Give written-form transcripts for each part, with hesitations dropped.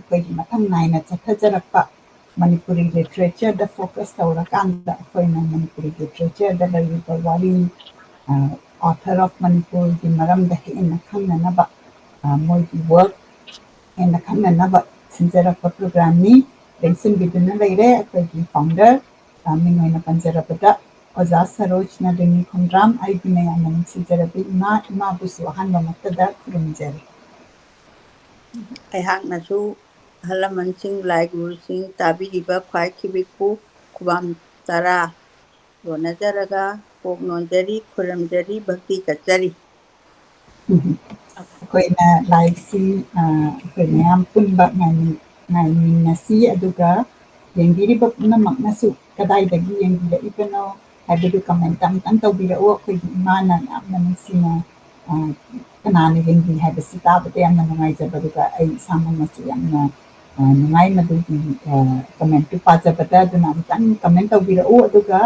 ꯑꯩꯈꯣꯏꯒꯤ ꯃꯊꯪ ꯅꯥꯏꯅ ꯆꯠꯊꯖꯔꯛꯄ ꯃꯅꯤꯄꯨꯔꯤ ꯂꯤꯇꯔꯦꯆꯔꯗ ꯐꯣꯀꯁ ꯇꯧꯔꯀꯥꯟꯗ ꯑꯩꯈꯣꯏꯅ ꯃꯅꯤꯄꯨꯔꯤ ꯂꯤꯇꯔꯦꯆꯔꯗ ꯂꯩꯔꯤꯕ ꯋꯥꯔꯤ ꯑꯣꯊꯔ ꯑꯣꯐ ꯃꯅꯤꯄꯨꯔꯒꯤ ꯃꯔꯝꯗ ꯍꯦꯟꯅ ꯈꯪꯅꯅꯕ ꯃꯣꯏꯒꯤ ꯋꯥꯔꯛ ꯍꯦꯟꯅ ꯈꯪꯅꯅꯕ ꯁꯤꯟꯖꯔꯛꯄ ꯄ꯭ꯔꯣꯒ꯭ꯔꯥꯝꯅꯤ ꯂꯦꯡꯁꯤꯟꯕꯤꯗꯨꯅ ꯂꯩꯔꯦ ꯑꯩꯈꯣꯏꯒꯤ ꯐꯥꯎꯟꯗꯔ ꯃꯤꯡ ꯑꯣꯏꯅ ꯄꯟꯖꯔꯕꯗ ꯑꯣꯖꯥ ꯁꯔꯣꯖ ꯅꯔꯤꯅꯤ ꯈꯣꯡꯗ꯭ꯔꯥꯝ ꯑꯩꯒꯤꯅ ꯌꯥꯝꯅ ꯅꯨꯡꯁꯤꯖꯔꯕꯤ ꯏꯃꯥꯕꯨꯁꯨ ꯑꯍꯥꯟꯕꯃꯛꯇꯗ ꯈꯨꯔꯨꯝꯖꯔꯤ ꯑꯩꯍꯥꯛꯅꯁꯨ ꯑꯍꯜ ꯂꯃꯟꯁꯤꯡ ꯂꯥꯏ ꯒꯨꯔꯨꯁꯤꯡ ꯇꯥꯕꯤꯔꯤꯕ ꯈ꯭ꯋꯥꯏꯈꯤꯕꯤꯄꯨ ꯈꯨꯕꯥꯝ ꯇꯔꯥ ꯂꯣꯟꯅꯖꯔꯒ ꯄꯣꯛ ꯅꯣꯟꯖꯔꯤ ꯈꯨꯔꯨꯝꯖꯔꯤ ꯚꯛꯇꯤ ꯀꯠꯆꯔꯤ ꯑꯩꯈꯣꯏꯅ ꯂꯥꯏꯔꯤꯛꯁꯤ ꯑꯩꯈꯣꯏ ꯃꯌꯥꯝ ꯄꯨꯟꯕ ꯉꯥꯏꯃꯤꯟꯅꯁꯤ ꯑꯗꯨꯒ ꯌꯦꯡꯕꯤꯔꯤꯕ ꯄꯨꯝꯅꯃꯛꯅꯁꯨ ꯀꯗꯥꯏꯗꯒꯤ ꯌꯦꯡꯕꯤꯔꯛꯏꯕꯅꯣ ꯍꯥꯏꯕꯗꯨ ꯀꯃꯦꯟꯇ ꯑꯃꯇꯪ ꯇꯧꯕꯤꯔꯛꯎ ꯑꯩꯈꯣꯏꯒꯤ ꯏꯃꯥꯅ ꯌꯥꯝꯅ ꯅꯨꯡꯁꯤꯅ ꯀꯅꯥꯅ ꯌꯦꯡꯕꯤ ꯍꯥꯏꯕꯁꯤ ꯇꯥꯕꯗ ꯌꯥꯝꯅ ꯅꯨꯡꯉꯥꯏꯖꯕ ꯑꯗꯨꯒ ꯑꯩ ꯏꯁꯥꯃꯛꯅꯁꯨ ꯌꯥꯝꯅ ꯅꯨꯡꯉꯥꯏ ꯃꯗꯨꯒꯤ ꯀꯃꯦꯟꯇꯨ ꯄꯥꯖꯕꯗ ꯑꯗꯨꯅ ꯑꯃꯨꯛꯇꯪ ꯀꯃꯦꯟ ꯇꯧꯕꯤꯔꯛꯎ ꯑꯗꯨꯒ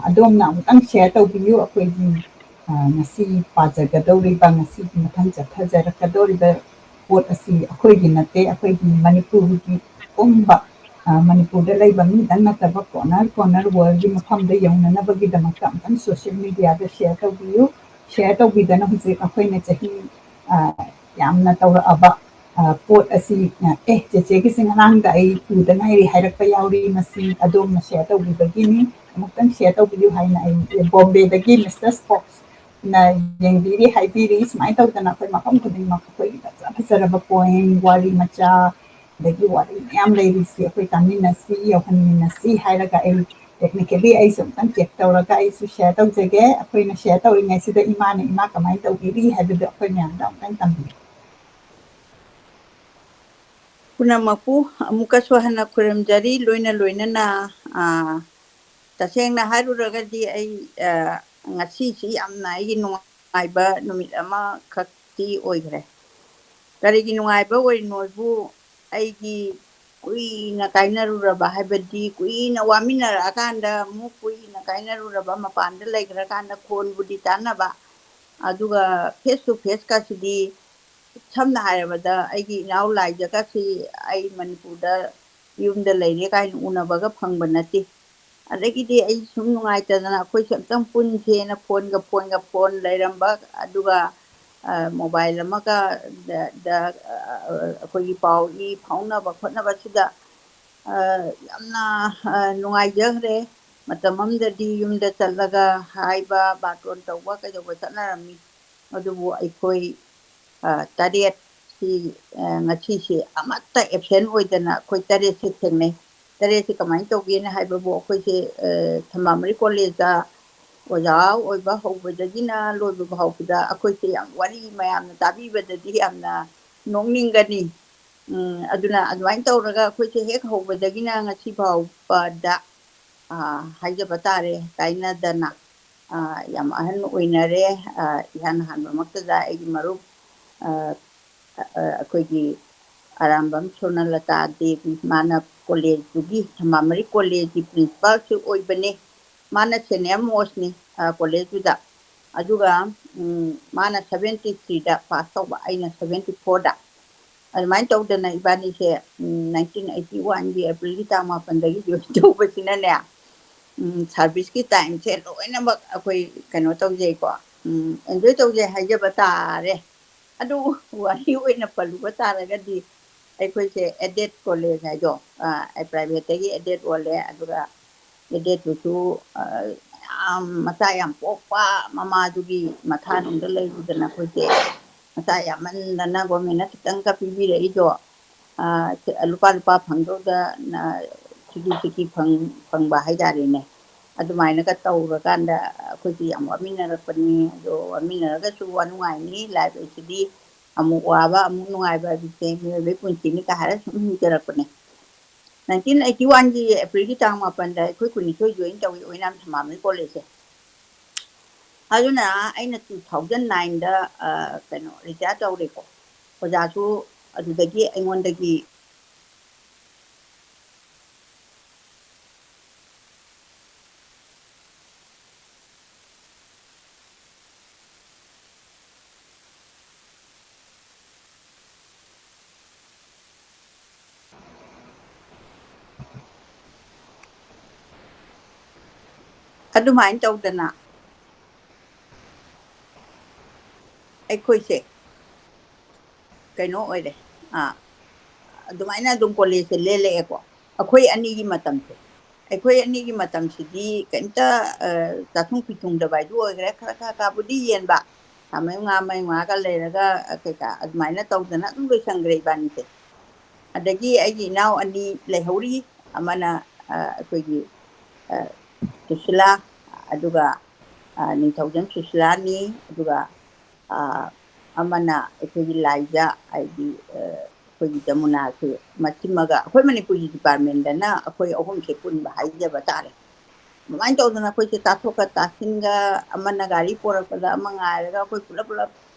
ꯑꯗꯣꯝꯅ ꯑꯃꯨꯛꯇꯪ ꯁꯦꯌꯔ ꯇꯧꯕꯤꯌꯨ ꯑꯩꯈꯣꯏꯒꯤ ꯉꯁꯤ ꯄꯥꯖꯒꯗꯧꯔꯤꯕ ꯉꯁꯤꯒꯤ ꯃꯊꯪ ꯆꯠꯊꯖꯔꯛꯀꯗꯧꯔꯤꯕ ꯄꯣꯠ ꯑꯁꯤ ꯑꯩꯈꯣꯏꯒꯤ ꯅꯠꯇꯦ ꯑꯩꯈꯣꯏꯒꯤ ꯃꯅꯤꯄꯨꯔꯒꯤ ꯄꯨꯝꯕ ꯃꯅꯤꯄꯨꯔꯗ ꯂꯩꯕ ꯃꯤꯗꯪ ꯅꯠꯇꯕ ꯀꯣꯔꯅꯔ ꯋꯥꯔꯜꯒꯤ ꯃꯐꯝꯗ ꯌꯧꯅꯅꯕꯒꯤꯗꯃꯛꯇ ꯑꯃꯨꯛꯇꯪ ꯁꯣꯁꯤꯌꯦꯜ ꯃꯤꯗꯤꯌꯥꯗ ꯁꯦꯌꯔ ꯇꯧꯕꯤꯌꯨ ꯁꯦꯌꯔ ꯇꯧꯕꯤꯗꯅ ꯍꯧꯖꯤꯛ ꯑꯩꯈꯣꯏꯅ ꯆꯍꯤ ꯌꯥꯝꯅ ꯇꯧꯔꯛꯑꯕ ꯄꯣꯠ ꯑꯁꯤ ꯆꯦꯆꯦꯒꯤꯁꯤ ꯉꯔꯥꯡꯗ ꯑꯩ ꯎꯗ ꯉꯥꯏꯔꯤ ꯍꯥꯏꯔꯛꯄ ꯌꯥꯎꯔꯤ ꯃꯁꯤ ꯑꯗꯣꯝꯅ ꯁꯦꯌꯔ ꯇꯧꯕꯤꯕꯒꯤꯅꯤ ꯑꯃꯨꯛꯇꯪ ꯁꯦꯌꯔ ꯇꯧꯕꯤꯌꯨ ꯍꯥꯏꯅ ꯑꯩ ꯕꯣꯝꯕꯦꯗꯒꯤ ꯃꯤꯁꯇꯔ ꯁ꯭ꯄꯣꯛꯁꯅ ꯌꯦꯡꯕꯤꯔꯤ ꯍꯥꯏꯕꯤꯔꯤ ꯁꯨꯃꯥꯏꯅ ꯇꯧꯗꯅ ꯑꯩꯈꯣꯏ ꯃꯐꯝ ꯈꯨꯗꯤꯡꯃꯛ ꯑꯩꯈꯣꯏꯒꯤ ꯐꯖ ꯐꯖꯔꯕ ꯄꯣꯏꯝ ꯋꯥꯔꯤ ꯃꯆꯥ ꯑꯗꯒꯤ ꯋꯥꯔꯤ ꯃꯌꯥꯝ ꯂꯩꯔꯤꯁꯤ ꯑꯩꯈꯣꯏ ꯇꯥꯃꯤꯟꯅꯁꯤ ꯌꯧꯍꯟꯃꯤꯟꯅꯁꯤ ꯍꯥꯏꯔꯒ ꯑꯩ ꯇꯦꯛꯅꯤꯀꯦꯜꯂꯤ ꯑꯩꯁꯨ ꯑꯃꯨꯛꯇꯪ ꯆꯦꯛ ꯇꯧꯔꯒ ꯑꯩꯁꯨ ꯁꯦꯌꯔ ꯇꯧꯖꯒꯦ ꯑꯩꯈꯣꯏꯅ ꯁꯦꯌꯔ ꯇꯧꯔꯤꯉꯩꯁꯤꯗ ꯏꯃꯥ ꯀꯃꯥꯏꯅ ꯇꯧꯕꯤꯔꯤ ꯍꯥꯏꯕꯗꯨ ꯑꯩꯈꯣꯏ ꯃꯌꯥꯝꯗ ꯑꯃꯨꯛꯇꯪ ꯇꯝꯕꯤꯌꯨ ꯄꯨꯝꯅꯃꯛꯄꯨ ꯑꯃꯨꯛꯀꯁꯨ ꯍꯟꯅ ꯈꯨꯔꯨꯝꯖꯔꯤ ꯂꯣꯏꯅꯅ ꯇꯁꯦꯡꯅ ꯍꯥꯏꯔꯨꯔꯒꯗꯤ ꯑꯩ ꯉꯁꯤꯁꯤ ꯌꯥꯝꯅ ꯑꯩꯒꯤ ꯅꯨꯡꯉꯥꯏꯕ ꯅꯨꯃꯤꯠ ꯑꯃꯈꯛꯇꯤ ꯑꯣꯏꯈ꯭ꯔꯦ ꯀꯔꯤꯒꯤ ꯅꯨꯡꯉꯥꯏꯕ ꯑꯣꯏꯔꯤꯅꯣꯕꯨ ꯑꯩꯒꯤ ꯀꯨꯏꯅ ꯀꯥꯏꯅꯔꯨꯔꯕ ꯍꯥꯏꯕꯗꯤ ꯀꯨꯏꯅ ꯋꯥꯃꯤꯟꯅꯔꯛꯑꯀꯥꯟꯗ ꯑꯃꯨꯛ ꯀꯨꯏꯅ ꯀꯥꯏꯅꯔꯨꯔꯕ ꯃꯄꯥꯟꯗ ꯂꯩꯈ꯭ꯔꯀꯥꯟꯗ ꯈꯣꯟꯕꯨꯗꯤ ꯆꯥꯟꯅꯕ ꯑꯗꯨꯒ ꯐꯦꯁ ꯇꯨ ꯐꯦꯁꯀꯁꯤꯗꯤ ꯁꯝꯅ ꯍꯥꯏꯔꯕꯗ ꯑꯩꯒꯤ ꯏꯅꯥꯎ ꯂꯥꯏꯖꯒꯁꯤ ꯑꯩ ꯃꯅꯤꯄꯨꯔꯗ ꯌꯨꯝꯗ ꯂꯩꯔꯦ ꯀꯥꯏꯅ ꯎꯅꯕꯒ ꯐꯪꯕ ꯅꯠꯇꯦ ꯑꯗꯒꯤꯗꯤ ꯑꯩ ꯁꯨꯝ ꯅꯨꯡꯉꯥꯏꯇꯗꯅ ꯑꯩꯈꯣꯏꯁꯨ ꯑꯝꯇꯪ ꯄꯨꯟꯁꯦꯅ ꯐꯣꯟ ꯂꯩꯔꯝꯕ ꯑꯗꯨꯒ ꯃꯣꯕꯥꯏꯜ ꯑꯃꯒ ꯑꯩꯈꯣꯏꯒꯤ ꯄꯥꯎ ꯏ ꯐꯥꯎꯅꯕ ꯈꯣꯠꯅꯕꯁꯤꯗ ꯌꯥꯝꯅ ꯅꯨꯡꯉꯥꯏꯖꯈ꯭ꯔꯦ ꯃꯇꯝ ꯑꯃꯗꯗꯤ ꯌꯨꯝꯗ ꯆꯠꯂꯒ ꯍꯥꯏꯕ ꯕꯥꯇꯣꯟ ꯇꯧꯕ ꯀꯩꯗꯧꯕ ꯆꯠꯅꯔꯝꯃꯤ ꯑꯗꯨꯕꯨ ꯑꯩꯈꯣꯏ ꯇꯔꯦꯠꯁꯤ ꯉꯁꯤꯁꯦ ꯑꯃꯠꯇ ꯑꯦꯞꯁꯦꯟ ꯑꯣꯏꯗꯅ ꯑꯩꯈꯣꯏ ꯇꯔꯦꯠꯁꯦ ꯊꯦꯡꯅꯩ ꯇꯔꯦꯠꯁꯦ ꯀꯃꯥꯏꯅ ꯇꯧꯒꯦꯅ ꯍꯥꯏꯕꯕꯨ ꯑꯩꯈꯣꯏꯁꯦ ꯊꯝꯕꯥꯃꯔꯤ ꯀꯣꯂꯦꯖꯇ ꯑꯣꯖꯥ ꯑꯣꯏꯕ ꯍꯧꯕꯗꯒꯤꯅ ꯂꯣꯏꯕ ꯐꯥꯎꯕꯗ ꯑꯩꯈꯣꯏꯁꯦ ꯌꯥꯝ ꯋꯥꯔꯤ ꯃꯌꯥꯝꯅ ꯇꯥꯕꯤꯕꯗꯗꯤ ꯌꯥꯝꯅ ꯅꯣꯛꯅꯤꯡꯒꯅꯤ ꯑꯗꯨꯅ ꯑꯗꯨꯃꯥꯏꯅ ꯇꯧꯔꯒ ꯑꯩꯈꯣꯏꯁꯦ ꯍꯦꯛ ꯍꯧꯕꯗꯒꯤꯅ ꯉꯁꯤ ꯐꯥꯎꯕꯗ ꯍꯥꯏꯖꯕ ꯇꯥꯔꯦ ꯀꯥꯏꯅꯗꯅ ꯌꯥꯝ ꯑꯍꯟ ꯑꯣꯏꯅꯔꯦ ꯏꯍꯥꯟ ꯍꯥꯟꯕꯃꯛꯇꯗ ꯑꯩꯒꯤ ꯃꯔꯨꯞ ꯑꯩꯈꯣꯏꯒꯤ ꯑꯔꯥꯝꯕꯝ ꯁꯣꯅꯂꯇꯥ ꯗꯦꯕꯤ ꯃꯥꯅ ꯀꯣꯂꯦꯖꯇꯨꯒꯤ ꯊꯝꯕꯥꯃꯔꯤ ꯀꯣꯂꯦꯖꯀꯤ ꯄ꯭ꯔꯤꯟꯁꯤꯄꯥꯜꯁꯨ ꯑꯣꯏꯕꯅꯦ ꯃꯥꯅ ꯁꯦꯅꯤꯌꯔ ꯃꯣꯁꯅꯤ ꯀꯣꯂꯦꯖꯇꯨꯗ ꯑꯗꯨꯒ ꯃꯥꯅ 73ꯗ ꯄꯥꯁ ꯇꯧꯕ ꯑꯩꯅ 74ꯗ ꯑꯗꯨꯃꯥꯏꯅ ꯇꯧꯗꯅ ꯏꯕꯥꯅꯤꯁꯦ 1981ꯒꯤ ꯑꯦꯄ꯭ꯔꯤꯜꯒꯤ ꯇꯥꯡ 8ꯗꯒꯤ ꯖꯣꯏꯟ ꯇꯧꯕꯁꯤꯅꯅꯦ ꯁꯥꯔꯚꯤꯁꯀꯤ ꯇꯥꯏꯝꯁꯦ ꯂꯣꯏꯅꯃꯛ ꯑꯩꯈꯣꯏ ꯀꯩꯅꯣ ꯇꯧꯖꯩꯀꯣ ꯑꯦꯟꯖꯣꯏ ꯇꯧꯖꯩ ꯍꯥꯏꯖꯕ ꯇꯥꯔꯦ ꯑꯗꯨ ꯋꯥꯔꯤ ꯑꯣꯏꯅ ꯄꯜꯂꯨꯕ ꯇꯥꯔꯒꯗꯤ ꯑꯩꯈꯣꯏꯁꯦ ꯑꯦꯗꯦꯠ ꯀꯣꯂꯦꯖ ꯍꯥꯏꯗꯣ ꯄ꯭ꯔꯥꯏꯚꯦꯠꯇꯒꯤ ꯑꯦꯗꯦꯠ ꯑꯣꯜꯂꯦ ꯑꯗꯨꯒ ꯑꯦꯗꯦꯠꯇꯨꯁꯨ ꯌꯥꯝ ꯃꯆꯥ ꯌꯥꯝ ꯄꯣꯛꯄ ꯃꯃꯥꯗꯨꯒꯤ ꯃꯈꯥꯗꯨꯗ ꯂꯩꯔꯨꯗꯅ ꯑꯩꯈꯣꯏꯁꯦ ꯃꯆꯥ ꯌꯥꯝꯃꯟꯗꯅ ꯒꯣꯔꯃꯦꯟꯅ ꯈꯤꯇꯪꯒ ꯄꯤꯕꯤꯔꯛꯏꯗꯣ ꯂꯨꯄꯥ ꯐꯪꯗꯧꯗ ꯁꯤꯀꯤ ꯐꯪꯕ ꯍꯥꯏꯇꯥꯔꯦꯅꯦ ꯑꯗꯨꯃꯥꯏꯅꯒ ꯇꯧꯔꯀꯥꯟꯗ ꯑꯩꯈꯣꯏꯁꯤ ꯌꯥꯝ ꯋꯥꯃꯤꯟꯅꯔꯛꯄꯅꯤ ꯑꯗꯣ ꯋꯥꯃꯤꯟꯅꯔꯒꯁꯨ ꯅꯨꯡꯉꯥꯏꯅꯤ ꯂꯥꯏꯐ ꯑꯁꯤꯗꯤ ꯑꯃꯨꯛ ꯋꯥꯕ ꯑꯃꯨꯛ ꯅꯨꯡꯉꯥꯏꯕ ꯍꯥꯏꯕꯁꯦ ꯃꯤꯑꯣꯏꯕꯒꯤ ꯄꯨꯟꯁꯤꯅꯤ ꯀ ꯍꯥꯏꯔ ꯁꯨꯝ ꯍꯤꯡꯖꯔꯛꯄꯅꯦ 1981ꯒꯤ ꯑꯦꯄ꯭ꯔꯤꯜꯒꯤ ꯇꯥꯡ 8ꯗ ꯑꯩꯈꯣꯏ ꯀꯨꯟꯅꯤꯊꯣꯏ ꯖꯣꯏꯟ ꯇꯧꯏ ꯑꯣꯏꯅꯥꯝ ꯊꯝꯕꯥꯃꯅꯤ ꯀꯣꯂꯦꯖꯁꯦ ꯑꯗꯨꯅ ꯑꯩꯅ 2009ꯗ ꯀꯩꯅꯣ ꯔꯤꯇꯥꯌꯔ ꯇꯧꯔꯦꯀꯣ ꯑꯣꯖꯥꯁꯨ ꯑꯗꯨꯗꯒꯤ ꯑꯩꯉꯣꯟꯗꯒꯤ ꯑꯗꯨꯃꯥꯏꯅ ꯇꯧꯗꯅ ꯑꯩꯈꯣꯏꯁꯦ ꯀꯩꯅꯣ ꯑꯣꯏꯔꯦ ꯑꯗꯨꯃꯥꯏꯅ ꯑꯗꯨꯝ ꯀꯣꯂꯦꯖꯁꯦ ꯂꯦꯜꯂꯛꯑꯦꯀꯣ ꯑꯩꯈꯣꯏ ꯑꯅꯤꯒꯤ ꯃꯇꯝꯁꯦ ꯑꯩꯈꯣꯏ ꯑꯅꯤꯒꯤ ꯃꯇꯝꯁꯤꯗꯤ ꯀꯩꯝꯇ ꯆꯥꯊꯨꯡ ꯐꯤꯊꯨꯡꯗꯕ ꯍꯥꯏꯗꯨ ꯑꯣꯏꯈ꯭ꯔꯦ ꯈꯔ ꯈꯔꯕꯨꯗꯤ ꯌꯦꯟꯕ ꯃꯌꯨꯡꯉꯥꯒ ꯂꯩꯔꯒ ꯀꯩꯀꯥ ꯑꯗꯨꯃꯥꯏꯅ ꯇꯧꯗꯅ ꯑꯗꯨꯝ ꯂꯣꯏꯁꯟꯈ꯭ꯔꯦ 이반이ꯁꯦ ꯑꯗꯒꯤ ꯑꯩꯒꯤ ꯏꯅꯥꯎ ꯑꯅꯤ ꯂꯩꯍꯧꯔꯤ ꯑꯃꯅ ꯑꯩꯈꯣꯏꯒꯤ ꯁꯨꯁꯤꯂꯥ ꯑꯗꯨꯒ ꯅꯤꯡꯊꯧꯖꯝ ꯁꯨꯁꯤꯂꯥꯅꯤ ꯑꯗꯨꯒ ꯑꯃꯅ ꯑꯩꯈꯣꯏꯒꯤ ꯂꯥꯏꯖ ꯍꯥꯏꯗꯤ ꯑꯩꯈꯣꯏꯒꯤ ꯖꯃꯨꯅꯥꯁꯦ ꯃꯁꯤꯃꯒ ꯑꯩꯈꯣꯏ ꯃꯅꯤꯄꯨꯔꯤ ꯗꯤꯄꯥꯔꯠꯃꯦꯟꯗꯅ ꯑꯩꯈꯣꯏ ꯑꯍꯨꯝꯁꯦ ꯄꯨꯟꯕ ꯍꯥꯏꯖꯕ ꯇꯥꯔꯦ ꯑꯗꯨꯃꯥꯏꯅ ꯇꯧꯗꯅ ꯑꯩꯈꯣꯏꯁꯦ ꯇꯥꯊꯣꯛꯀ ꯇꯥꯁꯤꯟꯒ ꯑꯃꯅ ꯒꯥꯔꯤ ꯄꯣꯔꯛꯄꯗ ꯑꯃ ꯉꯥꯏꯔꯒ ꯑꯩꯈꯣꯏ ꯄꯨꯂꯞ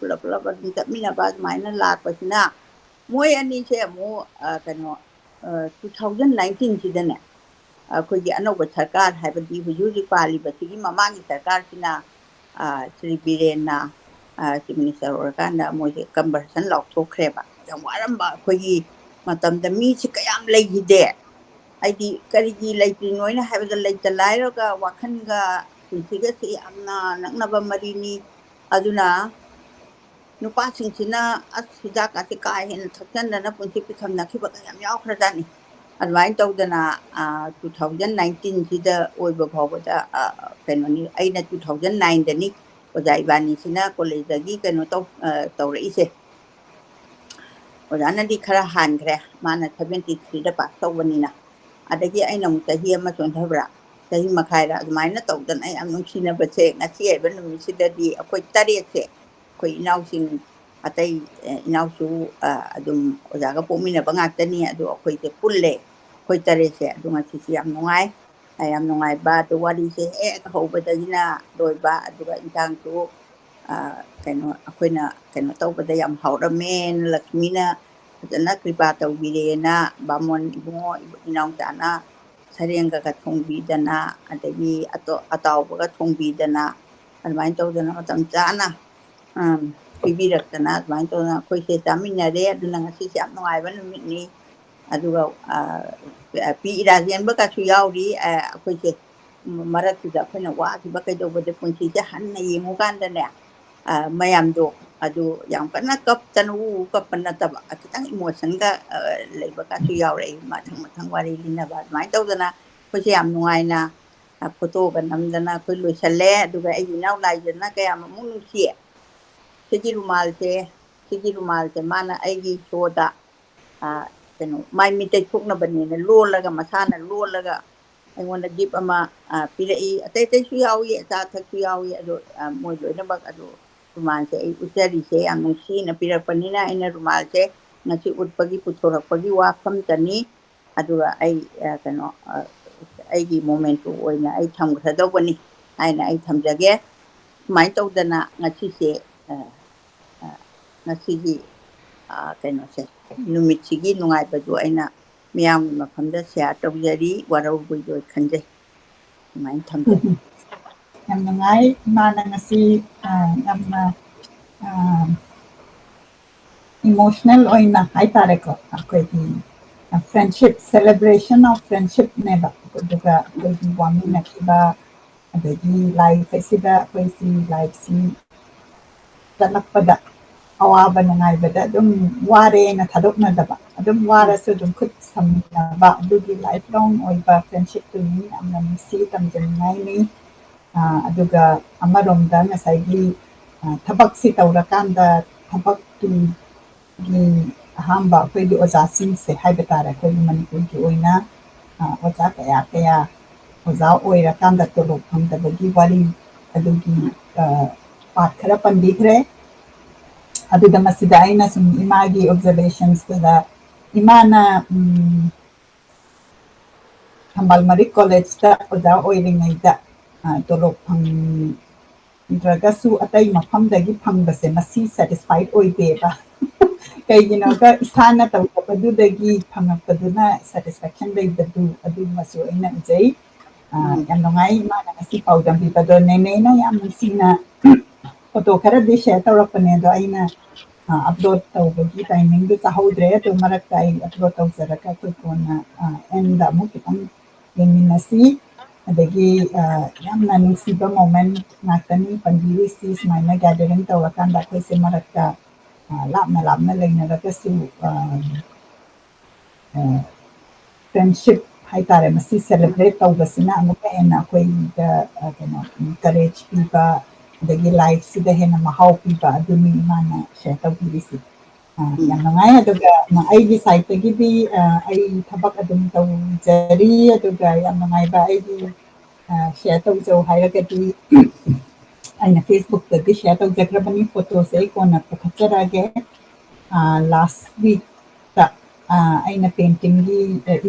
ꯑꯗꯨꯝ ꯆꯠꯃꯤꯟꯅꯕ ꯑꯗꯨꯃꯥꯏꯅ ꯂꯥꯛꯄꯁꯤꯅ ꯃꯣꯏ ꯑꯅꯤꯁꯦ ꯑꯃꯨꯛ ꯀꯩꯅꯣ 2019 ꯑꯩꯈꯣꯏꯒꯤ ꯑꯅꯧꯕ ꯁꯔꯀꯥꯔ ꯍꯥꯏꯕꯗꯤ ꯍꯧꯖꯤꯛ ꯍꯧꯖꯤꯛ ꯄꯥꯜꯂꯤꯕꯁꯤꯒꯤ ꯃꯃꯥꯡꯒꯤ ꯁꯔꯀꯥꯔꯁꯤꯅ ꯁ꯭ꯔꯤ ꯕꯤꯔꯦꯟꯅ ꯆꯤꯐ ꯃꯤꯅꯤꯁꯇꯔ ꯑꯣꯏꯔꯀꯥꯟꯗ ꯃꯣꯏꯁꯦ ꯀꯟꯚꯔꯁꯟ ꯂꯥꯎꯊꯣꯛꯈ꯭ꯔꯦꯕ ꯌꯥꯝ ꯋꯥꯔꯝꯕ ꯑꯩꯈꯣꯏꯒꯤ ꯃꯇꯝꯗ ꯃꯤꯁꯤ ꯀꯌꯥꯝ ꯂꯩꯈꯤꯗꯦ ꯍꯥꯏꯗꯤ ꯀꯔꯤꯒꯤ ꯂꯩꯇ꯭ꯔꯤꯅꯣꯏꯅ ꯍꯥꯏꯕꯗ ꯂꯩꯇ ꯂꯥꯏꯔꯒ ꯋꯥꯈꯜꯒ ꯄꯨꯟꯁꯤꯒꯁꯤ ꯌꯥꯝꯅ ꯅꯛꯅꯕ ꯃꯔꯤꯅꯤ ꯑꯗꯨꯅ ꯅꯨꯄꯥꯁꯤꯡꯁꯤꯅ ꯑꯁ ꯍꯤꯗꯥꯛꯀꯥꯁꯦ ꯀꯥ ꯍꯦꯟꯅ ꯊꯛꯆꯟꯗꯅ ꯄꯨꯟꯁꯤ ꯄꯤꯈꯝꯅꯈꯤꯕꯒ ꯌꯥꯝ ꯌꯥꯎꯈ꯭ꯔꯖꯥꯠꯅꯤ ꯑꯗꯨꯃꯥꯏꯅ ꯇꯧꯗꯅ 2019 ꯑꯣꯏꯕ ꯐꯥꯎꯕꯗ ꯀꯩꯅꯣꯅꯤ ꯑꯩꯅ 2009 ꯑꯣꯖꯥ ꯏꯕꯥꯅꯤꯁꯤꯅ ꯀꯣꯂꯦꯖꯇꯒꯤ ꯀꯩꯅꯣ ꯇꯧꯔꯛꯏꯁꯦ ꯑꯣꯖꯥꯅꯗꯤ ꯈꯔ ꯍꯥꯟꯈ꯭ꯔꯦ ꯃꯥꯅ 73 ꯄꯥꯁ ꯇꯧꯕꯅꯤꯅ ꯑꯗꯒꯤ ꯑꯩꯅ ꯑꯃꯨꯛ ꯆꯍꯤ ꯑꯃ ꯆꯣꯟꯊꯕ꯭ꯔꯥ ꯆꯍꯤ ꯃꯈꯥꯏꯔ ꯑꯗꯨꯃꯥꯏꯅ ꯇꯧꯗꯅ ꯌꯥꯝ ꯅꯨꯡꯁꯤꯅꯕꯁꯦ ꯉꯁꯤ ꯍꯥꯏꯕ ꯅꯨꯃꯤꯠꯁꯤꯗꯗꯤ ꯑꯩꯈꯣꯏ ꯇꯔꯦꯠꯁꯦ ꯑꯩꯈꯣꯏ ꯏꯅꯥꯎꯁꯤꯡ ꯑꯇꯩ ꯏꯅꯥꯎꯁꯨ ꯑꯗꯨꯝ ꯑꯣꯖꯥꯒ ꯄꯣꯛꯃꯤꯟꯅꯕ ꯉꯥꯛꯇꯅꯤ ꯑꯗꯣ ꯑꯩꯈꯣꯏꯁꯦ ꯄꯨꯜꯂꯦ ꯑꯩꯈꯣꯏ ꯇꯔꯦꯠꯁꯦ ꯑꯗꯨ ꯉꯁꯤꯁꯦ ꯌꯥꯝ ꯅꯨꯡꯉꯥꯏꯕ ꯑꯗꯨ ꯋꯥꯔꯤꯁꯦ ꯍꯦꯛ ꯍꯧꯕꯗꯒꯤꯅ ꯂꯣꯏꯕ ꯑꯗꯨꯒ ꯏꯟꯖꯥꯡꯁꯨ ꯀꯩꯅꯣ ꯑꯩꯈꯣꯏꯅ ꯀꯩꯅꯣ ꯇꯧꯕꯗ ꯌꯥꯝ ꯍꯥꯎꯔꯝꯃꯦꯅ ꯂꯛꯁꯃꯤꯅ ꯐꯖꯅ ꯀ꯭ꯔꯤꯄꯥ ꯇꯧꯕꯤꯔꯦꯅ ꯕꯥꯃꯣꯟ ꯏꯕꯨꯡꯉꯣ ꯏꯅꯥꯎꯆꯥꯅ ꯁꯔꯦꯡꯒꯒ ꯊꯣꯡꯕꯤꯗꯅ ꯑꯗꯒꯤ ꯑꯇꯥꯎꯕꯒ ꯊꯣꯡꯕꯤꯗꯅ ꯑꯗꯨꯃꯥꯏꯅ ꯇꯧꯗꯅ ꯃꯇꯝ ꯆꯥꯅ ꯄꯤꯕꯤꯔꯛꯇꯅ ꯑꯗꯨꯃꯥꯏꯅ ꯇꯧꯗꯅ ꯑꯩꯈꯣꯏꯁꯦ ꯆꯥꯃꯤꯟꯅꯔꯦ ꯑꯗꯨꯅ ꯉꯁꯤꯁꯦ ꯌꯥꯝ ꯅꯨꯡꯉꯥꯏꯕ ꯅꯨꯃꯤꯠꯅꯤ ꯑꯗꯨꯒ ꯄꯤ ꯏꯔꯥꯖꯦꯟꯕꯒꯁꯨ ꯌꯥꯎꯔꯤ ꯑꯩꯈꯣꯏꯁꯦ ꯃꯔꯛꯇꯨꯗ ꯑꯩꯈꯣꯏꯅ ꯋꯥꯈꯤꯕ ꯀꯩꯗꯧꯕꯗ ꯄꯨꯟꯁꯤꯁꯦ ꯍꯟꯅ ꯌꯦꯡꯉꯨꯀꯥꯟꯗꯅꯦ ꯃꯌꯥꯝꯗꯣ ꯑꯗꯨ ꯌꯥꯝ ꯀꯟꯅ ꯀꯞꯇꯅ ꯀꯞꯄ ꯅꯠꯇꯕ ꯈꯤꯇꯪ ꯏꯃꯣꯁꯟꯒ ꯂꯩꯕꯒꯁꯨ ꯌꯥꯎꯔꯛꯏ ꯃꯊꯪ ꯋꯥꯔꯤ ꯂꯤꯅꯕ ꯑꯗꯨꯃꯥꯏꯅ ꯇꯧꯗꯅ ꯑꯩꯈꯣꯏꯁꯦ ꯌꯥꯝ ꯅꯨꯡꯉꯥꯏꯅ ꯐꯣꯇꯣꯒ ꯅꯝꯗꯅ ꯑꯩꯈꯣꯏ ꯂꯣꯏꯁꯜꯂꯦ ꯑꯗꯨꯒ ꯑꯩꯒꯤ ꯏꯅꯥꯎ ꯂꯥꯏꯖꯅ ꯀꯌꯥꯃꯨꯛ ꯅꯨꯡꯁꯤꯌꯦ ꯁꯤꯒꯤ ꯔꯨꯃꯥꯜꯁꯦ ꯃꯥꯅ ꯑꯩꯒꯤ ꯁꯣꯗ ꯀꯩꯅꯣ ꯃꯥꯏ ꯃꯤꯠ ꯇꯩꯊꯣꯛꯅꯕꯅꯦꯅ ꯂꯣꯜꯂꯒ ꯃꯁꯥꯅ ꯂꯣꯜꯂꯒ ꯑꯩꯉꯣꯟꯗ ꯒꯤꯐ ꯑꯃ ꯄꯤꯔꯛꯏ ꯑꯇꯩꯁꯨ ꯌꯥꯎꯏ ꯑꯆꯥ ꯑꯊꯛꯁꯨ ꯌꯥꯎꯏ ꯑꯗꯣ ꯃꯣꯏ ꯂꯣꯏꯅꯃꯛ ꯑꯗꯣ ꯔꯨꯃꯥꯜꯁꯦ ꯑꯩ ꯎꯠꯆꯔꯤꯁꯦ ꯌꯥꯝ ꯅꯨꯡꯁꯤꯅ ꯄꯤꯔꯛꯄꯅꯤꯅ ꯑꯩꯅ ꯔꯨꯃꯥꯜꯁꯦ ꯉꯁꯤ ꯎꯠꯄꯒꯤ ꯄꯨꯊꯣꯔꯛꯄꯒꯤ ꯋꯥꯐꯝꯇꯅꯤ ꯑꯗꯨꯒ ꯑꯩ ꯀꯩꯅꯣ ꯑꯩꯒꯤ ꯃꯣꯃꯦꯟꯇꯨ ꯑꯣꯏꯅ ꯑꯩ ꯊꯝꯈ꯭ꯔꯗꯧꯕꯅꯤ ꯍꯥꯏꯅ ꯑꯩ ꯊꯝꯖꯒꯦ ꯁꯨꯃꯥꯏꯅ ꯇꯧꯗꯅ ꯉꯁꯤꯁꯦ ꯉꯁꯤꯒꯤ ꯀꯩꯅꯣꯁꯦ ꯅꯨꯃꯤꯠꯁꯤꯒꯤ ꯅꯨꯡꯉꯥꯏꯕꯗꯨ ꯑꯩꯅ ꯃꯤꯌꯥꯝꯒꯤ ꯃꯐꯝꯗ ꯁꯤꯌꯥꯔ ꯇꯧꯖꯔꯤ ꯋꯥꯔꯧꯕꯣꯏꯗꯣꯏ ꯈꯟꯖꯩ ꯑꯗꯨꯃꯥꯏꯅ ꯊꯝꯖꯒꯦ ꯌꯥꯝ ꯅꯨꯡꯉꯥꯏ ꯏꯃꯥꯅ ꯉꯁꯤ ꯌꯥꯝꯅ ꯏꯃꯣꯁꯅꯦꯜ ꯑꯣꯏꯅ ꯍꯥꯏꯇꯥꯔꯦꯀꯣ ꯑꯩꯈꯣꯏꯒꯤ ꯐ꯭ꯔꯦꯟꯁꯤꯞ ꯁꯦꯂꯦꯕ꯭ꯔꯦꯁꯟ ꯑꯣꯐ ꯐ꯭ꯔꯦꯟꯁꯤꯞꯅꯦꯕ ꯑꯗꯨꯒ ꯑꯩꯈꯣꯏꯒꯤ ꯋꯥꯃꯤꯟꯅꯈꯤꯕ ꯑꯗꯒꯤ ꯂꯥꯏꯐ ꯑꯁꯤꯗ ꯑꯩꯈꯣꯏꯁꯤ ꯂꯥꯏꯐꯁꯤ ꯆꯠꯂꯛꯄꯗ ꯑꯋꯥꯕ ꯅꯨꯡꯉꯥꯏꯕꯗ ꯑꯗꯨꯝ ꯋꯥꯔꯦꯅ ꯊꯥꯗꯣꯛꯅꯗꯕ ꯑꯗꯨꯝ ꯋꯥꯔꯁꯨ ꯑꯗꯨꯝ ꯈꯨꯠ ꯁꯝꯅꯕ ꯑꯗꯨꯒꯤ ꯂꯥꯏꯐ ꯂꯣꯡ ꯑꯣꯏꯕ ꯐ꯭ꯔꯦꯟꯁꯤꯞꯇꯨꯅꯤ ꯌꯥꯝꯅ ꯅꯨꯡꯁꯤ ꯇꯝꯖꯅꯤꯡꯉꯥꯏꯅꯤ ꯑꯗꯨꯒ ꯑꯃꯔꯣꯝꯗ ꯉꯁꯥꯏꯒꯤ ꯊꯕꯛꯁꯤ ꯇꯧꯔꯀꯥꯟꯗ ꯊꯕꯛꯀꯤ ꯑꯍꯥꯟꯕ ꯑꯩꯈꯣꯏꯒꯤ ꯑꯣꯖꯥꯁꯤꯡꯁꯦ ꯍꯥꯏꯕ ꯇꯥꯔꯦ ꯑꯩꯈꯣꯏꯒꯤ ꯃꯅꯤꯄꯨꯔꯒꯤ ꯑꯣꯏꯅ ꯑꯣꯖꯥ ꯀꯌꯥ ꯑꯣꯖꯥ ꯑꯣꯏꯔꯀꯥꯟꯗ ꯇꯣꯂꯣꯞ ꯐꯪꯗꯕꯒꯤ ꯋꯥꯔꯤ ꯑꯗꯨꯒꯤ ꯄꯥꯠ ꯈꯔ ꯄꯟꯕꯤꯈ꯭ꯔꯦ ꯑꯗꯨꯗ ꯃꯁꯤꯗ ꯑꯩꯅ ꯁꯨꯝ ꯏꯃꯥꯒꯤ ꯑꯣꯕꯖꯔꯕꯦꯁꯟꯁꯇꯨꯗ ꯏꯃꯥꯅ ꯊꯝꯕꯥꯜ ꯃꯔꯤꯛ ꯀꯣꯂꯦꯖꯇ ꯑꯣꯖꯥ ꯑꯣꯏꯔꯤꯉꯩꯗ ꯇꯣꯂꯣꯞ ꯐꯪꯗ꯭ꯔꯒꯁꯨ ꯑꯇꯩ ꯃꯐꯝꯗꯒꯤ ꯐꯪꯕꯁꯦ ꯃꯁꯤ ꯁꯦꯇꯤꯁꯐꯥꯏꯠ ꯑꯣꯏꯗꯦꯕ ꯀꯩꯒꯤꯅꯣꯒ ꯏꯁꯥꯅ ꯇꯧꯖꯕꯗꯨꯗꯒꯤ ꯐꯪꯉꯛꯄꯗꯨꯅ ꯁꯦꯇꯤꯁꯐꯦꯛꯁꯟ ꯂꯩꯕꯗꯨ ꯑꯗꯨꯃꯁꯨ ꯑꯩꯅ ꯎꯖꯩ ꯌꯥꯝ ꯅꯨꯡꯉꯥꯏ ꯏꯃꯥꯅ ꯉꯁꯤ ꯄꯥꯎꯗꯝꯕꯤꯕꯗꯣ ꯅꯦꯅꯦꯅ ꯌꯥꯝ ꯅꯨꯡꯁꯤꯅ ꯐꯣꯇꯣ ꯈꯔꯗꯤ ꯁꯦꯌꯔ ꯇꯧꯔꯛꯄꯅꯦ ꯑꯗꯣ ꯑꯩꯅ ꯑꯞꯂꯣꯗ ꯇꯧꯕꯒꯤ ꯇꯥꯏꯃꯤꯡꯗꯨ ꯆꯥꯍꯧꯗ꯭ꯔꯦ ꯑꯗꯨ ꯃꯔꯛꯇ ꯑꯩ ꯑꯞꯂꯣꯗ ꯇꯧꯖꯔꯒ ꯑꯩꯈꯣꯏ ꯀꯣꯟꯅ ꯑꯦꯟꯗ ꯑꯃꯨꯛ ꯈꯤꯇꯪ ꯌꯦꯡꯃꯤꯟꯅꯁꯤ ꯑꯗꯒꯤ ꯌꯥꯝꯅ ꯅꯨꯡꯁꯤꯕ ꯃꯣꯃꯦꯟ ꯉꯥꯛꯇꯅꯤ ꯄꯟꯕꯤꯔꯤꯁꯤ ꯁꯨꯃꯥꯏꯅ ꯒꯦꯗꯔꯤꯡ ꯇꯧꯔꯀꯥꯟꯗ ꯑꯩꯈꯣꯏꯁꯦ ꯃꯔꯛꯇ ꯂꯥꯞꯅ ꯂꯥꯞꯅ ꯂꯩꯅꯔꯒꯁꯨ ꯐ꯭ꯔꯦꯟꯁꯤꯞ ꯍꯥꯏꯇꯥꯔꯦ ꯃꯁꯤ ꯁꯦꯂꯦꯕ꯭ꯔꯦꯠ ꯇꯧꯕꯁꯤꯅ ꯑꯃꯨꯛꯀ ꯍꯦꯟꯅ ꯑꯩꯈꯣꯏꯗ ꯀꯩꯅꯣ ꯀꯔꯦꯖ ꯄꯤꯕ ꯑꯗꯒꯤ ꯂꯥꯏꯐꯁꯤꯗ ꯍꯦꯟꯅ ꯃꯍꯥꯎ ꯄꯤꯕ ꯑꯗꯨꯅꯤ ꯏꯃꯥꯅ ꯁꯦꯌꯔ ꯇꯧꯕꯤꯔꯤꯁꯤ ꯌꯥꯝ ꯅꯨꯡꯉꯥꯏ ꯑꯗꯨꯒ ꯑꯩꯒꯤ ꯁꯥꯏꯠꯇꯒꯤꯗꯤ ꯑꯩ ꯊꯕꯛ ꯑꯗꯨꯝ ꯇꯧꯖꯔꯤ ꯑꯗꯨꯒ ꯌꯥꯝ ꯅꯨꯡꯉꯥꯏꯕ ꯑꯩꯒꯤ ꯁꯦꯌꯔ ꯇꯧꯖꯧ ꯍꯥꯏꯔꯒꯗꯤ ꯑꯩꯅ ꯐꯦꯁꯕꯨꯛꯇꯗꯤ ꯁꯦꯌꯔ ꯇꯧꯖꯈ꯭ꯔꯕꯅꯤ ꯐꯣꯇꯣꯁꯦ ꯑꯩ ꯀꯣꯟꯅ ꯄꯨꯈꯠꯆꯔꯛꯑꯒꯦ ꯂꯥꯁ ꯋꯤꯛꯇ ꯑꯩꯅ ꯄꯦꯟꯇꯤꯡꯒꯤ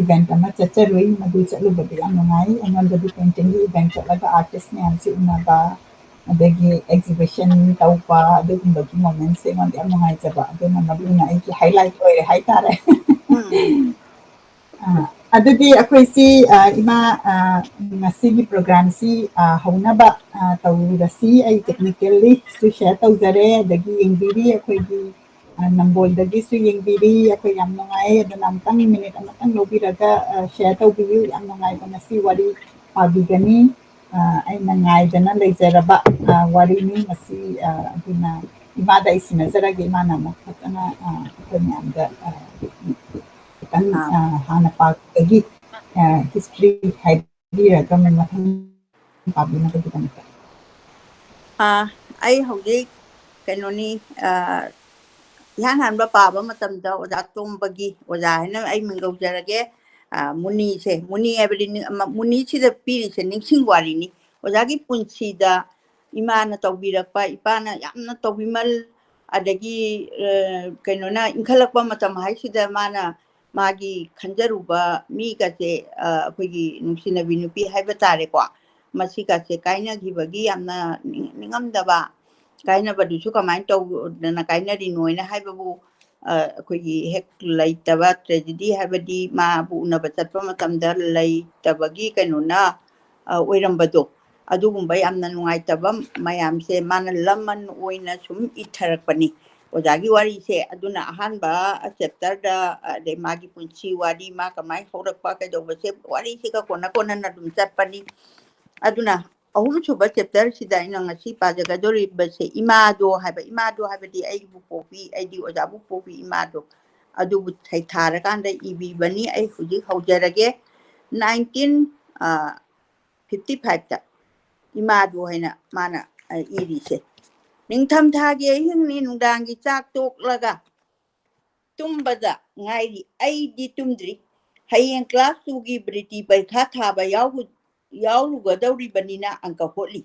ꯏꯚꯦꯟꯠ ꯑꯃ ꯆꯠꯆꯔꯨꯏ ꯃꯗꯨ ꯆꯠꯂꯨꯕꯗ ꯌꯥꯝ ꯅꯨꯡꯉꯥꯏ ꯑꯩꯉꯣꯟꯗꯗꯤ ꯄꯦꯟꯇꯤꯡꯒꯤ ꯏꯚꯦꯟꯠ ꯆꯠꯂꯒ ꯑꯥꯔꯇꯤꯁ ꯃꯌꯥꯝꯁꯤ ꯎꯅꯕ ꯑꯗꯒꯤ ꯑꯦꯛꯖꯤꯕꯤꯁꯟ ꯇꯧꯕ ꯑꯗꯨꯒꯨꯝꯕꯒꯤ ꯃꯣꯃꯦꯟꯠꯁꯦ ꯑꯩꯉꯣꯟꯗ ꯌꯥꯝ ꯅꯨꯡꯉꯥꯏꯖꯕ ꯑꯗꯨꯅ ꯃꯗꯨꯅ ꯑꯩꯒꯤ ꯍꯥꯏꯂꯥꯏꯠ ꯑꯣꯏꯔꯦ ꯍꯥꯏꯇꯥꯔꯦ ꯑꯗꯨꯗꯤ ꯑꯩꯈꯣꯏꯁꯤ ꯏꯃꯥ ꯉꯁꯤꯒꯤ ꯄ꯭ꯔꯣꯒ꯭ꯔꯥꯝꯁꯤ ꯍꯧꯅꯕ ꯇꯧꯔꯁꯤ ꯑꯩ ꯇꯦꯛꯅꯤꯀꯦꯜꯂꯤꯁꯨ ꯁꯦꯌꯔ ꯇꯧꯖꯔꯦ ꯑꯗꯒꯤ ꯌꯦꯡꯕꯤꯔꯤ ꯑꯩꯈꯣꯏꯒꯤ ꯅꯝꯕꯣꯜꯗꯒꯤꯁꯨ ꯌꯦꯡꯕꯤꯔꯤ ꯑꯩꯈꯣꯏ ꯌꯥꯝ ꯅꯨꯡꯉꯥꯏ ꯑꯗꯨꯅ ꯑꯃꯨꯛꯇꯪ ꯃꯤꯅꯤꯠ ꯑꯃꯇꯪ ꯂꯧꯕꯤꯔꯒ ꯁꯦꯌꯔ ꯇꯧꯕꯤꯌꯨ ꯌꯥꯝ ꯅꯨꯡꯉꯥꯏꯕ ꯉꯁꯤ ꯋꯥꯔꯤ ꯄꯥꯕꯤꯒꯅꯤ ꯑꯩꯅ ꯉꯥꯏꯗꯅ ꯂꯩꯖꯔꯕ ꯋꯥꯔꯤꯅꯤ ꯃꯁꯤ ꯑꯗꯨꯅ ꯏꯃꯥꯗ ꯑꯩ ꯁꯤꯟꯅꯖꯔꯒꯦ ꯏꯃꯥꯅ ꯑꯃꯨꯛ ꯐꯖꯅ ꯑꯩꯈꯣꯏ ꯃꯌꯥꯝꯗ ꯈꯤꯇꯪ ꯍꯥꯟꯅ ꯄꯥꯕꯗꯒꯤ ꯍꯤꯁꯇ꯭ꯔꯤ ꯍꯥꯏꯕꯤꯔꯒ ꯃꯊꯪ ꯄꯥꯕꯤꯅꯕꯒꯤꯗꯃꯛꯇ ꯑꯩ ꯍꯧꯖꯤꯛ ꯀꯩꯅꯣꯅꯤ ꯏꯍꯥꯟ ꯍꯥꯟꯕ ꯄꯥꯕ ꯃꯇꯝꯗ ꯑꯣꯖꯥ ꯇꯣꯝꯕꯒꯤ ꯑꯣꯖꯥ ꯍꯥꯏꯅ ꯑꯩ ꯃꯤꯡꯒꯧꯖꯔꯒꯦ ꯃꯨꯅꯤꯁꯦ ꯃꯨꯅꯤ ꯍꯥꯏꯕꯗꯤ ꯃꯨꯅꯤꯁꯤꯗ ꯄꯤꯔꯤꯁꯦ ꯅꯤꯡꯁꯤꯡ ꯋꯥꯔꯤꯅꯤ ꯑꯣꯖꯥꯒꯤ ꯄꯨꯟꯁꯤꯗ ꯏꯃꯥꯅ ꯇꯧꯕꯤꯔꯛꯄ ꯏꯄꯥꯅ ꯌꯥꯝꯅ ꯇꯧꯕꯤꯃꯜ ꯑꯗꯒꯤ ꯀꯩꯅꯣꯅ ꯏꯟꯈꯠꯂꯛꯄ ꯃꯇꯝ ꯍꯥꯏꯁꯤꯗ ꯃꯥꯅ ꯃꯥꯒꯤ ꯈꯟꯖꯔꯨꯕ ꯃꯤꯒꯁꯦ ꯑꯩꯈꯣꯏꯒꯤ ꯅꯨꯡꯁꯤꯅꯕꯤ ꯅꯨꯄꯤ ꯍꯥꯏꯕ ꯇꯥꯔꯦꯀꯣ ꯃꯁꯤꯒꯁꯦ ꯀꯥꯏꯅꯈꯤꯕꯒꯤ ꯌꯥꯝꯅ ꯅꯤꯡꯉꯝꯗꯕ ꯀꯥꯏꯅꯕꯗꯨꯁꯨ ꯀꯃꯥꯏꯅ ꯇꯧꯗꯅ ꯀꯥꯏꯅꯔꯤꯅꯣꯅ ꯍꯥꯏꯕꯕꯨ ꯑꯩꯈꯣꯏꯒꯤ ꯍꯦꯛ ꯂꯩꯇꯕ ꯇ꯭ꯔꯦꯖꯤꯗꯤ ꯍꯥꯏꯕꯗꯤ ꯃꯥꯕꯨ ꯎꯅꯕ ꯆꯠꯄ ꯃꯇꯝꯗ ꯂꯩꯇꯕꯒꯤ ꯀꯩꯅꯣꯅ ꯑꯣꯏꯔꯝꯕꯗꯣ ꯑꯗꯨꯒꯨꯝꯕ ꯌꯥꯝꯅ ꯅꯨꯡꯉꯥꯏꯇꯕ ꯃꯌꯥꯝꯁꯦ ꯃꯥꯅ ꯂꯃꯟ ꯑꯣꯏꯅ ꯁꯨꯝ ꯏꯊꯔꯛꯄꯅꯤ ꯑꯣꯖꯥꯒꯤ ꯋꯥꯔꯤꯁꯦ ꯑꯗꯨꯅ ꯑꯍꯥꯟꯕ ꯆꯦꯞꯇꯔꯗ ꯑꯗꯩ ꯃꯥꯒꯤ ꯄꯨꯟꯁꯤ ꯋꯥꯔꯤ ꯃꯥ ꯀꯃꯥꯏꯅ ꯍꯧꯔꯛꯄ ꯀꯩꯗꯧꯕꯁꯦ ꯋꯥꯔꯤꯁꯤꯒ ꯀꯣꯟꯅꯅ ꯑꯗꯨꯝ ꯆꯠꯄꯅꯤ ꯑꯗꯨꯅ ꯑꯍꯨꯝꯁꯨꯕ ꯆꯦꯞꯇꯔꯁꯤꯗ ꯑꯩꯅ ꯉꯁꯤ ꯄꯥꯖꯒꯗꯧꯔꯤꯕꯁꯦ ꯏꯃꯥꯗꯣ ꯍꯥꯏꯕꯗꯤ ꯑꯩꯕꯨ ꯄꯣꯛꯄꯤ ꯑꯩꯗꯤ ꯑꯣꯖꯥꯕꯨ ꯄꯣꯛꯄꯤ ꯏꯃꯥꯗꯣ ꯑꯗꯨꯕꯨ ꯁꯩꯊꯥꯔꯀꯥꯟꯗ ꯏꯕꯤꯕꯅꯤ ꯑꯩ ꯍꯧꯖꯤꯛ ꯍꯧꯖꯔꯒꯦ 1955ꯇ ꯏꯃꯥꯗꯣ ꯍꯥꯏꯅ ꯃꯥꯅ ꯏꯔꯤꯁꯦ ꯅꯤꯡꯊꯝꯊꯥꯒꯤ ꯑꯍꯤꯡꯅꯤ ꯅꯨꯡꯗꯥꯡꯒꯤ ꯆꯥꯛ ꯇꯣꯛꯂꯒ ꯇꯨꯝꯕꯗ ꯉꯥꯏꯔꯤ ꯑꯩꯗꯤ ꯇꯨꯝꯗ꯭ꯔꯤ ꯍꯌꯦꯡ ꯀ꯭ꯂꯥꯁ 2ꯒꯤ ꯕ꯭ꯔꯤꯇꯤ ꯄꯔꯤꯈꯥ ꯊꯥꯕ ꯌꯥꯎꯔꯨꯒꯗꯧꯔꯤꯕꯅꯤꯅ ꯑꯪꯀ ꯍꯣꯠꯂꯤ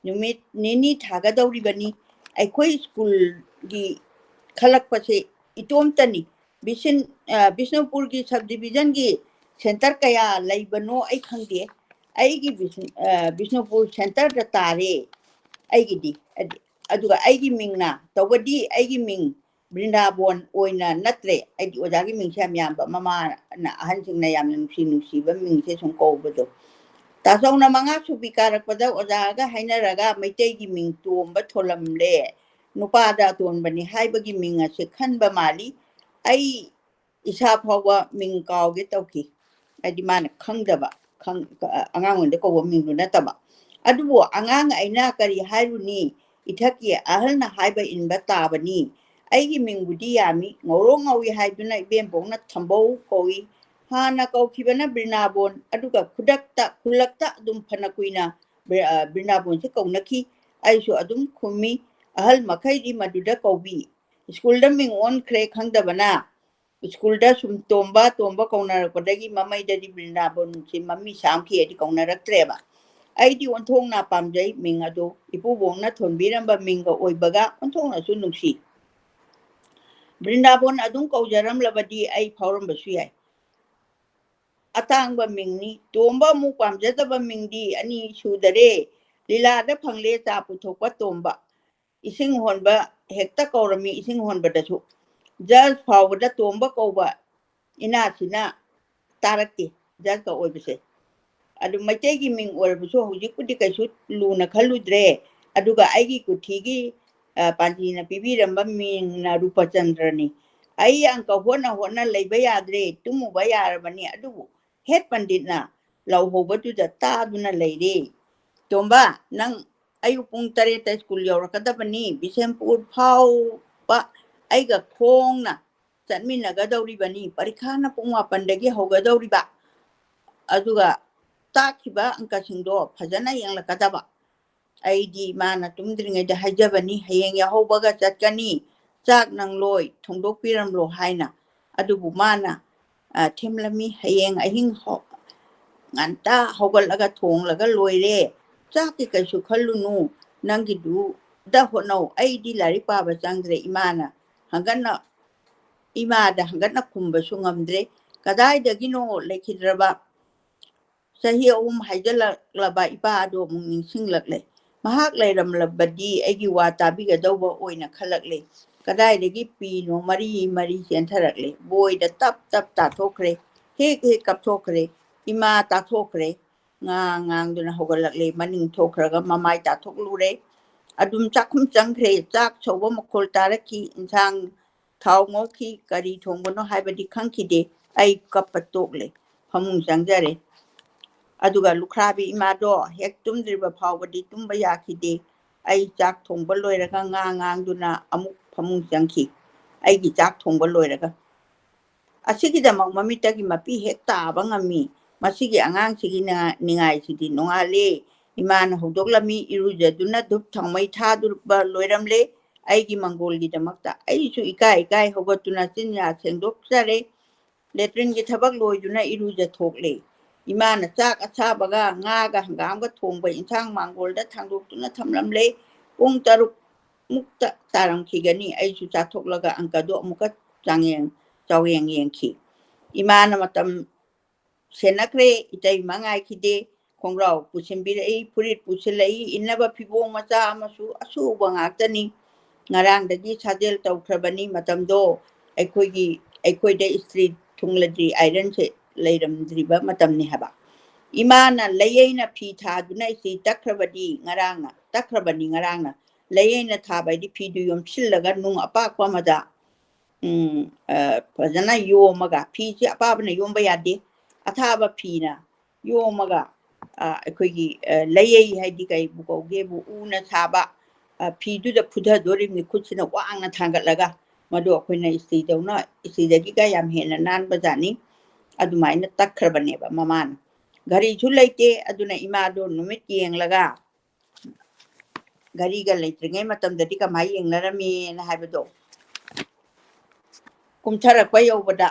ꯅꯨꯃꯤꯠ ꯅꯤꯅꯤ ꯊꯥꯒꯗꯧꯔꯤꯕꯅꯤ ꯑꯩꯈꯣꯏ ꯁ꯭ꯀꯨꯜꯒꯤ ꯈꯜꯂꯛꯄꯁꯦ ꯏꯇꯣꯝꯇꯅꯤ ꯕꯤꯁꯅꯨꯄꯨꯔꯒꯤ ꯁꯕ ꯗꯤꯕꯤꯖꯟꯒꯤ ꯁꯦꯟꯇꯔ ꯀꯌꯥ ꯂꯩꯕꯅꯣ ꯑꯩ ꯈꯪꯗꯦ ꯑꯩꯒꯤ ꯕꯤꯁꯅꯨꯄꯨꯔ ꯁꯦꯟꯇꯔꯗ ꯇꯥꯔꯦ ꯑꯩꯒꯤꯗꯤ ꯑꯗꯨꯒ ꯑꯩꯒꯤ ꯃꯤꯡꯅ ꯇꯧꯕꯗꯤ ꯑꯩꯒꯤ ꯃꯤꯡ ꯕ꯭ꯔꯤꯟꯗꯥꯕꯣꯟ ꯑꯣꯏꯅ ꯅꯠꯇ꯭ꯔꯦ ꯑꯩꯗꯤ ꯑꯣꯖꯥꯒꯤ ꯃꯤꯡꯁꯦ ꯌꯥꯝ ꯌꯥꯝꯕ ꯃꯃꯥꯅ ꯑꯍꯟꯁꯤꯡꯅ ꯌꯥꯝꯅ ꯅꯨꯡꯁꯤꯕ ꯃꯤꯡꯁꯦ ꯁꯨꯝ ꯀꯧꯕꯗꯣ ꯇꯥꯆꯧꯅ 5 ꯁꯨꯕꯤ ꯀꯥꯔꯛꯄꯗ ꯑꯣꯖꯥꯒ ꯍꯥꯏꯅꯔꯒ ꯃꯩꯇꯩꯒꯤ ꯃꯤꯡ ꯇꯣꯝꯕ ꯊꯣꯂꯝꯂꯦ ꯅꯨꯄꯥꯗ ꯑꯇꯣꯟꯕꯅꯤ ꯍꯥꯏꯕꯒꯤ ꯃꯤꯡ ꯑꯁꯦ ꯈꯟꯕ ꯃꯥꯜꯂꯤ ꯑꯩ ꯏꯁꯥ ꯐꯥꯎꯕ ꯃꯤꯡ ꯀꯥꯎꯒꯦ ꯇꯧꯈꯤ ꯍꯥꯏꯗꯤ ꯃꯥꯅ ꯈꯪꯗꯕ ꯑꯉꯥꯡ ꯑꯣꯏꯅ ꯀꯧꯕ ꯃꯤꯡꯗꯨ ꯅꯠꯇꯕ ꯑꯗꯨꯕꯨ ꯑꯉꯥꯡ ꯑꯩꯅ ꯀꯔꯤ ꯍꯥꯏꯔꯨꯅꯤ ꯏꯊꯛꯀꯤ ꯑꯍꯜꯅ ꯍꯥꯏꯕ ꯏꯟꯕ ꯇꯥꯕꯅꯤ ꯑꯩꯒꯤ ꯃꯤꯡꯕꯨꯗꯤ ꯌꯥꯝꯃꯤ ꯉꯧꯔꯣꯛ ꯉꯧꯏ ꯍꯥꯏꯗꯨꯅ ꯏꯕꯦꯝꯕꯣꯛꯅ ꯊꯝꯕꯧ ꯀꯧꯏ ꯍꯥꯟꯅ ꯀꯧꯈꯤꯕꯅ ꯕ꯭ꯔꯤꯅꯥꯕꯣꯟ ꯑꯗꯨꯒ ꯈꯨꯜꯂꯛꯇ ꯑꯗꯨꯝ ꯐꯅ ꯀꯨꯏꯅ ꯕ꯭ꯔꯤꯅꯥꯕꯣꯟꯁꯦ ꯀꯧꯅꯈꯤ ꯑꯩꯁꯨ ꯑꯗꯨꯝ ꯈꯨꯝꯃꯤ ꯑꯍꯜ ꯃꯈꯩꯗꯤ ꯃꯗꯨꯗ ꯀꯧꯕꯤ ꯁ꯭ꯀꯨꯜꯗ ꯃꯤꯡ ꯑꯣꯟꯈ꯭ꯔꯦ ꯈꯪꯗꯕꯅ ꯁ꯭ꯀꯨꯜꯗ ꯁꯨꯝ ꯇꯣꯝꯕ ꯀꯧꯅꯔꯛꯄꯗꯒꯤ ꯃꯃꯩꯗꯗꯤ ꯕ꯭ꯔꯤꯟꯗꯥꯕꯣꯟꯁꯤ ꯃꯃꯤ ꯁꯥꯝꯈꯤ ꯍꯥꯏꯗꯤ ꯀꯧꯅꯔꯛꯇ꯭ꯔꯦꯕ ꯑꯩꯗꯤ ꯑꯣꯟꯊꯣꯛꯅ ꯄꯥꯝꯖꯩ ꯃꯤꯡ ꯑꯗꯨ ꯏꯄꯨꯕꯣꯛꯅ ꯊꯣꯟꯕꯤꯔꯝꯕ ꯃꯤꯡꯒ ꯑꯣꯏꯕꯒ ꯑꯣꯟꯊꯣꯛꯅꯁꯨ ꯅꯨꯡꯁꯤ ꯕ꯭ꯔꯤꯟꯗꯥꯕꯣꯟ ꯑꯗꯨꯝ ꯀꯧꯖꯔꯝꯂꯕꯗꯤ ꯑꯩ ꯐꯥꯎꯔꯝꯕꯁꯨ ꯌꯥꯏ ꯑꯇꯥꯡꯕ ꯃꯤꯡꯅꯤ ꯇꯣꯝꯕ ꯑꯃꯨꯛ ꯄꯥꯝꯖꯗꯕ ꯃꯤꯡꯗꯤ ꯑꯅꯤ ꯁꯨꯗꯔꯦ ꯂꯤꯂꯥꯗ ꯐꯪꯂꯦ ꯆꯥ ꯄꯨꯊꯣꯛꯄ ꯇꯣꯝꯕ ꯏꯁꯤꯡ ꯍꯣꯟꯕ ꯍꯦꯛꯇ ꯀꯧꯔꯝꯃꯤ ꯏꯁꯤꯡ ꯍꯣꯟꯕꯗꯁꯨ ꯖꯁ ꯐꯥꯎꯕꯗ ꯇꯣꯝꯕ ꯀꯧꯕ ꯏꯅꯥꯁꯤꯅ ꯇꯥꯔꯛꯇꯦ ꯖꯁꯀ ꯑꯣꯏꯕꯁꯦ ꯑꯗꯨ ꯃꯩꯇꯩꯒꯤ ꯃꯤꯡ ꯑꯣꯏꯔꯕꯁꯨ ꯍꯧꯖꯤꯛꯄꯨꯗꯤ ꯀꯩꯁꯨ ꯂꯨꯅ ꯈꯜꯂꯨꯗ꯭ꯔꯦ ꯑꯗꯨꯒ ꯑꯩꯒꯤ ꯀꯨꯊꯤꯒꯤ ꯄꯥꯟꯖꯤꯅ ꯄꯤꯕꯤꯔꯝꯕ ꯃꯤꯡꯅ ꯔꯨꯄꯆꯟꯗ꯭ꯔꯅꯤ ꯑꯩ ꯑꯪꯀ ꯍꯣꯠꯅ ꯂꯩꯕ ꯌꯥꯗ꯭ꯔꯦ ꯇꯨꯝꯃꯨꯕ ꯌꯥꯔꯕꯅꯤ ꯑꯗꯨꯕꯨ ꯍꯦꯠ ꯄꯟꯗꯤꯠꯅ ꯂꯧ ꯍꯧꯕꯗꯨꯗ ꯇꯥꯗꯨꯅ ꯂꯩꯔꯦ ꯇꯣꯝꯕ ꯅꯪ ꯑꯌꯨꯛ ꯄꯨꯡ 7ꯗ ꯁ꯭ꯀꯨꯜ ꯌꯧꯔꯛꯀꯗꯕꯅꯤ ꯕꯤꯁꯦꯝꯄꯨꯔ ꯐꯥꯎꯕ ꯑꯩꯒ ꯈꯣꯡꯅ ꯆꯠꯃꯤꯟꯅꯒꯗꯧꯔꯤꯕꯅꯤ ꯄꯔꯤꯈꯥꯅ ꯄꯨꯡ 8ꯗꯒꯤ ꯍꯧꯒꯗꯧꯔꯤꯕ ꯑꯗꯨꯒ ꯇꯥꯛꯈꯤꯕ ꯑꯪꯀꯁꯤꯡꯗꯣ ꯐꯖꯅ ꯌꯦꯡꯂꯛꯀꯗꯕ ꯑꯩꯗꯤ ꯃꯥꯅ ꯇꯨꯝꯗ꯭ꯔꯤꯉꯩꯗ ꯍꯥꯏꯖꯕꯅꯤ ꯍꯌꯦꯡ ꯌꯥꯍꯧꯕꯒ ꯆꯠꯀꯅꯤ ꯆꯥꯛ ꯅꯪꯂꯣꯏ ꯊꯣꯡꯗꯣꯛꯄꯤꯔꯝꯂꯣ ꯍꯥꯏꯅ ꯑꯗꯨꯕꯨ ꯃꯥꯅ ꯊꯦꯝꯂꯝꯃꯤ ꯍꯌꯦꯡ ꯑꯍꯤꯡ ꯉꯟꯇꯥ ꯍꯧꯒꯠꯂꯒ ꯊꯣꯡꯂꯒ ꯂꯣꯏꯔꯦ ꯆꯥꯛꯀꯤ ꯀꯩꯁꯨ ꯈꯜꯂꯨꯅꯨ ꯅꯪꯒꯤꯗꯨꯗ ꯍꯣꯠꯅꯧ ꯑꯩꯗꯤ ꯂꯥꯏꯔꯤꯛ ꯄꯥꯕ ꯆꯪꯗ꯭ꯔꯦ ꯏꯃꯥꯗ ꯍꯪꯒꯠꯅ ꯈꯨꯝꯕꯁꯨ ꯉꯝꯗ꯭ꯔꯦ ꯀꯗꯥꯏꯗꯒꯤꯅꯣ ꯂꯩꯈꯤꯗ꯭ꯔꯕ ꯆꯍꯤ 3 ꯍꯥꯏꯖꯤꯜꯂꯛꯂꯕ ꯏꯄꯥ ꯑꯗꯨ ꯑꯃꯨꯛ ꯅꯤꯡꯁꯤꯡꯂꯛꯂꯦ ꯃꯍꯥꯛ ꯂꯩꯔꯝꯂꯕꯗꯤ ꯑꯩꯒꯤ ꯋꯥ ꯇꯥꯕꯤꯒꯗꯧꯕ ꯑꯣꯏꯅ ꯈꯜꯂꯛꯂꯦ ꯀꯗꯥꯏꯗꯒꯤ ꯄꯤꯅꯣ ꯃꯔꯤ ꯆꯦꯟꯊꯔꯛꯂꯦ ꯕꯣꯏꯗ ꯇꯞ ꯇꯥꯊꯣꯛꯈ꯭ꯔꯦ ꯍꯦꯛ ꯀꯞꯊꯣꯛꯈ꯭ꯔꯦ ꯏꯃꯥ ꯇꯥꯊꯣꯛꯈ꯭ꯔꯦ ꯉꯥꯡꯗꯨꯅ ꯍꯧꯒꯠꯂꯛꯂꯦ ꯃꯅꯤꯡ ꯊꯣꯛꯈ꯭ꯔꯒ ꯃꯃꯥꯏ ꯇꯥꯊꯣꯛꯂꯨꯔꯦ ꯑꯗꯨꯝ ꯆꯥꯛꯈꯨꯝ ꯆꯪꯈ꯭ꯔꯦ ꯆꯥꯛ ꯁꯧꯕ ꯃꯈꯣꯜ ꯇꯥꯔꯛꯈꯤ ꯏꯟꯁꯥꯡ ꯊꯥꯎ ꯉꯧꯈꯤ ꯀꯔꯤ ꯊꯣꯡꯕꯅꯣ ꯍꯥꯏꯕꯗꯤ ꯈꯪꯈꯤꯗꯦ ꯑꯩ ꯀꯞꯄ ꯇꯣꯛꯂꯦ ꯐꯃꯨꯡ ꯆꯪꯖꯔꯦ ꯑꯗꯨꯒ ꯂꯨꯈ꯭ꯔꯥꯕꯤ ꯏꯃꯥꯗꯣ ꯍꯦꯛ ꯇꯨꯝꯗ꯭ꯔꯤꯕ ꯐꯥꯎꯕꯗꯤ ꯇꯨꯝꯕ ꯌꯥꯈꯤꯗꯦ ꯑꯩ ꯆꯥꯛ ꯊꯣꯡꯕ ꯂꯣꯏꯔꯒ ꯉꯥꯡꯗꯨꯅ ꯑꯃꯨꯛ ꯐꯃꯨꯡ ꯆꯪꯈꯤ ꯑꯩꯒꯤ ꯆꯥꯛ ꯊꯣꯡꯕ ꯂꯣꯏꯔꯒ ꯑꯁꯤꯒꯤꯗꯃꯛ ꯃꯃꯤꯠꯇꯒꯤ ꯃꯄꯤ ꯍꯦꯛ ꯇꯥꯕ ꯉꯝꯃꯤ ꯃꯁꯤꯒꯤ ꯑꯉꯥꯡꯁꯤꯒꯤ ꯅꯤꯡꯉꯥꯏꯁꯤꯗꯤ ꯅꯣꯡꯉꯥꯜꯂꯦ ꯏꯃꯥꯅ ꯍꯧꯗꯣꯛꯂꯝꯃꯤ ꯏꯔꯨꯖꯗꯨꯅ ꯙꯨꯞ ꯊꯥꯎꯃꯩ ꯊꯥꯗꯨꯕ ꯂꯣꯏꯔꯝꯂꯦ ꯑꯩꯒꯤ ꯃꯪꯒꯣꯜꯒꯤꯗꯃꯛꯇ ꯑꯩꯁꯨ ꯏꯀꯥꯏ ꯍꯧꯒꯠꯇꯨꯅ ꯆꯤꯟꯌꯥ ꯁꯦꯡꯗꯣꯛꯆꯔꯦ ꯂꯦꯇ꯭ꯔꯤꯟꯒꯤ ꯊꯕꯛ ꯂꯣꯏꯗꯨꯅ ꯏꯔꯨꯖꯊꯣꯛꯂꯦ ꯏꯃꯥꯅ ꯆꯥꯛ ꯑꯁꯥꯕꯒ ꯉꯥꯒ ꯍꯪꯒꯥꯝꯒ ꯊꯣꯡꯕ ꯏꯟꯁꯥꯡ ꯃꯥꯡꯒꯣꯜꯗ ꯊꯥꯡꯗꯣꯛꯇꯨꯅ ꯊꯝꯂꯝꯂꯦ ꯄꯨꯡ 6 ꯃꯨꯛꯇ ꯇꯥꯔꯝꯈꯤꯒꯅꯤ ꯑꯩꯁꯨ ꯆꯥꯊꯣꯛꯂꯒ ꯑꯪꯀꯗꯣ ꯑꯃꯨꯛꯀ ꯆꯥꯎꯌꯦꯡ ꯌꯦꯡꯈꯤ ꯏꯃꯥꯅ ꯃꯇꯝ ꯁꯦꯟꯅꯈ꯭ꯔꯦ ꯏꯇꯩꯃ ꯉꯥꯏꯈꯤꯗꯦ ꯈꯣꯡꯒ꯭ꯔꯥꯎ ꯄꯨꯁꯤꯟꯕꯤꯔꯛꯏ ꯐꯨꯔꯤꯠ ꯄꯨꯁꯤꯜꯂꯛꯏ ꯏꯟꯅꯕ ꯐꯤꯕꯣꯡ ꯃꯆꯥ ꯑꯃꯁꯨ ꯑꯁꯨꯕ ꯉꯥꯛꯇꯅꯤ ꯉꯔꯥꯡꯗꯒꯤ ꯁꯥꯖꯦꯜ ꯇꯧꯈ꯭ꯔꯕꯅꯤ ꯃꯇꯝꯗꯣ ꯑꯩꯈꯣꯏꯗ ꯏꯁꯇ꯭ꯔꯤ ꯊꯨꯡꯂꯗ꯭ꯔꯤ ꯑꯥꯏꯔꯟꯁꯦ ꯂꯩꯔꯝꯗ꯭ꯔꯤꯕ ꯃꯇꯝꯅꯤ ꯍꯥꯏꯕ ꯏꯃꯥꯅ ꯂꯩꯌꯩꯅ ꯐꯤ ꯊꯥꯗꯨꯅ ꯏꯁꯇ꯭ꯔꯤ ꯇꯛꯈ꯭ꯔꯕꯅꯤ ꯉꯔꯥꯡꯅ ꯂꯩꯌꯩꯅ ꯊꯥꯕ ꯍꯥꯏꯗꯤ ꯐꯤꯗꯨ ꯌꯣꯝꯁꯤꯜꯂꯒ ꯅꯨꯡ ꯑꯄꯥꯛꯄ ꯑꯃꯗ ꯐꯖꯅ ꯌꯣꯝꯃꯒ ꯐꯤꯁꯤ ꯑꯄꯥꯕꯅ ꯌꯣꯝꯕ ꯌꯥꯗꯦ ꯑꯊꯥꯕ ꯐꯤꯅ ꯌꯣꯝꯃꯒ ꯑꯩꯈꯣꯏꯒꯤ ꯂꯩꯌꯩ ꯍꯥꯏꯗꯤ ꯀꯩꯕꯨ ꯀꯧꯒꯦꯕꯨ ꯎꯅ ꯁꯥꯕ ꯐꯤꯗꯨꯗ ꯐꯨꯊꯗꯣꯔꯤꯕꯅꯤ ꯈꯨꯠꯁꯤꯅ ꯋꯥꯡꯅ ꯊꯥꯡꯒꯠꯂꯒ ꯃꯗꯨ ꯑꯩꯈꯣꯏꯅ ꯏꯁꯇ꯭ꯔꯤꯗꯒꯤꯒ ꯌꯥꯝ ꯍꯦꯟꯅ ꯅꯥꯟꯕꯖꯥꯠꯅꯤ ꯑꯗꯨꯃꯥꯏꯅ ꯇꯛꯈ꯭ꯔꯕꯅꯦꯕ ꯃꯃꯥꯅ ꯘꯔꯤꯁꯨ ꯂꯩꯇꯦ ꯑꯗꯨꯅ ꯏꯃꯥꯗꯣ ꯅꯨꯃꯤꯠ ꯌꯦꯡꯂꯒ ꯘꯔꯤꯒ ꯂꯩꯇ꯭ꯔꯤꯉꯩ ꯃꯇꯝꯗꯗꯤ ꯀꯃꯥꯏꯅ ꯌꯦꯡꯅꯔꯝꯃꯤꯅ ꯍꯥꯏꯕꯗꯣ ꯀꯨꯝꯊꯔꯛꯄ ꯌꯧꯕꯗ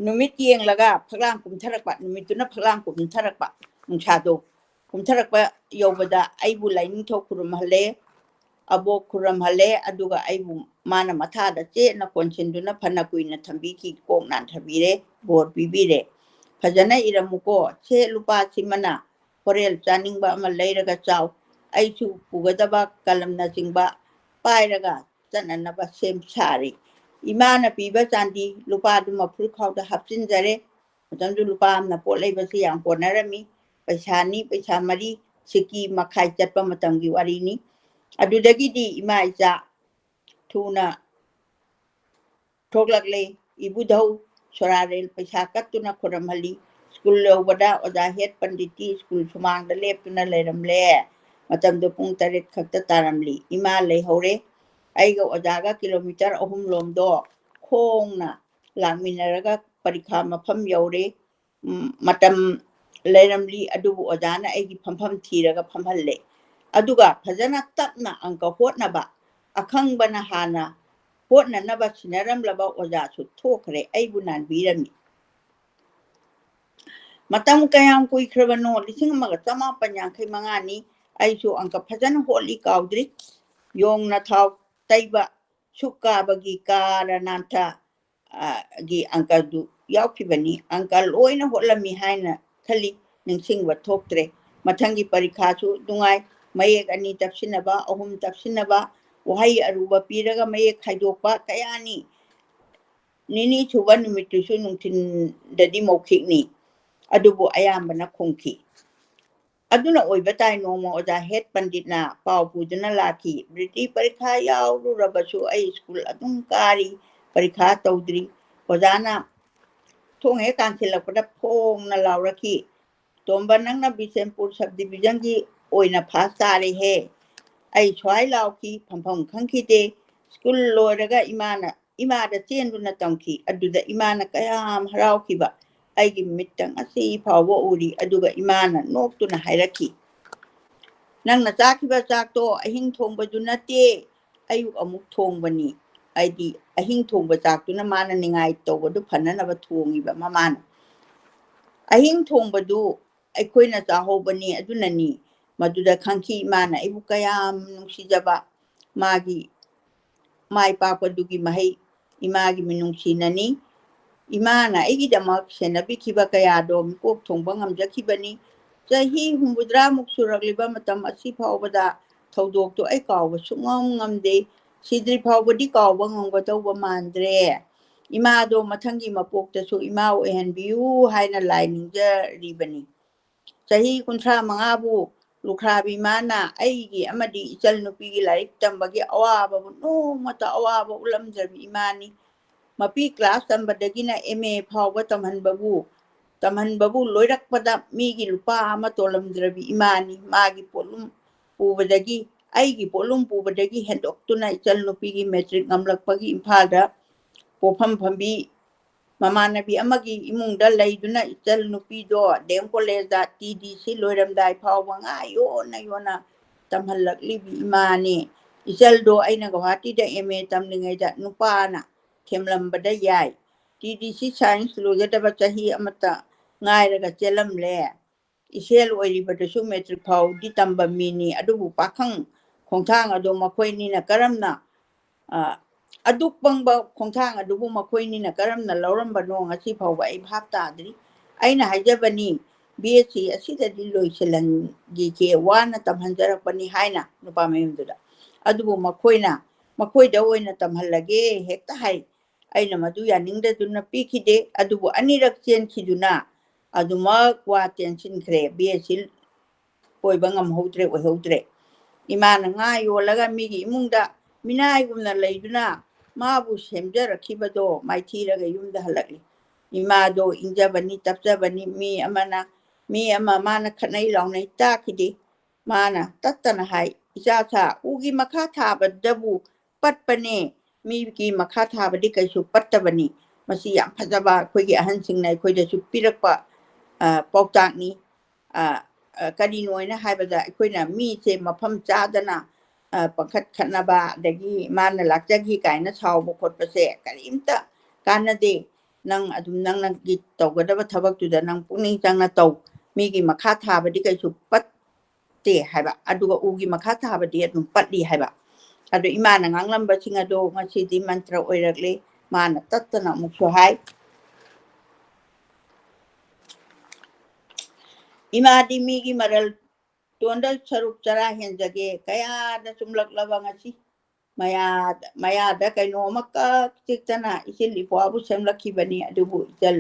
ꯅꯨꯃꯤꯠ ꯌꯦꯡꯂꯒ ꯐꯛꯂꯥꯡ ꯀꯨꯝꯊꯔꯛꯄ ꯅꯨꯃꯤꯠꯇꯨꯅ ꯐꯛꯂꯥꯡ ꯀꯨꯝꯊꯔꯛꯄ ꯅꯨꯡꯁꯥꯗꯣ ꯀꯨꯝꯊꯔꯛꯄ ꯌꯧꯕꯗ ꯑꯩꯕꯨ ꯂꯥꯏꯅꯤꯡꯊꯧ ꯈꯨꯔꯨꯝꯍꯜꯂꯦ ꯑꯕꯣꯛ ꯈꯨꯔꯨꯝꯍꯜꯂꯦ ꯑꯗꯨꯒ ꯑꯩꯕꯨ ꯃꯥꯅ ꯃꯊꯥꯗ ꯆꯦꯠꯅ ꯀꯣꯟꯁꯤꯟꯗꯨꯅ ꯐꯅ ꯀꯨꯏꯅ ꯊꯝꯕꯤꯈꯤ ꯀꯣꯛ ꯅꯥꯟꯊꯕꯤꯔꯦ ꯕꯣꯔ ꯄꯤꯕꯤꯔꯦ ꯐꯖꯅ ꯏꯔꯝꯃꯨꯀꯣ ꯁꯦ ꯂꯨꯄꯥꯁꯤꯃꯅ ꯍꯣꯔꯦꯟ ꯆꯥꯅꯤꯡꯕ ꯑꯃ ꯂꯩꯔꯒ ꯆꯥꯎ ꯑꯩꯁꯨ ꯄꯨꯒꯗꯕ ꯀꯂꯝꯅꯆꯤꯡꯕ ꯄꯥꯏꯔꯒ ꯆꯠꯅꯅꯕ ꯁꯦꯝ ꯁꯥꯔꯤ ꯏꯃꯥꯅ ꯄꯤꯕ ꯆꯥꯟꯗꯤ ꯂꯨꯄꯥꯗꯨꯃ ꯐꯨꯔꯤꯠꯈꯥꯎꯗ ꯍꯥꯞꯆꯤꯟꯖꯔꯦ ꯃꯇꯝꯗꯨ ꯂꯨꯄꯥ ꯑꯃꯅ ꯄꯣꯠ ꯂꯩꯕꯁꯤ ꯌꯥꯝ ꯀꯣꯟꯅꯔꯝꯃꯤ ꯄꯩꯁꯥ 4 ꯁꯤꯀꯤ ꯃꯈꯥꯏ ꯆꯠꯄ ꯃꯇꯝꯒꯤ ꯋꯥꯔꯤꯅꯤ ꯑꯗꯨꯗꯒꯤꯗꯤ ꯏꯃꯥ ꯏꯆꯥ ꯊꯨꯅ ꯊꯣꯛꯂꯛꯂꯦ ꯏꯕꯨꯙꯧ ꯁꯣꯔꯥꯔꯦꯜ ꯄꯩꯁꯥ ꯀꯠꯇꯨꯅ ꯈꯨꯔꯝꯍꯜꯂꯤ ꯁ꯭ꯀꯨꯜ ꯌꯧꯕꯗ ꯑꯣꯖꯥ ꯍꯦꯠ ꯄꯟꯗꯤꯠꯇꯤ ꯁ꯭ꯀꯨꯜ ꯁꯨꯃꯥꯡꯗ ꯂꯦꯞꯇꯨꯅ ꯂꯩꯔꯝꯂꯦ ꯃꯇꯝꯗꯣ ꯄꯨꯡ 8 ꯈꯛꯇ ꯇꯥꯔꯝꯂꯤ ꯏꯃꯥ ꯂꯩꯍꯧꯔꯦ ꯑꯩꯒ ꯑꯣꯖꯥꯒ ꯀꯤꯂꯣꯃꯤꯇꯔ 3 ꯂꯣꯝꯗꯣ ꯈꯣꯡꯅ ꯂꯥꯛꯃꯤꯟꯅꯔꯒ ꯄꯔꯤꯈꯥ ꯃꯐꯝ ꯌꯧꯔꯦ ꯃꯇꯝ ꯂꯩꯔꯝꯂꯤ ꯑꯗꯨꯕꯨ ꯑꯣꯖꯥꯅ ꯑꯩꯒꯤ ꯐꯝꯐꯝ ꯊꯤꯔꯒ ꯐꯝꯍꯜꯂꯦ ꯑꯗꯨꯒ ꯐꯖꯅ ꯇꯞꯅ ꯑꯪꯀ ꯍꯣꯠꯅꯕ ꯑꯈꯪꯕꯅ ꯍꯥꯟꯅ ꯍꯣꯠꯅꯅꯕ ꯁꯤꯟꯅꯔꯝꯂꯕ ꯑꯣꯖꯥꯁꯨ ꯊꯣꯛꯈ꯭ꯔꯦ ꯑꯩꯕꯨ ꯅꯥꯟꯕꯤꯔꯝꯃꯤ ꯃꯇꯝ ꯀꯌꯥꯝ ꯀꯨꯏꯈ꯭ꯔꯕꯅꯣ 1985ꯅꯤ ꯑꯩꯁꯨ ꯑꯪꯀ ꯐꯖꯅ ꯍꯣꯠꯂꯤ ꯀꯥꯎꯗ꯭ꯔꯤ ꯌꯣꯡꯅ ꯊꯥꯎ ꯇꯩꯕ ꯁꯨꯛ ꯀꯥꯕꯒꯤ ꯀꯥꯔꯅꯥꯟꯊ ꯒꯤ ꯑꯪꯀꯗꯨ ꯌꯥꯎꯈꯤꯕꯅꯤ ꯑꯪꯀ ꯂꯣꯏꯅ ꯍꯣꯠꯂꯝꯃꯤ ꯍꯥꯏꯅ ꯈꯜꯂꯤ ꯅꯤꯡꯁꯤꯡꯕ ꯊꯣꯛꯇ꯭ꯔꯦ ꯃꯊꯪꯒꯤ ꯄꯔꯤꯈꯥꯁꯨ ꯅꯨꯡꯉꯥꯏ ꯃꯌꯦꯛ 2 ꯇꯞꯁꯤꯟꯅꯕ 3 ꯇꯞꯁꯤꯟꯅꯕ ꯋꯥꯍꯩ ꯑꯔꯨꯕ ꯄꯤꯔꯒ ꯃꯌꯦꯛ ꯈꯥꯏꯗꯣꯛꯄ ꯀꯌꯥꯅꯤ ꯅꯤꯅꯤ ꯁꯨꯕ ꯅꯨꯃꯤꯠꯇꯨꯁꯨ ꯅꯨꯡꯊꯤꯟꯗꯗꯤ ꯃꯧꯈꯤꯛꯅꯤ ꯑꯗꯨꯕꯨ ꯑꯌꯥꯝꯕꯅ ꯈꯨꯝꯈꯤ ꯑꯗꯨꯅ ꯑꯣꯏꯕ ꯇꯥꯏ ꯅꯣꯡꯃ ꯑꯣꯖꯥ ꯍꯦꯠ ꯄꯟꯗꯤꯠꯅ ꯄꯥꯎ ꯄꯨꯗꯨꯅ ꯂꯥꯛꯈꯤ ꯕ꯭ꯔꯤꯇꯤ ꯄꯔꯤꯈꯥ ꯌꯥꯎꯔꯨꯔꯕꯁꯨ ꯑꯩ ꯁ꯭ꯀꯨꯜ ꯑꯗꯨꯝ ꯀꯥꯔꯤ ꯄꯔꯤꯈꯥ ꯇꯧꯗ꯭ꯔꯤ ꯑꯣꯖꯥꯅ थोंग हे कांसिलपदा फोंगना लाउरखी तोंबा नंगना बिसेनपुर सब डिवीजन की ओइना फास तारे हे आई स्वाई लाउकी फंफम खंखीते स्कूल लोरगा इमादा चेंदुना तमकी अदुदा इमाना कयाम हराउखीबा आइगी मिट्टंग असी फावो उरी अदुगा इमाना नोक्तुना हाइरखी नंगना चाखीबा चाकतो अहिंग थोंबदु नते अयुक अमुक थोंबनी आइदी अहिंग थोंबा चाकतुना माना निंगाई तोबदु फननबा थोंगीबा ममाना अहिंग थोंबदु अखोइना चाहोबनी अदुननी मदुदा खंखी इमाना इबु कयाम नुंसीजबा मागी माई पापदुगी महै Imangi मिनुंसीननी इमाना एगिदमक सेनबिखिबा कयादो मिकोक थोंबा ngamjakibani chahi humbudra muk suragliba matam asi phawbada thodokto ai kawba sungam ngamde sidri phawbadi kawba ngangba tawba mandre ima do mathangi mapokta su ima ohenbiu haina laininja ribani chahi kunthra mangabu lukhabi mana aigi amadi ichal nupigi laik tambagi awaba no mata awaba ulamjabi imani mapi class tambadagina MA phawba tamhanbabu loirakpada migi lupa ama tolamdrabi imani magi polum pubadagi aigi polum pubadagi hendoktuna ichal nupigi metric ngamlakpagi imphalda pofam phambi mamanabi amagi imungda laiduna ichal nupido dem college da TDC loiramdai phawba ngayo na yona tamhalaklibi imani ichal do aina Guwahati da MA tamningai da nupana themlambada yai TDC science logadaba chahi amata ngairaga chelamle isel oiribadasu metric phau di tamba mini adubu pakhang khongthang ado makhoinina karamna aduk bangba khongthang adubu makhoinina karamna laurambano ngasi phauba ai bhap tadri aina haijabani BSc asidadi loiselan gi ke wana tamhanjarakpani haina nupa mayumduda adubu makhoida oina tamhallage hekta hai aina madu yaningdaduna pikide adubu anirak chenkhiduna adumak wa tension khre BSc oiba ngamhodre ohodre imana nga yolaga migi imungda minaigumna leiduna mabu semjarakhibado maithiraga yumda halakli imado injabani tapjabani mi ama mana khanai launai takide mana tattana hai ichasa ugi makha thabadabu patpane mi ki makha thabadi kaisu pattabani masi yam phajaba khoigi ahansingna khoidasu pirakpa pautani kadi noina haibada aikoina mi se mafam chadana pakhat khanaba dagi mana lakjagi kaina chawbo khotpase karimta kanade nang adum nang gi tawgadaba thabak tuda nang pungning changna taw migi makha thabadi kaisu patte haiba aduga ugi makha thabadi adum patli haiba adu imana nganglamba chingado ngasidi mantra oirakle mana tattana mukso hai imadi migi maral tondal saruk cara henjage kaya da sumlak labangasi maya da kaino makka chiktana isil ipabu semlakhi bani adubu jal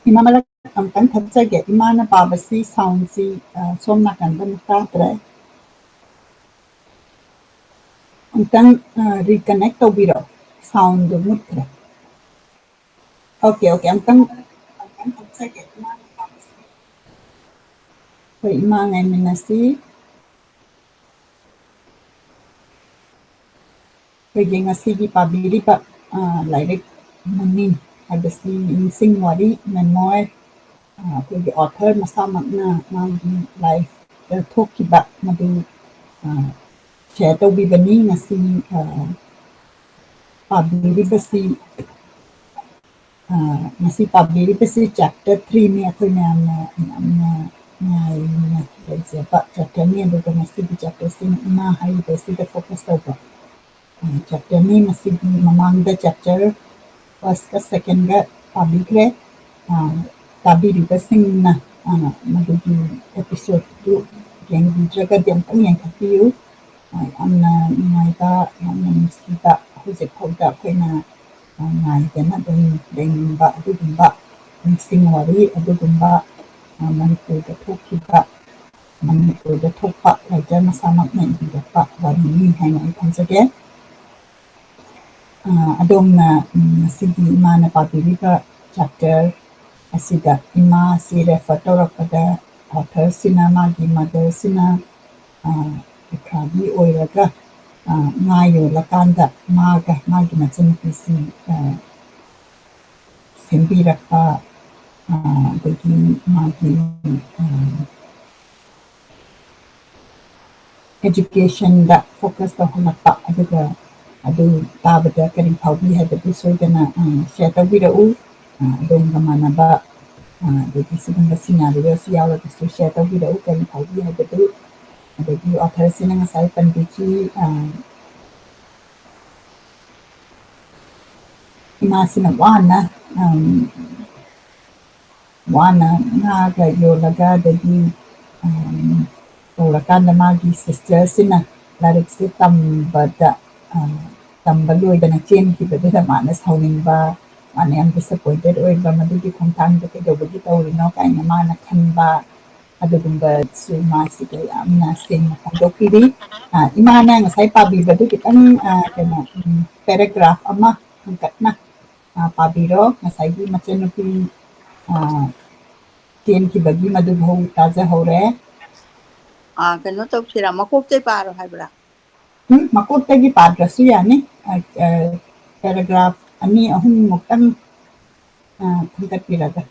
Imamala amtang thapjage imana pabasi soundsi somna kanda mutatre amtang reconnect tobiro sound mutre okay amtang thapjage imana pabasi imana minasi ngasi gi pabiri pa like munin habasi sing wari memoir the author masamakna magi life thokiba madu share tobibani ngasi pabiri basi chapter 3 ni akoina ꯉꯥꯏꯅ ꯂꯩꯖꯕ ꯆꯦꯞꯇꯔꯅꯤ ꯑꯗꯨꯒ ꯃꯁꯤꯒꯤ ꯆꯦꯞꯇꯔꯁꯤꯅ ꯏꯃꯥ ꯍꯥꯏꯔꯤꯕꯁꯤꯗ focus ꯇꯧꯕ ꯆꯦꯞꯇꯔꯅꯤ ꯃꯁꯤꯒꯤ ꯃꯃꯥꯡꯗ chapter ꯐꯥꯔꯁꯠꯀ ꯁꯦꯀꯦꯟꯒ ꯄꯥꯕꯤꯈ꯭ꯔꯦ ꯇꯥꯕꯤꯔꯤꯕꯁꯤꯡꯅ ꯃꯗꯨꯒꯤ 에피소드ꯗꯨ ꯌꯦꯡꯕꯤꯗ꯭ꯔꯒꯗꯤ ꯑꯝꯇꯪ ꯌꯦꯡꯊꯣꯛꯄꯤꯌꯨ ꯌꯥꯝꯅ ꯅꯨꯡꯉꯥꯏꯕ ꯌꯥꯝꯅ ꯅꯨꯡꯁꯤꯕ ꯍꯧꯖꯤꯛ ꯐꯥꯎꯗ ꯑꯩꯈꯣꯏꯅ ꯉꯥꯏꯗꯅ ꯑꯗꯨꯝ ꯂꯩꯅꯤꯡꯕ ꯑꯗꯨꯒꯨꯝꯕ ꯅꯤꯡꯁꯤꯡ ꯋꯥꯔꯤ ꯑꯗꯨꯒꯨꯝꯕ ꯃꯅꯤꯄꯨꯔꯗ ꯊꯣꯛꯈꯤꯕ ꯃꯅꯤꯄꯨꯔꯗ ꯊꯣꯛꯄ ꯔꯥꯏꯇꯔ ꯃꯁꯥꯃꯛꯅ ꯏꯕꯤꯔꯛꯄ ꯋꯥꯔꯤꯅꯤ ꯍꯥꯏꯅ ꯑꯩ ꯈꯟꯖꯒꯦ ꯑꯗꯣꯝꯅ ꯉꯁꯤꯒꯤ ꯏꯃꯥꯅ ꯄꯥꯕꯤꯔꯤꯕ ꯆꯦꯞꯇꯔ ꯑꯁꯤꯗ ꯏꯃꯥ ꯑꯁꯤ ꯔꯦꯐꯔ ꯇꯧꯔꯛꯄꯗ ꯑꯣꯊꯔꯁꯤꯅ ꯃꯥꯒꯤ ꯃꯗꯔꯁꯤꯅ ꯂꯨꯈ꯭ꯔꯥꯕꯤ ꯑꯣꯏꯔꯒ ꯉꯥ ꯌꯣꯜꯂꯀꯥꯟꯗ ꯃꯥꯒ ꯃꯥꯒꯤ ꯃꯆꯟꯅꯨꯄꯤꯁꯤ ꯁꯦꯝꯕꯤꯔꯛꯄ ꯑꯗꯒꯤ ꯃꯥꯒꯤ educationꯗ ꯐꯣꯀꯁ ꯇꯧꯍꯜꯂꯛꯄ ꯑꯗꯨꯒ ꯑꯗꯨ ꯇꯥꯕꯗ ꯀꯔꯤ ꯐꯥꯎꯕꯤ ꯍꯥꯏꯕꯗꯨ ꯁꯣꯏꯗꯅ ꯁꯤꯌꯔ ꯇꯧꯕꯤꯔꯛꯎ ꯑꯗꯣꯝꯒ ꯃꯥꯟꯅꯕ ꯑꯗꯒꯤ ꯁꯤꯒꯨꯝꯕ ꯁꯤꯅꯥꯔꯤꯑꯣꯁꯤ ꯌꯥꯎꯔꯒꯁꯨ ꯁꯤꯌꯔ ꯇꯧꯕꯤꯔꯛꯎ ꯀꯔꯤ ꯐꯥꯎꯕꯤ ꯍꯥꯏꯕꯗꯨ ꯑꯗꯒꯤ ꯑꯣꯊꯔꯁꯤꯅ ꯉꯁꯥꯏ ꯄꯟꯕꯤꯈꯤ ꯏꯃꯥꯁꯤꯅ ꯋꯥꯅ ꯉꯥꯒ ꯌꯣꯜꯂꯒ ꯑꯗꯒꯤ ꯇꯧꯔꯀꯥꯟꯗ ꯃꯥꯒꯤ ꯁꯤꯁꯇꯔꯁꯤꯅ ꯂꯥꯏꯔꯤꯛꯁꯦ ꯇꯝꯕ ꯂꯣꯏꯗꯅ ꯆꯦꯟꯈꯤꯕꯗꯨꯗ ꯃꯥꯅ ꯁꯥꯎꯅꯤꯡꯕ ꯃꯥꯅ ꯌꯥꯝ ꯗꯤꯁꯑꯄꯣꯏꯟꯇꯦꯠ ꯑꯣꯏꯕ ꯃꯗꯨꯒꯤ ꯈꯣꯡꯊꯥꯡꯗ ꯀꯩꯗꯧꯕꯒꯤ ꯇꯧꯔꯤꯅꯣ ꯀꯥꯏꯅ ꯃꯥꯅ ꯈꯟꯕ ꯑꯗꯨꯒꯨꯝꯕꯁꯨ ꯃꯥꯁꯤꯗ ꯌꯥꯝꯅ ꯁꯦꯡꯅ ꯐꯣꯡꯗꯣꯛꯄꯤꯔꯤ ꯏꯃꯥꯅ ꯉꯁꯥꯏ ꯄꯥꯕꯤꯕꯗꯨ ꯈꯤꯇꯪ ꯄꯦꯔꯥꯒ꯭ꯔꯥꯐ ꯑꯃ ꯍꯟꯀꯠꯅ ꯄꯥꯕꯤꯔꯣ ꯉꯁꯥꯏꯒꯤ ꯃꯆꯟꯅꯨꯄꯤ ꯆꯦꯟꯈꯤꯕꯒꯤ ꯃꯗꯨꯐꯥꯎ ꯇꯥꯖꯍꯧꯔꯦ ꯀꯩꯅꯣ ꯇꯧꯁꯤꯔꯥ ꯃꯀꯣꯛꯇꯩ ꯄꯥꯔꯣ ꯍꯥꯏꯕ꯭ꯔꯥ ꯃꯀꯣꯛꯇꯒꯤ ꯄꯥꯗ꯭ꯔꯁꯨ ꯌꯥꯅꯤ ꯄꯦꯔꯥꯒ꯭ꯔꯥꯐ 2-3ꯃꯨꯛꯇꯪ ꯈꯟꯒꯠꯄꯤꯔꯒ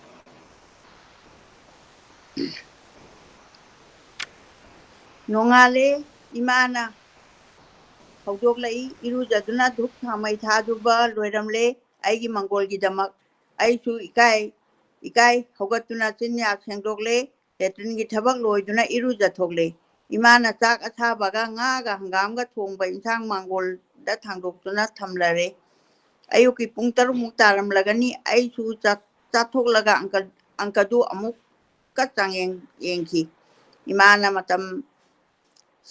ꯅꯣꯡꯉꯥꯜꯂꯦ ꯏꯃꯥꯅ ꯍꯧꯗꯣꯛꯂꯛꯏ ꯏꯔꯨꯖꯗꯨꯅ ꯙꯨꯞ ꯃꯩ ꯊꯥꯗꯨꯕ ꯂꯣꯏꯔꯝꯂꯦ ꯑꯩꯒꯤ ꯃꯪꯒꯣꯜꯒꯤꯗꯃꯛ ꯑꯩꯁꯨ ꯏꯀꯥꯏ ꯍꯧꯒꯠꯇꯨꯅ ꯆꯤꯟꯌꯥ ꯁꯦꯡꯗꯣꯛꯂꯦ ꯂꯦꯇ꯭ꯔꯤꯟꯒꯤ ꯊꯕꯛ ꯂꯣꯏꯗꯨꯅ ꯏꯔꯨꯖꯊꯣꯛꯂꯦ ꯏꯃꯥꯅ ꯆꯥꯛ ꯑꯁꯥꯕꯒ ꯉꯥꯒ ꯍꯪꯒꯥꯝꯒ ꯊꯣꯡꯕ ꯏꯟꯁꯥꯡ ꯃꯥꯡꯒꯣꯜꯗ ꯊꯥꯡꯗꯣꯛꯇꯨꯅ ꯊꯝꯂꯔꯦ ꯑꯌꯨꯛꯀꯤ ꯄꯨꯡ 6 ꯇꯥꯔꯝꯂꯒꯅꯤ ꯑꯩꯁꯨ ꯆꯥꯊꯣꯛꯂꯒ ꯑꯪꯀꯗꯨ ꯑꯃꯨꯛꯀ ꯆꯥꯡꯌꯦꯡ ꯌꯦꯡꯈꯤ ꯏꯃꯥꯅ ꯃꯇꯝ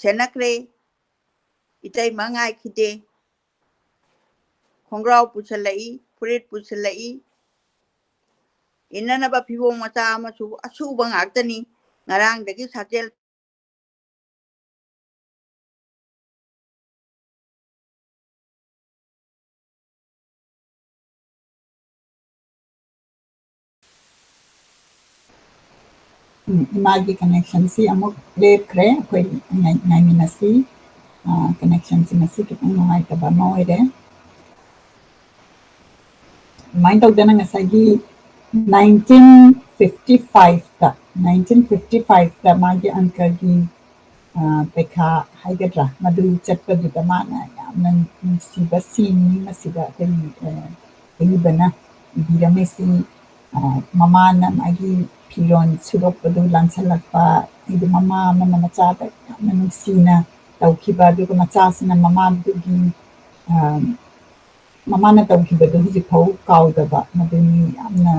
ꯁꯦꯟꯅꯈ꯭ꯔꯦ ꯏꯇꯩꯃ ꯉꯥꯏꯈꯤꯗꯦ ꯈꯣꯡꯒ꯭ꯔꯥꯎ ꯄꯨꯁꯜꯂꯛꯏ ꯐꯨꯔꯤꯠ ꯄꯨꯁꯜꯂꯛꯏ ꯏꯟꯅꯅꯕ ꯐꯤꯕꯣꯡ ꯃꯆꯥ ꯑꯃꯁꯨ ꯑꯁꯨꯕ ꯉꯥꯛꯇꯅꯤ ꯉꯔꯥꯡꯗꯒꯤ ꯁꯥꯇꯦꯜ ꯏꯃꯥꯒꯤ ꯀꯅꯦꯛꯁꯟꯁꯤ ꯑꯃꯨꯛ ꯂꯦꯞꯈ꯭ꯔꯦ ꯑꯩꯈꯣꯏ ꯉꯥꯏꯃꯤꯟꯅꯁꯤ ꯀꯅꯦꯛꯁꯟꯁꯤ ꯉꯁꯤ ꯈꯤꯇꯪ ꯅꯨꯡꯉꯥꯏꯇꯕ ꯑꯃ ꯑꯣꯏꯔꯦ ꯑꯗꯨꯃꯥꯏꯅ ꯇꯧꯗꯅ ꯉꯁꯥꯏꯒꯤ 1955ꯗ ꯃꯥꯒꯤ ꯑꯪꯀꯒꯤ ꯄꯩꯈꯥ ꯍꯥꯏꯒꯗ꯭ꯔꯥ ꯃꯗꯨ ꯆꯠꯄꯗꯨꯗ ꯃꯥꯅ ꯌꯥꯝꯅ ꯅꯨꯡꯁꯤꯕ ꯁꯤꯟꯅꯤ ꯃꯁꯤꯗ ꯑꯩꯈꯣꯏ ꯑꯏꯕꯅ ꯏꯕꯤꯔꯝꯃꯤꯁꯤ ꯃꯃꯥꯅ ꯃꯥꯒꯤ ꯐꯤꯔꯣꯜ ꯁꯨꯗꯣꯛꯄꯗꯨ ꯂꯥꯟꯁꯜꯂꯛꯄ ꯑꯗꯨ ꯃꯃꯥ ꯑꯃꯅ ꯃꯆꯥꯗ ꯌꯥꯝꯅ ꯅꯨꯡꯁꯤꯅ ꯇꯧꯈꯤꯕ ꯑꯗꯨꯒ ꯃꯆꯥꯁꯤꯅ ꯃꯃꯥꯗꯨꯒꯤ ꯃꯃꯥꯅ ꯇꯧꯈꯤꯕꯗꯨ ꯍꯧꯖꯤꯛꯐꯥꯎ ꯀꯥꯎꯗꯕ ꯃꯗꯨꯅꯤ ꯌꯥꯝꯅ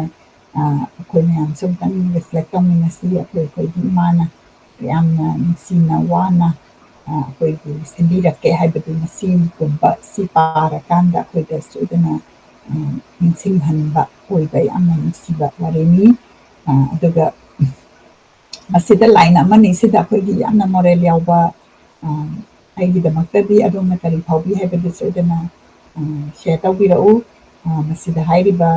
ꯑꯩꯈꯣꯏ ꯃꯌꯥꯝꯁꯨ ꯑꯝꯇꯪ ꯔꯤꯐ꯭ꯂꯦꯛ ꯇꯧꯃꯤꯟꯅꯁꯤ ꯑꯩꯈꯣꯏꯒꯤ ꯏꯃꯥꯅ ꯌꯥꯝꯅ ꯅꯨꯡꯁꯤꯅ ꯋꯥꯅ ꯑꯩꯈꯣꯏꯕꯨ ꯁꯦꯝꯕꯤꯔꯛꯀꯦ ꯍꯥꯏꯕꯗꯨ ꯃꯁꯤꯒꯨꯝꯕ ꯁꯤ ꯄꯥꯔꯀꯥꯟꯗ ꯑꯩꯈꯣꯏꯗ ꯁꯣꯏꯗꯅ ꯅꯤꯡꯁꯤꯡꯍꯟꯕ ꯑꯣꯏꯕ ꯌꯥꯝꯅ ꯅꯨꯡꯁꯤꯕ ꯋꯥꯔꯤꯅꯤ ꯑꯗꯨꯒ ꯃꯁꯤꯗ ꯂꯥꯏꯟ ꯑꯃꯅꯤ ꯁꯤꯗ ꯑꯩꯈꯣꯏꯒꯤ ꯌꯥꯝꯅ ꯃꯣꯔꯦꯜ ꯌꯥꯎꯕ ꯑꯩꯒꯤꯗꯃꯛꯇꯗꯤ ꯑꯗꯣꯝꯅ ꯀꯔꯤ ꯐꯥꯎꯕꯤ ꯍꯥꯏꯕꯗꯨ ꯁꯣꯏꯗꯅ ꯁꯤꯌꯔ ꯇꯧꯕꯤꯔꯛꯎ ꯃꯁꯤꯗ ꯍꯥꯏꯔꯤꯕ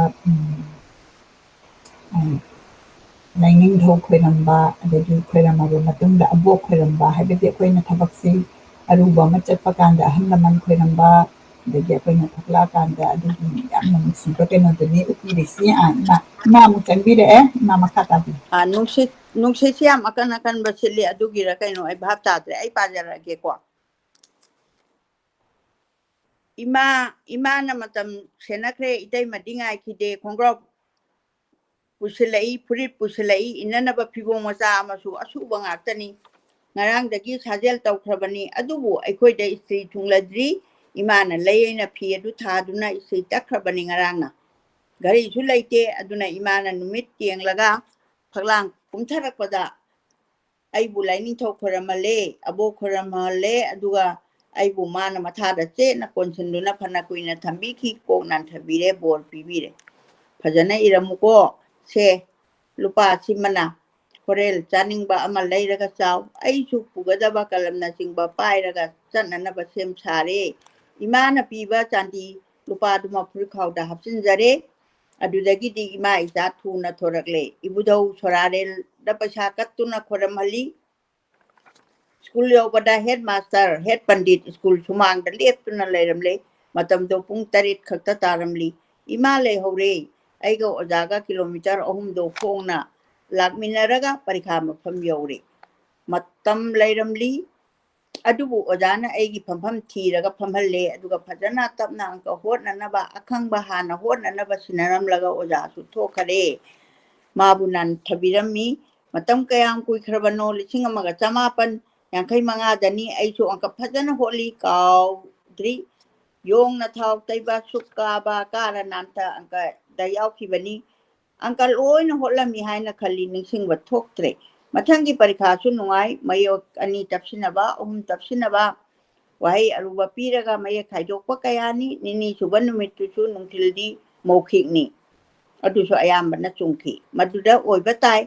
ꯂꯥꯏꯅꯤꯡꯊꯧ ꯈꯣꯏꯔꯝꯕ ꯑꯗꯒꯤ ꯈꯣꯏꯔꯝꯃꯕ ꯃꯇꯨꯡꯗ ꯑꯕꯣꯛ ꯈꯣꯏꯔꯝꯕ ꯍꯥꯏꯕꯗꯤ ꯑꯩꯈꯣꯏꯅ ꯊꯕꯛꯁꯤ ꯑꯔꯨꯕ ꯑꯃ ꯆꯠꯄ ꯀꯥꯟꯗ ꯑꯍꯜ ꯂꯃꯟ ꯈꯣꯏꯔꯝꯕ ꯑꯗꯒꯤ ꯑꯩꯈꯣꯏꯅ ꯊꯣꯛꯂꯛꯑꯀꯥꯟꯗ ꯑꯗꯨꯒꯤ ꯌꯥꯝꯅ ꯅꯨꯡꯁꯤꯕ ꯀꯩꯅꯣꯗꯨꯅꯤ ꯎꯠꯄꯤꯔꯤꯁꯤ ꯏꯃꯥ ꯑꯃꯨꯛ ꯆꯪꯕꯤꯔꯛꯑꯦ ꯏꯃꯥ ꯃꯈꯥ ꯇꯥꯕꯤꯌꯨ ꯅꯨꯡꯁꯤꯠꯁꯤ ꯌꯥꯝ ꯑꯀꯟꯕ ꯁꯤꯠꯂꯤ ꯑꯗꯨꯒꯤꯔ ꯀꯩꯅꯣ ꯑꯩ ꯚꯥꯞ ꯇꯥꯗ꯭ꯔꯦ ꯑꯩ ꯄꯥꯖꯔꯛꯑꯒꯦꯀꯣ ꯏꯃꯥꯅ ꯃꯇꯝ ꯁꯦꯟꯅꯈ꯭ꯔꯦ ꯏꯇꯩꯃꯗꯤ ꯉꯥꯏꯈꯤꯗꯦ ꯈꯣꯡꯒ꯭ꯔꯥꯎ pusilai furit pusilai inanaba phibong macha amasu asuba ngakani ngarangdagi sajel tawkhrabani adubu aikhoida istri thungladri imana leina phi adu thaduna istri takhrabani ngarangna gari su leite aduna imana numit tienglaga phaglang kumtharakpada aibu laini thau khoramale abo khoramale aduga aibu mana mathada che na konsunduna phana kuina thambi khi ko nan thabire bor pibire phajana iramuko se lupa simana korel chaningbba ama leiraga chaw aisu pugadaba kalamna singba pairaga chananaba sem sare imana piba chandi lupa duma phurkhawda hapsinjare adudagi di ima isa thuna thorakle ibudau sorarel da paisa kattuna khoramali school yobada headmaster head pandit school sumang da leptuna leiramle matamdo pung 8 khakta taramli ima le hore aiga ojaga kilometer 3 do khongna lakminaraga parikha mafam yore matam leiramli adubu ojana aigi phampham thiraga phamhalle aduga phajana tapna anka hotnanaba akhangba hana hotnanaba sinaramlaga oja su thokhare mabunan thabirammi matam kayam kuikhrabano 1985 dani aisu anka phajana holi kaudri yongna thau taiba sukaba kara nanta anka dayaukibani anka loina hotlami haina khali ningsingba thoktre mathangi parikha su nungai mayok ani tapsinaba tapsinaba wahai aruba piraga maye khaidokpa kayani nini suban numittu su nungthildi maukhikni adusu ayambana chungki maduda oibatai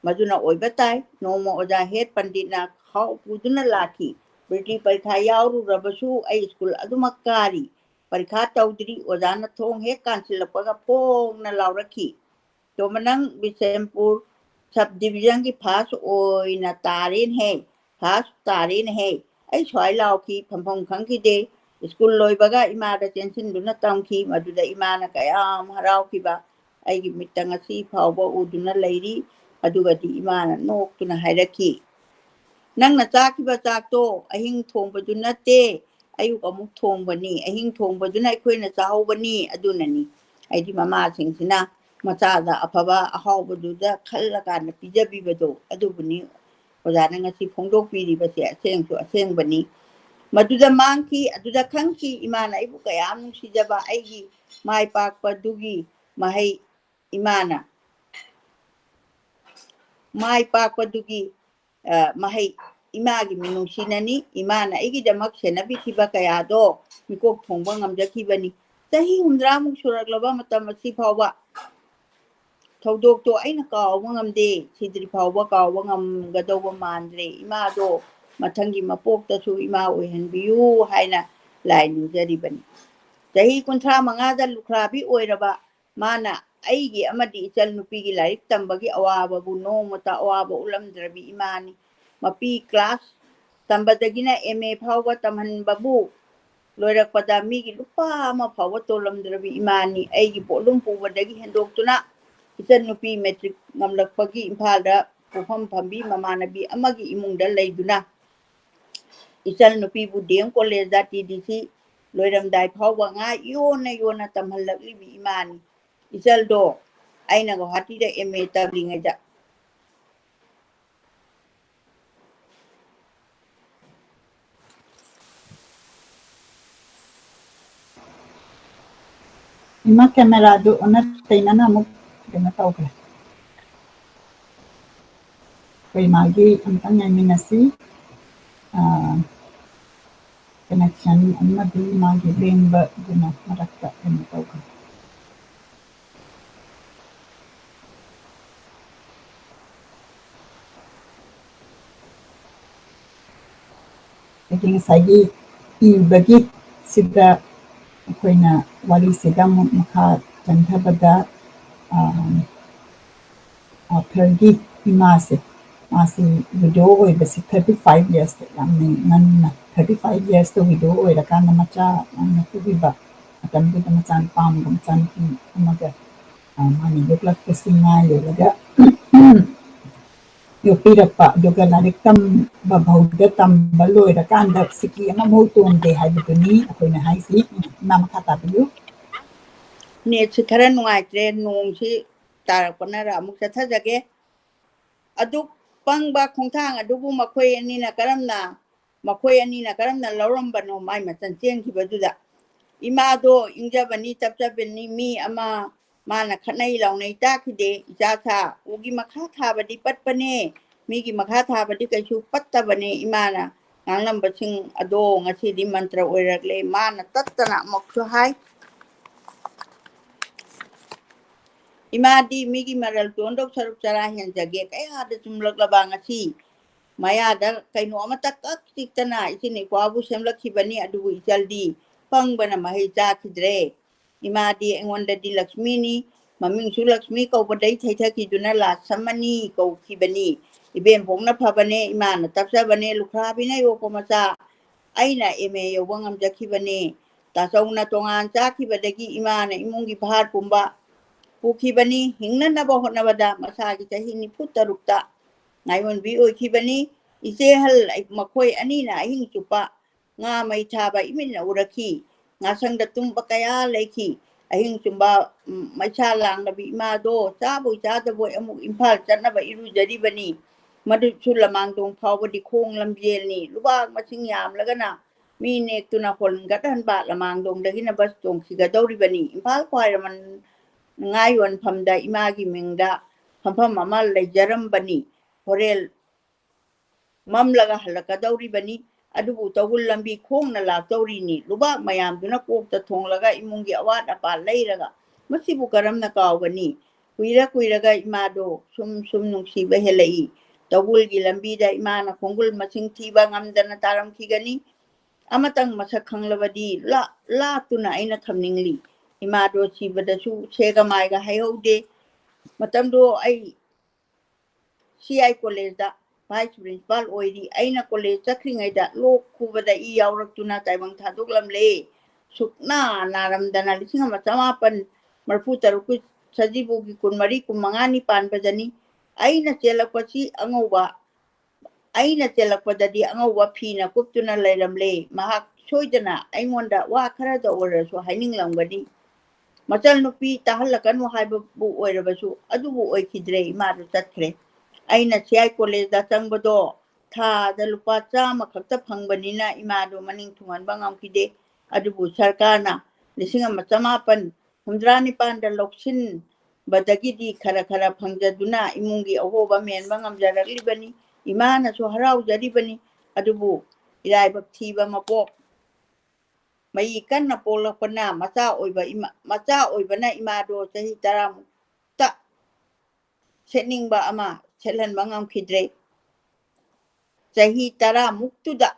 maduna oibatai noma oja het panditna khau puduna laki briti parikha yauru rabasu ai school adumakari parikha tawdri ojana thong he kansilapaga pongna laurakhi to manang bisempur sub division की fast ओई ना तारीन है fast तारीन है आई छाई लाओ की फंफंग खंग की दे school लोई बगा इमादा टेंशन दुना तंग की मदुदा इमाना कयाम हराव की बा आई की मिटंग सी फावबा उदुना लेरी अदुगा दी इमाना नोक तुना हायरकी नंग ना चाक की बा चाक तो अहिंग थोंग बदुना ते ayu amuk thong bani ahing thong baduna akhoi na chaw bani adunani aidi mama singsina macada afaba ahawbududa khallaka na pijabibado adubuni ojana ngasi phongdok piri base asengsu asengbani maduda mangki aduda khangki imana ibu kayam sijaba aigi mai pakpa dugi mahai imana mai pakpa dugi mahai imagi minungsinani imana igidamak senabi kiba kayado mikok thongba ngamjakibani chahi 10 muk suraklaba matam asi phawba thawdok to aina kawba ngamde sidri phawba kawba ngamgadawba mandre imado mathangi mapokta su ima oihanbiyu haina lainu jaribani chahi 35 da lukhrabi oiraba mana aigi amadi ichal nupigi laik tambagi awaba bu no mata awaba ulamdrabi imani mapi class tambadagina MA phawba tamhan babu loirakpada migi lupa ama phawba tolamdrabi imani aigi polum pubadagi hendoktuna ichal nupi metric ngamlakpagi imphalda pufam phambi mamanabi amagi imungda leiduna ichal nupi bu DM college da TDC loiramdai phawba nga yona tamhalaklibi imani ichal do aina go hatida MA tablingaja ima camera do ona tainana muk kena tawkre koi magi amtang minasi connection amma di magi bemba guna marakta kena tawkre Lagi sagi ibagi sida akoina wali sidam makha tanthabada pergi imase masi video oi basi 35 years lamni nanna 35 years to video oi rakana macha nanna tubiba atam bi machan pam machan ki amaga mani deklak kesinga laga yo pirapa yoga lariktam babauda tam baloi rakanda siki ama moton de haibuni akoina haisi nam khata biu ne chikara nuai tre nong chi ꯇꯥꯔꯛꯄꯅꯔ ꯑꯃꯨꯛ ꯆꯠꯊꯖꯒꯦ ꯑꯗꯨꯛ ꯄꯪꯕ ꯈꯣꯡꯊꯥꯡ ꯑꯗꯨꯕꯨ ꯃꯈꯣꯏ ꯑꯅꯤꯅ ꯀꯔꯝꯅ ꯂꯧꯔꯝꯕꯅꯣ ꯃꯥꯏ ꯃꯆꯜ ꯆꯦꯟꯈꯤꯕꯗꯨꯗ ꯏꯃꯥꯗꯣ ꯏꯪꯖꯕꯅꯤ ꯇꯞꯆꯕꯅꯤ ꯃꯤ ꯑꯃ ꯃꯥꯅ ꯈꯠꯅꯩ ꯂꯥꯎꯅꯩ ꯇꯥꯈꯤꯗꯦ ꯏꯆꯥꯁꯥ ꯎꯒꯤ ꯃꯈꯥ ꯊꯥꯕꯗꯤ ꯄꯠꯄꯅꯦ ꯃꯤꯒꯤ ꯃꯈꯥ ꯊꯥꯕꯗꯤ ꯀꯩꯁꯨ ꯄꯠꯇꯕꯅꯦ ꯏꯃꯥꯅ ꯉꯥꯡꯂꯝꯕꯁꯤꯡ ꯑꯗꯣ ꯉꯁꯤꯗꯤ ꯃꯟꯇ꯭ꯔ ꯑꯣꯏꯔꯛꯂꯦ ꯃꯥꯅ ꯇꯠꯇꯅ ꯑꯃꯨꯛꯁꯨ ꯍꯥꯏ ꯏꯃꯥꯗꯤ ꯃꯤꯒꯤ ꯃꯔꯜ ꯇꯣꯟꯗꯧ ꯁꯔꯨꯛ ꯆꯔꯥ ꯍꯦꯟꯖꯒꯦ ꯀꯌꯥꯗ ꯆꯨꯝꯂꯛꯂꯕ ꯉꯁꯤ ꯃꯌꯥꯗ ꯀꯩꯅꯣ ꯑꯃꯠꯇ ꯀꯛ ꯆꯤꯛꯇꯅ ꯏꯆꯤꯟ ꯏꯄ꯭ꯋꯥꯕꯨ ꯁꯦꯝꯂꯛꯈꯤꯕꯅꯤ ꯑꯗꯨꯕꯨ ꯏꯆꯜꯗꯤ ꯄꯪꯕꯅ ꯃꯍꯩ ꯆꯥꯈꯤꯗ꯭ꯔꯦ ꯏꯃꯥꯗꯤ ꯑꯩꯉꯣꯟꯗꯗꯤ ꯂꯛꯁꯃꯤꯅꯤ ꯃꯃꯤꯡꯁꯨ ꯂꯛꯁꯃꯤ ꯀꯧꯕꯗꯩ ꯊꯩꯊꯈꯤꯗꯨꯅ ꯂꯥꯠꯁꯝꯃꯅꯤ ꯀꯧꯈꯤꯕꯅꯤ ꯏꯕꯦꯟꯄꯣꯛꯅ ꯐꯕꯅꯦ ꯏꯃꯥꯅ ꯇꯞꯆꯕꯅꯦ ꯂꯨꯈ꯭ꯔꯥꯕꯤꯅ ꯌꯣꯛꯄ ꯃꯆꯥ ꯑꯩꯅ MA ꯌꯧꯕ ꯉꯝꯖꯈꯤꯕꯅꯦ ꯇꯥꯆꯧꯅ ꯇꯣꯉꯥꯟ ꯆꯥꯈꯤꯕꯗꯒꯤ ꯏꯃꯥꯅ ꯏꯃꯨꯡꯒꯤ ꯚꯥꯔ ꯄꯨꯝꯕ ꯄꯨꯈꯤꯕꯅꯤ ꯍꯤꯡꯅꯅꯕ ꯍꯣꯠꯅꯕꯗ ꯃꯁꯥꯒꯤ ꯆꯍꯤ 94ꯇ ꯉꯥꯏꯌꯣꯟꯕꯤ ꯑꯣꯏꯈꯤꯕꯅꯤ ꯏꯆꯦꯍꯜ ꯃꯈꯣꯏ ꯑꯅꯤꯅ ꯑꯍꯤꯡ ꯆꯨꯞꯄ ꯉꯥ ꯃꯩ ꯊꯥꯕ ꯏꯃꯤꯠꯅ ꯎꯔꯛꯈꯤ ꯉꯥꯁꯪꯗ ꯇꯨꯝꯕ ꯀꯌꯥ ꯂꯩꯈꯤ ꯑꯍꯤꯡ ꯆꯨꯝꯕ ꯃꯩꯁꯥ ꯂꯥꯡꯂꯕꯤ ꯏꯃꯥꯗꯣ ꯆꯥꯕꯣꯏ ꯆꯥꯗꯕꯣꯏ ꯑꯃꯨꯛ ꯏꯝꯐꯥꯜ ꯆꯠꯅꯕ ꯏꯔꯨꯖꯔꯤꯕꯅꯤ ꯃꯗꯨꯁꯨ ꯂꯃꯥꯡꯗꯣꯡ ꯐꯥꯎꯕꯗꯤ ꯈꯣꯡ ꯂꯝꯖꯦꯜꯅꯤ ꯂꯨꯕꯥꯛ ꯃꯁꯤꯡ ꯌꯥꯝꯂꯒꯅ ꯃꯤ ꯅꯦꯛꯇꯨꯅ ꯍꯣꯟꯒꯠꯍꯟꯕ ꯂꯃꯥꯡꯗꯣꯡꯗꯒꯤꯅ ꯕꯁ ꯇꯣꯡꯈꯤꯒꯗꯧꯔꯤꯕꯅꯤ ꯏꯝꯐꯥꯜ ꯈ꯭ꯋꯥꯏꯔꯝꯕꯟ ꯉꯥ ꯌꯣꯟꯐꯝꯗ ꯏꯃꯥꯒꯤ ꯃꯤꯡꯗ ꯐꯝꯐꯝ ꯑꯃ ꯂꯩꯖꯔꯝꯕꯅꯤ ꯍꯣꯔꯦꯟ ꯃꯝꯂꯒ ꯍꯜꯂꯛꯀꯗꯧꯔꯤꯕꯅꯤ ꯑꯗꯨꯕꯨ ꯇꯧꯕꯨꯜ ꯂꯝꯕꯤ ꯈꯣꯡꯅ ꯂꯥꯛꯇꯧꯔꯤꯅꯤ ꯂꯨꯕꯥꯛ ꯃꯌꯥꯝꯗꯨꯅ ꯀꯣꯛꯇ ꯊꯣꯡꯂꯒ ꯏꯃꯨꯡꯒꯤ ꯑꯋꯥꯠ ꯑꯄꯥ ꯂꯩꯔꯒ ꯃꯁꯤꯕꯨ ꯀꯔꯝꯅ ꯀꯥꯎꯒꯅꯤ ꯀꯨꯏꯔꯒ ꯏꯃꯥꯗꯣ ꯁꯨꯝ ꯅꯨꯡꯁꯤꯕ ꯍꯦꯜꯂꯛꯏ ꯇꯧꯕꯨꯜꯒꯤ ꯂꯝꯕꯤꯗ ꯏꯃꯥꯅ ꯈꯣꯡꯒꯨꯜ ꯃꯁꯤꯡ ꯊꯤꯕ ꯉꯝꯗꯅ ꯇꯥꯔꯝꯈꯤꯒꯅꯤ ꯑꯃꯇꯪ ꯃꯁꯛ ꯈꯪꯂꯕꯗꯤ ꯂꯥꯠꯇꯨꯅ ꯑꯩꯅ ꯊꯝꯅꯤꯡꯂꯤ ꯏꯃꯥꯗꯣ ꯁꯤꯕꯗꯁꯨ ꯁꯦꯒ ꯃꯥꯏꯒ ꯍꯩꯍꯧꯗꯦ ꯃꯇꯝꯗꯣ ꯑꯩ CI ꯀꯣꯂꯦꯖꯗ ꯚꯥꯏꯁ ꯄ꯭ꯔꯤꯟꯁꯤꯄꯥꯜ ꯑꯣꯏꯔꯤ ꯑꯩꯅ ꯀꯣꯂꯦꯖ ꯆꯠꯈ꯭ꯔꯤꯉꯩꯗ ꯂꯣꯛ ꯈꯨꯕꯗ ꯏ ꯌꯥꯎꯔꯛꯇꯨꯅ ꯇꯥꯏꯕꯪ ꯊꯥꯗꯣꯛꯂꯝꯂꯦ ꯁꯨꯛꯅꯥ ꯅꯥꯔꯝꯗꯅ 1933 ꯁꯖꯤꯕꯨꯒꯤ 24-25ꯅꯤ ꯄꯥꯟꯕꯗꯅꯤ ꯑꯩꯅ ꯆꯦꯜꯂꯛꯄꯗꯗꯤ ꯑꯉꯧꯕ ꯐꯤꯅ ꯀꯨꯞꯇꯨꯅ ꯂꯩꯔꯝꯂꯦ ꯃꯍꯥꯛ ꯁꯣꯏꯗꯅ ꯑꯩꯉꯣꯟꯗ ꯋꯥ ꯈꯔꯗ ꯑꯣꯏꯔꯁꯨ ꯍꯥꯏꯅꯤꯡꯂꯝꯒꯅꯤ ꯃꯆꯜ ꯅꯨꯄꯤ ꯇꯥꯍꯜꯂꯛꯀꯅꯨ ꯍꯥꯏꯕꯕꯨ ꯑꯣꯏꯔꯕꯁꯨ ꯑꯗꯨꯕꯨ ꯑꯣꯏꯈꯤꯗ꯭ꯔꯦ ꯏꯃꯥꯗꯨ ꯆꯠꯈ꯭ꯔꯦ ꯑꯩꯅ CI ꯀꯣꯂꯦꯖꯗ ꯆꯪꯕꯗꯣ ꯊꯥꯗ ꯂꯨꯄꯥ 100 ꯈꯛꯇ ꯐꯪꯕꯅꯤꯅ ꯏꯃꯥꯗꯣ ꯃꯅꯤꯡ ꯊꯨꯡꯍꯟꯕ ꯉꯝꯈꯤꯗꯦ ꯑꯗꯨꯕꯨ ꯁꯔꯀꯥꯔꯅ 1979ꯗ ꯂꯧꯁꯤꯟꯕꯗꯒꯤꯗꯤ ꯈꯔ ꯐꯪꯖꯗꯨꯅ ꯏꯃꯨꯡꯒꯤ ꯑꯍꯣꯕ ꯃꯦꯟꯕ ꯉꯝꯖꯔꯛꯂꯤꯕꯅꯤ ꯏꯃꯥꯅꯁꯨ ꯍꯔꯥꯎꯖꯔꯤꯕꯅꯤ ꯑꯗꯨꯕꯨ ꯏꯔꯥꯏꯕꯛ ꯊꯤꯕ ꯃꯄꯣꯛ ꯃꯩ ꯀꯟꯅ ꯄꯣꯛꯂꯛꯄꯅ ꯃꯆꯥ ꯑꯣꯏꯕꯅ ꯏꯃꯥꯗꯣ ꯆꯍꯤ 10ꯃꯨꯛꯇ ꯁꯦꯠꯅꯤꯡꯕ ꯑꯃ ꯁꯦꯠꯍꯟꯕ ꯉꯝꯈꯤꯗ꯭ꯔꯦ ꯆꯍꯤ 10ꯃꯨꯛꯇꯨꯗ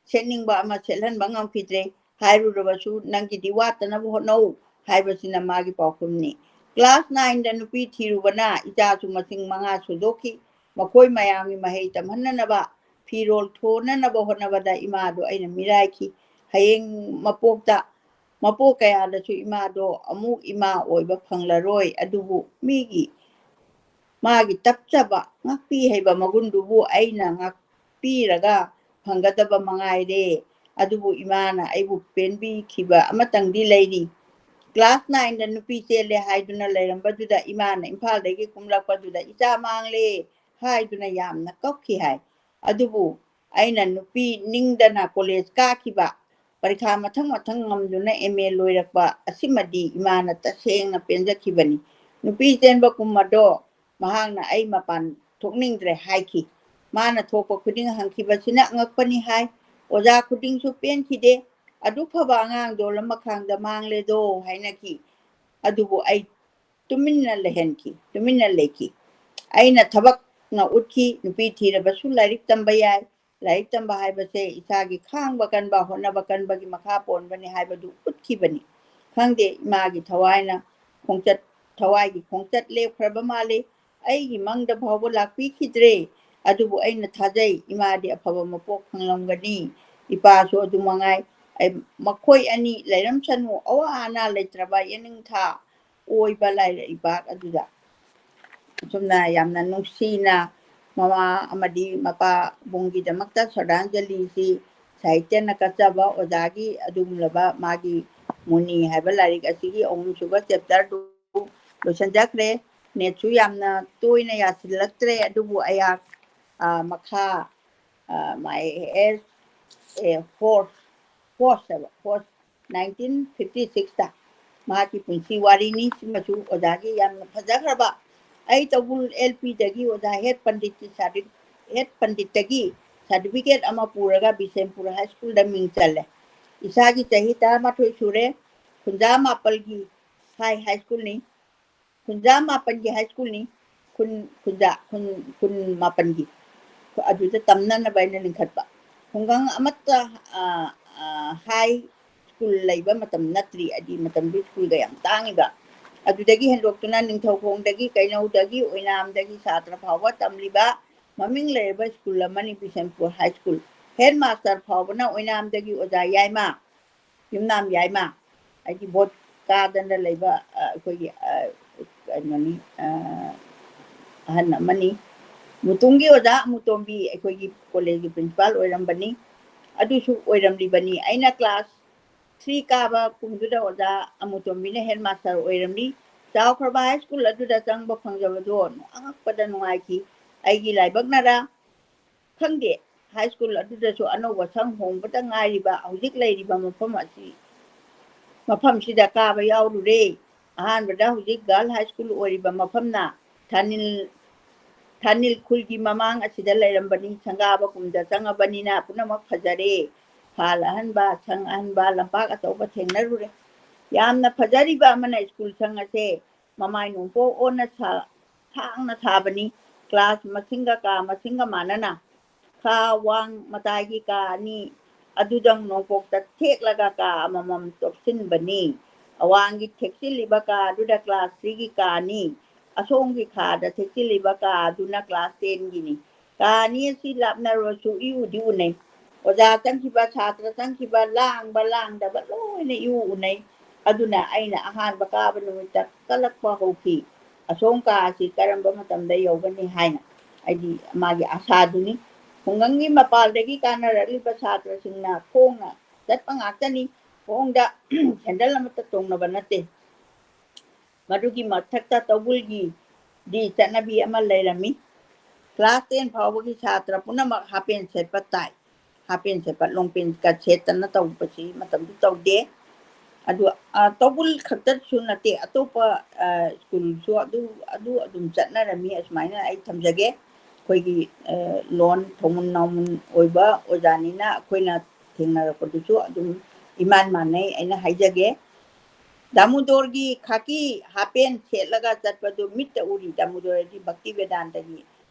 ꯁꯦꯠꯅꯤꯡꯕ ꯑꯃ ꯁꯦꯠꯍꯟꯕ ꯉꯝꯈꯤꯗ꯭ꯔꯦ ꯍꯥꯏꯔꯨꯔꯕꯁꯨ ꯅꯪꯒꯤꯗꯤ ꯋꯥꯠꯇꯅꯕ ꯍꯣꯠꯅꯧ ꯍꯥꯏꯕꯁꯤꯅ ꯃꯥꯒꯤ ꯄꯥꯎꯈꯨꯝꯅꯤ ꯀ꯭ꯂꯥꯁ 9ꯗ ꯅꯨꯄꯤ ꯊꯤꯔꯨꯕꯅ ꯏꯆꯥꯁꯨ ꯃꯁꯤꯡ 5 ꯁꯨꯗꯣꯛꯈꯤ ꯃꯈꯣꯏ ꯃꯌꯥꯝꯒꯤ ꯃꯍꯩ ꯇꯝꯍꯟꯅꯅꯕ ꯐꯤꯔꯣꯜ ꯊꯣꯟꯅꯅꯕ ꯍꯣꯠꯅꯕꯗ ꯏꯃꯥꯗꯣ ꯑꯩꯅ ꯃꯤꯔꯥꯏꯈꯤ ꯍꯌꯦꯡ ꯃꯄꯣꯛ ꯀꯌꯥꯗꯁꯨ ꯏꯃꯥꯗꯣ ꯑꯃꯨꯛ ꯏꯃꯥ ꯑꯣꯏꯕ ꯐꯪꯂꯔꯣꯏ ꯑꯗꯨꯕꯨ ꯃꯥꯒꯤ ꯇꯞꯆꯕ ꯉꯥꯛꯄꯤ ꯍꯩꯕ ꯃꯒꯨꯟꯗꯨꯕꯨ ꯑꯩꯅ ꯉꯥꯛꯄꯤꯔꯒ ꯐꯪꯒꯗꯕ ꯃꯉꯥꯏꯔꯦ ꯑꯗꯨꯕꯨ ꯏꯃꯥꯅ ꯑꯩꯕꯨ ꯄꯦꯟꯕꯤꯈꯤꯕ ꯑꯃꯇꯪꯗꯤ ꯂꯩꯔꯤ ꯀ꯭ꯂꯥꯁ 9ꯗ ꯅꯨꯄꯤ ꯆꯦꯜꯂꯦ ꯍꯥꯏꯗꯨꯅ ꯂꯩꯔꯝꯕꯗꯨꯗ ꯏꯃꯥꯅ ꯏꯝꯐꯥꯜꯗꯒꯤ ꯀꯨꯝꯂꯛꯄꯗꯨꯗ ꯏꯆꯥ ꯃꯥꯡꯂꯦ ꯍꯥꯏꯗꯨꯅ ꯌꯥꯝꯅ ꯀꯞꯈꯤ ꯍꯥꯏ ꯑꯗꯨꯕꯨ ꯑꯩꯅ ꯅꯨꯄꯤ ꯅꯤꯡꯗꯅ ꯀꯣꯂꯦꯖ ꯀꯥꯈꯤꯕ ꯄꯔꯤꯈꯥ ꯃꯊꯪ ꯉꯝꯗꯨꯅ MA ꯂꯣꯏꯔꯛꯄ ꯑꯁꯤꯃꯗꯤ ꯏꯃꯥꯅ ꯇꯁꯦꯡꯅ ꯄꯦꯟꯖꯈꯤꯕꯅꯤ ꯅꯨꯄꯤ ꯆꯦꯟꯕ ꯀꯨꯝꯃꯗꯣ ꯃꯍꯥꯛꯅ ꯑꯩ ꯃꯄꯥꯟ ꯊꯣꯛꯅꯤꯡꯗ꯭ꯔꯦ ꯍꯥꯏꯈꯤ ꯃꯥꯅ ꯊꯣꯛꯄ ꯈꯨꯗꯤꯡ ꯍꯪꯈꯤꯕꯁꯤꯅ ꯑꯉꯛꯄꯅꯤ ꯍꯥꯏ ꯑꯣꯖꯥ ꯈꯨꯗꯤꯡꯁꯨ ꯄꯦꯟꯈꯤꯗꯦ ꯑꯗꯨꯛ ꯐꯕ ꯑꯉꯥꯡꯗꯣ ꯂꯃꯈꯥꯡꯗ ꯃꯥꯡꯂꯦꯗꯣ ꯍꯥꯏꯅꯈꯤ ꯑꯗꯨꯕꯨ ꯑꯩ ꯇꯨꯃꯤꯟꯅ ꯂꯩꯈꯤ ꯑꯩꯅ ꯊꯕꯛꯅ ꯎꯠꯈꯤ ꯅꯨꯄꯤ ꯊꯤꯔꯕꯁꯨ ꯂꯥꯏꯔꯤꯛ ꯇꯝꯕ ꯌꯥꯏ ꯂꯥꯏꯔꯤꯛ ꯇꯝꯕ ꯍꯥꯏꯕꯁꯦ ꯏꯁꯥꯒꯤ ꯈꯥꯡꯕ ꯀꯟꯕ ꯍꯣꯠꯅꯕ ꯀꯟꯕꯒꯤ ꯃꯈꯥ ꯄꯣꯟꯕꯅꯤ ꯍꯥꯏꯕꯗꯨ ꯎꯠꯈꯤꯕꯅꯤ ꯈꯪꯗꯦ ꯏꯃꯥꯒꯤ ꯊꯋꯥꯏꯒꯤ ꯈꯣꯡꯆꯠ ꯂꯦꯞꯈ꯭ꯔꯕ ꯃꯥꯜꯂꯤ ꯑꯩꯒꯤ ꯃꯪꯗ ꯐꯥꯎꯕ ꯂꯥꯛꯄꯤꯈꯤꯗ꯭ꯔꯦ ꯑꯗꯨꯕꯨ ꯑꯩꯅ ꯊꯥꯖꯩ ꯏꯃꯥꯗꯤ ꯑꯐꯕ ꯃꯄꯣꯛ ꯐꯪꯂꯝꯒꯅꯤ ꯏꯄꯥꯁꯨ ꯑꯗꯨ ꯃꯉꯥꯏ ꯃꯈꯣꯏ ꯑꯅꯤ ꯂꯩꯔꯝꯁꯅꯨ ꯑꯋꯥ ꯑꯅꯥ ꯂꯩꯇ꯭ꯔꯕ ꯌꯦꯅꯤꯡꯊꯥ ꯑꯣꯏꯕ ꯂꯩꯕꯥꯛ ꯑꯗꯨꯗ ꯑꯁꯨꯝꯅ ꯌꯥꯝꯅ ꯅꯨꯡꯁꯤꯅ ꯃꯃꯥ ꯑꯃꯗꯤ ꯃꯄꯥꯕꯨꯡꯒꯤꯗꯃꯛꯇ ꯁ꯭ꯔꯗꯥꯟꯖꯂꯤꯁꯤ ꯁꯥꯍꯤꯇ꯭ꯌꯅ ꯀꯠꯆꯕ ꯑꯣꯖꯥꯒꯤ ꯑꯗꯨꯒꯨꯝꯂꯕ ꯃꯥꯒꯤ ꯃꯨꯅꯤ ꯍꯥꯏꯕ ꯂꯥꯏꯔꯤꯛ ꯑꯁꯤꯒꯤ 3ꯁꯨꯕ ꯆꯦꯞꯇꯔꯗꯨ ꯂꯣꯏꯁꯤꯟꯖꯈ꯭ꯔꯦ ꯅꯦꯠꯁꯨ ꯌꯥꯝꯅ ꯇꯣꯏꯅ ꯌꯥꯁꯤꯜꯂꯛꯇ꯭ꯔꯦ ꯑꯗꯨꯕꯨ ꯑꯩꯍꯥꯛ ꯃꯈꯥ ꯃꯥꯏ ꯐꯣꯔꯁ 1956ꯇ ꯃꯍꯥꯛꯀꯤ ꯄꯨꯟꯁꯤ ꯋꯥꯔꯤꯅꯤ ꯁꯤꯃꯁꯨ ꯑꯣꯖꯥꯒꯤ ꯌꯥꯝꯅ ꯐꯖꯈ꯭ꯔꯕ ꯑꯩ ꯇꯧꯕꯨꯜ LPꯗꯒꯤ ꯑꯣꯖꯥ ꯍꯦꯠ ꯄꯟꯗꯤꯠꯇꯒꯤ ꯁꯥꯔꯇꯤꯐꯤꯀꯦꯠ ꯑꯃ ꯄꯨꯔꯒ ꯕꯤꯁꯦꯝꯄꯨꯔ ꯍꯥꯏ ꯁ꯭ꯀꯨꯜꯗ ꯃꯤꯡ ꯆꯜꯂꯦ ꯏꯁꯥꯒꯤ ꯆꯍꯤ 11 ꯁꯨꯔꯦ ꯈꯨꯟꯖꯥꯃꯥꯄꯜꯒꯤ ꯍꯥꯏ ꯁ꯭ꯀꯨꯜꯅꯤ ꯈꯨꯟꯖꯥꯃꯥꯄꯜꯒꯤ ꯍꯥꯏ ꯁ꯭ꯀꯨꯜꯅꯤ ꯈꯨꯟ ꯃꯥꯄꯜꯒꯤ ꯑꯗꯨꯗ ꯇꯝꯅꯅꯕ ꯑꯩꯅ ꯂꯤꯡꯈꯠꯄ ꯈꯨꯡꯒꯪ ꯑꯃꯠꯇ ꯍꯥꯏ ꯁ꯭ꯀꯨꯜ ꯂꯩꯕ ꯃꯇꯝ ꯅꯠꯇ꯭ꯔꯤ ꯍꯥꯏꯗꯤ ꯃꯇꯝꯗꯨ ꯁ꯭ꯀꯨꯜꯒ ꯌꯥꯝ ꯇꯥꯡꯉꯤꯕ ꯑꯗꯨꯗꯒꯤ ꯍꯦꯟꯗꯣꯛꯇꯨꯅ ꯅꯤꯡꯊꯧꯈꯣꯡꯗꯒꯤ ꯀꯩꯅꯧꯗꯒꯤ ꯑꯣꯏꯅꯥꯝꯗꯒꯤ ꯁꯥꯇ꯭ꯔ ꯐꯥꯎꯕ ꯇꯝꯂꯤꯕ ꯃꯃꯤꯡ ꯂꯩꯔꯕ ꯁ꯭ꯀꯨꯜ ꯑꯃꯅꯤ ꯕꯤꯁꯦꯝꯄꯨꯔ ꯍꯥꯏ ꯁ꯭ꯀꯨꯜ ꯍꯦꯠ ꯃꯥꯁꯇꯔ ꯐꯥꯎꯕꯅ ꯑꯣꯏꯅꯥꯝꯗꯒꯤ ꯑꯣꯖꯥ ꯌꯥꯏꯃ ꯌꯨꯝꯅꯥꯝ ꯌꯥꯏꯃ ꯍꯥꯏꯗꯤ ꯚꯣꯠ ꯀꯥꯗꯅ ꯂꯩꯕ ꯑꯩꯈꯣꯏꯒꯤ ꯀꯩꯅꯣꯅꯤ ꯑꯍꯟ ꯑꯃꯅꯤ ꯃꯨꯇꯨꯡꯒꯤ ꯑꯣꯖꯥ ꯑꯃꯨꯇꯣꯝꯕꯤ ꯑꯩꯈꯣꯏꯒꯤ ꯀꯣꯂꯦꯖꯀꯤ ꯄ꯭ꯔꯤꯟꯁꯤꯄꯥꯜ ꯑꯣꯏꯔꯝꯕꯅꯤ ꯑꯗꯨꯁꯨ ꯑꯣꯏꯔꯝꯂꯤꯕꯅꯤ ꯑꯩꯅ ꯀ꯭ꯂꯥꯁ 3 ꯀꯥꯕ ꯀꯨꯝꯗꯨꯗ ꯑꯣꯖꯥ ꯑꯃꯨꯇꯣꯝꯕꯤꯅ ꯍꯦꯠ ꯃꯥꯁꯇꯔ ꯑꯣꯏꯔꯝꯃꯤ ꯆꯥꯎꯈ꯭ꯔꯕ ꯍꯥꯏ ꯁ꯭ꯀꯨꯜ ꯑꯗꯨꯗ ꯆꯪꯕ ꯐꯪꯖꯕꯗꯣ ꯑꯉꯛꯄꯗ ꯅꯨꯡꯉꯥꯏꯈꯤ ꯑꯩꯒꯤ ꯂꯥꯏꯕꯛꯅꯔꯥ ꯈꯪꯗꯦ ꯍꯥꯏ ꯁ꯭ꯀꯨꯜ ꯑꯗꯨꯗꯁꯨ ꯑꯅꯧꯕ ꯁꯪ ꯍꯣꯡꯕꯇ ꯉꯥꯏꯔꯤꯕ ꯍꯧꯖꯤꯛ ꯂꯩꯔꯤꯕ ꯃꯐꯝꯁꯤꯗ ꯀꯥꯕ ꯌꯥꯎꯔꯨꯔꯦ ꯑꯍꯥꯟꯕꯗ ꯍꯧꯖꯤꯛ ꯒꯔꯜ ꯍꯥꯏ ꯁ꯭ꯀꯨꯜ ꯑꯣꯏꯔꯤꯕ ꯃꯐꯝꯅ ꯊꯥꯅꯤꯜ ꯈꯨꯜꯒꯤ ꯃꯃꯥꯡ ꯑꯁꯤꯗ ꯂꯩꯔꯝꯕꯅꯤ ꯁꯪꯒꯥꯕ ꯀꯨꯝꯗ ꯆꯪꯉꯕꯅꯤꯅ ꯄꯨꯝꯅꯃꯛ ꯐꯖꯔꯦ ꯐꯥꯜ ꯑꯍꯟꯕ ꯁꯪ ꯑꯍꯟꯕ ꯂꯝꯄꯥꯛ ꯑꯆꯧꯕ ꯊꯦꯡꯅꯔꯨꯔꯦ ꯌꯥꯝꯅ ꯐꯖꯔꯤꯕ ꯑꯃꯅ ꯁ꯭ꯀꯨꯜ ꯁꯪ ꯑꯁꯦ ꯃꯃꯥꯏ ꯅꯣꯡꯄꯣꯛ ꯑꯣꯟꯅ ꯊꯥꯡꯅ ꯊꯥꯕꯅꯤ ꯀ꯭ꯂꯥꯁ ꯃꯁꯤꯡꯒ ꯀꯥ ꯃꯁꯤꯡꯒ ꯃꯥꯟꯅꯅ ꯈꯥ ꯋꯥꯡ ꯃꯇꯥꯏꯒꯤ ꯀꯥ ꯑꯅꯤ ꯑꯗꯨꯗꯪ ꯅꯣꯡꯄꯣꯛꯇ ꯊꯦꯛꯂꯒ ꯀꯥ ꯑꯃꯃꯝ ꯇꯣꯞꯁꯤꯟꯕꯅꯤ ꯑꯋꯥꯡꯒꯤ ꯊꯦꯛꯆꯤꯜꯂꯤꯕ ꯀꯥ ꯑꯗꯨꯗ ꯀ꯭ꯂꯥꯁ 3ꯒꯤ ꯀꯥꯅꯤ ꯑꯁꯣꯝꯒꯤ ꯈꯥꯗ ꯊꯦꯛꯆꯤꯜꯂꯤꯕ ꯀꯥ ꯑꯗꯨꯅ ꯀ꯭ꯂꯥꯁ 10ꯒꯤꯅꯤ ꯀꯥ ꯑꯅꯤ ꯑꯁꯤ ꯂꯥꯞꯅꯔꯕꯁꯨ ꯏꯎꯗꯤ ꯎꯅꯩ ꯑꯣꯖꯥ ꯆꯪꯈꯤꯕ ꯁꯥꯇ꯭ꯔ ꯆꯪꯈꯤꯕ ꯂꯥꯡꯕ ꯂꯥꯡꯗꯕ ꯂꯣꯏꯅ ꯏꯎ ꯎꯅꯩ ꯑꯗꯨꯅ ꯑꯩꯅ ꯑꯍꯥꯟꯕ ꯀꯥꯕ ꯅꯨꯃꯤꯠꯇ ꯀꯜꯂꯛꯄ ꯍꯧꯈꯤ ꯑꯁꯣꯝ ꯀꯥ ꯑꯁꯤ ꯀꯔꯝꯕ ꯃꯇꯝꯗ ꯌꯧꯒꯅꯤ ꯍꯥꯏꯅ ꯍꯥꯏꯗꯤ ꯃꯥꯒꯤ ꯑꯁꯥꯗꯨꯅꯤ ꯈꯨꯡꯒꯪꯒꯤ ꯃꯄꯥꯜꯗꯒꯤ ꯀꯥꯅꯔꯛꯂꯤꯕ ꯁꯥꯇ꯭ꯔꯁꯤꯡꯅ ꯈꯣꯡꯅ ꯆꯠꯄ ꯉꯥꯛꯇꯅꯤ ꯈꯣꯡꯗ ꯁꯦꯟꯗꯜ ꯑꯃꯠꯇ ꯇꯣꯡꯅꯕ ꯅꯠꯇꯦ ꯃꯗꯨꯒꯤ ꯃꯊꯛꯇ ꯇꯧꯕꯨꯜꯒꯤ ꯆꯠꯅꯕꯤ ꯑꯃ ꯂꯩꯔꯝꯃꯤ ꯀ꯭ꯂꯥꯁ 10 ꯐꯥꯎꯕꯒꯤ ꯁꯥꯇ꯭ꯔ ꯄꯨꯝꯅꯃꯛ ꯍꯥꯄꯦꯟ ꯁꯦꯠꯄ ꯇꯥꯏ ꯍꯥꯄꯦꯟ ꯁꯦꯠꯄ ꯂꯣꯡꯄꯦꯟꯀ ꯁꯦꯠꯇꯅ ꯇꯧꯕꯁꯤ ꯃꯇꯝꯗꯨ ꯇꯧꯗꯦ ꯑꯗꯨ ꯇꯧꯕꯨꯜ ꯈꯛꯇꯁꯨ ꯅꯠꯇꯦ ꯑꯇꯣꯞꯄ ꯁ꯭ꯀꯨꯜꯁꯨ ꯑꯗꯨꯝ ꯆꯠꯅꯔꯝꯃꯤ ꯑꯁꯨꯃꯥꯏꯅ ꯑꯩ ꯊꯝꯖꯒꯦ ꯑꯩꯈꯣꯏꯒꯤ ꯂꯣꯟ ꯊꯣꯡꯃꯨꯟ ꯅꯥꯎꯃꯨꯟ ꯑꯣꯏꯕ ꯑꯣꯖꯥꯅꯤꯅ ꯑꯩꯈꯣꯏꯅ ꯊꯦꯡꯅꯔꯛꯄꯗꯨꯁꯨ ꯑꯗꯨꯝ ꯏꯃꯥꯟ ꯃꯥꯟꯅꯩ ꯑꯩꯅ ꯍꯥꯏꯖꯒꯦ ꯗꯥꯃꯨꯗꯣꯔꯒꯤ ꯈꯥꯀꯤ ꯍꯥꯄꯦꯟ ꯁꯦꯠꯂꯒ ꯆꯠꯄꯗꯨ ꯃꯤꯠꯇ ꯎꯔꯤ ꯗꯥꯃꯨꯗꯣꯔꯗꯤ ꯚꯛꯇꯤ ꯚꯦꯗꯥꯟꯇꯒꯤ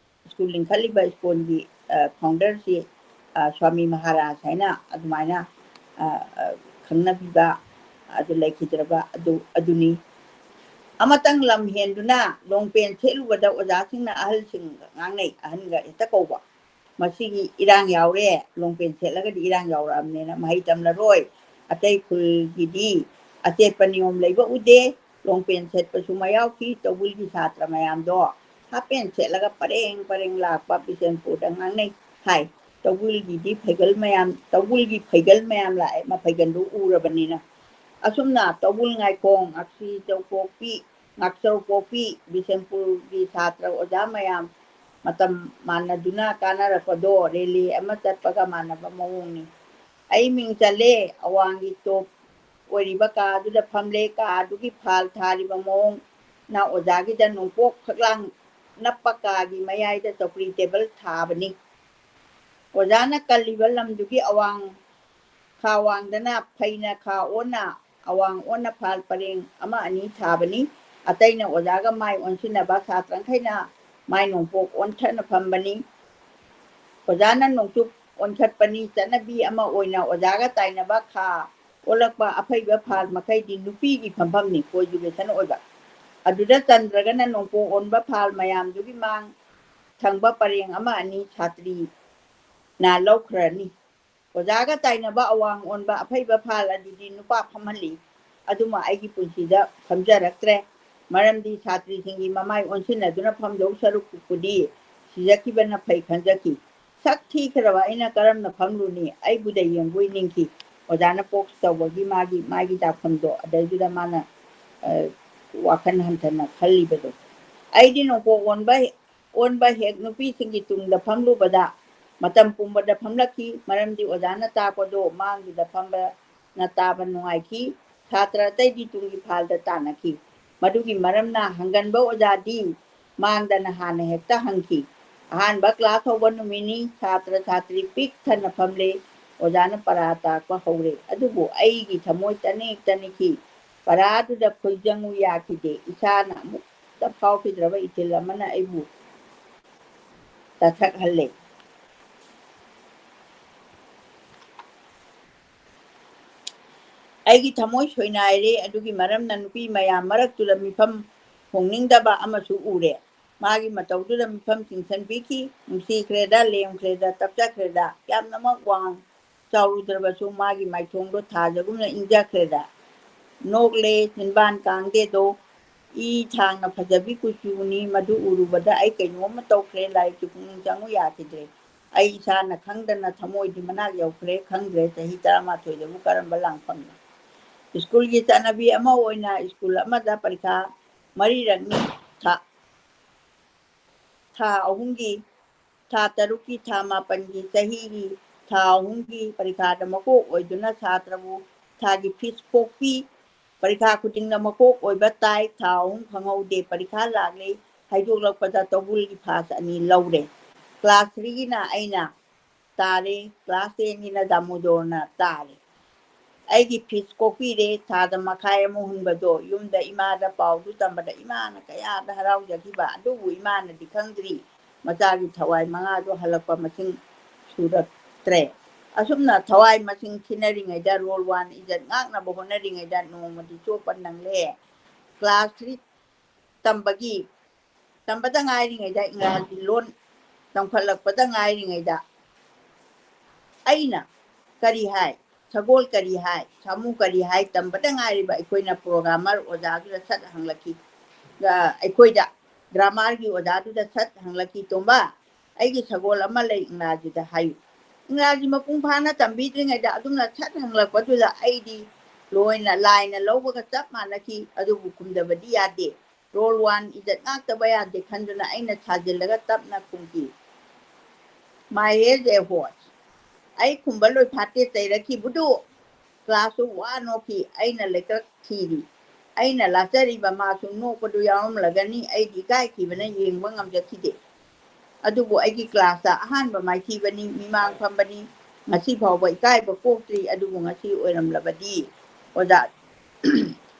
ꯁ꯭ꯀꯨꯜ ꯂꯤꯡꯈꯠꯂꯤꯕ ꯁ꯭ꯀꯨꯜꯒꯤ ꯐꯥꯎꯟꯗꯔꯁꯤ ꯁ꯭ꯋꯥꯃꯤ ꯃꯍꯥꯔꯥꯖ ꯍꯥꯏꯅ ꯑꯗꯨꯃꯥꯏꯅ ꯈꯪꯅꯕꯤꯕ ꯑꯗꯨ ꯂꯩꯈꯤꯗ꯭ꯔꯕ ꯑꯗꯨꯅꯤ ꯑꯃꯇꯪ ꯂꯝ ꯍꯦꯟꯗꯨꯅ ꯂꯣꯡꯄꯦꯟ ꯁꯦꯠꯂꯨꯕꯗ ꯑꯣꯖꯥꯁꯤꯡꯅ ꯑꯍꯜꯁꯤꯡꯒ ꯉꯥꯡꯅꯩ ꯑꯍꯟꯒ ꯍꯦꯛꯇ ꯀꯧꯕ ꯃꯁꯤꯒꯤ ꯏꯔꯥꯡ ꯌꯥꯎꯔꯦ ꯂꯣꯡꯄꯦꯟ ꯁꯦꯠꯂꯒꯗꯤ ꯏꯔꯥꯡ ꯌꯥꯎꯔꯛꯑꯕꯅꯤꯅ ꯃꯍꯩ ꯇꯝꯂꯔꯣꯏ ꯑꯇꯩ ꯈꯨꯜꯒꯤꯗꯤ ꯑꯆꯦꯠꯄ ꯅꯤꯌꯣꯝ ꯂꯩꯕ ꯎꯗꯦ ꯂꯣꯡꯄꯦꯟ ꯁꯦꯠꯄꯁꯨ ꯃꯌꯥꯎꯈꯤ ꯇꯧꯕꯨꯜꯒꯤ ꯁꯥꯇ꯭ꯔ ꯃꯌꯥꯝꯗꯣ ꯍꯥꯄꯦꯟ ꯁꯦꯠꯂꯒ ꯄꯔꯦꯡ ꯄꯔꯦꯡ ꯂꯥꯛꯄ ꯕꯤꯁꯦꯝꯄꯨꯔꯗ ꯉꯥꯡꯅꯩ ꯍꯥꯏ ꯇꯧꯕꯨꯜꯒꯤ ꯐꯩꯒꯜ ꯃꯌꯥꯝ ꯂꯥꯛꯑꯦ ꯃꯐꯩꯒꯜꯗꯨ ꯎꯔꯕꯅꯤꯅ ꯑꯁꯨꯝꯅ ꯇꯧꯕꯨꯜ ꯉꯥꯏꯈꯣꯡ ꯉꯥꯛꯆꯧ ꯄꯣꯛꯄꯤ ꯕꯤꯁꯦꯝꯄꯨꯔꯒꯤ ꯁꯥꯇ꯭ꯔ ꯑꯣꯖꯥ ꯃꯌꯥꯝ ꯃꯇꯝ ꯃꯥꯟꯅꯗꯨꯅ ꯀꯥꯅꯔꯛꯄꯗꯣ ꯔꯦꯂꯤ ꯑꯃ ꯆꯠꯄꯒ ꯃꯥꯟꯅꯕ ꯃꯑꯣꯡꯅꯤ ꯑꯩ ꯃꯤꯡ ꯆꯜꯂꯦ ꯑꯋꯥꯡꯒꯤ ꯇꯣꯞ ꯑꯣꯏꯔꯤꯕ ꯀꯥꯗꯨꯗ ꯐꯝꯂꯦ ꯀꯥꯗꯨꯒꯤ ꯐꯥꯜ ꯊꯥꯔꯤꯕ ꯃꯑꯣꯡꯅ ꯑꯣꯖꯥꯒꯤꯗ ꯅꯣꯡꯄꯣꯛ ꯐꯛꯂꯥꯡ ꯅꯞꯄ ꯀꯥꯒꯤ ꯃꯌꯥꯏꯗ ꯆꯧꯀ꯭ꯔꯤ ꯇꯦꯕꯜ ꯊꯥꯕꯅꯤ ꯑꯣꯖꯥꯅ ꯀꯜꯂꯤꯕ ꯂꯝꯗꯨꯒꯤ ꯈꯥ ꯋꯥꯡꯗꯅ ꯐꯩꯅ ꯈꯥ ꯑꯣꯟꯅ ꯑꯋꯥꯡ ꯑꯣꯟꯅ ꯐꯥꯜ ꯄꯔꯦꯡ ꯑꯃ ꯑꯅꯤ ꯊꯥꯕꯅꯤ ꯑꯇꯩꯅ ꯑꯣꯖꯥꯒ ꯃꯥꯏ ꯑꯣꯟꯁꯤꯟꯅꯕ ꯁꯥꯇ꯭ꯔꯈꯩꯅ ꯃꯥꯏ ꯅꯣꯡꯄꯣꯛ ꯑꯣꯟꯊꯅ ꯐꯝꯕꯅꯤ ꯑꯣꯖꯥꯅ ꯅꯣꯡꯆꯨꯞ ꯑꯣꯟꯈꯠꯄꯅꯤ ꯆꯠꯅꯕꯤ ꯑꯃ ꯑꯣꯏꯅ ꯑꯣꯖꯥꯒ ꯇꯥꯏꯅꯕ ꯈꯥ ꯑꯣꯜꯂꯛꯄ ꯑꯐꯩꯕ ꯐꯥꯜ ꯃꯈꯩꯗꯤ ꯅꯨꯄꯤꯒꯤ ꯐꯝꯐꯝꯅꯤ ꯀꯣꯑꯦꯖꯨꯀꯦꯁꯟ ꯑꯣꯏꯕ ꯑꯗꯨꯗ ꯆꯟꯗ꯭ꯔꯒꯅ ꯅꯣꯡꯄꯣꯛ ꯑꯣꯟꯕ ꯐꯥꯜ ꯃꯌꯥꯝꯗꯨꯒꯤ ꯃꯥꯡ ꯊꯪꯕ ꯄꯔꯦꯡ ꯑꯃ ꯑꯅꯤ ꯁꯥꯇ꯭ꯔꯤꯅ ꯂꯧꯈ꯭ꯔꯅꯤ ꯑꯣꯖꯥꯒ ꯇꯥꯏꯅꯕ ꯑꯋꯥꯡ ꯑꯣꯟꯕ ꯑꯐꯩꯕ ꯐꯥꯜ ꯑꯗꯨꯗꯤ ꯅꯨꯄꯥ ꯐꯝꯍꯜꯂꯤ ꯑꯗꯨꯃ ꯑꯩꯒꯤ ꯄꯨꯟꯁꯤꯗ ꯐꯝꯖꯔꯛꯇ꯭ꯔꯦ ꯃꯔꯝꯗꯤ ꯁꯥꯇ꯭ꯔꯤꯁꯤꯡꯒꯤ ꯃꯃꯥꯏ ꯑꯣꯟꯁꯤꯟꯅꯗꯨꯅ ꯐꯝꯗꯧ ꯁꯔꯨꯛꯄꯨꯗꯤ ꯁꯤꯖꯈꯤꯕꯅ ꯐꯩ ꯈꯟꯖꯈꯤ ꯁꯛ ꯊꯤꯈ꯭ꯔꯕ ꯑꯩꯅ ꯀꯔꯝꯅ ꯐꯝꯂꯨꯅꯤ ꯑꯩꯕꯨꯗ ꯌꯦꯡꯕꯣꯏ ꯅꯤꯡꯈꯤ ꯑꯣꯖꯥꯅ ꯄꯣꯛꯁ ꯇꯧꯕꯒꯤ ꯃꯥꯒꯤ ꯗꯥꯛꯐꯝꯗꯣ ꯑꯗꯩꯗꯨꯗ ꯃꯥꯅ ꯋꯥꯈꯜ ꯍꯟꯊꯅ ꯈꯜꯂꯤꯕꯗꯣ ꯑꯩꯗꯤ ꯅꯣꯡꯄꯣꯛ ꯑꯣꯟꯕ ꯍꯦꯛ ꯅꯨꯄꯤꯁꯤꯡꯒꯤ ꯇꯨꯡꯗ ꯐꯝꯂꯨꯕꯗ ꯃꯇꯝ ꯄꯨꯝꯕꯗ ꯐꯝꯂꯛꯈꯤ ꯃꯔꯝꯗꯤ ꯑꯣꯖꯥꯅ ꯇꯥꯛꯄꯗꯣ ꯃꯥꯡꯗꯨꯗ ꯐꯝꯕꯅ ꯇꯥꯕ ꯅꯨꯡꯉꯥꯏꯈꯤ ꯁꯥꯇ꯭ꯔ ꯑꯇꯩꯗꯤ ꯇꯨꯡꯒꯤ ꯐꯥꯜꯗ ꯇꯥꯟꯅꯈꯤ ꯃꯗꯨꯒꯤ ꯃꯔꯝꯅ ꯍꯪꯒꯟꯕ ꯑꯣꯖꯥꯗꯤ ꯃꯥꯡꯗꯅ ꯍꯥꯟꯅ ꯍꯦꯛꯇ ꯍꯪꯈꯤ ꯑꯍꯥꯟꯕ ꯀ꯭ꯂꯥꯁ ꯍꯧꯕ ꯅꯨꯃꯤꯠꯅꯤ ꯁꯥꯇ꯭ꯔ ꯁꯥꯇ꯭ꯔꯤ ꯄꯤꯛ ꯊꯟꯅ ꯐꯝꯂꯦ ꯑꯣꯖꯥꯅ ꯄꯔꯥ ꯇꯥꯛꯄ ꯍꯧꯔꯦ ꯑꯗꯨꯕꯨ ꯑꯩꯒꯤ ꯊꯃꯣꯏ ꯇꯅꯤꯛꯈꯤ ꯄꯔꯥꯗꯨꯗ ꯈꯣꯏꯖꯪꯉꯨ ꯌꯥꯈꯤꯗꯦ ꯏꯁꯥꯅ ꯑꯃꯨꯛꯇ ꯐꯥꯎꯈꯤꯗ꯭ꯔꯕ ꯏꯊꯤꯜ ꯑꯃꯅ ꯑꯩꯕꯨ ꯇꯠꯊꯛꯍꯜꯂꯦ ꯑꯩꯒꯤ ꯊꯃꯣꯏ ꯁꯣꯏꯅꯥꯏꯔꯦ ꯑꯗꯨꯒꯤ ꯃꯔꯝꯅ ꯅꯨꯄꯤ ꯃꯌꯥꯝ ꯃꯔꯛꯇꯨꯗ ꯃꯤꯐꯝ ꯍꯣꯡꯅꯤꯡꯗꯕ ꯑꯃꯁꯨ ꯎꯔꯦ ꯃꯥꯒꯤ ꯃꯇꯧꯗꯨꯗ ꯃꯤꯐꯝ ꯆꯤꯡꯁꯤꯟꯕꯤꯈꯤ ꯅꯨꯡꯁꯤꯈ꯭ꯔꯦꯗ ꯂꯦꯝꯈ꯭ꯔꯦꯗ ꯇꯞꯆꯈ꯭ꯔꯦꯗ ꯌꯥꯝꯅꯃꯛ ꯋꯥꯡ ꯆꯥꯎꯔꯨꯗ꯭ꯔꯕꯁꯨ ꯃꯥꯒꯤ ꯃꯥꯏꯊꯣꯡꯗꯣ ꯊꯥꯖꯒꯨꯝꯅ ꯏꯪꯖꯈ꯭ꯔꯦꯗ ꯅꯣꯛꯂꯦ ꯆꯤꯟꯕꯥꯟ ꯀꯥꯡꯗꯦꯗꯣ ꯏ ꯊꯥꯡꯅ ꯐꯖꯕꯤ ꯀꯨꯆꯨꯅꯤ ꯃꯗꯨ ꯎꯔꯨꯕꯗ ꯑꯩ ꯀꯩꯅꯣꯝꯃ ꯇꯧꯈ꯭ꯔꯦ ꯂꯥꯏꯔꯤꯛꯇꯨ ꯄꯨꯛꯅꯤꯡ ꯆꯪꯉꯨ ꯌꯥꯈꯤꯗ꯭ꯔꯦ ꯑꯩ ꯏꯁꯥꯅ ꯈꯪꯗꯅ ꯊꯃꯣꯏꯗꯤ ꯃꯅꯥꯛ ꯌꯧꯈ꯭ꯔꯦ ꯈꯪꯗ꯭ꯔꯦ ꯆꯍꯤ 11ꯗꯕꯨ ꯀꯔꯝꯕ ꯂꯥꯡꯐꯝꯅꯣ ꯁ꯭ꯀꯨꯜꯒꯤ ꯆꯠꯅꯕꯤ ꯑꯃ ꯑꯣꯏꯅ ꯁ꯭ꯀꯨꯜ ꯑꯃꯗ ꯄꯔꯤꯈꯥ 4ꯔꯛꯅꯤ ꯊꯥ 3ꯒꯤ ꯊꯥ 6ꯀꯤ ꯊꯥ 9ꯒꯤ ꯆꯍꯤꯒꯤ ꯊꯥ 3ꯒꯤ ꯄꯔꯤꯈꯥꯗ ꯃꯀꯣꯛ ꯑꯣꯏꯗꯨꯅ ꯁꯥꯇ꯭ꯔꯕꯨ ꯊꯥꯒꯤ ꯐꯤꯁ ꯄꯣꯛꯄꯤ ꯄꯔꯤꯈꯥ ꯈꯨꯗꯤꯡꯗ ꯃꯀꯣꯛ ꯑꯣꯏꯕ ꯇꯥꯏ ꯊꯥ 3 ꯈꯪꯍꯧꯗꯦ ꯄꯔꯤꯈꯥ ꯂꯥꯛꯂꯦ ꯍꯥꯏꯗꯣꯛꯂꯛꯄꯗ ꯇꯧꯕꯨꯜꯒꯤ ꯐꯥꯁ 2 ꯂꯧꯔꯦ ꯀ꯭ꯂꯥꯁ 3ꯒꯤꯅ ꯑꯩꯅ ꯇꯥꯔꯦ ꯀ꯭ꯂꯥꯁ 10ꯒꯤꯅ ꯗꯥꯃꯣꯗꯣꯔꯅ ꯇꯥꯔꯦ ꯑꯩꯒꯤ ꯐꯤꯁ ꯀꯣꯛꯄꯤꯔꯦ ꯊꯥꯗ ꯃꯈꯥꯏ ꯑꯃ ꯍꯨꯟꯕꯗꯣ ꯌꯨꯝꯗ ꯏꯃꯥꯗ ꯄꯥꯎꯗꯨ ꯇꯝꯕꯗ ꯏꯃꯥꯅ ꯀꯌꯥꯗ ꯍꯔꯥꯎꯖꯈꯤꯕ ꯑꯗꯨꯕꯨ ꯏꯃꯥꯅꯗꯤ ꯈꯪꯗ꯭ꯔꯤ ꯃꯆꯥꯒꯤ ꯊꯋꯥꯏ ꯃꯉꯥꯗꯣ ꯍꯜꯂꯛꯄ ꯃꯁꯤꯡ ꯁꯨꯔꯛꯇ꯭ꯔꯦ ꯑꯁꯨꯝꯅ ꯊꯋꯥꯏ ꯃꯁꯤꯡ ꯊꯤꯅꯔꯤꯉꯩꯗ ꯔꯣꯜ 1 ꯏꯖꯠ ꯉꯥꯛꯅꯕ ꯍꯣꯠꯅꯔꯤꯉꯩꯗ ꯅꯣꯡꯃꯗꯤ ꯆꯣꯞꯄ ꯅꯪꯂꯦ ꯀ꯭ꯂꯥꯁ 3 ꯇꯝꯕꯗ ꯉꯥꯏꯔꯤꯉꯩꯗ ꯏꯪꯒ꯭ꯔꯥꯖꯤ ꯂꯣꯟ ꯇꯝꯈꯠꯂꯛꯄꯗ ꯉꯥꯏꯔꯤꯉꯩꯗ ꯑꯩꯅ ꯀꯔꯤ ꯍꯥꯏ ꯁꯒꯣꯜ ꯀꯔꯤ ꯍꯥꯏ ꯁꯥꯃꯨ ꯀꯔꯤ ꯍꯥꯏ ꯇꯝꯕꯗ ꯉꯥꯏꯔꯤꯕ ꯑꯩꯈꯣꯏꯅ ꯄ꯭ꯔꯣꯒ꯭ꯔꯥꯃꯔ ꯑꯣꯖꯥꯗꯨꯗ ꯁꯠ ꯍꯪꯂꯛꯈꯤ ꯑꯩꯈꯣꯏꯗ ꯒ꯭ꯔꯥꯃꯥꯔꯒꯤ ꯑꯣꯖꯥꯗꯨꯗ ꯁꯠ ꯍꯪꯂꯛꯈꯤ ꯇꯣꯝꯕ ꯑꯩꯒꯤ ꯁꯒꯣꯜ ꯑꯃ ꯂꯩ ꯏꯪꯒ꯭ꯔꯥꯖꯤꯗ ꯍꯥꯏꯌꯨ ꯏꯪꯒ꯭ꯔꯥꯖꯤ ꯃꯄꯨꯡ ꯐꯥꯅ ꯇꯝꯕꯤꯗ꯭ꯔꯤꯉꯩꯗ ꯑꯗꯨꯝꯅ ꯁꯠ ꯍꯪꯂꯛꯄꯗꯨꯗ ꯑꯩꯗꯤ ꯂꯥꯏꯅ ꯂꯧꯕꯒ ꯆꯞ ꯃꯥꯟꯅꯈꯤ ꯑꯗꯨꯕꯨ ꯈꯨꯝꯗꯕꯗꯤ ꯌꯥꯗꯦ ꯔꯣꯜ 1 ꯏꯖꯠ ꯉꯥꯛꯇꯕ ꯌꯥꯗꯦ ꯈꯟꯗꯨꯅ ꯑꯩꯅ ꯊꯥꯖꯤꯜꯂꯒ ꯇꯞꯅ ꯈꯨꯝꯈꯤ ꯃꯥꯏ ꯍꯦꯖ ꯑꯦ ꯍꯣꯔꯁ ꯑꯩ ꯈꯨꯝꯕ ꯂꯣꯏꯐꯥꯠꯇꯦ ꯆꯩꯔꯛꯈꯤꯕꯗꯨ ꯀ꯭ꯂꯥꯁꯁꯨ ꯋꯥ ꯅꯣꯛꯈꯤ ꯑꯩꯅ ꯂꯩꯀꯛ ꯊꯤꯔꯤ ꯑꯩꯅ ꯂꯥꯆꯔꯤꯕ ꯃꯥꯁꯨ ꯅꯣꯛꯄꯗꯨ ꯌꯥꯎꯔꯝꯂꯒꯅꯤ ꯑꯩꯗꯤ ꯏꯀꯥꯏꯈꯤꯕꯅ ꯌꯦꯡꯕ ꯉꯝꯖꯈꯤꯗꯦ ꯑꯗꯨꯕꯨ ꯑꯩꯒꯤ ꯀ꯭ꯂꯥꯁꯇ ꯑꯍꯥꯟꯕ ꯃꯥꯏꯊꯤꯕꯅꯤ ꯃꯤꯃꯥꯡ ꯐꯝꯕꯅꯤ ꯉꯁꯤ ꯐꯥꯎꯕ ꯏꯀꯥꯏꯕ ꯄꯣꯛꯇ꯭ꯔꯤ ꯑꯗꯨꯕꯨ ꯉꯁꯤ ꯑꯣꯏꯔꯝꯂꯕꯗꯤ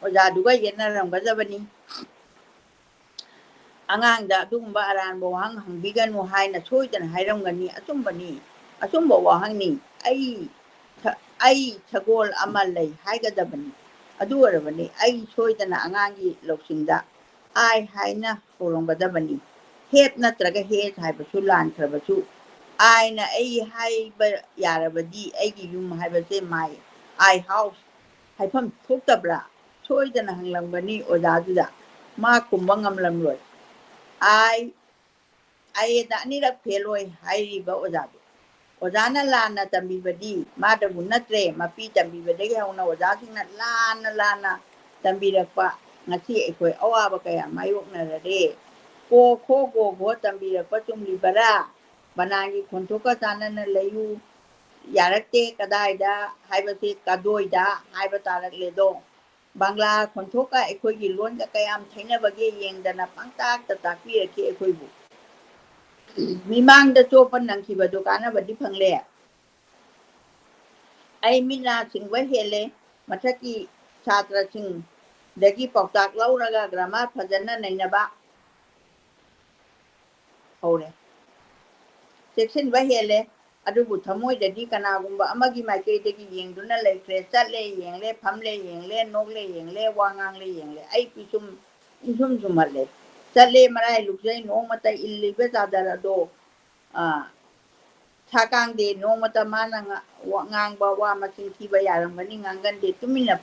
ꯑꯣꯖꯥꯗꯨꯒ ꯌꯦꯠꯅꯔꯝꯒꯗꯕꯅꯤ ꯑꯉꯥꯡꯗ ꯑꯗꯨꯒꯨꯝꯕ ꯑꯔꯥꯟꯕ ꯋꯥꯍꯪ ꯍꯪꯕꯤꯒꯅꯨ ꯍꯥꯏꯅ ꯁꯣꯏꯗꯅ ꯍꯥꯏꯔꯝꯒꯅꯤ ꯑꯆꯨꯝꯕꯅꯤ ꯑꯆꯨꯝꯕ ꯋꯥꯍꯪꯅꯤ ꯑꯩ ꯁꯒꯣꯜ ꯑꯃ ꯂꯩ ꯍꯥꯏꯒꯗꯕꯅꯤ ꯑꯗꯨ ꯑꯣꯏꯔꯕꯅꯤ ꯑꯩ ꯁꯣꯏꯗꯅ ꯑꯉꯥꯡꯒꯤ ꯂꯧꯁꯤꯡꯗ ꯑꯥꯏ ꯍꯥꯏꯅ ꯍꯧꯔꯝꯒꯗꯕꯅꯤ ꯍꯦꯠ ꯅꯠꯇ꯭ꯔꯒ ꯍꯦꯖ ꯍꯥꯏꯕꯁꯨ ꯂꯥꯟꯈ꯭ꯔꯕꯁꯨ ꯑꯥꯏꯅ ꯑꯩ ꯍꯥꯏꯕ ꯌꯥꯔꯕꯗꯤ ꯑꯩꯒꯤ ꯌꯨꯝ ꯍꯥꯏꯕꯁꯦ ꯃꯥꯏ ꯑꯥꯏ ꯍꯥꯎꯁ ꯍꯥꯏꯐꯝ ꯊꯣꯛꯇꯕ꯭ꯔꯥ ꯁꯣꯏꯗꯅ ꯍꯪꯂꯝꯒꯅꯤ ꯑꯣꯖꯥꯗꯨꯗ ꯃꯥ ꯈꯨꯝꯕ ꯉꯝꯂꯝꯂꯣꯏ ꯑꯥꯏꯗ 2ꯔꯛ ꯐꯦꯜ ꯑꯣꯏ ꯍꯥꯏꯔꯤꯕ ꯑꯣꯖꯥꯅ ꯂꯥꯟꯅ ꯇꯝꯕꯤꯕꯗꯤ ꯃꯥꯗꯕꯨ ꯅꯠꯇ꯭ꯔꯦ ꯃꯄꯤ ꯇꯝꯕꯤꯕꯗꯒꯤ ꯍꯧꯅ ꯑꯣꯖꯥꯁꯤꯡꯅ ꯂꯥꯟꯅ ꯇꯝꯕꯤꯔꯛꯄ ꯉꯁꯤ ꯑꯩꯈꯣꯏ ꯑꯋꯥꯕ ꯀꯌꯥ ꯃꯥꯌꯣꯛꯅꯔꯔꯦ ꯀꯣ ꯈꯣ ꯒꯣ ꯘꯣ ꯇꯝꯕꯤꯔꯛꯄ ꯆꯨꯝꯂꯤꯕꯔꯥ ꯕꯅꯥꯟꯒꯤ ꯈꯣꯟꯊꯣꯛꯀ ꯆꯥꯟꯅꯅ ꯂꯩꯌꯨ ꯌꯥꯔꯛꯇꯦ ꯀꯗꯥꯏꯗ ꯍꯥꯏꯕꯁꯤ ꯀꯗꯣꯏꯗ ꯍꯥꯏꯕ ꯇꯥꯔꯛꯂꯦꯗꯣ ꯕꯪꯒ꯭ꯂꯥ ꯈꯣꯟꯊꯣꯛꯀ ꯑꯩꯈꯣꯏꯒꯤ ꯂꯣꯟꯒ ꯀꯌꯥꯝ ꯈꯦꯠꯅꯕꯒꯦ ꯌꯦꯡꯗꯅ ꯄꯪꯇꯥꯛꯇ ꯇꯥꯛꯄꯤꯔꯛꯈꯤ ꯑꯩꯈꯣꯏꯕꯨ ꯃꯤꯃꯥꯡꯗ ꯆꯣꯞꯄ ꯅꯪꯈꯤꯕꯗꯨ ꯀꯥꯟꯅꯕꯗꯤ ꯐꯪꯂꯦ ꯑꯩ ꯃꯤꯠ ꯅꯥ ꯁꯤꯡꯕ ꯍꯦꯜꯂꯦ ꯃꯊꯛꯀꯤ ꯁꯥꯇ꯭ꯔꯁꯤꯡꯗꯒꯤ ꯄꯥꯎꯇꯥꯛ ꯂꯧꯔꯒ ꯒ꯭ꯔꯥꯃꯥꯔ ꯐꯖꯅ ꯅꯩꯅꯕ ꯍꯧꯔꯦ ꯆꯦꯛꯁꯤꯟꯕ ꯍꯦꯜꯂꯦ ꯑꯗꯨꯕꯨ ꯊꯃꯣꯏꯗꯗꯤ ꯀꯅꯥꯒꯨꯝꯕ ꯑꯃꯒꯤ ꯃꯥꯏꯀꯩꯗꯒꯤ ꯌꯦꯡꯗꯨꯅ ꯂꯩꯈ꯭ꯔꯦ ꯆꯠꯂꯦ ꯌꯦꯡꯂꯦ ꯐꯝꯂꯦ ꯌꯦꯡꯂꯦ ꯅꯣꯛꯂꯦ ꯌꯦꯡꯂꯦ ꯋꯥ ꯉꯥꯡꯂꯦ ꯌꯦꯡꯂꯦ ꯑꯩ ꯏꯁꯨꯝ ꯁꯨꯝꯍꯠꯂꯦ ꯆꯠꯂꯦ ꯃꯔꯥꯏ ꯂꯨꯛꯆꯩ ꯅꯣꯡꯃꯇ ꯏꯜꯂꯤꯕ ꯆꯥꯗꯔ ꯑꯗꯣ ꯁꯥꯀꯥꯡꯗꯦ ꯅꯣꯡꯃꯇ ꯃꯥꯅ ꯉꯥꯡꯕ ꯋꯥ ꯃꯁꯤꯡ ꯊꯤꯕ ꯌꯥꯔꯝꯒꯅꯤ ꯉꯥꯡꯒꯟꯗꯦ ꯇꯨꯃꯤꯟꯅ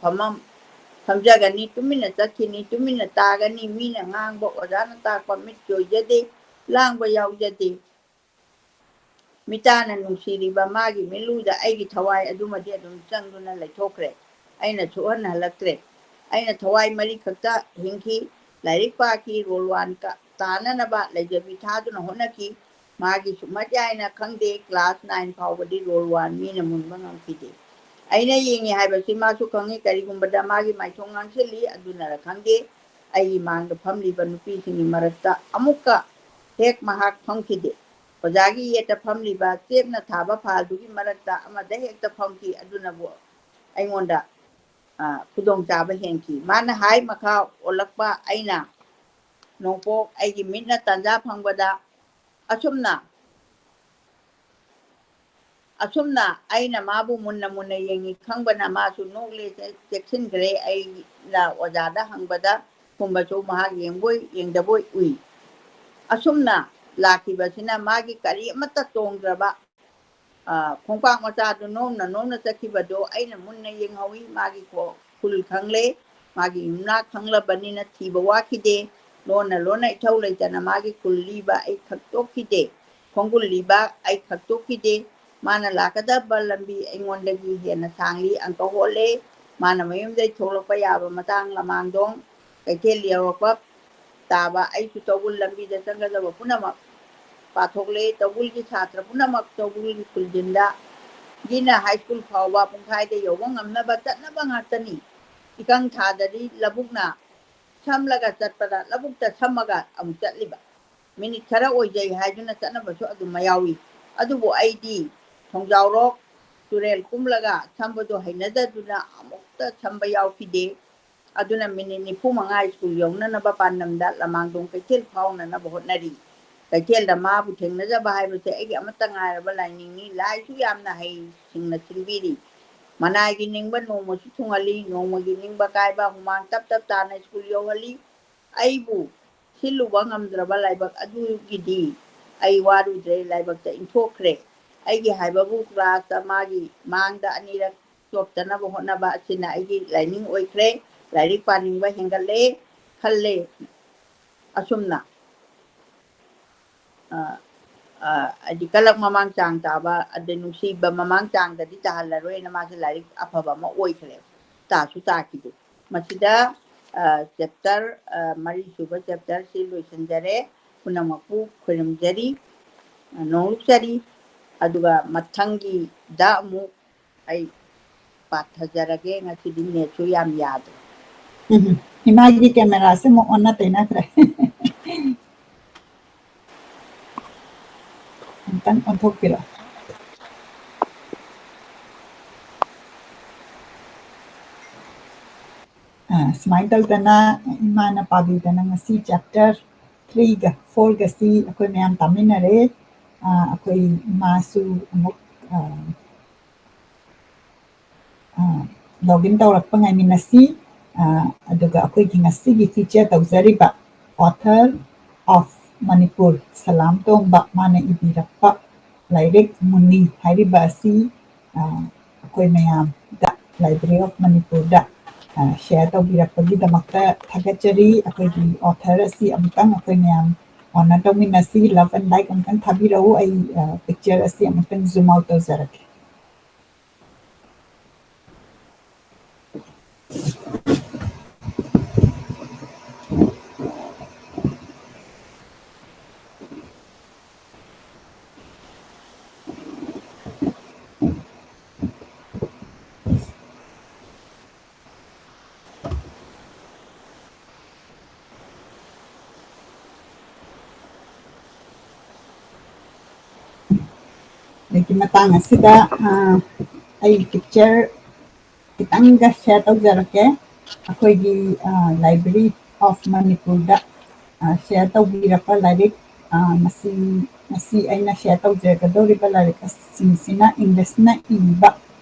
ꯐꯝꯖꯒꯅꯤ ꯇꯨꯃꯤꯟꯅ ꯆꯠꯈꯤꯅꯤ ꯇꯨꯃꯤꯟꯅ ꯇꯥꯒꯅꯤ ꯃꯤꯅ ꯉꯥꯡꯕ ꯑꯣꯖꯥꯅ ꯇꯥꯛꯄ ꯃꯤꯠ ꯆꯣꯏꯖꯗꯦ ꯂꯥꯡꯕ ꯌꯥꯎꯖꯗꯦ ꯃꯤꯇꯥꯅ ꯅꯨꯡꯁꯤꯔꯤꯕ ꯃꯥꯒꯤ ꯃꯤꯠꯂꯨꯗ ꯑꯩꯒꯤ ꯊꯋꯥꯏ ꯑꯗꯨꯃꯗꯤ ꯑꯗꯨꯝ ꯆꯪꯗꯨꯅ ꯂꯩꯊꯣꯛꯈ꯭ꯔꯦ ꯑꯩꯅ ꯁꯣꯛꯍꯟꯍꯜꯂꯛꯇ꯭ꯔꯦ ꯑꯩꯅ ꯊꯋꯥꯏ 4 ꯈꯛꯇ ꯍꯤꯡꯈꯤ ꯂꯥꯏꯔꯤꯛ ꯄꯥꯈꯤ ꯔꯣꯜ 1 ꯇꯥꯅꯅꯕ ꯂꯩꯖꯕꯤ ꯊꯥꯗꯨꯅ ꯍꯣꯠꯅꯈꯤ ꯃꯥꯒꯤ ꯁꯨꯝꯍꯠ ꯌꯥꯏꯅ ꯈꯪꯗꯦ ꯀ꯭ꯂꯥꯁ 9 ꯐꯥꯎꯕꯗꯤ ꯔꯣꯜ 1 ꯃꯤꯅ ꯃꯨꯟꯕ ꯉꯝꯈꯤꯗꯦ ꯑꯩꯅ ꯌꯦꯡꯉꯤ ꯍꯥꯏꯕꯁꯤ ꯃꯥꯁꯨ ꯈꯪꯉꯤ ꯀꯔꯤꯒꯨꯝꯕꯗ ꯃꯥꯒꯤ ꯃꯥꯏꯊꯣꯡ ꯉꯥꯡꯁꯤꯜꯂꯤ ꯑꯗꯨꯅꯔ ꯈꯪꯗꯦ ꯑꯩꯒꯤ ꯃꯥꯡꯗ ꯐꯝꯂꯤꯕ ꯅꯨꯄꯤꯁꯤꯡꯒꯤ ꯃꯔꯛꯇ ꯑꯃꯨꯛꯀ ꯍꯦꯛ ꯃꯍꯥꯛ ꯐꯝꯈꯤꯗꯦ ꯑꯣꯖꯥꯒꯤ ꯌꯦꯠꯇ ꯐꯝꯂꯤꯕ ꯆꯦꯞꯅ ꯊꯥꯕ ꯐꯥꯜꯗꯨꯒꯤ ꯃꯔꯛꯇ ꯑꯃꯗ ꯍꯦꯛꯇ ꯐꯝꯈꯤ ꯑꯗꯨꯅꯕꯨ ꯑꯩꯉꯣꯟꯗ ꯈꯨꯗꯣꯡꯆꯥꯕ ꯍꯦꯟꯈꯤ ꯃꯥꯅ ꯍꯥꯏ ꯃꯈꯥ ꯑꯣꯜꯂꯛꯄ ꯑꯩꯅ ꯅꯣꯡꯄꯣꯛ ꯑꯩꯒꯤ ꯃꯤꯠꯅ ꯇꯥꯟꯖꯥ ꯐꯪꯕꯗ ꯑꯁꯨꯝꯅ ꯑꯩꯅ ꯃꯥꯕꯨ ꯃꯨꯟꯅ ꯃꯨꯟꯅ ꯌꯦꯡꯉꯤ ꯈꯪꯕꯅ ꯃꯥꯁꯨ ꯅꯣꯛꯂꯦ ꯆꯦꯛꯁꯤꯟꯈ꯭ꯔꯦ ꯑꯩꯅ ꯑꯣꯖꯥꯗ ꯍꯪꯕꯗ ꯈꯨꯝꯕꯁꯨ ꯃꯍꯥꯛ ꯌꯦꯡꯕꯣꯏ ꯌꯦꯡꯗꯕꯣꯏ ꯎꯏ ꯑꯁꯨꯝꯅ ꯂꯥꯛꯈꯤꯕꯁꯤꯅ ꯃꯥꯒꯤ ꯀꯔꯤ ꯑꯃꯠꯇ ꯇꯣꯡꯗ꯭ꯔꯕ ꯈꯣꯡꯄꯥꯛ ꯃꯆꯥꯗꯨ ꯅꯣꯝꯅ ꯅꯣꯝꯅ ꯆꯠꯈꯤꯕꯗꯣ ꯑꯩꯅ ꯃꯨꯟꯅ ꯌꯦꯡꯍꯧꯏ ꯃꯥꯒꯤ ꯈꯨꯜ ꯈꯪꯂꯦ ꯃꯥꯒꯤ ꯌꯨꯝꯅꯥꯛ ꯈꯪꯂꯕꯅꯤꯅ ꯊꯤꯕ ꯋꯥꯈꯤꯗꯦ ꯂꯣꯟꯅ ꯂꯣꯟꯅ ꯏꯊꯧ ꯂꯩꯇꯅ ꯃꯥꯒꯤ ꯈꯨꯜ ꯂꯤꯕ ꯑꯩ ꯈꯛꯇꯣꯛꯈꯤꯗꯦ ꯈꯣꯡꯒꯨꯜ ꯂꯤꯕ ꯑꯩ ꯈꯛꯇꯣꯛꯈꯤꯗꯦ ꯃꯥꯅ ꯂꯥꯛꯀꯗꯕ ꯂꯝꯕꯤ ꯑꯩꯉꯣꯟꯗꯒꯤ ꯍꯦꯟꯅ ꯁꯥꯡꯂꯤ ꯑꯪꯀ ꯍꯣꯠꯂꯦ ꯃꯥꯅ ꯃꯌꯨꯝꯗꯩ ꯊꯣꯛꯂꯛꯄ ꯌꯥꯕ ꯃꯇꯥꯡ ꯂꯃꯥꯡꯗꯣꯡ ꯀꯩꯊꯦꯜ ꯌꯧꯔꯛꯄ ꯇꯥꯕ ꯑꯩꯁꯨ ꯇꯧꯕꯨꯜ ꯂꯝꯕꯤꯗ ꯆꯪꯒꯗꯕ ꯄꯨꯝꯅꯃꯛ ꯄꯥꯊꯣꯛꯂꯦ ꯇꯧꯕꯨꯜꯒꯤ ꯁꯥꯇ꯭ꯔ ꯄꯨꯝꯅꯃꯛ ꯇꯧꯕꯨꯜꯒꯤ ꯈꯨꯜꯖꯤꯟꯗ ꯒꯤꯅ ꯍꯥꯏ ꯁ꯭ꯀꯨꯜ ꯐꯥꯎꯕ ꯄꯨꯡꯈꯥꯏꯗ ꯌꯧꯕ ꯉꯝꯅꯕ ꯆꯠꯅꯕ ꯉꯥꯛꯇꯅꯤ ꯏꯀꯪ ꯊꯥꯗꯗꯤ ꯂꯧꯕꯨꯛꯅ ꯁꯝꯂꯒ ꯆꯠꯄꯗ ꯂꯧꯕꯨꯛꯇ ꯁꯝꯃꯒ ꯑꯃꯨꯛ ꯆꯠꯂꯤꯕ ꯃꯤꯅꯤꯠ ꯈꯔ ꯑꯣꯏꯖꯩ ꯍꯥꯏꯗꯨꯅ ꯆꯠꯅꯕꯁꯨ ꯑꯗꯨꯝ ꯌꯥꯎꯏ ꯑꯗꯨꯕꯨ ꯑꯩꯗꯤ ꯊꯣꯡꯖꯥꯎꯔꯣꯛ ꯇꯨꯔꯦꯜ ꯀꯨꯝꯂꯒ ꯁꯝꯕꯗꯣ ꯍꯩꯅꯗꯗꯨꯅ ꯑꯃꯨꯛꯇ ꯁꯝꯕ ꯌꯥꯎꯈꯤꯗꯦ ꯑꯗꯨꯅ ꯃꯤꯅꯤꯠ 45 ꯁ꯭ꯀꯨꯜ ꯌꯧꯅꯅꯕ ꯄꯥꯟꯗꯝꯗ ꯂꯃꯥꯡꯗꯣꯡ ꯀꯩꯊꯦꯜ ꯐꯥꯎꯅꯅꯕ ꯍꯣꯠꯅꯔꯤ ꯀꯩꯊꯦꯜꯗ ꯃꯥꯕꯨ ꯊꯦꯡꯅꯖꯕ ꯍꯥꯏꯕꯁꯦ ꯑꯩꯒꯤ ꯑꯃꯠꯇ ꯉꯥꯏꯔꯕ ꯂꯥꯏꯅꯤꯡꯅꯤ ꯂꯥꯏꯁꯨ ꯌꯥꯝꯅ ꯍꯩꯁꯤꯡꯅ ꯁꯤꯟꯕꯤꯔꯤ ꯃꯅꯥꯏꯒꯤ ꯅꯤꯡꯕ ꯅꯣꯡꯃꯁꯨ ꯊꯨꯡꯍꯜꯂꯤ ꯅꯣꯡꯃꯒꯤ ꯅꯤꯡꯕ ꯀꯥꯏꯕ ꯍꯨꯃꯥꯡ ꯇꯞ ꯇꯞ ꯇꯥꯅ ꯁ꯭ꯀꯨꯜ ꯌꯧꯍꯜꯂꯤ ꯑꯩꯕꯨ ꯁꯤꯜꯂꯨꯕ ꯉꯝꯗ꯭ꯔꯕ ꯂꯥꯏꯕꯛ ꯑꯗꯨꯒꯤꯗꯤ ꯑꯩ ꯋꯥꯔꯨꯗ꯭ꯔꯦ ꯂꯥꯏꯕꯛꯇ ꯏꯟꯊꯣꯛꯈ꯭ꯔꯦ ꯑꯩꯒꯤ ꯍꯥꯏꯕꯕꯨ ꯀ꯭ꯂꯥꯁꯇ ꯃꯥꯒꯤ ꯃꯥꯡꯗ ꯑꯅꯤꯔꯛ ꯆꯣꯞꯇꯅꯕ ꯍꯣꯠꯅꯕ ꯑꯁꯤꯅ ꯑꯩꯒꯤ ꯂꯥꯏꯅꯤꯡ ꯑꯣꯏꯈ꯭ꯔꯦ ꯂꯥꯏꯔꯤꯛ ꯄꯥꯅꯤꯡꯕ ꯍꯦꯟꯒꯠꯂꯦ ꯈꯜꯂꯦ ꯑꯁꯨꯝꯅ ꯍꯥꯏꯗꯤ ꯀꯂꯛ ꯃꯃꯥꯡ ꯆꯥꯡ ꯇꯥꯕ ꯑꯗꯩ ꯅꯨꯡꯁꯤꯕ ꯃꯃꯥꯡ ꯆꯥꯡꯗꯗꯤ ꯇꯥꯍꯜꯂꯔꯣꯏꯅ ꯃꯥꯁꯦ ꯂꯥꯏꯔꯤꯛ ꯑꯐꯕ ꯑꯃ ꯑꯣꯏꯈ꯭ꯔꯦ ꯇꯥꯁꯨ ꯇꯥꯈꯤꯗꯦ ꯃꯁꯤꯗ ꯆꯦꯞꯇꯔ 3ꯁꯨꯕ ꯆꯦꯞꯇꯔꯁꯤ ꯂꯣꯏꯁꯤꯟꯖꯔꯦ ꯄꯨꯝꯅꯃꯛꯄꯨ ꯈꯣꯏꯔꯝꯖꯔꯤ ꯅꯣꯡꯂꯨꯛꯆꯔꯤ ꯑꯗꯨꯒ ꯃꯊꯪꯒꯤꯗ ꯑꯃꯨꯛ ꯑꯩ ꯄꯥꯊꯖꯔꯒꯦ ꯉꯁꯤꯗꯤ ꯅꯦꯠꯁꯨ ꯌꯥꯝ ꯌꯥꯗ꯭ꯔꯦ ꯏꯃꯥꯒꯤ ꯀꯦꯃꯦꯔꯥꯁꯦ ꯑꯃꯨꯛ ꯑꯣꯟꯅ ꯇꯩꯅꯈ꯭ꯔꯦ ꯑꯝꯇꯪ ꯑꯣꯟꯊꯣꯛꯄꯤꯔꯣ ꯁꯨꯃꯥꯏꯅ ꯇꯧꯗꯅ ꯏꯃꯥꯅ ꯄꯥꯕꯤꯗꯅ ꯉꯁꯤ ꯆꯦꯞꯇꯔ 3ꯒ 4ꯒꯁꯤ ꯑꯩꯈꯣꯏ ꯃꯌꯥꯝ ꯇꯥꯃꯤꯟꯅꯔꯦ ꯑꯩꯈꯣꯏ ꯏꯃꯥꯁꯨ ꯑꯃꯨꯛ ꯂꯣꯒꯏꯟ ꯇꯧꯔꯛꯄ ꯉꯥꯏꯃꯤꯟꯅꯁꯤ ꯑꯗꯨꯒ ꯑꯩꯈꯣꯏꯒꯤ ꯉꯁꯤꯒꯤ ꯐꯤꯆꯔ ꯇꯧꯖꯔꯤꯕ ꯑꯣꯊꯔ ꯑꯣꯐ ꯃꯅꯤꯄꯨꯔ ꯁꯂꯥꯝ ꯇꯣꯝꯕ ꯃꯥꯅ ꯏꯕꯤꯔꯛꯄ ꯂꯥꯏꯔꯤꯛ ꯃꯨꯟꯅꯤ ꯍꯥꯏꯔꯤꯕ ꯑꯁꯤ ꯑꯩꯈꯣꯏ ꯃꯌꯥꯝꯗ ꯂꯥꯏꯕ꯭ꯔꯦꯔꯤ ꯑꯣꯐ ꯃꯅꯤꯄꯨꯔꯗ ꯁꯦꯌꯔ ꯇꯧꯕꯤꯔꯛꯄꯒꯤꯗꯃꯛꯇ ꯊꯥꯒꯠꯆꯔꯤ ꯑꯩꯈꯣꯏꯒꯤ ꯑꯣꯊꯔ ꯑꯁꯤ ꯑꯃꯨꯛꯇꯪ ꯑꯩꯈꯣꯏ ꯃꯌꯥꯝ ꯑꯣꯅꯔ ꯇꯧꯃꯤꯟꯅꯁꯤ ꯂꯚ ꯑꯦꯟ ꯂꯥꯏꯛ ꯑꯃꯨꯛꯇꯪ ꯊꯥꯕꯤꯔꯛꯎ ꯑꯩ ꯄꯤꯛꯆꯔ ꯑꯁꯤ ꯑꯃꯨꯛꯇꯪ ꯖꯨꯝ ꯑꯥꯎꯠ ꯇꯧꯖꯔꯛꯀꯦ ꯑꯩꯒꯤ ꯃꯇꯥꯡ ꯑꯁꯤꯗ ꯑꯩ ꯄꯤꯛꯆꯔ ꯈꯤꯇꯪꯒ ꯁꯦꯌꯔ ꯇꯧꯖꯔꯛꯀꯦ ꯑꯩꯈꯣꯏꯒꯤ ꯂꯥꯏꯕ꯭ꯔꯦꯔꯤ ꯑꯣꯐ ꯃꯅꯤꯄꯨꯔꯗ ꯁꯦꯌꯔ ꯇꯧꯕꯤꯔꯛꯄ ꯂꯥꯏꯔꯤꯛ ꯉꯁꯤ ꯑꯩꯅ ꯁꯦꯌꯔ ꯇꯧꯖꯒꯗꯧꯔꯤꯕ ꯂꯥꯏꯔꯤꯛ ꯁꯤꯡꯁꯤꯅ ꯏꯪꯂꯤꯁꯅ ꯏꯕ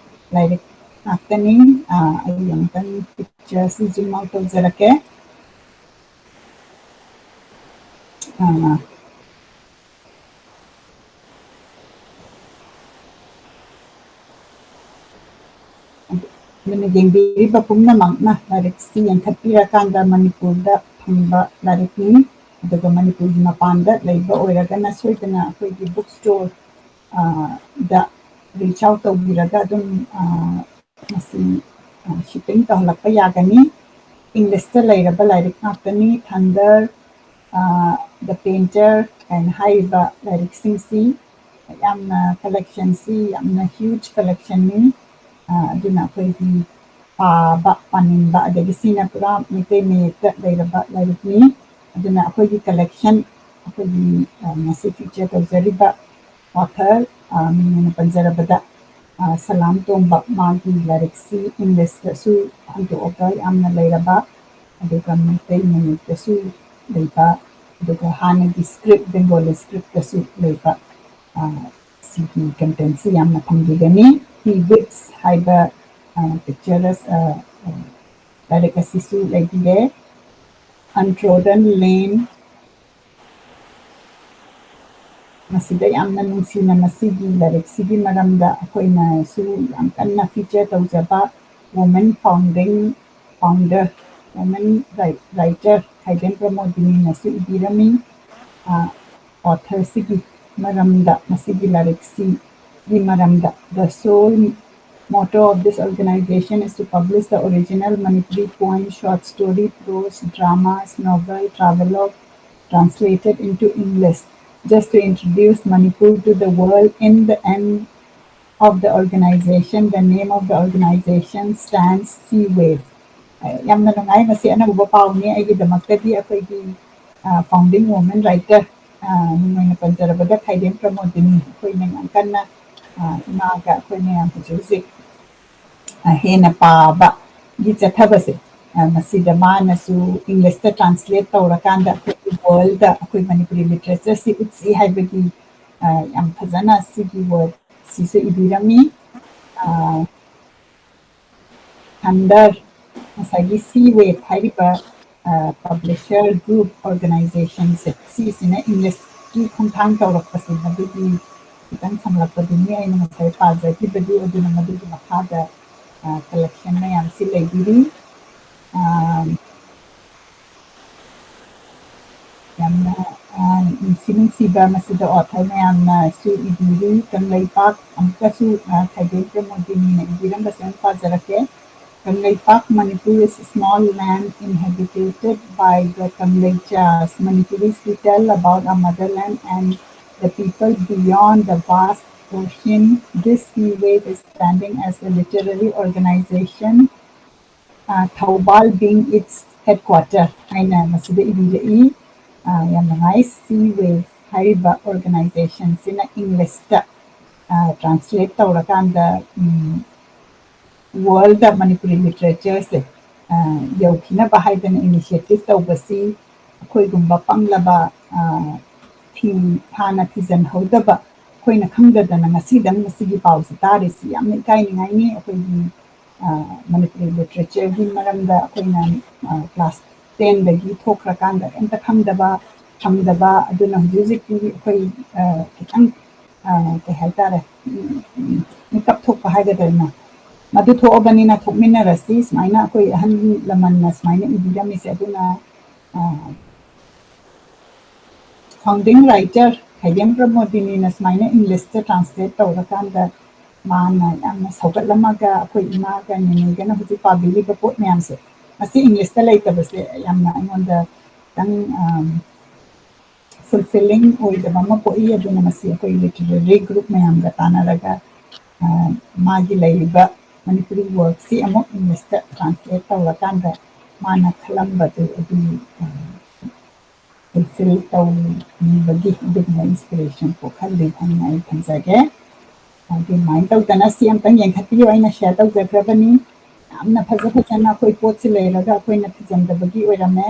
ꯂꯥꯏꯔꯤꯛ ꯉꯥꯛꯇꯅꯤ ꯑꯩ ꯑꯃꯨꯛꯇꯪ ꯄꯤꯛꯆꯔꯁꯤ ꯖꯨꯝ ꯑꯥꯎꯠ ꯇꯧꯖꯔꯛꯀꯦ ꯑꯗꯨꯅ ꯌꯦꯡꯕꯤꯔꯤꯕ ꯄꯨꯝꯅꯃꯛꯅ ꯂꯥꯏꯔꯤꯛꯁꯤ ꯌꯦꯡꯈꯠꯄꯤꯔꯀꯥꯟꯗ ꯃꯅꯤꯄꯨꯔꯗ ꯐꯪꯕ ꯂꯥꯏꯔꯤꯛꯅꯤ ꯑꯗꯨꯒ ꯃꯅꯤꯄꯨꯔꯒꯤ ꯃꯄꯥꯟꯗ ꯂꯩꯕ ꯑꯣꯏꯔꯒꯅ ꯁꯣꯏꯗꯅ ꯑꯩꯈꯣꯏꯒꯤ ꯕꯨꯛ ꯁ꯭ꯇꯣꯔ ꯗ ꯔꯤꯆ ꯑꯥꯎꯠ ꯇꯧꯕꯤꯔꯒ ꯑꯗꯨꯝ ꯃꯁꯤ ꯁꯤꯞꯄꯤꯡ ꯇꯧꯍꯜꯂꯛꯄ ꯌꯥꯒꯅꯤ ꯏꯪꯂꯤꯁꯇ ꯂꯩꯔꯕ ꯂꯥꯏꯔꯤꯛ ꯉꯥꯛꯇꯅꯤ ꯊꯟꯗꯔ The Painter and ꯍꯥꯏꯔꯤꯕ ꯂꯥꯏꯔꯤꯛꯁꯤꯡꯁꯤ ꯌꯥꯝꯅ ꯀꯂꯦꯛꯁꯟꯁꯤ ꯌꯥꯝꯅ huge collectionꯅꯤ ꯑꯗꯨꯅ ꯑꯩꯈꯣꯏꯒꯤ ꯄꯥꯅꯤꯡꯕ ꯑꯗꯒꯤ ꯁꯤꯅ ꯄꯨꯔꯥ ꯃꯩꯇꯩ ꯃꯌꯦꯛꯇ ꯂꯩꯔꯕ ꯂꯥꯏꯔꯤꯛꯅꯤ ꯑꯗꯨꯅ ꯑꯩꯈꯣꯏꯒꯤ ꯀꯂꯦꯛꯁꯟ ꯑꯩꯈꯣꯏꯒꯤ ꯉꯁꯤ ꯐꯤꯆꯔ ꯇꯧꯖꯔꯤꯕ author ꯃꯤꯡ ꯄꯟꯖꯔꯕꯗ ꯁꯂꯥꯝ ꯇꯣꯝꯕ ꯃꯥꯒꯤ ꯂꯥꯏꯔꯤꯛꯁꯤ ꯏꯪꯂꯤꯁꯇꯁꯨ ꯍꯟꯗꯣꯛꯑꯒ ꯌꯥꯝꯅ ꯂꯩꯔꯕ ꯑꯗꯨꯒ ꯃꯩꯇꯩ ꯃꯌꯦꯛꯇꯁꯨ ꯂꯩꯕ ꯑꯗꯨꯒ ꯍꯥꯟꯅꯒꯤ ꯁ꯭ꯀ꯭ꯔꯤꯞ ꯕꯦꯡꯒꯣꯂꯤ ꯁ꯭ꯀ꯭ꯔꯤꯞꯇꯁꯨ ꯂꯩꯕ ꯁꯤꯒꯤ ꯀꯟꯇꯦꯟꯁꯤ ꯌꯥꯝꯅ ꯐꯪꯕꯤꯒꯅꯤ ꯍꯤ ꯋꯤꯠꯁ ꯍꯥꯏꯕ ꯄꯤꯛꯆꯔ ꯂꯥꯏꯔꯤꯛ ꯑꯁꯤꯁꯨ ꯂꯩꯕꯤꯔꯦ ꯑꯟꯇ꯭ꯔꯣꯗꯟ ꯂꯦꯟ ꯃꯁꯤꯗ ꯌꯥꯝꯅ ꯅꯨꯡꯁꯤꯅ ꯃꯁꯤꯒꯤ ꯂꯥꯏꯔꯤꯛꯁꯤꯒꯤ ꯃꯔꯝꯗ ꯑꯩꯈꯣꯏꯅꯁꯨ ꯌꯥꯝ ꯀꯟꯅ ꯐꯤꯆꯔ ꯇꯧꯖꯕ ꯋꯨꯃꯦꯟ ꯐꯥꯎꯟꯗꯔ ꯋꯨꯃꯦꯟ ꯔꯥꯏꯇꯔ ꯈꯥꯏꯗꯦꯝ ꯄ꯭ꯔꯃꯣꯗꯤꯅꯤꯅꯁꯨ ꯏꯕꯤꯔꯝꯃꯤ ꯑꯣꯊꯔꯁꯤꯒꯤ ꯃꯔꯝꯗ ꯃꯁꯤꯒꯤ ꯂꯥꯏꯔꯤꯛꯁꯤꯒꯤ ꯃꯔꯝꯗ the sole motto of this organization is to publish the original Manipuri poem, short story, prose, dramas, novel, travelogue translated into English just to introduce Manipur to the world. In the end of the organization, the name of the organization stands Sea Wave. ꯌꯥꯝꯅ ꯅꯨꯡꯉꯥꯏ ꯃꯁꯤ ꯑꯅꯧꯕ ꯄꯥꯎꯅꯤ ꯑꯩꯒꯤꯗꯃꯛꯇꯗꯤ ꯑꯩꯈꯣꯏꯒꯤ ꯐꯥꯎꯟꯗꯤꯡ women writer ꯃꯤꯡ ꯄꯟꯖꯔꯕꯗ ꯈꯥꯏꯗꯦꯝ ꯄ꯭ꯔꯃꯣꯗꯤꯅꯤ ꯑꯩꯈꯣꯏꯅ ꯌꯥꯝ ꯀꯟꯅ ꯏꯃꯥꯒ ꯑꯩꯈꯣꯏꯅ ꯌꯥꯝ ꯍꯧꯖꯤꯛ ꯍꯧꯖꯤꯛ ꯍꯦꯟꯅ ꯄꯥꯕꯒꯤ ꯆꯠꯊꯕꯁꯦ ꯃꯁꯤꯗ ꯃꯥꯅꯁꯨ ꯏꯪꯂꯤꯁꯇ ꯇ꯭ꯔꯥꯟꯁꯂꯦꯠ ꯇꯧꯔꯀꯥꯟꯗ ꯑꯩꯈꯣꯏꯒꯤ ꯋꯥꯔꯜꯗ ꯑꯩꯈꯣꯏ ꯃꯅꯤꯄꯨꯔꯤ ꯂꯤꯇꯔꯦꯆꯔꯁꯤ ꯎꯠꯁꯤ ꯍꯥꯏꯕꯒꯤ ꯌꯥꯝ ꯐꯖꯅ ꯁꯤꯒꯤ ꯋꯥꯔꯗ ꯁꯤꯁꯨ ꯏꯕꯤꯔꯝꯃꯤ ꯊꯟꯗꯔ ꯉꯁꯥꯏꯒꯤ ꯁꯤ ꯋꯦꯞ ꯍꯥꯏꯔꯤꯕ ꯄꯕ꯭ꯂꯤꯁꯔ ꯒ꯭ꯔꯨꯞ ꯑꯣꯔꯒꯅꯥꯏꯖꯦꯁꯟꯁꯦ ꯁꯤꯁꯤꯅ ꯏꯪꯂꯤꯁꯀꯤ ꯈꯣꯡꯊꯥꯡ ꯇꯧꯔꯛꯄꯁꯦ ꯃꯗꯨꯒꯤ ꯈꯤꯇꯪ ꯁꯝꯂꯛꯄꯗꯨꯅꯤ ꯑꯩꯅ ꯉꯁꯥꯏ ꯄꯥꯖꯈꯤꯕꯗꯨ ꯑꯗꯨꯅ ꯃꯗꯨꯒꯤ ꯃꯈꯥꯗ ꯀꯂꯦꯛꯁꯟ ꯃꯌꯥꯝꯁꯤ ꯂꯩꯕꯤꯔꯤ ꯌꯥꯝꯅ ꯅꯨꯡꯁꯤꯕ ꯃꯁꯤꯗ ꯑꯣꯊꯔ ꯃꯌꯥꯝꯅꯁꯨ ꯏꯕꯤꯔꯤ ꯀꯪꯂꯩꯄꯥꯛ ꯑꯃꯨꯛꯀꯁꯨ ꯈꯥꯏꯗꯦꯝ ꯄ꯭ꯔꯃꯣꯗꯤꯅꯤꯅ ꯏꯕꯤꯔꯝꯕꯁꯦ ꯑꯃꯨꯛ ꯄꯥꯖꯔꯛꯀꯦ Kanglaipak, Manipur is a small land inhabited by the Kangleichas. Manipuris we tell about our motherland and the people beyond the vast ocean. This sea wave is standing as a literary organization, Taubal being its headquarter. Aina masida ibirei yamna nice sea wave hariba organization sina English ta translate tawrakanda world of Manipuri literature se yaukhina haidana initiative tawbasi ꯑꯩꯈꯣꯏꯒꯨꯝꯕ ꯄꯪꯂꯕ ꯍꯥꯟꯅ ꯊꯤꯖꯤꯟꯍꯧꯗꯕ ꯑꯩꯈꯣꯏꯅ ꯈꯪꯗꯗꯅ ꯉꯁꯤꯗꯪ ꯃꯁꯤꯒꯤ ꯄꯥꯎꯁꯤ ꯇꯥꯔꯤꯁꯤ ꯌꯥꯝꯅ ꯏꯀꯥꯏꯅꯤꯡꯉꯥꯏꯅꯤ ꯑꯩꯈꯣꯏꯒꯤ ꯃꯅꯤꯄꯨꯔꯤ ꯂꯤꯇꯔꯦꯆꯔꯒꯤ ꯃꯔꯝꯗ ꯑꯩꯈꯣꯏꯅ class 10ꯗꯒꯤ ꯊꯣꯛꯈ꯭ꯔꯀꯥꯟꯗ ꯀꯩꯝꯇ ꯈꯪꯗꯕ ꯑꯗꯨꯅ ꯍꯧꯖꯤꯛ ꯍꯧꯖꯤꯛꯇꯤ ꯑꯩꯈꯣꯏ ꯈꯤꯇꯪ ꯀꯩ ꯍꯥꯏꯇꯥꯔꯦ ꯃꯤꯀꯞ ꯊꯣꯛꯄ ꯍꯥꯏꯒꯗ꯭ꯔꯥ ꯃꯗꯨ ꯊꯣꯛꯑꯕꯅꯤꯅ ꯊꯣꯛꯃꯤꯟꯅꯔꯁꯤ ꯁꯨꯃꯥꯏꯅ ꯑꯩꯈꯣꯏ ꯑꯍꯜ ꯂꯃꯟꯅ ꯁꯨꯃꯥꯏꯅ ꯏꯕꯤꯔꯝꯃꯤꯁꯦ ꯑꯗꯨꯅ ꯐꯥꯎꯟꯗꯤꯡ ꯔꯥꯏꯇꯔ ꯈꯥꯏꯗꯦꯝ ꯄ꯭ꯔꯃꯣꯗꯤꯅꯤꯅ ꯁꯨꯃꯥꯏꯅ ꯏꯪꯂꯤꯁꯇ ꯇ꯭ꯔꯥꯟꯁꯂꯦꯠ ꯇꯧꯔꯀꯥꯟꯗ ꯃꯥꯅ ꯌꯥꯝꯅ ꯁꯧꯒꯠꯂꯝꯃꯒ ꯑꯩꯈꯣꯏ ꯏꯃꯥꯒ ꯅꯦꯅꯦꯒꯅ ꯍꯧꯖꯤꯛ ꯄꯥꯕꯤꯔꯤꯕ ꯄꯣꯠ ꯃꯌꯥꯝꯁꯦ ꯃꯁꯤ ꯏꯪꯂꯤꯁꯇ ꯂꯩꯇꯕꯁꯦ ꯌꯥꯝꯅ ꯑꯩꯉꯣꯟꯗ ꯈꯤꯇꯪ fulfilling ꯑꯣꯏꯗꯕ ꯑꯃ ꯄꯣꯛꯏ ꯑꯗꯨꯅ ꯃꯁꯤ ꯑꯩꯈꯣꯏ ꯂꯤꯇꯔꯦꯔꯤ ꯒ꯭ꯔꯨꯞ ꯃꯌꯥꯝꯒ ꯇꯥꯟꯅꯔꯒ ꯃꯥꯒꯤ ꯂꯩꯔꯤꯕ ꯃꯅꯤꯄꯨꯔꯤ ꯋꯥꯔꯛꯁꯤ ꯑꯃꯨꯛ ꯏꯪꯂꯤꯁꯇ ꯇ꯭ꯔꯥꯟꯁꯂꯦꯠ ꯇꯧꯔꯀꯥꯟꯗ ꯃꯥꯅ ꯈꯜꯂꯝꯕꯗꯨ ꯑꯗꯨ fulfill ꯇꯧꯅꯤꯡꯕꯒꯤ ꯑꯗꯨꯒꯨꯝꯕ ꯏꯟꯁꯄꯤꯔꯦꯁꯟ ꯄꯣꯛꯍꯜꯂꯤ ꯍꯥꯏꯅ ꯑꯩ ꯈꯟꯖꯒꯦ ꯑꯗꯨꯃꯥꯏꯅ ꯇꯧꯗꯅ ꯁꯤ ꯑꯝꯇꯪ ꯌꯦꯡꯈꯠꯄꯤꯌꯨ ꯑꯩꯅ ꯁꯦꯌꯔ ꯇꯧꯖꯈ꯭ꯔꯕꯅꯤ ꯌꯥꯝꯅ ꯐꯖꯅ ꯑꯩꯈꯣꯏ ꯄꯣꯠꯁꯤ ꯂꯩꯔꯒ ꯑꯩꯈꯣꯏꯅ ꯊꯤꯖꯤꯟꯗꯕꯒꯤ ꯑꯣꯏꯔꯝꯃꯦ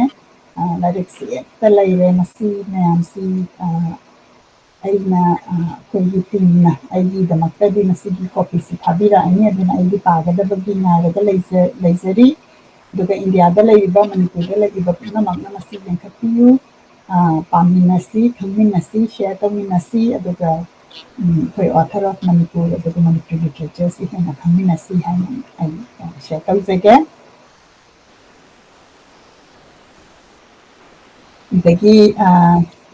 ꯂꯥꯏꯔꯤꯛꯁꯤ ꯍꯦꯛꯇ ꯂꯩꯔꯦ ꯃꯁꯤ ꯃꯌꯥꯝꯁꯤ ꯑꯩꯅ ꯑꯩꯈꯣꯏꯒꯤ ꯇꯤꯝꯅ ꯑꯩꯒꯤꯗꯃꯛꯇꯗꯤ ꯃꯁꯤꯒꯤ ꯀꯣꯄꯤꯁꯤ ꯊꯥꯕꯤꯔꯛꯑꯅꯤ ꯑꯗꯨꯅ ꯑꯩꯒꯤ ꯄꯥꯒꯗꯕꯒꯤ ꯉꯥꯏꯔꯒ ꯂꯩꯖꯔꯤ ꯑꯗꯨꯒ ꯏꯟꯗꯤꯌꯥꯗ ꯂꯩꯔꯤꯕ ꯃꯅꯤꯄꯨꯔꯗ ꯂꯩꯔꯤꯕ ꯄꯨꯝꯅꯃꯛꯅ ꯃꯁꯤ ꯌꯦꯡꯈꯠꯄꯤꯌꯨ ꯄꯥꯃꯤꯟꯅꯁꯤ ꯈꯪꯃꯤꯟꯅꯁꯤ ꯁꯦꯌꯔ ꯇꯧꯃꯤꯟꯅꯁꯤ ꯑꯗꯨꯒ ꯑꯩꯈꯣꯏ ꯑꯣꯊꯔ ꯑꯣꯐ ꯃꯅꯤꯄꯨꯔ ꯑꯗꯨꯒ ꯃꯅꯤꯄꯨꯔꯤ ꯂꯤꯇꯔꯦꯆꯔꯁꯤ ꯍꯦꯟꯅ ꯈꯪꯃꯤꯟꯅꯁꯤ ꯍꯥꯏꯅ ꯑꯩ ꯁꯦꯌꯔ ꯇꯧꯖꯒꯦ ꯑꯗꯒꯤ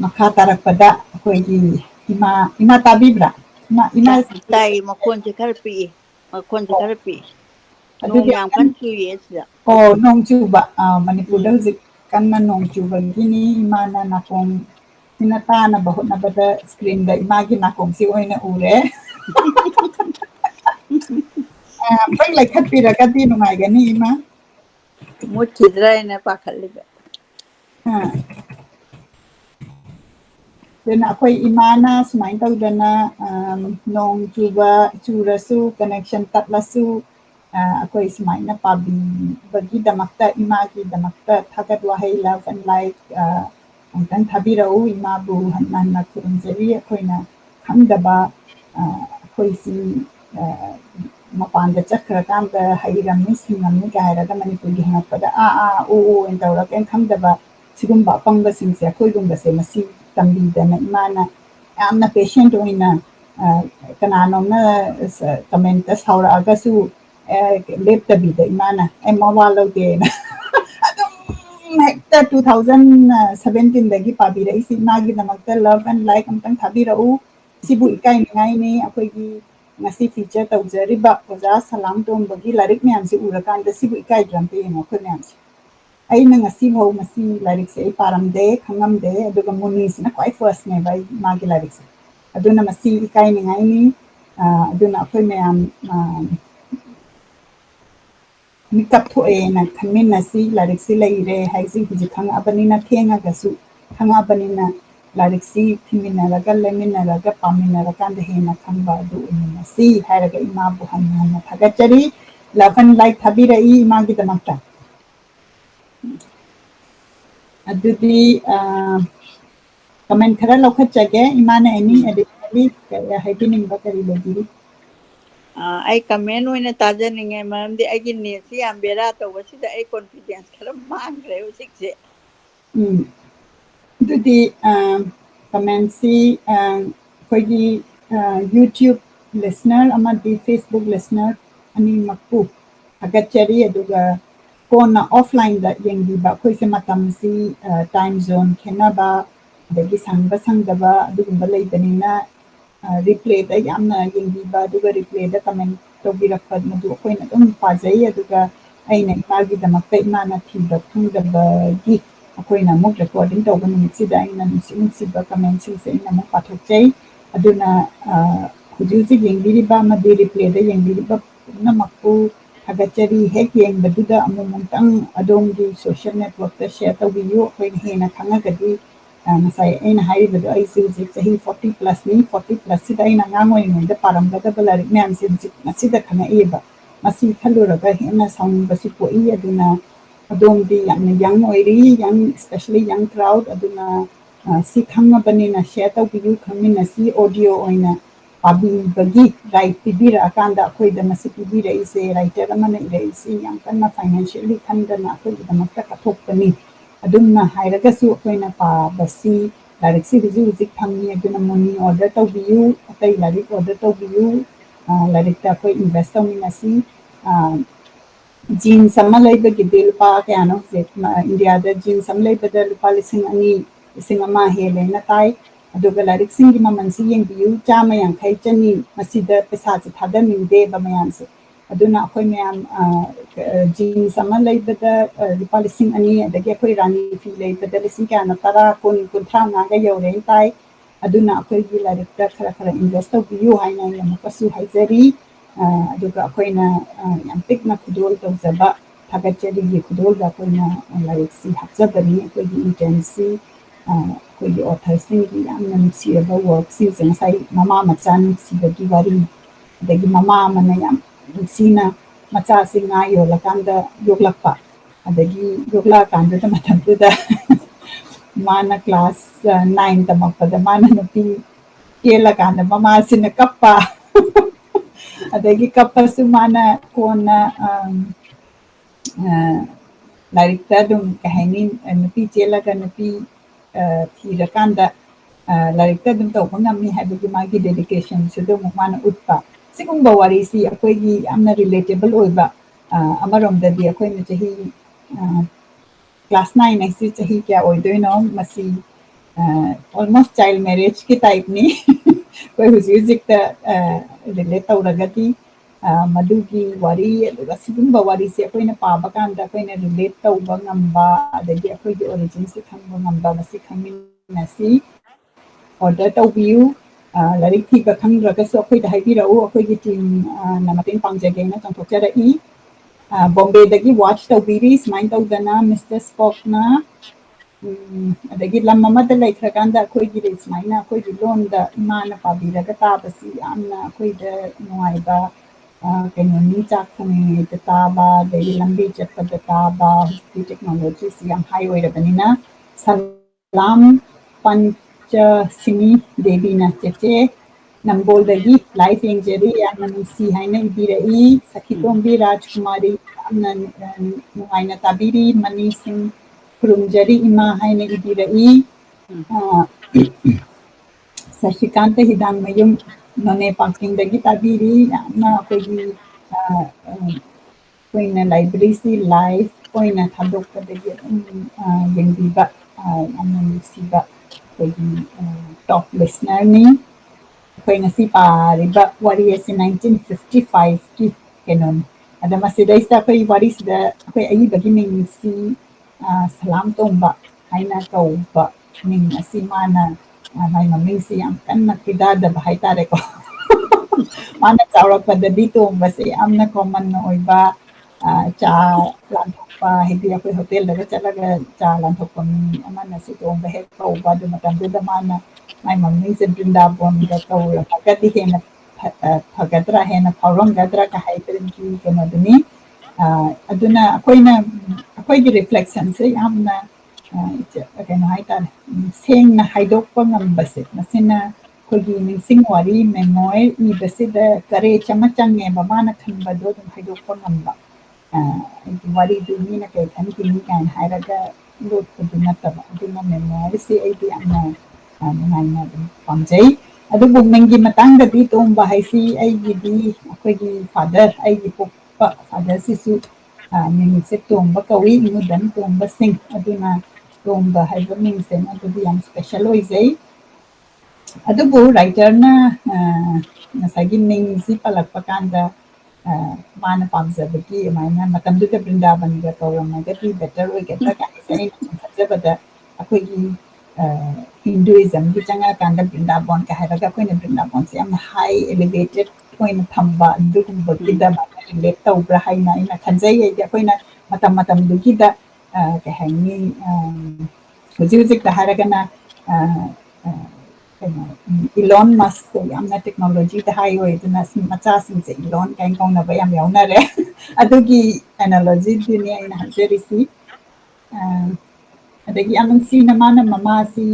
ꯃꯈꯥ ꯇꯥꯔꯛꯄꯗ ꯑꯩꯈꯣꯏꯒꯤ ꯏꯃꯥ ꯇꯥꯕꯤꯕ꯭ꯔꯥ ꯏꯃꯥ ꯇꯥꯏ ꯃꯈꯣꯟꯁꯦ ꯈꯔ ꯄꯤꯛꯏ ꯅꯣꯡ ꯑꯗꯨꯗꯤ ꯌꯥꯝ ꯀꯟꯅ ꯆꯨꯏꯌꯦ ꯁꯤꯗ ꯅꯣꯡ ꯆꯨꯕ ꯃꯅꯤꯄꯨꯔꯗ ꯍꯧꯖꯤꯛ kanna nong chubagi ni imana nakong hinata na bahut na bada screen da imagi nakong si oina ure pai lai khat pira ka ti nungai ga ni ima muchidra na pakhaliga then akhoi imana sumai tau dana nong chuba churasu connection tatlasu akhoi sumai na pabi bagi damakta imagi damakta thagat wahai love and like angtan thabirau imabu hanna na kurunjari akhoi na khangdaba akhoi si mapanda chakra kamda hairamni singamni ka hairaga manipuri hangakpada o entawra ken khangdaba sigumba apangba singse akhoi gumba se masi tambidana imana yamna patient oina kananomna comment saura agasu leptabida imana emawalo de adum hekta 2017 dagi pabira isi magi namakta love and like amtang thabira u sibu ikai ngai ni akoigi ngasi feature tawjariba oja salam tom bagi larik myam si urakan da sibu ikai drampe no khonyam si aina ngasi bhau masi larik se paramde khangamde aduga munis na kwai first ne bai magi larik se aduna masi ikai ngai ni aduna akhoi myam mikap thoe na khamin na si larik si leire haisi huji khang abani na thenga gasu khang abani na larik si thimina raga lemina raga pamina raga kan he na khamba du na si hairaga ima bu hanna na thagachari lavan like thabira I imagi damakta adudi comment khara lokhachage imana any additionally happening bakari legi ai comment oina tajaninge maramdi agi ne si ambera to wasida ai confidence khara mangre usikse adudi comment si koigi YouTube listener amadi Facebook listener ani makku agachari aduga kona offline da yengi ba koi se matam si time zone khenaba dagi sangba sangdaba adugumba leibanina replay da yamna yengi ba aduga replay da comment tobirakpa madu koina dum pajai aduga aina imagi damakta imana thiba thungdaba gi akoina muk recording tawba numitsi da aina nusi ba comment si aina muk pathokjai aduna hujuji yengi ba madi replay da yengi ba namakku agachari hek yeng baduda amumungtang adonggi social network ta share tawiyu akoina hena khangagadi nasai aina haibadu ai zik sahi 40 plus ni 40 plus sida aina ngangoi ngenda paramgada balari myam sin sida khana eba masi khaluraga hena sound basu po I aduna adongdi yamna young oiri young especially young crowd aduna si khangabani na share tawiyu khangmina si audio oina pabi bagi right pibira akanda akhoi da masi pibira ise writer amana ire ise yang kana financially khandana akhoi da makta kathokpani adumna hairaga su akoina pa basi direct si huji thamni aduna money order tawbiyu atai larik order tawbiyu larik ta koi invest tawmina si jeans amma leiba gidil pa kano India da jeans am leiba da lupa lising ama hele na tai aduga larik singi mamansi yengbiyu chama yankai chani masida pesa se thada mingde ba mayam se aduna akhoi mayam jeans ama leibada lupa lising ani adagi akhoi rani fi leibada lising kana tara kun thang nga ga yore tai aduna akhoi gi larik ta khara invest biyu haina yamapasu haizari aduga akhoi na yam pik na khudol tawzaba thagachari gi khudol ga akhoi na larik si hapjabani akhoi gi intensi koigi author-sing yamna nuksiraba work-sing ngasai mama macha nuksibagi wari adagi mama amana yam nuksina machasing nga yolakanda yoklakpa adagi yoklakanda matamtuda mana class 9 tamakpada mana nupi kelakanda mama sina kappa adagi kappa su mana kona larikta dum kahaini nupi chelaga nupi thirakanda larikta dum tawba ngamni haibagi magi dedication sudo mana utpa sigumba wari si akoigi amna relatable oiba amaromdadi akoina chahi class 9 next chahi kya oidoino masi almost child marriage ki type ni koi hujik ta relate tawragati ꯃꯗꯨꯒꯤ ꯋꯥꯔꯤ ꯑꯗꯨꯒ ꯁꯤꯒꯨꯝꯕ ꯋꯥꯔꯤꯁꯦ ꯑꯩꯈꯣꯏꯅ ꯄꯥꯕ ꯀꯥꯟꯗ ꯑꯩꯈꯣꯏꯅ relate ꯇꯧꯕ ꯉꯝꯕ ꯑꯗꯒꯤ ꯑꯩꯈꯣꯏꯒꯤ ꯑꯣꯔꯤꯖꯤꯟꯁꯦ ꯈꯪꯕ ꯉꯝꯕ ꯃꯁꯤ ꯈꯪꯃꯤꯟꯅꯁꯤ ꯑꯣꯔꯗꯔ ꯇꯧꯕꯤꯌꯨ ꯂꯥꯏꯔꯤꯛ ꯊꯤꯕ ꯈꯪꯗ꯭ꯔꯒꯁꯨ ꯑꯩꯈꯣꯏꯗ ꯍꯥꯏꯕꯤꯔꯛꯎ ꯑꯩꯈꯣꯏꯒꯤ ꯇꯤꯝꯅ ꯃꯇꯦꯡ ꯄꯥꯡꯖꯒꯦꯅ ꯆꯣꯡꯊꯣꯛꯆꯔꯛꯏ ꯕꯣꯝꯕꯦꯗꯒꯤ ꯋꯥꯆ ꯇꯧꯕꯤꯔꯤ ꯁꯨꯃꯥꯏꯅ ꯇꯧꯗꯅ ꯃꯤꯁꯇꯔ ꯁ꯭ꯄꯣꯛꯅ ꯑꯗꯒꯤ ꯂꯝ ꯑꯃꯗ ꯂꯩꯈ꯭ꯔꯀꯥꯟꯗ ꯑꯩꯈꯣꯏꯒꯤ ꯁꯨꯃꯥꯏꯅ ꯑꯩꯈꯣꯏꯒꯤ ꯂꯣꯟꯗ ꯏꯃꯥꯅ ꯄꯥꯕꯤꯔꯒ ꯇꯥꯕꯁꯤ ꯌꯥꯝꯅ ꯑꯩꯈꯣꯏꯗ ꯅꯨꯡꯉꯥꯏꯕ ꯀꯩꯅꯣꯅꯤ ꯆꯥꯛ ꯊꯣꯡꯉꯤꯉꯩꯗ ꯇꯥꯕ ꯑꯗꯒꯤ ꯂꯝꯕꯤ ꯆꯠꯄꯗ ꯇꯥꯕ ꯍꯧꯖꯤꯛꯇꯤ ꯇꯦꯛꯅꯣꯂꯣꯖꯤꯁꯤ ꯌꯥꯝ ꯍꯥꯏ ꯑꯣꯏꯔꯕꯅꯤ나 ꯁꯂꯥꯝ ꯄꯟꯆꯁꯤꯅꯤ ꯗꯦꯕꯤꯅ ꯆꯦꯆꯦ ꯅꯝꯕꯣꯜꯗꯒꯤ ꯂꯥꯏꯐ ꯌꯦꯡꯖꯔꯤ ꯌꯥꯝꯅ ꯅꯨꯡꯁꯤ ꯍꯥꯏꯅ ꯏꯕꯤꯔꯛꯏ ꯁꯈꯤꯇꯣꯝꯕꯤ ꯔꯥꯖꯀꯨꯃꯥꯔꯤ ꯌꯥꯝꯅ ꯅꯨꯡꯉꯥꯏꯅ ꯇꯥꯕꯤꯔꯤ ꯃꯅꯤꯁꯤꯡ ꯈꯨꯔꯨꯝꯖꯔꯤ ꯏꯃꯥ ꯍꯥꯏꯅ ꯏꯕꯤꯔꯛꯏ ꯁꯁꯤꯀꯥꯟꯇ ꯍꯤꯗꯥꯡꯃꯌꯨꯝ ꯅꯣꯅꯦ ꯄꯥꯛꯆꯤꯡꯗꯒꯤ ꯇꯥꯕꯤꯔꯤ ꯌꯥꯝꯅ ꯑꯩꯈꯣꯏꯒꯤ ꯑꯩꯈꯣꯏꯅ ꯂꯥꯏꯕ꯭ꯔꯦꯔꯤꯁꯤ ꯂꯥꯏꯐ ꯑꯣꯏꯅ ꯊꯥꯗꯣꯛꯄꯗꯒꯤ ꯑꯗꯨꯝ ꯌꯦꯡꯕꯤꯕ ꯌꯥꯝꯅ ꯅꯨꯡꯁꯤꯕ ꯑꯩꯈꯣꯏꯒꯤ ꯇꯣꯞ ꯂꯤꯁꯅꯔꯅꯤ ꯑꯩꯈꯣই ꯉꯁꯤ ꯄꯥꯔꯤꯕ ꯋꯥꯔꯤ ꯑꯁꯤ 1955ꯀꯤ ꯀꯩꯅꯣꯅꯤ ꯑꯗ ꯃꯁꯤꯗꯩꯁꯤꯗ ꯑꯩꯈꯣꯏ ꯋꯥꯔꯤꯁꯤꯗ ꯑꯩꯈꯣꯏ ꯑꯏꯕꯒꯤ ꯃꯤꯡꯁꯤ ꯁꯂꯥꯝ ꯇꯣꯝꯕ ꯍꯥꯏꯅ ꯀꯧꯕ ꯃꯤꯡ ꯑꯁꯤ ꯃꯥꯅ ꯃꯥꯏ ꯃꯃꯤꯡꯁꯤ ꯌꯥꯝ ꯀꯟꯅ ꯈꯣꯏꯗꯥꯗꯕ ꯍꯥꯏꯇꯥꯔꯦꯀꯣ ꯃꯥꯅ ꯆꯥꯎꯔꯛꯄꯗꯗꯤ ꯇꯣꯡꯕꯁꯦ ꯌꯥꯝꯅ ꯀꯣꯃꯟ ꯑꯣꯏꯕ ꯆꯥ ꯂꯥꯟꯊꯣꯛꯄ ꯍꯥꯏꯗꯤ ꯑꯩꯈꯣꯏ ꯍꯣꯇꯦꯜꯗꯒ ꯆꯠꯂꯒ ꯆꯥ ꯂꯥꯟꯊꯣꯛꯄ ꯃꯤ ꯑꯃꯅꯁꯨ ꯇꯣꯡꯕ ꯍꯦꯛ ꯀꯧꯕ ꯑꯗꯨ ꯃꯇꯝꯗꯨꯗ ꯃꯥꯅ ꯃꯥꯏ ꯃꯃꯤꯡꯁꯦ ꯕ꯭ꯔꯤꯟꯗꯥꯕꯣꯟꯒ ꯀꯧꯔꯒꯗꯤ ꯍꯦꯟꯅ ꯐꯒꯗ꯭ꯔꯥ ꯍꯦꯟꯅ ꯐꯥꯎꯔꯝꯒꯗ꯭ꯔꯥ ꯍꯥꯏꯕꯒꯤ ꯀꯩꯅꯣꯗꯨꯅꯤ ꯑꯗꯨꯅ ꯑꯩꯈꯣꯏꯒꯤ ꯔꯤꯐ꯭ꯂꯦꯛꯁꯟꯁꯦ ꯌꯥꯝꯅ ꯀꯩꯅꯣ ꯍꯥꯏꯇꯥꯔꯦ ꯁꯦꯡꯅ ꯍꯥꯏꯗꯣꯛꯄ ꯉꯝꯕꯁꯦ ꯃꯁꯤꯅ ꯑꯩꯈꯣꯏꯒꯤ ꯅꯤꯡꯁꯤꯡ ꯋꯥꯔꯤ ꯃꯦꯃꯣꯏ ꯏꯕꯁꯤꯗ ꯀꯔꯦꯖ ꯑꯃ ꯆꯪꯉꯦꯕ ꯃꯥꯅ ꯈꯟꯕꯗꯣ ꯑꯗꯨꯝ ꯍꯥꯏꯗꯣꯛꯄ ꯉꯝꯕ ꯋꯥꯔꯤꯗꯨ ꯃꯤꯅ ꯀꯩ ꯈꯟꯈꯤꯅꯤ ꯀꯥꯏꯅ ꯍꯥꯏꯔꯒ ꯂꯣꯠꯄꯗꯨ ꯅꯠꯇꯕ ꯑꯗꯨꯅ ꯃꯦꯃꯣꯏꯁꯤ ꯑꯩꯗꯤ ꯌꯥꯝꯅ ꯅꯨꯡꯉꯥꯏꯅ ꯑꯗꯨꯝ ꯄꯥꯝꯖꯩ ꯑꯗꯨꯕꯨ ꯃꯤꯡꯒꯤ ꯃꯇꯥꯡꯗꯗꯤ ꯇꯣꯝꯕ ꯍꯥꯏꯁꯤ ꯑꯩꯒꯤꯗꯤ ꯑꯩꯈꯣꯏꯒꯤ ꯐꯥꯗꯔ ꯑꯩꯒꯤ ꯄꯣꯛꯄ ꯐꯥꯗꯔꯁꯤꯁꯨ ꯃꯤꯡꯁꯦ ꯇꯣꯝꯕ ꯀꯧꯏ ꯏꯃꯨꯗꯟ ꯇꯣꯝꯕ ꯁꯤꯡ ꯑꯗꯨꯅ ꯇꯣꯝꯕ ꯍꯥꯏꯕ ꯃꯤꯡꯁꯦ ꯑꯗꯨꯗꯤ ꯌꯥꯝ ꯁ꯭ꯄꯦꯁꯦꯜ ꯑꯣꯏꯖꯩ ꯑꯗꯨꯕꯨ ꯔꯥꯏꯇꯔꯅ ꯉꯁꯥꯏꯒꯤ ꯃꯤꯡꯁꯤ ꯄꯜꯂꯛꯄ ꯀꯥꯟꯗ ꯃꯥꯅ ꯄꯥꯝꯖꯕꯒꯤ ꯑꯗꯨꯃꯥꯏꯅ ꯃꯇꯝꯗꯨꯗ ꯕ꯭ꯔꯤꯟꯗꯥꯕꯟꯒ ꯀꯧꯔꯝꯃꯒꯗꯤ ꯕꯦꯇꯔ ꯑꯣꯏꯒꯗ꯭ꯔꯥ ꯀꯥꯏꯁꯦ ꯑꯩꯅ ꯁꯨꯝ ꯈꯟꯖꯕꯗ ꯑꯩꯈꯣꯏꯒꯤ ꯍꯤꯟꯗꯨꯏꯖꯝꯒꯤ ꯆꯪꯉꯛꯀꯥꯟꯗ ꯕ꯭ꯔꯤꯟꯗꯥꯕꯣꯟꯒ ꯍꯥꯏꯔꯒ ꯑꯩꯈꯣꯏꯅ ꯕ꯭ꯔꯤꯟꯗꯥꯕꯣꯟꯁꯦ ꯌꯥꯝꯅ ꯍꯥꯏ ꯑꯦꯂꯤꯚꯦꯇꯦꯠ ꯑꯣꯏꯅ ꯊꯝꯕ ꯑꯗꯨꯒꯨꯝꯕꯒꯤꯗ ꯔꯤꯂꯦꯠ ꯇꯧꯕ꯭ꯔꯥ ꯍꯥꯏꯅ ꯑꯩꯅ ꯈꯟꯖꯩ ꯑꯩꯗꯤ ꯑꯩꯈꯣꯏꯅ ꯃꯇꯝꯗꯨꯒꯤꯗ ꯀꯩ ꯍꯥꯏꯅꯤ ꯍꯧꯖꯤꯛꯇ ꯍꯥꯏꯔꯒꯅ ꯀꯩꯅꯣ ꯏꯂꯣꯟ ꯃꯁꯛ ꯌꯥꯝꯅ ꯇꯦꯛꯅꯣꯂꯣꯖꯤꯗ ꯍꯥꯏ ꯑꯣꯏ ꯑꯗꯨꯅ ꯃꯆꯥꯁꯤꯡꯁꯦ ꯏꯂꯣꯟ ꯀꯥꯏꯅ ꯀꯧꯅꯕ ꯌꯥꯝ ꯌꯥꯎꯅꯔꯦ ꯑꯗꯨꯒꯤ ꯑꯦꯅꯥꯂꯣꯖꯤꯗꯨꯅꯤ ꯑꯩꯅ ꯍꯥꯏꯖꯔꯤꯁꯤ ꯑꯗꯒꯤ ꯌꯥꯝ ꯅꯨꯡꯁꯤꯅ ꯃꯥꯅ ꯃꯃꯥꯁꯤ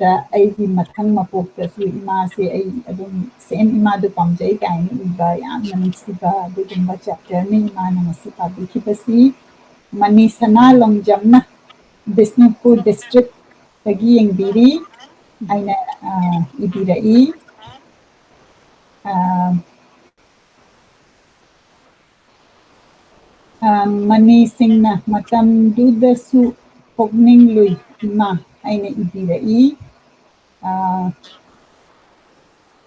ꯗ ꯑꯩꯒꯤ ꯃꯊꯪ ꯃꯄꯣꯛꯇꯁꯨ ꯏꯃꯥꯁꯦ ꯑꯩ ꯑꯗꯨꯝ ꯁꯦꯝ ꯏꯃꯥꯗꯨ ꯄꯥꯝꯖꯩ ꯀꯥꯏꯅ ꯏꯕ ꯌꯥꯝꯅ ꯅꯨꯡꯁꯤꯕ ꯑꯗꯨꯒꯨꯝꯕ ꯆꯦꯞꯇꯔꯅꯤ ꯏꯃꯥꯅ ꯉꯁꯤ ꯄꯥꯕꯤꯈꯤꯕꯁꯤ ꯃꯅꯤ ꯁꯅꯥ ꯂꯣꯡꯖꯝꯅ ꯕꯤꯁꯅꯨꯄꯨꯔ ꯗꯤꯁꯇ꯭ꯔꯤꯛꯇꯒꯤ ꯌꯦꯡꯕꯤꯔꯤ ꯑꯩꯅ ꯏꯕꯤꯔꯛꯏ ꯃꯅꯤꯁꯤꯡꯅ ꯃꯇꯝꯗꯨꯗꯁꯨ ꯄꯣꯛꯅꯤꯡꯂꯨꯏ ꯏꯃꯥ ꯑꯩꯅ ꯏꯕꯤꯔꯛꯏ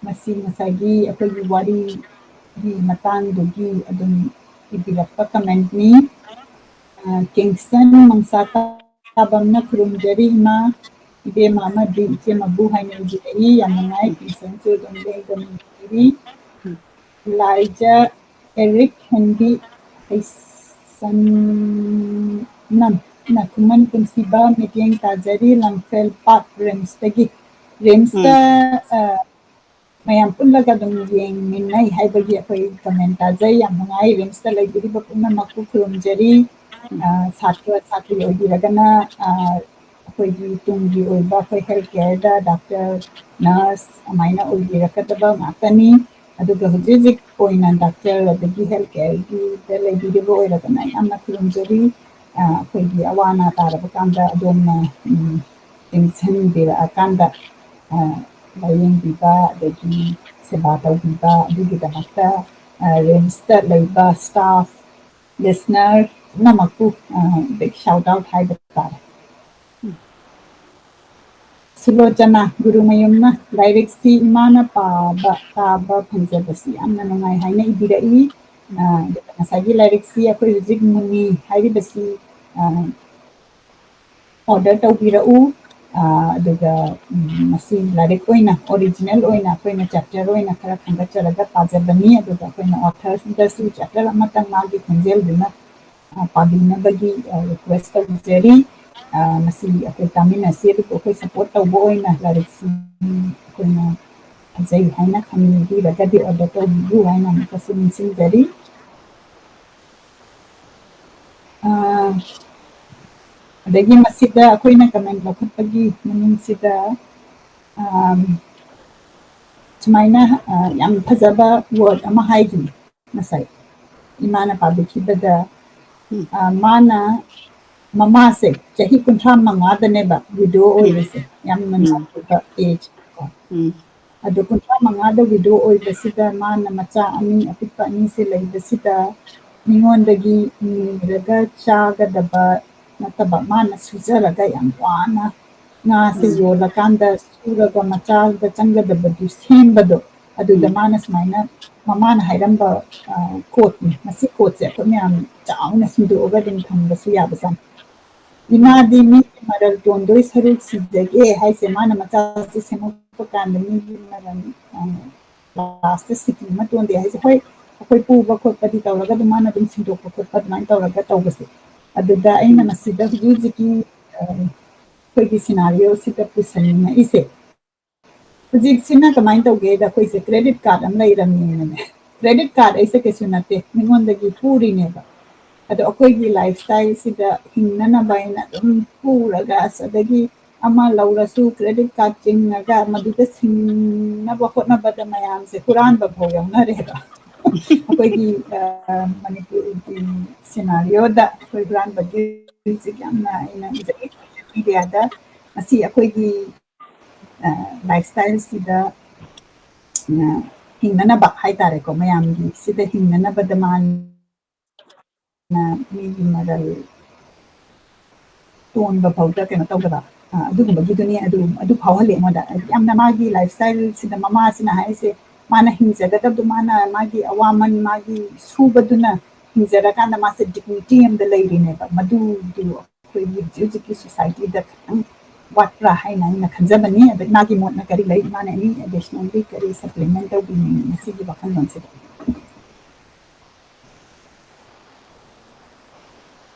ꯃꯁꯤ ꯉꯁꯥꯏꯒꯤ ꯑꯩꯈꯣꯏꯒꯤ ꯋꯥꯔꯤꯒꯤ ꯃꯇꯥꯡꯗꯨꯒꯤ ꯑꯗꯨꯝ ꯏꯕꯤꯔꯛꯄ ꯀꯃꯦꯟꯠꯅꯤ ꯀꯤꯡꯁꯟ ꯃꯪꯁꯥꯇꯥꯕꯝꯅ ꯈꯨꯔꯨꯝꯖꯔꯤ ꯏꯃꯥ ꯏꯕꯦꯝꯃ ꯑꯃꯗꯤ ꯏꯆꯦ ꯃꯕꯨ ꯍꯥꯏꯅ ꯏꯕꯤꯔꯛꯏ ꯌꯥꯝ ꯅꯨꯡꯉꯥꯏ ꯀꯤꯡꯁꯟꯁꯨ ꯑꯗꯨꯝ ꯂꯦꯡꯗꯅ ꯏꯕꯤꯔꯤ ꯂꯥꯏꯖ ꯑꯦꯔꯤꯛ ꯍꯦꯟꯕꯤ ꯍꯩꯁꯟꯅꯝꯅ ꯈꯨꯃꯟ ꯄꯨꯟꯁꯤꯕ ꯃꯤꯠꯌꯦꯡ ꯇꯥꯖꯔꯤ ꯂꯪꯐꯦꯜ ꯄꯥꯠ ꯔꯤꯝꯁꯇꯒꯤ ꯔꯤꯝꯁꯇ ꯃꯌꯥꯝ ꯄꯨꯜꯂꯒ ꯑꯗꯨꯝ ꯌꯦꯡꯃꯤꯟꯅꯩ ꯍꯥꯏꯕꯒꯤ ꯑꯩꯈꯣꯏ ꯀꯃꯦꯟ ꯇꯥꯖꯩ ꯌꯥꯝ ꯅꯨꯡꯉꯥꯏ ꯔꯤꯝꯁꯇ ꯂꯩꯕꯤꯔꯤꯕ ꯄꯨꯝꯅꯃꯛꯄꯨ ꯈꯨꯔꯨꯝꯖꯔꯤ ꯁꯥꯇ꯭ꯔ ꯁꯥꯇ꯭ꯔꯤ ꯑꯣꯏꯕꯤꯔꯒꯅ ꯑꯩꯈꯣꯏꯒꯤ ꯇꯨꯡꯒꯤ ꯑꯣꯏꯕ ꯑꯩꯈꯣꯏ ꯍꯦꯜꯊ ꯀꯦꯌꯔꯗ ꯗꯥꯛꯇꯔ ꯅꯔꯁ ꯑꯗꯨꯃꯥꯏꯅ ꯑꯣꯏꯕꯤꯔꯛꯀꯗꯕ ꯉꯥꯛꯇꯅꯤ ꯑꯗꯨꯒ ꯍꯧꯖꯤꯛ ꯑꯣꯏꯅ ꯗꯥꯛꯇꯔ ꯑꯗꯒꯤ ꯍꯦꯜꯊ ꯀꯦꯌꯔꯒꯤꯗ ꯂꯩꯕꯤꯔꯤꯕ ꯑꯣꯏꯔꯒꯅ ꯌꯥꯝꯅ ꯈꯨꯔꯨꯝꯖꯔꯤ ꯑꯩꯈꯣꯏꯒꯤ ꯑꯋꯥ ꯑꯅꯥ ꯇꯥꯔꯕ ꯀꯥꯟꯗ ꯑꯗꯣꯝꯅ ꯌꯦꯡꯁꯤꯟꯕꯤꯔꯛꯑꯀꯥꯟꯗ ꯂꯥꯏꯌꯦꯡꯕꯤꯕ ꯑꯗꯒꯤ ꯁꯦꯕꯥ ꯇꯧꯕꯤꯕ ꯑꯗꯨꯒꯤꯗꯃꯛꯇ ꯔꯤꯝꯁꯇ ꯂꯩꯕ ꯁ꯭ꯇꯥꯐ ꯂꯤꯁꯅꯔ ꯄꯨꯝꯅꯃꯛꯄꯨ ꯕꯤꯛ ꯁꯥꯎꯠ ꯑꯥꯎꯠ ꯍꯥꯏꯕ ꯇꯥꯔꯦ Sulochana Gurumayumna Directly Imana Taba Panjabasi Amna Nungai Haina Ibirai Nasagi Directly Zig Muni Haribasi order Taubirau ꯑꯗꯨꯒ ꯃꯁꯤ ꯂꯥꯏꯔꯤꯛ ꯑꯣꯏꯅ ꯑꯣꯔꯤꯖꯤꯅꯦꯜ ꯑꯣꯏꯅ ꯑꯩꯈꯣꯏꯅ ꯆꯦꯞꯇꯔ ꯑꯣꯏꯅ ꯈꯔ ꯈꯟꯒꯠꯆꯔꯒ ꯄꯥꯖꯕꯅꯤ ꯑꯗꯨꯒ ꯑꯩꯈꯣꯏꯅ ꯑꯣꯊꯔꯁꯤꯡꯗꯁꯨ ꯆꯦꯞꯇꯔ ꯑꯃꯇꯪ ꯃꯥꯒꯤ ꯈꯣꯟꯖꯦꯜꯗꯨꯅ ꯄꯥꯕꯤꯅꯕꯒꯤ ꯔꯤꯀ꯭ꯋꯦꯁ ꯇꯧꯖꯔꯤ ꯃꯁꯤ ꯑꯩꯈꯣꯏ ꯇꯥꯃꯤꯟꯅꯁꯤ ꯑꯗꯨꯕꯨ ꯑꯩꯈꯣꯏ ꯁꯄꯣꯔꯠ ꯇꯧꯕ ꯑꯣꯏꯅ ꯂꯥꯏꯔꯤꯛꯁꯤ ꯑꯩꯈꯣꯏꯅ ꯐꯖꯩ ꯍꯥꯏꯅ ꯈꯟꯕꯤꯔꯒꯗꯤ ꯑꯣꯔꯗꯔ ꯇꯧꯕꯤꯌꯨ ꯍꯥꯏꯅ ꯑꯃꯨꯛꯀꯁꯨ ꯅꯤꯡꯁꯤꯡꯖꯔꯤ ꯑꯗꯒꯤ ꯃꯁꯤꯗ ꯑꯩꯈꯣꯏꯅ ꯀꯃꯦꯟ ꯂꯧꯈꯠꯄꯒꯤ ꯃꯅꯨꯡꯁꯤꯗ ꯁꯨꯃꯥꯏꯅ ꯌꯥꯝ ꯐꯖꯕ ꯋꯥꯔꯗ ꯑꯃ ꯍꯥꯏꯈꯤꯅꯤ ꯉꯁꯥꯏ ꯏꯃꯥꯅ ꯄꯥꯕꯤꯈꯤꯕꯗ ꯃꯥꯅ ꯃꯃꯥꯁꯦ ꯆꯍꯤ 35ꯗꯅꯦꯕ ꯋꯤꯗꯣ ꯑꯣꯏꯔꯤꯁꯦ ꯌꯥꯝꯅ ꯅꯧꯕ ꯑꯦꯖ ꯑꯗꯣ 35ꯗ ꯋꯤꯗꯣ ꯑꯣꯏꯕꯁꯤꯗ ꯃꯥꯅ ꯃꯆꯥ ꯑꯅꯤ ꯑꯄꯤꯛꯄ ꯑꯅꯤꯁꯦ ꯂꯩꯕꯁꯤꯗ ꯃꯤꯉꯣꯟꯗꯒꯤ ꯅꯤꯔꯒ ꯆꯥꯒꯗꯕ ꯅꯠꯇꯕ ꯃꯥꯅ ꯁꯨꯖꯔꯒ ꯌꯥꯝ ꯋꯥꯅ ꯉꯥꯁꯦ ꯌꯣꯜꯂꯀꯥꯟꯗ ꯁꯨꯔꯒ ꯃꯆꯥꯗ ꯆꯪꯒꯗꯕꯗꯨ ꯁꯦꯝꯕꯗꯣ ꯑꯗꯨꯗ ꯃꯥꯅ ꯁꯨꯃꯥꯏꯅ ꯃꯃꯥꯅ ꯍꯥꯏꯔꯝꯕ ꯀꯣꯠꯅꯤ ꯃꯁꯤ ꯀꯣꯠꯁꯦ ꯑꯩꯈꯣꯏ ꯃꯌꯥꯝ ꯆꯥꯎꯅ ꯁꯤꯟꯗꯣꯛꯑꯒ ꯑꯗꯨꯝ ꯊꯝꯕꯁꯨ ꯌꯥꯕꯖꯥꯠꯅꯤ 이마디 미기 말을 돈도이 서로 시작해 하이세 마나 마차시 세모포 칸데 미기 말은 라스트 시키 마톤데 하이세 호이 ꯑꯩꯈꯣꯏ ꯄꯨꯕ ꯈꯣꯠꯄꯗꯤ ꯇꯧꯔꯒ ꯑꯗꯨꯝ ꯃꯥꯅ ꯑꯗꯨꯝ ꯁꯤꯟꯗꯣꯛꯄ ꯈꯣꯠꯄ ꯑꯗꯨꯃꯥꯏꯅ ꯇꯧꯔꯒ ꯇꯧꯕꯁꯦ ꯑꯗꯨꯗ ꯑꯩꯅ ꯃꯁꯤꯗ ꯍꯧꯖꯤꯛ ꯍꯧꯖꯤꯛꯀꯤ ꯑꯩꯈꯣꯏꯒꯤ ꯁꯤꯅꯥꯔꯤꯑꯣꯁꯤꯗ ꯄꯨꯁꯤꯟꯅꯤꯡꯉꯛꯏꯁꯦ ꯍꯧꯖꯤꯛꯁꯤꯅ ꯀꯃꯥꯏꯅ ꯇꯧꯒꯦꯗ ꯑꯩꯈꯣꯏꯁꯦ ꯀ꯭ꯔꯦꯗꯤꯠ ꯀꯥꯔꯗ ꯑꯃ ꯂꯩꯔꯝꯃꯦꯅꯅꯦ ꯀ꯭ꯔꯦꯗꯤꯠ ꯀꯥꯔꯗ ꯑꯩꯁꯦ ꯀꯩꯁꯨ ꯅꯠꯇꯦ ꯃꯤꯉꯣꯟꯗꯒꯤ ꯄꯨꯔꯤꯅꯦꯕ ꯑꯗꯣ ꯑꯩꯈꯣꯏꯒꯤ ꯂꯥꯏꯐ ꯁ꯭ꯇꯥꯏꯜꯁꯤꯗ ꯍꯤꯡꯅꯅꯕ ꯑꯩꯅ ꯑꯗꯨꯝ ꯄꯨꯔꯒ ꯑꯗꯒꯤ ꯑꯃ ꯂꯧꯔꯁꯨ ꯀ꯭ꯔꯦꯗꯤꯠ ꯀꯥꯔꯗ ꯆꯤꯡꯉꯒ ꯃꯗꯨꯗ ꯁꯤꯡꯅꯕ ꯍꯣꯠꯅꯕꯗ ꯃꯌꯥꯝꯁꯦ ꯍꯨꯔꯥꯟꯕ ꯐꯥꯎ ꯌꯥꯎꯅꯔꯦꯕ ꯑꯩꯈꯣꯏꯒꯤ ꯃꯅꯤꯄꯨꯔꯒꯤ ꯁꯤꯅꯥꯔꯤꯑꯣꯗ ꯑꯩꯈꯣꯏ ꯍꯨꯔꯥꯟꯕꯒꯤ ꯍꯧꯖꯤꯛ ꯌꯥꯝꯅ ꯑꯩꯅ ꯎꯖꯩ ꯁꯣꯁꯤꯌꯦꯜ ꯃꯤꯗꯤꯌꯥꯗ ꯃꯁꯤ ꯑꯩꯈꯣꯏꯒꯤ ꯂꯥꯏꯐ ꯁ꯭ꯇꯥꯏꯜꯁꯤꯗ ꯍꯤꯡꯅꯅꯕ ꯍꯥꯏꯇꯥꯔꯦꯀꯣ ꯃꯌꯥꯝꯒꯤ ꯁꯤꯗ ꯍꯤꯡꯅꯅꯕꯗ ꯃꯤꯒꯤ ꯃꯔꯜ ꯇꯣꯟꯕ ꯐꯥꯎꯗ ꯀꯩꯅꯣ ꯇꯧꯗꯕ ꯑꯗꯨꯒꯨꯝꯕꯒꯤꯗꯨꯅꯤ ꯑꯗꯨ ꯐꯥꯎꯍꯜꯂꯦ ꯑꯩꯉꯣꯟꯗ ꯌꯥꯝꯅ ꯃꯥꯒꯤ ꯂꯥꯏꯐ ꯁ꯭ꯇꯥꯏꯜꯁꯤꯗ ꯃꯃꯥꯁꯤꯅ ꯍꯥꯏꯔꯤꯁꯦ ꯃꯥꯅ ꯍꯤꯡꯖꯒꯗꯕꯗꯣ ꯃꯥꯅ ꯃꯥꯒꯤ ꯑꯋꯥꯃꯟ ꯃꯥꯒꯤ ꯁꯨꯕꯗꯨꯅ ꯍꯤꯡꯖꯔꯀꯥꯟꯗ ꯃꯥꯁꯦ ꯗꯤꯒꯅꯤꯇꯤ ꯑꯃꯗ ꯂꯩꯔꯤꯅꯦꯕ ꯃꯗꯨꯗꯨ ꯑꯩꯈꯣꯏꯒꯤ ꯍꯧꯖꯤꯛ ꯍꯧꯖꯤꯛꯀꯤ ꯁꯣꯁꯥꯏꯇꯤꯗ ꯈꯤꯇꯪ ꯋꯥꯠꯄ꯭ꯔꯥ ꯍꯥꯏꯅ ꯑꯩꯅ ꯈꯟꯖꯕꯅꯤ ꯑꯗ ꯃꯥꯒꯤ ꯃꯣꯠꯅ ꯀꯔꯤ ꯂꯩ ꯃꯥꯅ ꯑꯦꯅꯤ ꯑꯦꯗꯤꯁꯅꯦꯜꯂꯤ ꯀꯔꯤ ꯁꯄ꯭ꯂꯤꯃꯦꯟ ꯇꯧꯕꯤꯅꯤꯡꯉꯤ ꯃꯁꯤꯒꯤ ꯋꯥꯈꯜꯂꯣꯟꯁꯤꯗ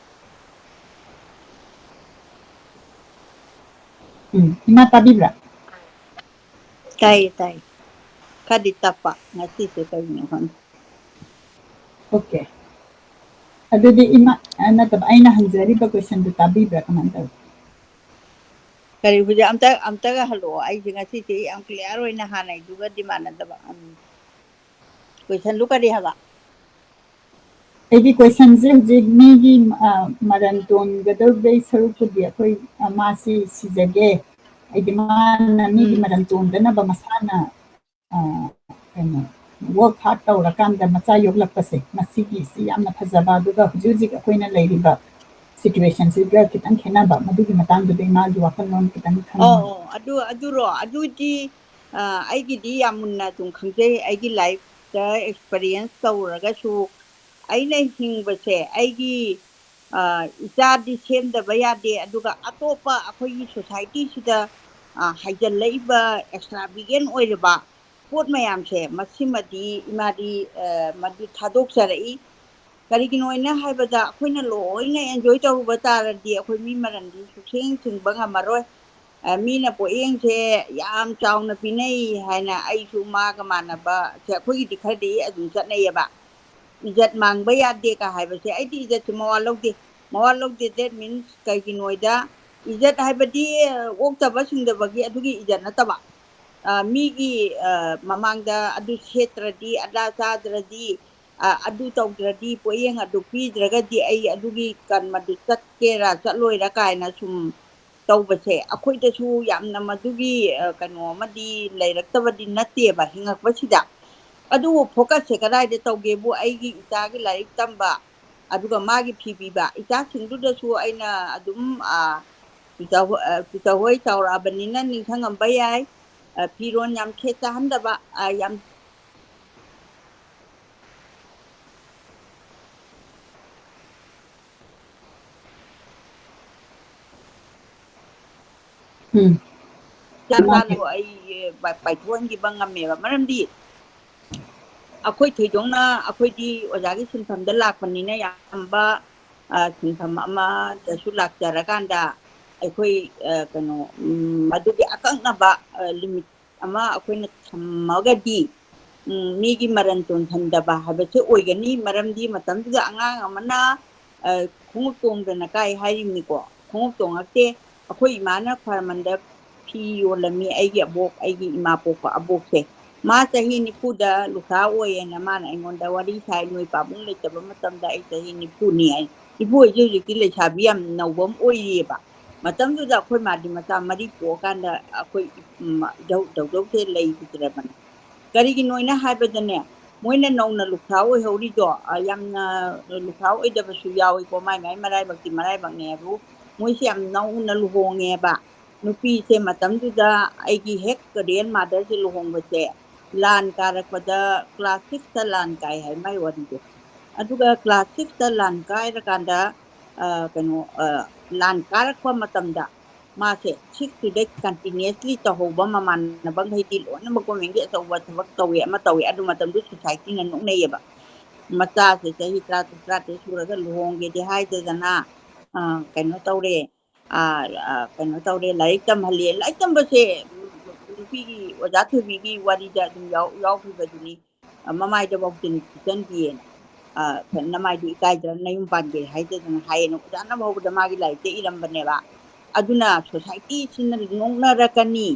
이마 따비브라. ꯇꯥꯏ ꯈꯔꯗꯤ ꯇꯞꯄ ꯉꯁꯤꯁꯦ ꯀꯩꯒꯤꯅꯣ ꯈꯪꯗꯦ 오케이. ꯑꯗꯨꯗꯤ ꯏꯃꯥ ꯅꯠꯇꯕ ꯑꯩꯅ ꯍꯪꯖꯔꯤꯕ ꯀꯣꯏꯁꯟꯗꯨ ꯇꯥꯕꯤꯕ꯭ꯔꯥ ꯀꯃꯥꯏꯅ ꯇꯧꯏ ꯀꯔꯤ ꯍꯧꯖꯤꯛ ꯑꯝꯇꯒ ꯍꯜꯂꯛꯑꯣ ꯑꯩꯁꯦ ꯉꯁꯤꯁꯦ ꯌꯥꯝ ꯀ꯭ꯂꯤꯌꯥꯔ ꯑꯣꯏꯅ ꯍꯥꯟꯅꯩꯗꯨꯒꯗꯤ ꯃꯥꯟꯅꯗꯕ ꯀꯣꯏꯁꯟꯗꯨ ꯀꯔꯤ ꯍꯥꯏꯕ ꯑꯩꯒꯤ ꯀꯣꯏꯁꯟꯁꯦ ꯍꯧꯖꯤꯛ ꯃꯤꯒꯤ ꯃꯔꯟ ꯇꯣꯟꯒꯗꯧꯕꯩ ꯁꯔꯨꯛꯄꯨꯗꯤ ꯑꯩꯈꯣꯏ ꯃꯥꯁꯤ ꯁꯤꯖꯒꯦ ꯍꯥꯏꯗꯤ ꯃꯥꯅ ꯃꯤꯒꯤ ꯃꯔꯟ ꯇꯣꯟꯗꯅꯕ ꯃꯁꯥꯅ ꯀꯩꯅꯣ ꯋꯥꯔꯛ ꯍꯥꯔꯠ ꯇꯧꯔꯀꯥꯟꯗ ꯃꯆꯥ ꯌꯣꯛꯂꯛꯄꯁꯦ ꯃꯁꯤꯒꯤꯁꯤ ꯌꯥꯝꯅ ꯐꯖꯕ ꯑꯗꯨꯒ ꯍꯧꯖꯤꯛ ꯍꯧꯖꯤꯛ ꯑꯩꯈꯣꯏꯅ ꯂꯩꯔꯤꯕ ꯁꯤꯆꯨꯋꯦꯁꯟꯁꯤꯒ ꯈꯤꯇꯪ ꯈꯦꯠꯅꯕ ꯃꯗꯨꯒꯤ ꯃꯇꯥꯡꯗꯨꯗ ꯏꯃꯥꯒꯤ ꯋꯥꯈꯜꯂꯣꯟ ꯈꯤꯇꯪ ꯈꯪꯅꯤꯡꯕ ꯑꯗꯨꯔꯣ ꯑꯗꯨꯗꯤ ꯑꯩꯒꯤꯗꯤ ꯌꯥꯝ ꯃꯨꯟꯅ ꯑꯗꯨꯝ ꯈꯪꯖꯩ ꯑꯩꯒꯤ ꯂꯥꯏꯐꯇ ꯑꯦꯛꯁꯄꯔꯤꯌꯦꯟꯁ ꯇꯧꯔꯒꯁꯨ ꯑꯩꯅ ꯍꯤꯡꯕꯁꯦ ꯑꯩꯒꯤ ꯏꯆꯥꯗꯤ ꯁꯦꯝꯗꯕ ꯌꯥꯗꯦ ꯑꯗꯨꯒ ꯑꯇꯣꯞꯄ ꯑꯩꯈꯣꯏꯒꯤ ꯁꯣꯁꯥꯏꯇꯤꯁꯤꯗ ꯍꯥꯏꯖꯤꯜꯂꯛꯏꯕ ꯑꯦꯛꯁꯇ꯭ꯔꯥꯕꯤꯒꯦꯟ ꯑꯣꯏꯔꯕ ꯄꯣꯠ ꯃꯌꯥꯝꯁꯦ ꯃꯁꯤꯃꯗꯤ ꯏꯃꯥꯗꯤ ꯃꯗꯨ ꯊꯥꯗꯣꯛꯆꯔꯛꯏ ꯀꯔꯤꯒꯤꯅꯣ ꯍꯥꯏꯕꯗ ꯑꯩꯈꯣꯏꯅ ꯂꯣꯏꯅ ꯑꯦꯟꯖꯣꯏ ꯇꯧꯔꯨꯕ ꯇꯥꯔꯗꯤ ꯑꯩꯈꯣꯏ ꯃꯤ ꯃꯔꯟꯗꯤ ꯁꯨꯛꯁꯦꯡ ꯊꯤꯡꯕ ꯉꯝꯃꯔꯣꯏ ꯃꯤꯅ ꯄꯣꯠꯌꯦꯡꯁꯦ ꯌꯥꯝ ꯆꯥꯎꯅ ꯄꯤꯅꯩ ꯍꯥꯏꯅ ꯑꯩꯁꯨ ꯃꯥꯒ ꯃꯥꯟꯅꯕ ꯁꯦ ꯑꯩꯈꯣꯏꯒꯤꯗꯤ ꯈꯔꯗꯤ ꯑꯗꯨꯝ ꯆꯠꯅꯩꯌꯦꯕ ꯏꯖꯠ ꯃꯥꯡꯕ ꯌꯥꯗꯦꯒ ꯍꯥꯏꯕꯁꯦ ꯑꯩꯗꯤ ꯏꯖꯠꯁꯦ ꯃꯋꯥ ꯂꯧꯗꯦ ꯗꯦꯠ ꯃꯤꯟꯁ ꯀꯩꯒꯤꯅꯣꯗ ꯏꯖꯠ ꯍꯥꯏꯕꯗꯤ ꯑꯣꯛꯇꯕ ꯁꯨꯡꯗꯕꯒꯤ ꯑꯗꯨꯒꯤ ꯏꯖꯠ ꯅꯠꯇꯕ ꯃꯤꯒꯤ ꯃꯃꯥꯡꯗ ꯑꯗꯨ ꯁꯦꯠꯇ꯭ꯔꯗꯤ ꯑꯗꯥ ꯆꯥꯗ꯭ꯔꯗꯤ ꯑꯗꯨ ꯇꯧꯗ꯭ꯔꯗꯤ ꯄꯣꯠꯌꯦꯡ ꯑꯗꯨ ꯄꯤꯗ꯭ꯔꯒꯗꯤ ꯑꯩ ꯑꯗꯨꯒꯤ ꯀꯔꯃꯗꯨ ꯆꯠꯀꯦꯔꯥ ꯆꯠꯂꯣꯏꯔꯥ ꯀꯥꯏꯅ ꯁꯨꯝ ꯇꯧꯕꯁꯦ ꯑꯩꯈꯣꯏꯗꯁꯨ ꯌꯥꯝꯅ ꯃꯗꯨꯒꯤ ꯀꯩꯅꯣ ꯑꯃꯗꯤ ꯂꯩꯔꯛꯇꯕꯗꯤ ꯅꯠꯇꯦꯕ ꯍꯤꯡꯉꯛꯄꯁꯤꯗ ꯑꯗꯨꯕꯨ ꯐꯣꯀꯁꯁꯦ ꯀꯗꯥꯏꯗ ꯇꯧꯒꯦꯕꯨ ꯑꯩꯒꯤ ꯏꯆꯥꯒꯤ ꯂꯥꯏꯔꯤꯛ ꯇꯝꯕ ꯑꯗꯨꯒ ꯃꯥꯒꯤ ꯐꯤ ꯄꯤꯕ ꯏꯆꯥꯁꯤꯡꯗꯨꯗꯁꯨ ꯑꯩꯅ ꯑꯗꯨꯝ ꯆꯨꯆꯍꯣꯏ ꯆꯥꯎꯔꯛꯑꯕꯅꯤꯅ ꯅꯤꯡꯁꯤꯡꯉꯝꯕ ꯌꯥꯏ ꯐꯤꯔꯣꯟ ꯌꯥꯝ ꯈꯦꯠꯆꯍꯟꯗꯕ ꯌꯥꯝ ꯆꯥꯅ ꯑꯩ ꯄꯥꯏꯊꯣꯛꯍꯟꯈꯤꯕ ꯉꯝꯃꯦꯕ ꯃꯔꯝꯗꯤ ꯑꯩꯈꯣꯏ ꯊꯣꯏꯗꯣꯛꯅ ꯑꯩꯈꯣꯏꯗꯤ ꯑꯣꯖꯥꯒꯤ ꯁꯤꯟꯐꯝꯗ ꯂꯥꯛꯄꯅꯤꯅ ꯌꯥꯝꯕ ꯁꯤꯟꯐꯝ ꯑꯃꯗꯁꯨ ꯂꯥꯛꯆꯔꯀꯥꯟꯗ ꯑꯩꯈꯣꯏ ꯀꯩꯅꯣ ꯃꯗꯨꯒꯤ ꯑꯀꯛꯅꯕ ꯂꯤꯃꯤꯠ ꯑꯃ ꯑꯩꯈꯣꯏꯅ ꯊꯝꯃꯒꯗꯤ ꯃꯤꯒꯤ ꯃꯔꯟ ꯆꯣꯟꯍꯟꯗꯕ ꯍꯥꯏꯕꯁꯦ ꯑꯣꯏꯒꯅꯤ ꯃꯔꯝꯗꯤ ꯃꯇꯝꯗꯨꯗ ꯑꯉꯥꯡ ꯑꯃꯅ ꯈꯣꯡꯎꯞ ꯇꯣꯡꯗꯅ ꯀꯥꯏ ꯍꯥꯏꯔꯤꯕꯅꯤꯀꯣ ꯈꯣꯡꯎꯞ ꯇꯣꯡꯉꯛꯇꯦ ꯑꯩꯈꯣꯏ ꯏꯃꯥꯅ ꯈ꯭ꯋꯥꯏꯔꯝꯕꯟꯗ ꯐꯤ ꯌꯣꯜꯂꯝꯃꯤ ꯑꯩꯒꯤ ꯏꯃꯥ ꯄꯣꯛꯄ ꯑꯕꯣꯛꯁꯦ ꯃꯥ ꯆꯍꯤ 90ꯗ ꯂꯨꯈ꯭ꯔꯥ ꯑꯣꯏꯌꯦꯅ ꯃꯥꯅ ꯑꯩꯉꯣꯟꯗ ꯋꯥꯔꯤ ꯁꯥꯏ ꯅꯣꯏ ꯄꯥꯕꯨꯡ ꯂꯩꯇꯕ ꯃꯇꯝꯗ ꯑꯩ ꯆꯍꯤ 90ꯅꯤ ꯍꯥꯏ ꯏꯄꯨ ꯍꯧꯖꯤꯛ ꯍꯧꯖꯤꯛꯇꯤ ꯂꯩꯁꯥꯕꯤ ꯌꯥꯝ ꯅꯧꯕ ꯑꯃ ꯑꯣꯏꯔꯤꯑꯕ ꯃꯇꯝꯗꯨꯗ ꯑꯩꯈꯣꯏ ꯃꯥꯗꯤ ꯃꯆꯥ 4 ꯄꯣꯛꯑꯀꯥꯟꯗ ꯑꯩꯈꯣꯏ ꯏꯙꯧꯗꯧꯁꯦ ꯂꯩꯈꯤꯗ꯭ꯔꯕꯅꯦ ꯀꯔꯤꯒꯤꯅꯣꯅ ꯍꯥꯏꯕꯗꯅꯦ ꯃꯣꯏꯅ ꯅꯧꯅ ꯂꯨꯈ꯭ꯔꯥ ꯑꯣꯏꯍꯧꯔꯤꯗꯣ ꯌꯥꯝꯅ ꯂꯨꯈ꯭ꯔꯥ ꯑꯣꯏꯗꯕꯁꯨ ꯌꯥꯎꯏꯀꯣ ꯃꯥꯏ ꯃꯔꯥꯏꯕꯛꯇꯤ ꯃꯔꯥꯏꯕꯛꯅꯦꯕꯨ ꯃꯣꯏꯁꯦ ꯌꯥꯝ ꯅꯧꯅ ꯂꯨꯍꯣꯡꯉꯦꯕ ꯅꯨꯄꯤꯁꯦ ꯃꯇꯝꯗꯨꯗ ꯑꯩꯒꯤ ꯍꯦꯛ ꯒ꯭ꯔꯦꯟ ꯃꯥꯗꯔꯁꯦ ꯂꯨꯍꯣꯡꯕꯁꯦ ꯂꯥꯟ ꯀꯥꯔꯛꯄꯗ ꯀ꯭ꯂꯥꯁ 6ꯇ ꯂꯥꯟ ꯀꯥꯏ ꯍꯥꯏ ꯃꯥꯏ ꯋꯥꯔꯤꯗꯣ ꯑꯗꯨꯒ ꯀ꯭ꯂꯥꯁ 6ꯇ ꯂꯥꯟ ꯀꯥꯏꯔꯀꯥꯟꯗ ꯀꯩꯅꯣ ꯂꯥꯟ ꯀꯥꯔꯛꯄ ꯃꯇꯝꯗ ꯃꯥꯁꯦ 6ꯇꯨꯗ ꯀꯟꯇꯤꯅ꯭ꯌꯨꯁꯂꯤ ꯇꯧꯍꯧꯕ ꯃꯃꯥꯟꯅꯕꯈꯩꯗꯤ ꯂꯣꯏꯅꯃꯛ ꯒꯣꯔꯃꯦꯟꯒꯤ ꯑꯆꯧꯕ ꯊꯕꯛ ꯇꯧꯋꯦ ꯑꯃ ꯇꯧꯋꯦ ꯑꯗꯨ ꯃꯇꯝꯗꯨ ꯁꯣꯁꯥꯏꯇꯤꯅ ꯅꯣꯛꯅꯩꯌꯦꯕ ꯃꯆꯥꯁꯦ ꯆꯍꯤ 13 ꯁꯨꯔꯒ ꯂꯨꯍꯣꯡꯒꯦꯗꯤ ꯍꯥꯏꯗꯗꯅ ꯀꯩꯅꯣ ꯇꯧꯔꯦ ꯀꯩꯅꯣ ꯇꯧꯔꯦ ꯂꯥꯏꯔꯤꯛ ꯇꯝꯍꯜꯂꯦ ꯂꯥꯏꯔꯤꯛ ꯇꯝꯕꯁꯦ ꯅꯨꯄꯤꯒꯤ ꯑꯣꯖꯥ ꯊꯣꯏꯕꯤꯒꯤ ꯋꯥꯔꯤꯗ ꯑꯗꯨꯝ ꯌꯥꯎꯈꯤꯕꯗꯨꯅꯤ ꯃꯃꯥꯏꯗꯐꯥꯎ ꯇꯤꯟ ꯐꯨꯆꯟꯈꯤꯌꯦꯅ ꯅꯃꯥꯏꯗꯨ ꯏꯀꯥꯏꯗ꯭ꯔ ꯅꯌꯨꯝ ꯄꯥꯟꯒꯦ ꯍꯥꯏꯗꯗꯅ ꯍꯥꯏꯌꯦꯅ ꯑꯣꯖꯥꯅ ꯐꯥꯎꯕꯗ ꯃꯥꯒꯤ ꯂꯥꯏꯔꯤꯛꯇ ꯏꯔꯝꯕꯅꯦꯕ ꯑꯗꯨꯅ ꯁꯣꯁꯥꯏꯇꯤꯁꯤꯅ ꯅꯣꯛꯅꯔꯛꯀꯅꯤ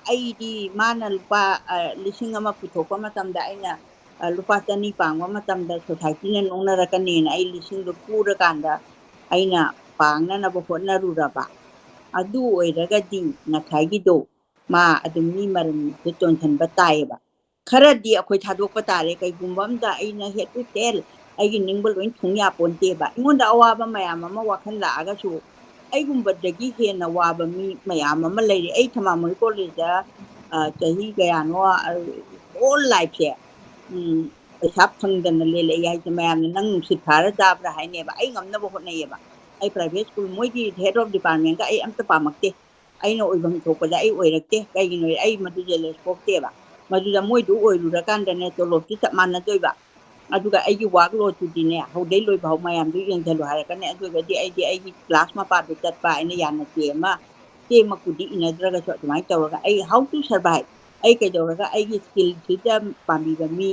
ꯑꯩꯗꯤ ꯃꯥꯅ ꯂꯨꯄꯥ 1,000 ꯄꯨꯊꯣꯛꯄ ꯃꯇꯝꯗ ꯑꯩꯅ ꯂꯨꯄꯥ 200 ꯄꯥꯡꯕ ꯃꯇꯝꯗ ꯁꯣꯁꯥꯏꯇꯤꯅ ꯅꯣꯛꯅꯔꯛꯀꯅꯤꯅ ꯑꯩ 1,000ꯗꯣ ꯄꯨꯔꯀꯥꯟꯗ ꯑꯩꯅ ꯄꯥꯡꯅꯅꯕ ꯍꯣꯠꯅꯔꯨꯔꯕ ꯑꯗꯨ ꯑꯣꯏꯔꯒꯗꯤ ꯉꯁꯥꯏꯒꯤꯗꯣ ꯃꯥ ꯑꯗꯨꯝ ꯃꯤ ꯃꯔꯟꯁꯦ ꯆꯣꯟꯁꯤꯟꯕ ꯇꯥꯏꯌꯦꯕ ꯈꯔꯗꯤ ꯑꯩꯈꯣꯏ ꯊꯥꯗꯣꯛꯄ ꯇꯥꯔꯦ ꯀꯩꯒꯨꯝꯕ ꯑꯝꯗ ꯑꯩꯅ ꯍꯦꯠ ꯇꯨ ꯇꯦꯜ ꯑꯩꯒꯤ ꯅꯤꯡꯕ ꯂꯣꯏ ꯊꯨꯡ ꯌꯥꯄꯣꯟꯇꯦꯕ ꯑꯩꯉꯣꯟꯗ ꯑꯋꯥꯕ ꯃꯌꯥꯝ ꯑꯃ ꯋꯥꯈꯜ ꯂꯥꯛꯑꯒꯁꯨ ꯑꯩꯒꯨꯝꯕꯗꯒꯤ ꯍꯦꯟꯅ ꯋꯥꯕ ꯃꯤ ꯃꯌꯥꯝ ꯑꯃ ꯂꯩꯔꯤ ꯑꯩ ꯊꯝꯕꯥꯜꯃꯣꯏ ꯀꯣꯂꯦꯖꯇ ꯆꯍꯤ ꯀꯌꯥꯅꯣ ꯍꯣꯜ ꯂꯥꯏꯐꯁꯦ ꯄꯩꯁా ꯐꯪꯗꯅ ꯂꯦꯜꯂꯛꯏ ꯍꯥꯏꯁꯦ ꯃꯌꯥꯝꯅ ꯅꯪ ꯅꯨꯡꯁꯤꯠ ꯐꯥꯔ ꯆꯥꯕ꯭ꯔꯥ ꯍꯥꯏꯅꯦꯕ ꯑꯩ ꯉꯝꯅꯕ ꯍꯣꯠꯅꯩꯌꯦꯕ ꯑꯩ ꯄ꯭ꯔꯥꯏꯚꯦꯠ ꯁ꯭ꯀꯨꯜ ꯃꯣꯏꯒꯤ ꯍꯦꯠ ꯑꯣꯐ ꯗꯤꯄꯥꯔꯠꯃꯦꯟꯒ ꯑꯩ ꯑꯝꯇ ꯄꯥꯝꯃꯛꯇꯦ ꯑꯩꯅ ꯑꯣꯏꯐꯝ ꯊꯣꯛꯄꯗ ꯑꯩ ꯑꯣꯏꯔꯛꯇꯦ ꯀꯩꯒꯤꯅꯣ ꯑꯩ ꯃꯗꯨ ꯖꯦꯂꯦꯁ ꯄꯣꯛꯇꯦꯕ ꯃꯗꯨꯗ ꯃꯣꯏꯗꯨ ꯑꯣꯏꯔꯨꯔꯀꯥꯟꯗꯅꯦ ꯇꯣꯂꯣꯞꯇꯤ ꯆꯞ ꯃꯥꯟꯅꯗꯣꯏꯕ ꯑꯗꯨꯒ ꯑꯩꯒꯤ ꯋꯥꯛ ꯂꯣꯠꯇꯨꯗꯤꯅꯦ ꯍꯧꯗꯩ ꯂꯣꯏꯐꯥꯎ ꯃꯌꯥꯝꯗꯨ ꯌꯦꯡꯁꯤꯜꯂꯨ ꯍꯥꯏꯔꯛꯀꯅꯤ ꯑꯗꯨ ꯑꯣꯏꯒꯗꯤ ꯑꯩꯗꯤ ꯑꯩꯒꯤ ꯀ꯭ꯂꯥꯁ ꯃꯄꯥꯗꯨ ꯆꯠꯄ ꯑꯩꯅ ꯌꯥꯅ ꯆꯦꯃꯛꯄꯨꯗꯤ ꯏꯅꯗ꯭ꯔꯒꯁꯨ ꯑꯗꯨꯃꯥꯏꯅ ꯇꯧꯔꯒ ꯑꯩ ꯍꯥꯎ ꯇꯨ ꯁꯔꯚꯥꯏꯚ ꯑꯩ ꯀꯩꯗꯧꯔꯒ ꯑꯩꯒꯤ ꯁ꯭ꯀꯤꯜꯁꯤꯗ ꯄꯥꯝꯕꯤꯕ ꯃꯤ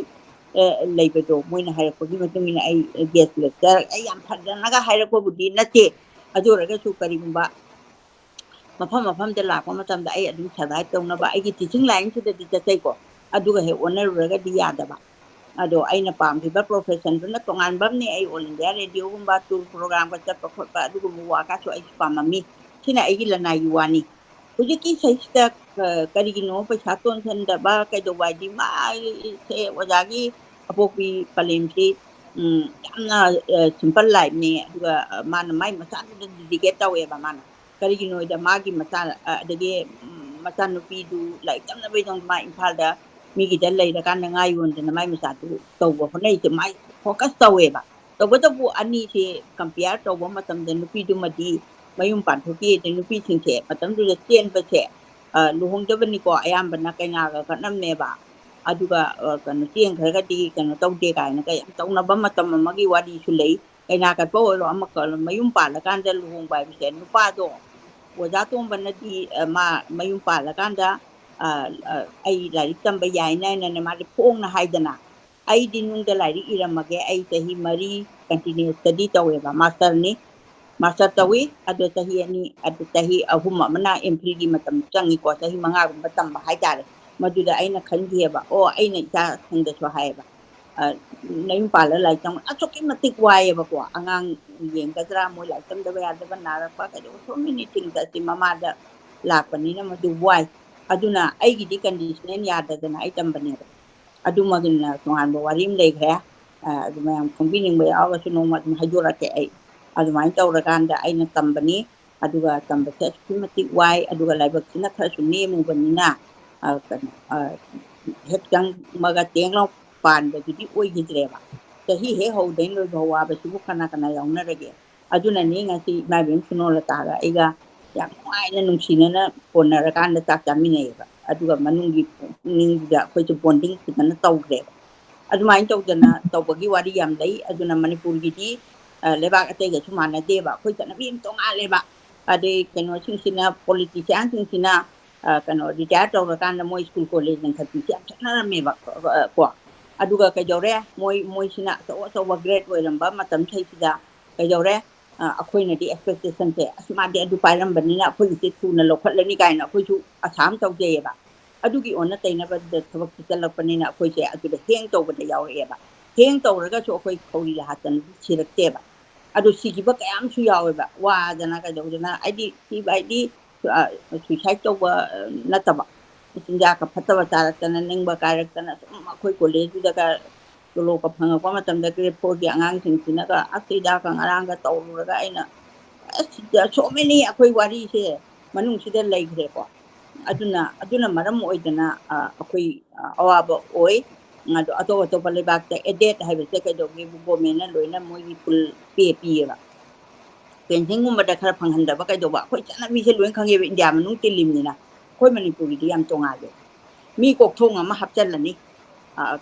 ꯂꯩꯕꯗꯣ ꯃꯣꯏꯅ ꯍꯥꯏꯔꯛꯄꯒꯤ ꯃꯇꯨꯡ ꯏꯟꯅ ꯑꯩ ꯒꯦꯁ ꯂꯦꯛꯆꯔ ꯑꯩ ꯌꯥꯝ ꯐꯖꯅꯒ ꯍꯥꯏꯔꯛꯄꯕꯨꯗꯤ ꯅꯠꯇꯦ ꯑꯗꯨ ꯑꯣꯏꯔꯒꯁꯨ ꯀꯔꯤꯒꯨꯝꯕ ꯃꯐꯝ ꯃꯐꯝꯗ ꯂꯥꯛꯄ ꯃꯇꯝꯗ ꯑꯩ ꯑꯗꯨꯝ ꯁꯔꯚꯥꯏꯚ ꯇꯧꯅꯕ ꯑꯩꯒꯤ ꯇꯤꯆꯤꯡ ꯂꯥꯏꯟꯁꯤꯗꯗꯤ ꯆꯠꯆꯩꯀꯣ ꯑꯗꯨꯒ ꯍꯦꯛ ꯑꯣꯟꯅꯔꯨꯔꯒꯗꯤ ꯌꯥꯗꯕ ꯑꯗꯣ ꯑꯩꯅ ꯄꯥꯝꯈꯤꯕ ꯄ꯭ꯔꯣꯐꯦꯁꯟꯗꯨꯅ ꯇꯣꯉꯥꯟꯕ ꯑꯃꯅꯤ ꯑꯩ ꯑꯣꯜ ꯏꯟꯗꯤꯌꯥ ꯔꯦꯗꯤꯑꯣꯒꯨꯝꯕ ꯇꯨꯔ ꯄ꯭ꯔꯣꯒ꯭ꯔꯥꯝꯒ ꯆꯠꯄ ꯈꯣꯠꯄ ꯑꯗꯨꯒꯨꯝꯕ ꯋꯥꯀꯁꯨ ꯑꯩꯁꯨ ꯄꯥꯝꯃꯝꯃꯤ ꯁꯤꯅ ꯑꯩꯒꯤ ꯂꯅꯥꯏꯒꯤ ꯋꯥꯅꯤ ꯍꯧꯖꯤꯛꯀꯤ ꯁꯩꯁꯤꯗ ꯀꯔꯤꯒꯤꯅꯣ ꯄꯩꯁꯥ ꯇꯣꯟꯁꯤꯟꯗꯕ ꯀꯩꯗꯧꯕ ꯍꯥꯏꯗꯤ ꯃꯥꯁꯦ ꯑꯣꯖꯥꯒꯤ ꯑꯄꯣꯛꯄꯤ ꯄꯂꯦꯝꯁꯤ ꯌꯥꯝꯅ ꯁꯤꯝꯄꯜ ꯂꯥꯏꯐꯅꯤ ꯑꯗꯨꯒ ꯃꯥꯅ ꯃꯥꯏ ꯃꯆꯥꯗꯨꯗ ꯗꯤꯗꯤꯀꯦꯠ ꯇꯧꯋꯦꯕ ꯃꯥꯅ ꯀꯔꯤꯒꯤꯅꯣꯗ ꯃꯥꯒꯤ ꯃꯆꯥ ꯑꯗꯒꯤ ꯃꯆꯥꯅꯨꯄꯤꯗꯨ ꯂꯥꯏꯔꯤꯛ ꯇꯝꯅꯕꯒꯤꯗꯃꯛ ꯃꯥ ꯏꯝꯐꯥꯜꯗ ꯃꯤꯒꯤꯗ ꯂꯩꯔꯀꯥꯟꯗ ꯉꯥ ꯌꯣꯟꯗꯅ ꯃꯥꯏ ꯃꯆꯥꯗꯨ ꯇꯧꯕ ꯍꯣꯠꯅꯔꯤꯁꯦ ꯃꯥꯏ ꯐꯣꯀꯁ ꯇꯧꯋꯦꯕ ꯇꯧꯕꯇꯕꯨ ꯑꯅꯤꯁꯦ ꯀꯝꯄꯤꯌꯥꯔ ꯇꯧꯕ ꯃꯇꯝꯗ ꯅꯨꯄꯤꯗꯨꯃꯗꯤ ꯃꯌꯨꯝ ꯄꯥꯟꯊꯣꯛꯈꯤ ꯑꯗꯩ ꯅꯨꯄꯤꯁꯤꯡꯁꯦ ꯃꯇꯝꯗꯨꯗ ꯆꯦꯟꯕꯁꯦ ꯂꯨꯍꯣꯡꯗꯕꯅꯤꯀோ ꯑꯌꯥꯝꯕꯅ ꯀꯩꯅꯥꯒ ꯀꯠꯅꯝꯅꯦꯕ ꯑꯗꯨꯒ ꯀꯩꯅꯣ ꯆꯦꯟꯈ꯭ꯔꯒꯗꯤ ꯀꯩꯅꯣ ꯇꯧꯗꯦ ꯀꯥꯏꯅꯒ ꯌꯥꯝ ꯇꯧꯅꯕ ꯃꯇꯝ ꯑꯃꯒꯤ ꯋꯥꯔꯤꯁꯨ ꯂꯩ ꯀꯩꯅꯥ ꯀꯠꯄ ꯑꯣꯏꯔꯣ ꯑꯃꯛ ꯃꯌꯨꯝ ꯄꯥꯜꯂꯀꯥꯟꯗ ꯂꯨꯍꯣꯡꯕ ꯍꯥꯏꯕꯁꯦ ꯅꯨꯄꯥꯗꯣ ꯑꯣꯖꯥ ꯇꯣꯝꯕꯅꯗꯤ ꯃꯥ ꯃꯌꯨꯝ ꯄꯥꯜꯂꯀꯥꯟꯗ ꯑꯩ ꯂꯥꯏꯔꯤꯛ ꯇꯝꯕ ꯌꯥꯏꯅꯅꯅꯦ ꯃꯥꯗꯤ ꯐꯣꯡꯅ ꯍꯥꯏꯗꯅ ꯑꯩꯗꯤ ꯅꯨꯡꯗ ꯂꯥꯏꯔꯤꯛ ꯏꯔꯝꯃꯒꯦ ꯑꯩ ꯆꯍꯤ 4 ꯀꯟꯇꯤꯅ꯭ꯌꯨ ꯁ꯭ꯇꯗꯤ ꯇꯧꯋꯦꯕ ꯃꯥꯁꯇꯔ ꯇꯧꯋꯤ ꯑꯗꯣ ꯆꯍꯤ 2 ꯑꯗꯨ ꯆꯍꯤ 3 ꯑꯃꯅ ꯑꯦꯝꯐꯤꯜꯒꯤ ꯃꯇꯝ ꯆꯪꯉꯤꯀꯣ ꯆꯍꯤ 5ꯒꯨꯝꯕ ꯇꯝꯕ ꯍꯥꯏꯇꯥꯔꯦ ꯃꯗꯨꯗ ꯑꯩꯅ ꯈꯟꯈꯤꯑꯕ ꯑꯩꯅ ꯏꯆꯥꯁꯤꯡꯗꯁꯨ ꯍꯥꯏꯌꯦꯕ ꯅꯌꯨꯝ ꯄꯥꯜꯂ ꯂꯥꯏꯔꯤꯛ ꯇꯝꯕ ꯑꯁꯨꯛꯀꯤ ꯃꯇꯤꯛ ꯋꯥꯏꯑꯦꯕꯀꯣ ꯑꯉꯥꯡ ꯌꯦꯡꯒꯗ꯭ꯔꯥ ꯃꯣꯏ ꯂꯥꯏꯔꯤꯛ ꯇꯝꯗꯕ ꯌꯥꯗꯕ ꯅꯥꯔꯛꯄ ꯀꯩꯗꯧꯕ ꯁꯣ ꯃꯦꯅꯤ ꯊꯤꯡꯁ ꯑꯁꯤ ꯃꯃꯥꯗ ꯂꯥꯛꯄꯅꯤꯅ ꯃꯗꯨ ꯋꯥꯏ ꯑꯗꯨꯅ ꯑꯩꯒꯤꯗꯤ ꯀꯟꯗꯤꯁꯅꯦꯜ ꯌꯥꯗꯗꯅ ꯑꯩ ꯇꯝꯕꯅꯦꯕ ꯑꯗꯨꯃꯒꯤꯅ ꯇꯣꯉꯥꯟꯕ ꯋꯥꯔꯤ ꯑꯃ ꯂꯩꯈ꯭ꯔꯦ ꯑꯗꯨ ꯃꯌꯥꯝ ꯈꯪꯕꯤꯅꯤꯡꯕ ꯌꯥꯎꯔꯒꯁꯨ ꯅꯣꯡꯃ ꯑꯗꯨꯝ ꯍꯥꯏꯗꯣꯔꯛꯀꯦ ꯑꯩ ꯑꯗꯨꯃꯥꯏꯅ ꯇꯧꯔꯀꯥꯟꯗ ꯑꯩꯅ ꯇꯝꯕꯅꯤ aduga tambase asumati wai aduga laibak sina khara sunni mu banina hetang maga tenglo pan ba gidi oi gidreba tahi he ho den lo bawa ba sibu kana kana yauna rage aduna ni ngasi ma bem suno la taga iga yang mai na nungsina na ponara kan da tak jamineba aduga manungi ninga ko to bonding kitana tawgre adumai tawdana tawbagi wari yam dai aduna manipur gidi lebak atega sumana deba ko tana bim tonga leba ade keno singsina politician singsina kano retire tawra kan moi school college nan khati chana meba ko aduga ka jore moi sina so grade oiramba matam thaisida ka jore akhoi di expectation se asma de adu pairam banina akhoi se thuna lokhatlani kaina akhoi chu asam tawjeba adugi onna taina ba de thawak chalapani na akhoi se adu de heng tawba de yaureba heng tawraga chu akhoi khori la hatan sirakteba adu sigiba kayam chu yaweba wa dana ka jawdana aidi ti bai di suicide tawba nataba sinja ka phataba taratana ningba karakana akhoi college daga lo ka phanga pa matam da grade 4 gi angang sing sina ka asida ka ngarang ka tawraga aina so many akhoi wari se manung sida laigre ko aduna maram oidana akhoi awaba oi ngado ato pale bakta edet haibe se ka dogi bu mena loina moi pul pe ba penjing mu mada khara phanghan da ba ka doba khoi chana mi se loin khange india manung tilim ni na khoi manipuri di am tonga le mi kok thong ma hapchal lani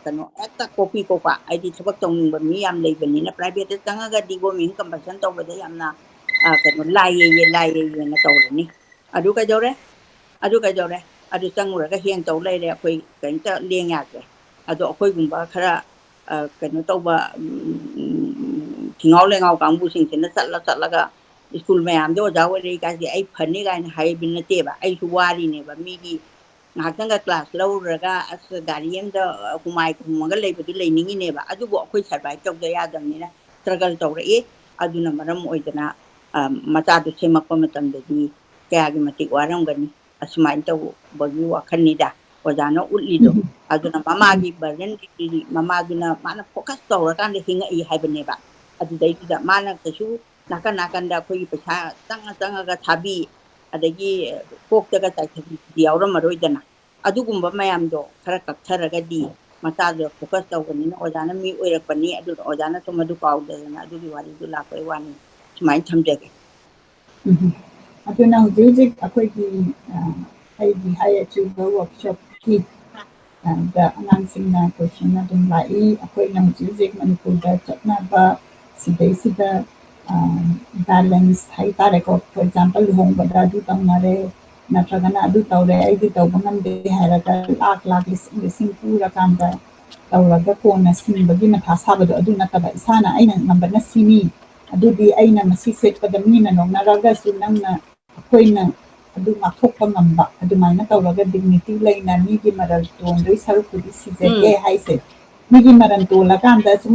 kano ekta kopi ko pa aidi thabak tong ba mi am lei bani na private tanga ga di go min compassion to ba da yam na kano lai ye na to ni adu ka jore adu tangura ga hian to lai le khoi kan ta leng ya ke adu khoi gumba khara kano to ba thingau le ngau kang bu sing sin na sat la ga school mayam do jaw ri ka si ai phani ga hai bin na te ba ai su wari ne ba mi gi ngakang ga class lauraga as gariem da kumai kumaga leibu leiningi ne ba adu bo khoi sarbai tok da ya dam ni na struggle tawra e aduna maram oidana mata du semak pa matam da di kaya gi mati waram gani asmain taw bagi wakhan ni da ojana ulli do aduna mama gi baran di mama duna mana focus tawra kan de hinga i haibane ba adu dai da mana ka su nakan da khoi paisa tanga ga thabi adagi koktaga taikhi diawra maroidana adugumba mayamdo khara kaptharaga di matado focus tawbani ojana mi oirakpani adu ojana to madu kaudana adu di wari du la koi wani sumai thamjage aduna hujik akoi gi ai di high achiever workshop ki da anang singna question na dum lai akoi nam hujik manipur da chatna ba sida balance hai tare ko for example home bada du tamare natragana adu tawre ai du tawbangam de haraga lak lising pura kanda tawraga kona sinbagi matha sabado adu nataba isana aina number na sini adu di aina masi set padamni na nong naraga sunangna koina adu mathokpa ngamba adu maina tawraga dignity laina ni gi maral ton doi sarukudi sije haise migi maran to la kanda sum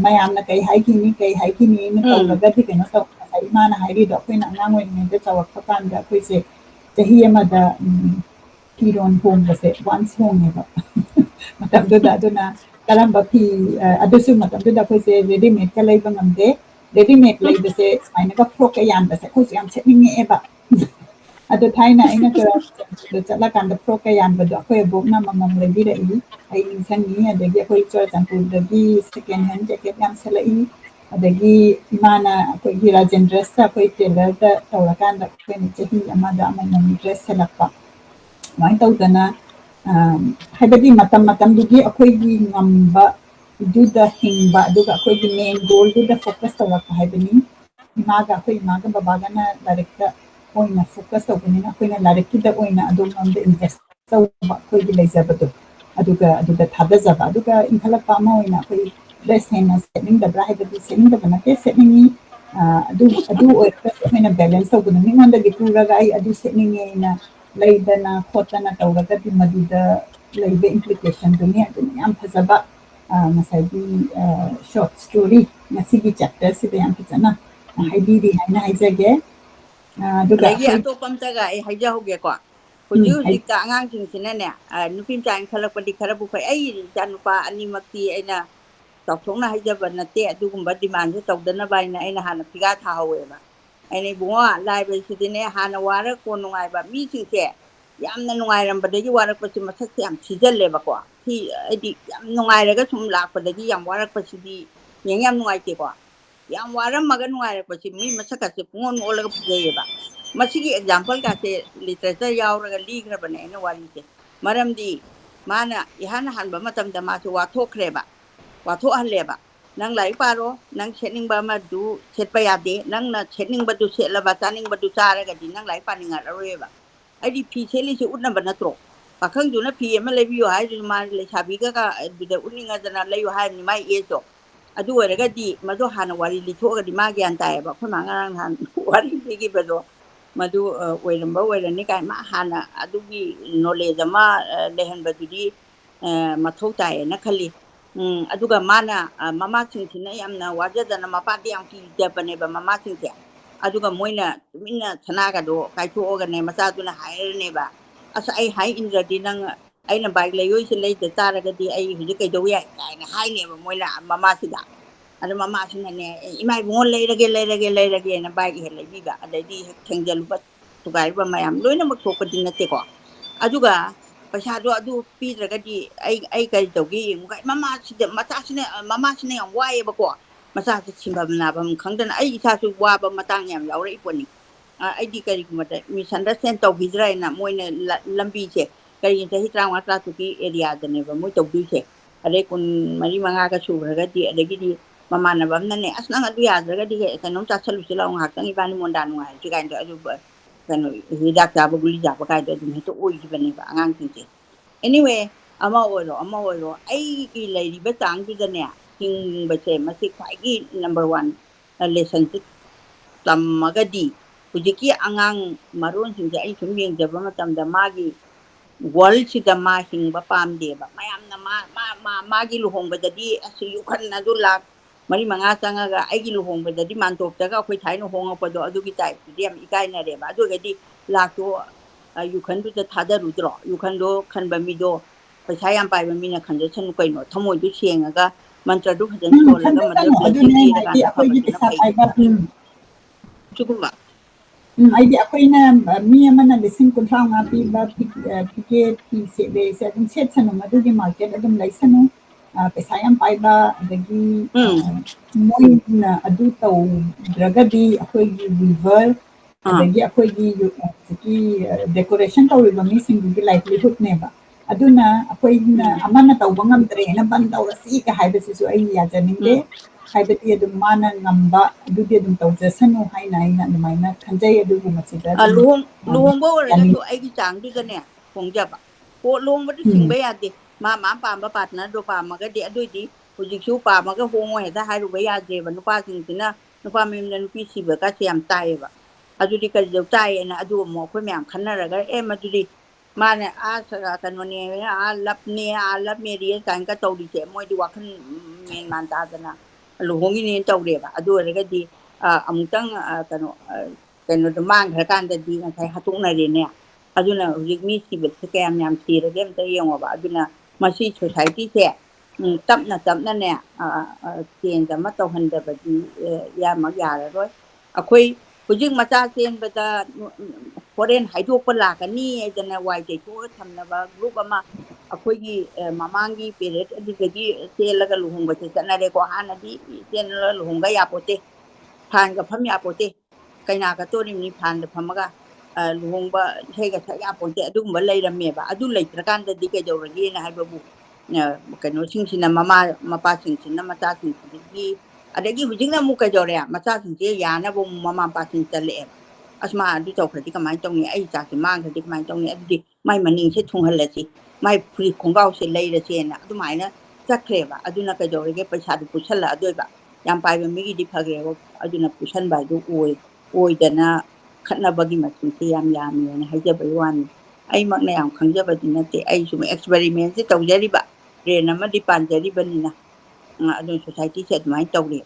mayam na kai haiki ni na tawraga di kena taw sai mana hairi do koina ngangwen ne de tawak kanda koise chahi amada kiron home base once home ne ba matam do da na karamba pi adusu matam do da koise ready made ka lai bangamde ready made lai base maina ka pro ka yan base koise am setning e ba adu thaina aina kara do chala kanda pro ka yan ba do ko bok na mamam le bi dai ai insan ni adagi akoi cho champur dagi second hand jacket yam selai adagi imana akoi gira gen dress ta akoi tailor da tawrakan da ko ni chahi amada amam dress selakpa mai tawdana haibadi matam dugi akoi gi ngamba du da hingba duga akoi gi main goal du da focus tawrakpa haibani imaga babaga na directa oina focus tawbani na akoi na directi da oina adom namda invest tawba akoi gi leizabado aduga thadazaba aduga inkhalakpa ma oina akoi dress hena setting da bra haibadi setting da bana ke setting ni adu oira oina balance tawbana mingonda gi turaga ai adu setting ina laidana khotana tawraga di maduda laiba implication duni adu yam phazaba masai short story ngasigi chapter sida yam phazana haidiri haina haijage duga ato pamtaga ai haija hoge ko huji ka angang sing sinane nupim chang khalakpadi kharabu phai ai janupa ani makti aina tawthongna haija banate adugumba demand tawdana baina aina hana piga tha haweba ꯑꯩꯅ ꯏꯕꯨꯡꯉꯣ ꯂꯥꯏꯕꯁꯤꯗꯤꯅꯦ ꯍꯥꯟꯅ war ꯀꯣꯟ ꯅꯨꯡꯉꯥꯏꯕ ꯃꯤꯁꯤꯡꯁꯦ ꯌꯥꯝꯅ ꯅꯨꯡꯉꯥꯏꯔꯝꯕꯗꯒꯤ ꯋꯥꯔꯛꯄꯁꯤ ꯃꯁꯛꯁꯦ ꯌꯥꯝ ꯊꯤꯖꯜꯂꯦꯕꯀꯣ ꯍꯥꯏꯗꯤ ꯌꯥꯝ ꯅꯨꯡꯉꯥꯏꯔꯒ ꯁꯨꯝ ꯂꯥꯛꯄꯗꯒꯤ ꯌꯥꯝ ꯋꯥꯔꯛꯄꯁꯤꯗꯤ ꯌꯥꯝ ꯅꯨꯡꯉꯥꯏꯇꯦꯀꯣ ꯌꯥꯝ ꯋꯥꯔꯝꯃꯒ ꯅꯨꯡꯉꯥꯏꯔꯛꯄꯁꯤ ꯃꯤ ꯃꯁꯛꯀꯁꯦ ꯄꯨꯡꯑꯣꯟ ꯑꯣꯜꯂꯒ ꯐꯖꯩꯌꯦꯕ ꯃꯁꯤꯒꯤ ꯑꯦꯛꯖꯥꯝꯄꯜꯒꯁꯦ ꯂꯤꯇꯔꯦꯆꯔ ꯌꯥꯎꯔꯒ ꯂꯤꯈ꯭ꯔꯕꯅꯦ ꯑꯩꯅ ꯋꯥꯔꯤꯁꯦ ꯃꯔꯝꯗꯤ ꯃꯥꯅ ꯏꯍꯥꯟ ꯍꯥꯟꯕ ꯃꯇꯝꯗ ꯃꯥꯁꯨ ꯋꯥꯊꯣꯛꯈ꯭ꯔꯦꯕ ꯋꯥꯊꯣꯛꯍꯜꯂꯦꯕ ꯅꯪ ꯂꯥꯏꯔꯤꯛ ꯄꯥꯔꯣ ꯅꯪ ꯁꯦꯠꯅꯤꯡꯕ ꯑꯃꯗꯨ ꯁꯦꯠꯄ ꯌꯥꯗꯦ ꯅꯪꯅ ꯁꯦꯠꯅꯤꯡꯕꯗꯨ ꯁꯦꯠꯂꯕ ꯆꯥꯅꯤꯡꯕꯗꯨ ꯆꯥꯔꯒꯗꯤ ꯅꯪ ꯂꯥꯏꯔꯤꯛ ꯄꯥꯅꯤꯡꯉꯛꯑꯔꯣꯏꯕ ꯑꯩꯗꯤ ꯐꯤ ꯁꯦꯠꯂꯤꯁꯦ ꯎꯠꯅꯕ ꯅꯠꯇ꯭ꯔꯣ ꯄꯥꯈꯪꯗꯨꯅ ꯐꯤ ꯑꯃ ꯂꯩꯕꯤꯌꯣ ꯍꯥꯏꯗꯨꯅ ꯃꯥ ꯂꯩꯁꯥꯕꯤꯒ ꯑꯗꯨꯗ ꯎꯠꯅꯤꯡꯉꯗꯅ ꯂꯩꯌꯣ ꯍꯥꯏꯕꯅꯤ ꯃꯥꯏ ꯑꯦꯖꯇꯣ ꯑꯗꯨ ꯑꯣꯏꯔꯒꯗꯤ ꯃꯗꯨ ꯍꯥꯟꯅ ꯋꯥꯔꯤ ꯂꯤꯊꯣꯛꯑꯒꯗꯤ ꯃꯥ ꯒ꯭ꯌꯥꯟ ꯇꯥꯏꯌꯦꯕ ꯑꯩꯈꯣꯏ ꯃꯥ ꯉꯔꯥꯡ ꯅꯍꯥꯟ ꯋꯥꯔꯤ ꯂꯤꯈꯤꯕꯗꯣ ꯃꯗꯨ ꯑꯣꯏꯔꯝꯕ ꯑꯣꯏꯔꯅꯤ ꯀꯥꯏ ꯃꯥ ꯍꯥꯟꯅ ꯑꯗꯨꯒꯤ ꯅꯣꯂꯦꯖ ꯑꯃ ꯂꯩꯍꯟꯕꯗꯨꯗꯤ ꯃꯊꯧ ꯇꯥꯏꯌꯦꯅ ꯈꯜꯂꯤ ꯑꯗꯨꯒ ꯃꯥꯅ ꯃꯃꯥꯁꯤꯡꯁꯤꯅ ꯌꯥꯝꯅ ꯋꯥꯖꯗꯅ ꯃꯄꯥꯗꯤ ꯌꯥꯝ ꯀꯤꯖꯕꯅꯦꯕ ꯃꯃꯥꯁꯤꯡꯁꯦ ꯑꯗꯨꯒ ꯃꯣꯏꯅ ꯇꯨꯃꯤꯟꯅ ꯁꯅꯥꯒꯗꯣ ꯀꯥꯏꯊꯣꯛꯑꯒꯅꯦ ꯃꯆꯥꯗꯨꯅ ꯍꯥꯏꯔꯅꯦꯕ ꯑꯁ ꯑꯩ ꯍꯥꯏ ꯏꯟꯗ꯭ꯔꯗꯤ ꯅꯪ ꯑꯩꯅ ꯕꯥꯏꯛ ꯂꯩꯌꯣꯏꯁꯦ ꯂꯩꯗ ꯇꯥꯔꯒꯗꯤ ꯑꯩ ꯍꯧꯖꯤꯛ ꯀꯩꯗꯧ ꯌꯥꯏ ꯀꯥꯏꯅ ꯍꯥꯏꯅꯦꯕ ꯃꯣꯏꯅ ꯃꯃꯥꯁꯤꯗ ꯑꯗ ꯃꯃꯥꯁꯤꯅꯅꯦ ꯏꯃꯥ ꯏꯕꯨꯡꯉꯣ ꯂꯩꯔꯒꯦꯅ ꯕꯥꯏꯛ ꯍꯦꯛ ꯂꯩꯕꯤꯕ ꯑꯗꯩꯗꯤ ꯍꯦꯛ ꯊꯦꯡꯖꯤꯜꯂꯨꯕ ꯊꯨꯒꯥꯏꯔꯨꯕ ꯃꯌꯥꯝ ꯂꯣꯏꯅꯃꯛ ꯊꯣꯛꯄꯗꯤ ꯅꯠꯇꯦꯀோ ꯑꯗꯨꯒ ꯄꯩꯁꯥꯗꯣ ꯑꯗꯨ ꯄꯤꯗ꯭ꯔꯒꯗꯤ ꯑꯩ ꯀꯔꯤ ꯇꯧꯒꯦ ꯌꯦꯡꯉꯨꯒ ꯃꯃꯥꯁꯤꯅ ꯌꯥꯝ ꯋꯥꯏꯑꯦꯕꯀꯣ ꯃꯆꯥꯁꯦ ꯁꯤꯟꯐꯝ ꯅꯥꯐꯝ ꯈꯪꯗꯅ ꯑꯩ ꯏꯁꯥꯁꯨ ꯋꯥꯕ ꯃꯇꯥꯡ ꯌꯥꯝ ꯌꯥꯎꯔꯛꯏ ꯄꯣꯠꯅꯤ ꯑꯩꯗꯤ ꯀꯔꯤꯒꯨꯝꯕꯗ ꯃꯤꯁꯑꯟꯗꯔꯁꯇꯦꯟ ꯇꯧꯕꯤꯗ꯭ꯔꯥꯅ ꯃꯣꯏꯅ ꯂꯝꯕꯤꯁꯦ ꯀꯔꯤꯒꯤ ꯆꯍꯤ 35-40ꯒꯤ ꯑꯦꯔꯤꯌꯥꯗꯅꯦꯕ ꯃꯣꯏ ꯇꯧꯗꯣꯏꯁꯦ ꯑꯗꯩ 24-25ꯒ ꯁꯨꯈ꯭ꯔꯒꯗꯤ ꯑꯗꯒꯤꯗꯤ ꯃꯃꯥꯟꯅꯕ ꯑꯃꯅꯅꯦ ꯑꯁ ꯅꯪ ꯑꯗꯨ ꯌꯥꯗ꯭ꯔꯒꯗꯤ ꯀꯩꯅꯣꯝ ꯆꯥꯁꯤꯜꯂꯨꯁꯤ ꯂꯥꯛꯑꯣ ꯉꯥꯏꯍꯥꯛꯇꯪ ꯏꯕꯥꯅꯤ ꯃꯣꯟꯗꯥ ꯅꯨꯡꯉꯥꯏꯔꯁꯤ ꯀꯥꯏꯅ ꯑꯗꯨ ꯀꯩꯅꯣ ꯍꯤꯗꯥꯛ ꯆꯥꯕ ꯒꯨꯂꯤ ꯆꯥꯕ ꯀꯥꯏꯗꯣ ꯑꯗꯨꯝ ꯍꯦꯛꯇ ꯑꯣꯏꯈꯤꯕꯅꯦꯕ ꯑꯉꯥꯡꯁꯤꯡꯁꯦ ꯑꯦꯅꯤꯋꯦ ꯑꯃ ꯑꯣꯏꯔꯣ ꯑꯩꯒꯤ ꯂꯩꯔꯤꯕ ꯆꯥꯡꯗꯨꯗꯅꯦ ꯍꯤꯡꯕꯁꯦ ꯃꯁꯤ ꯈ꯭ꯋꯥꯏꯒꯤ ꯅꯝꯕꯔ 1 ꯂꯦꯁꯟꯁꯤꯞ ꯇꯝꯃꯒꯗꯤ ꯍꯧꯖꯤꯛꯀꯤ ꯑꯉꯥꯡ ꯃꯔꯣꯟꯁꯤꯡꯁꯦ ꯑꯩ ꯁꯨꯝ ꯌꯦꯡꯖꯕ ꯃꯇꯝꯗ ꯃꯥꯒꯤ ꯋꯥꯔꯜꯁꯤꯗ ꯃꯥ ꯍꯤꯡꯕ ꯄꯥꯝꯗꯦꯕ ꯃꯌꯥꯝꯅ ꯃꯥꯒꯤ ꯂꯨꯍꯣꯡꯕꯗꯗꯤ ꯑꯁ ꯌꯨꯈꯟ ꯑꯗꯨ ꯂꯥꯛ 4-5 ꯆꯪꯉꯒ ꯑꯩꯒꯤ ꯂꯨꯍꯣꯡꯕꯗꯗꯤ ꯃꯥꯟꯇꯣꯞꯇꯒ ꯑꯩꯈꯣꯏ ꯊꯥꯏꯅ ꯍꯣꯡꯉꯛꯄꯗꯣ ꯑꯗꯨꯒꯤ ꯇꯥꯏꯞꯇꯨꯗꯤ ꯌꯥꯝ ꯏꯀꯥꯏꯅꯔꯦꯕ ꯑꯗꯨ ꯑꯣꯏꯔꯒꯗꯤ ꯂꯥꯛꯇꯣ ꯌꯨꯈꯟꯗꯨꯗ ꯊꯥꯗꯔꯨꯗ꯭ꯔꯣ ꯌꯨꯈꯟꯗꯣ ꯈꯟꯕ ꯃꯤꯗꯣ ꯄꯩꯁꯥ ꯌꯥꯝ ꯄꯥꯏꯕ ꯃꯤꯅ ꯈꯟꯖꯁꯅꯨ ꯀꯩꯅꯣ ꯊꯃꯣꯏꯗꯨ ꯁꯦꯡꯉꯒ ꯃꯟꯇ꯭ꯔꯗꯨ ꯐꯖꯅ ꯁꯣꯜꯂꯒ ꯃꯗꯨ ꯈꯟꯖꯁꯅꯨ ꯕ꯭ꯂꯦꯁꯤꯡ ꯑꯗꯨꯅꯦ ꯑꯩꯅ ꯍꯥꯏꯗꯤ ꯄꯤꯔꯀꯥꯟꯗ ꯑꯩꯈꯣꯏꯒꯤ ꯐꯕꯗꯨꯅ ꯄꯩꯁꯥ ꯐꯩ ꯄꯥꯏꯕ ꯁꯤꯒꯨꯝꯕ ꯍꯥꯏꯗꯤ ꯑꯩꯈꯣꯏꯅ ꯃꯤ ꯑꯃꯅ 50,000-55,000 ꯄꯤꯕ ꯐꯤꯒꯦꯠ ꯐꯤ ꯁꯦꯠꯂꯦꯁꯦ ꯑꯗꯨꯝ ꯁꯦꯠꯁꯅꯨ ꯃꯗꯨꯒꯤ ꯃꯥꯔꯀꯦꯠ ꯑꯗꯨꯝ ꯂꯩꯁꯅꯨ ꯄꯩꯁꯥ ꯌꯥꯝ ꯄꯥꯏꯕ ꯑꯗꯒꯤ ꯃꯣꯏꯅ ꯑꯗꯨ ꯇꯧꯗ꯭ꯔꯒꯗꯤ ꯑꯩꯈꯣꯏꯒꯤ ꯋꯤꯚꯔ ꯑꯗꯒꯤ ꯑꯩꯈꯣꯏꯒꯤ ꯍꯧꯖꯤꯛꯀꯤ ꯗꯦꯀꯣꯔꯦꯁꯟ ꯇꯧꯔꯤꯕ ꯃꯤꯁꯤꯡꯗꯨꯒꯤ ꯂꯥꯏꯚꯂꯤꯍꯨꯠꯅꯦꯕ ꯑꯗꯨꯅ ꯑꯩꯈꯣꯏꯅ ꯑꯃꯅ ꯇꯧꯕ ꯉꯝꯗ꯭ꯔꯦꯅ ꯕꯟ ꯇꯧꯔꯁꯤꯒ ꯍꯥꯏꯕꯁꯤꯁꯨ ꯑꯩ ꯌꯥꯖꯅꯤꯡꯗꯦ ꯍꯥꯏꯕꯗꯤ ꯑꯗꯨꯝ ꯃꯥꯅ ꯉꯝꯕ ꯑꯗꯨꯗꯤ ꯑꯗꯨꯝ ꯇꯧꯖꯁꯅꯨ ꯍꯥꯏꯅ ꯑꯩꯅ ꯑꯗꯨꯃꯥꯏꯅ ꯈꯟꯖꯩ ꯑꯗꯨꯕꯨ ꯃꯁꯤꯗ ꯑꯗꯨꯝ ꯂꯨꯍꯣꯡꯕ ꯌꯥꯅꯤꯡ ꯑꯣꯏꯔꯒꯁꯨ ꯑꯩꯒꯤ ꯆꯥꯡꯗꯨꯗꯅꯦ ꯍꯣꯡꯖꯕ ꯂꯨꯍꯣꯡꯕꯗꯤ ꯊꯤꯡꯕ ꯌꯥꯗꯦ ꯃꯥ ꯄꯥꯝꯕ ꯄꯥꯔꯠꯅꯔꯗꯣ ꯄꯥꯝꯃꯒꯗꯤ ꯑꯗꯨꯏꯗꯤ ꯍꯧꯖꯤꯛꯁꯨ ꯄꯥꯝꯃꯒ ꯍꯣꯡꯉꯣ ꯍꯦꯛꯇ ꯍꯥꯏꯔꯨꯕ ꯌꯥꯗ꯭ꯔꯦꯕ ꯅꯨꯄꯥꯁꯤꯡꯁꯤꯅ ꯅꯨꯄꯥ ꯃꯌꯨꯝꯗ ꯅꯨꯄꯤ ꯊꯤꯕꯀꯁꯦ ꯌꯥꯝ ꯇꯥꯏꯌꯦꯕ ꯑꯗꯨꯗꯤ ꯀꯔꯤꯗꯧ ꯇꯥꯏꯌꯦꯅ ꯑꯗꯨ ꯑꯃꯨꯛ ꯑꯩꯈꯣꯏ ꯃꯌꯥꯝ ꯈꯟꯅꯔꯒ ꯃꯗꯨꯗꯤ ꯃꯥꯅ ꯀꯩꯅꯣꯅꯦ ꯂꯞ ꯃꯦꯔꯤꯌꯦꯖ ꯀꯥꯏꯅꯒ ꯇꯧꯔꯤꯁꯦ ꯃꯣꯏꯗꯤ ꯋꯥꯈꯜ ꯃꯦꯟ ꯃꯥꯟ ꯇꯥꯗꯅ ꯂꯨꯍꯣꯡꯉꯤꯅꯦꯅ ꯇꯧꯔꯦꯕ ꯑꯗꯨ ꯑꯣꯏꯔꯒꯗꯤ ꯑꯃꯨꯛꯇꯪ ꯀꯩꯅꯣꯗꯣ ꯃꯥꯡꯈ꯭ꯔꯀꯥꯟꯗꯗꯤ ꯉꯁꯥꯏ ꯍꯥꯠꯇꯣꯛꯅꯔꯦꯅꯦ ꯑꯗꯨꯅ ꯍꯧꯖꯤꯛ ꯃꯤ ꯁꯤꯕꯁꯦ ꯀꯌꯥꯝ ꯌꯥꯝ ꯁꯤꯔꯒꯦ ꯑꯝꯇ ꯌꯦꯡꯉꯣꯕ ꯑꯗꯨꯅ ꯃꯁꯤ ꯁꯣꯁꯥꯏꯇꯤꯁꯦ ꯇꯞꯅ ꯆꯦꯟꯖ ꯑꯃ ꯇꯧꯍꯟꯗꯕꯗꯤ ꯏꯌꯥꯃꯛ ꯌꯥꯔꯔꯣꯏ ꯑꯩꯈꯣꯏ ꯍꯧꯖꯤꯛ ꯃꯆꯥ ꯆꯦꯟꯕꯗ ꯍꯣꯔꯦꯟ ꯍꯥꯏꯗꯣꯛꯄ ꯂꯥꯛꯀꯅꯤ ꯍꯥꯏꯗꯅ ꯋꯥꯏ ꯇꯩꯊꯣꯛꯑ ꯊꯝꯅꯕ ꯒ꯭ꯔꯨꯞ ꯑꯃ ꯑꯩꯈꯣꯏꯒꯤ ꯃꯃꯥꯡꯒꯤ ꯄꯦꯔꯦꯠ ꯑꯗꯨꯗꯒꯤ ꯆꯦꯜꯂꯒ ꯂꯨꯍꯣꯡꯕꯁꯦ ꯆꯠꯅꯔꯦꯀꯣ ꯍꯥꯟꯅꯗꯤ ꯆꯦꯜꯂꯒ ꯂꯨꯍꯣꯡꯕ ꯌꯥꯄꯣꯠꯇꯦ ꯐꯥꯟꯒ ꯐꯝ ꯌꯥꯄꯣꯠꯇꯦ ꯀꯩꯅꯥ ꯀꯠꯇꯣꯔꯤꯕꯅꯤ ꯐꯥꯟꯗ ꯐꯝꯃꯒ ꯂꯨꯍꯣꯡꯕ ꯏꯁꯩꯒ ꯁꯛ ꯌꯥꯄꯣꯠꯇꯦ ꯑꯗꯨꯒꯨꯝꯕ ꯂꯩꯔꯝꯃꯦꯕ ꯑꯗꯨ ꯂꯩꯇ꯭ꯔꯀꯥꯟꯗꯗꯤ ꯀꯩꯗꯧꯔꯒꯦꯅ ꯍꯥꯏꯕꯕꯨ ꯀꯩꯅꯣꯁꯤꯡꯁꯤꯅ ꯃꯄꯥꯁꯤꯡꯁꯤꯅ ꯃꯆꯥꯁꯤꯡꯁꯤꯗꯒꯤ ꯑꯗꯒꯤ ꯍꯧꯖꯤꯛꯅ ꯑꯃꯨꯛ ꯀꯩꯗꯧꯔꯦ ꯃꯆꯥꯁꯤꯡꯁꯦ ꯌꯥꯅꯕ ꯑꯃꯨꯛ ꯃꯃꯥ ꯃꯄꯥꯁꯤꯡ ꯆꯠꯂꯛꯑꯦꯕ ꯑꯁ ꯃꯥ ꯑꯗꯨ ꯇꯧꯈ꯭ꯔꯗꯤ ꯀꯃꯥꯏꯅ ꯇꯧꯅꯤ ꯑꯩ ꯏꯆꯥꯁꯦ ꯃꯥꯡꯈ꯭ꯔꯗꯤ ꯀꯃꯥꯏꯅ ꯇꯧꯅꯤ ꯑꯗꯨꯗꯤ ꯃꯥꯏ ꯃꯅꯤꯡꯁꯦ ꯊꯨꯡꯍꯜꯂꯁꯤ ꯃꯥꯏ ꯐꯨꯔꯤꯠ ꯈꯣꯡꯒ꯭ꯔꯥꯎꯁꯦ ꯂꯩꯔꯁꯦꯅ ꯑꯗꯨꯃꯥꯏꯅ ꯆꯠꯈ꯭ꯔꯦꯕ ꯑꯗꯨꯅ ꯀꯩꯗꯧꯔꯒꯦ ꯄꯩꯁꯥꯗꯨ ꯄꯨꯁꯜꯂꯛꯑꯗꯣꯏꯕ ꯌꯥꯝ ꯄꯥꯏꯕ ꯃꯤꯒꯤꯗꯤ ꯐꯈ꯭ꯔꯦꯕ ꯑꯗꯨꯅ ꯄꯨꯁꯟꯕ ꯍꯥꯏꯗꯨ ꯑꯣꯏꯗꯅ ꯈꯠꯅꯕꯒꯤ ꯃꯁꯤꯡꯁꯦ ꯌꯥꯝ ꯌꯥꯝꯃꯦꯅ ꯍꯥꯏꯖꯕꯒꯤ ꯋꯥꯅꯤ ꯑꯩꯃꯛꯅ ꯌꯥꯝ ꯈꯪꯖꯕꯗꯤ ꯅꯠꯇꯦ ꯑꯩ ꯁꯨꯝ ꯑꯦꯛꯁꯄꯦꯔꯤꯃꯦꯟꯁꯦ ꯇꯧꯖꯔꯤꯕ ꯇ꯭ꯔꯦꯟ ꯑꯃꯗꯤ ꯄꯥꯟꯖꯔꯤꯕꯅꯤꯅ ꯑꯗꯨꯅ ꯁꯣꯁꯥꯏꯇꯤꯁꯦ ꯑꯗꯨꯃꯥꯏꯅ ꯇꯧꯔꯦ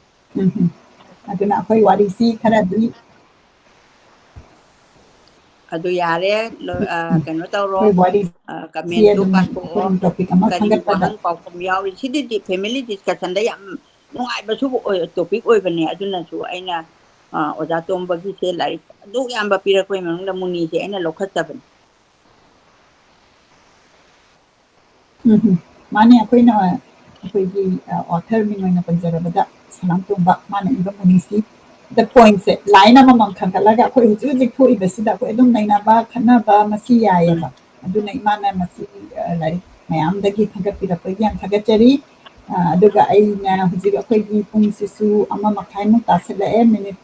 ꯑꯗꯨꯅ ꯑꯩꯈꯣꯏ ꯋꯥꯔꯤꯁꯤ ꯈꯔꯗꯤ ꯑꯗꯨ ꯌꯥꯔꯦ ꯀꯩꯅꯣ ꯇꯧꯔꯣ ꯑꯩꯈꯣꯏ ꯋꯥꯔꯤꯁꯤ ꯀꯃꯦꯟꯇꯨ ꯑꯗꯨꯝ ꯄꯥꯊꯣꯛꯑꯣ ꯑꯩꯈꯣꯏ ꯇꯣꯄꯤꯛ ꯑꯃ ꯀꯔꯤ ꯈꯟꯒꯠꯄꯗ ꯋꯥꯍꯪ ꯄꯥꯎꯈꯨꯝ ꯌꯥꯎꯔꯤ ꯁꯤꯗꯤ ꯐꯦꯃꯤꯂꯤ ꯗꯤꯁꯀꯁꯟꯗ ꯌꯥꯝ ꯅꯨꯡꯉꯥꯏꯕꯁꯨ ꯇꯣꯄꯤꯛ ꯑꯣꯏꯕꯅꯦ ꯑꯗꯨꯅꯁꯨ ꯑꯩꯅ ꯑꯣꯖꯥ ꯇꯣꯝꯕꯒꯤꯁꯦ ꯂꯥꯏꯔꯤꯛ ꯑꯗꯨꯛ ꯌꯥꯝꯕ ꯄꯤꯔꯛꯄꯒꯤ ꯃꯅꯨꯡꯗ ꯃꯨꯅꯤꯁꯦ ꯑꯩꯅ ꯂꯧꯈꯠꯆꯕꯅꯤ ꯃꯥꯅꯦ ꯑꯩꯈꯣꯏꯅ ꯑꯩꯈꯣꯏꯒꯤ ꯑꯣꯊꯔ ꯃꯤꯡ ꯑꯣꯏꯅ ꯄꯟꯖꯔꯕꯗ ꯁꯅꯥꯇꯣꯝꯕ ꯃꯥꯅ ꯏꯕ ꯃꯨꯅꯤꯁꯤ ꯗ ꯄꯣꯏꯟꯠꯁꯦ ꯂꯥꯏꯟ ꯑꯃꯃꯝ ꯈꯟꯒꯠꯂꯒ ꯑꯩꯈꯣꯏ ꯍꯧꯖꯤꯛ ꯍꯧꯖꯤꯛ ꯊꯣꯛꯏꯕꯁꯤꯗ ꯑꯩꯈꯣꯏ ꯑꯗꯨꯝ ꯅꯩꯅꯕ ꯈꯠꯅꯕ ꯃꯁꯤ ꯌꯥꯏꯑꯕ ꯑꯗꯨꯅ ꯏꯃꯥꯅ ꯃꯁꯤ ꯂꯥꯏꯔꯤꯛ ꯃꯌꯥꯝꯗꯒꯤ ꯈꯟꯒꯠꯄꯤꯔꯛꯄꯒꯤ ꯌꯥꯝ ꯊꯥꯒꯠꯆꯔꯤ ꯑꯗꯨꯒ ꯑꯩꯅ ꯍꯧꯖꯤꯛ ꯑꯩꯈꯣꯏꯒꯤ ꯄꯨꯡꯁꯤꯁꯨ 1:30 ꯇꯥꯁꯤꯜꯂꯛꯑꯦ ꯃꯤꯅꯤꯠ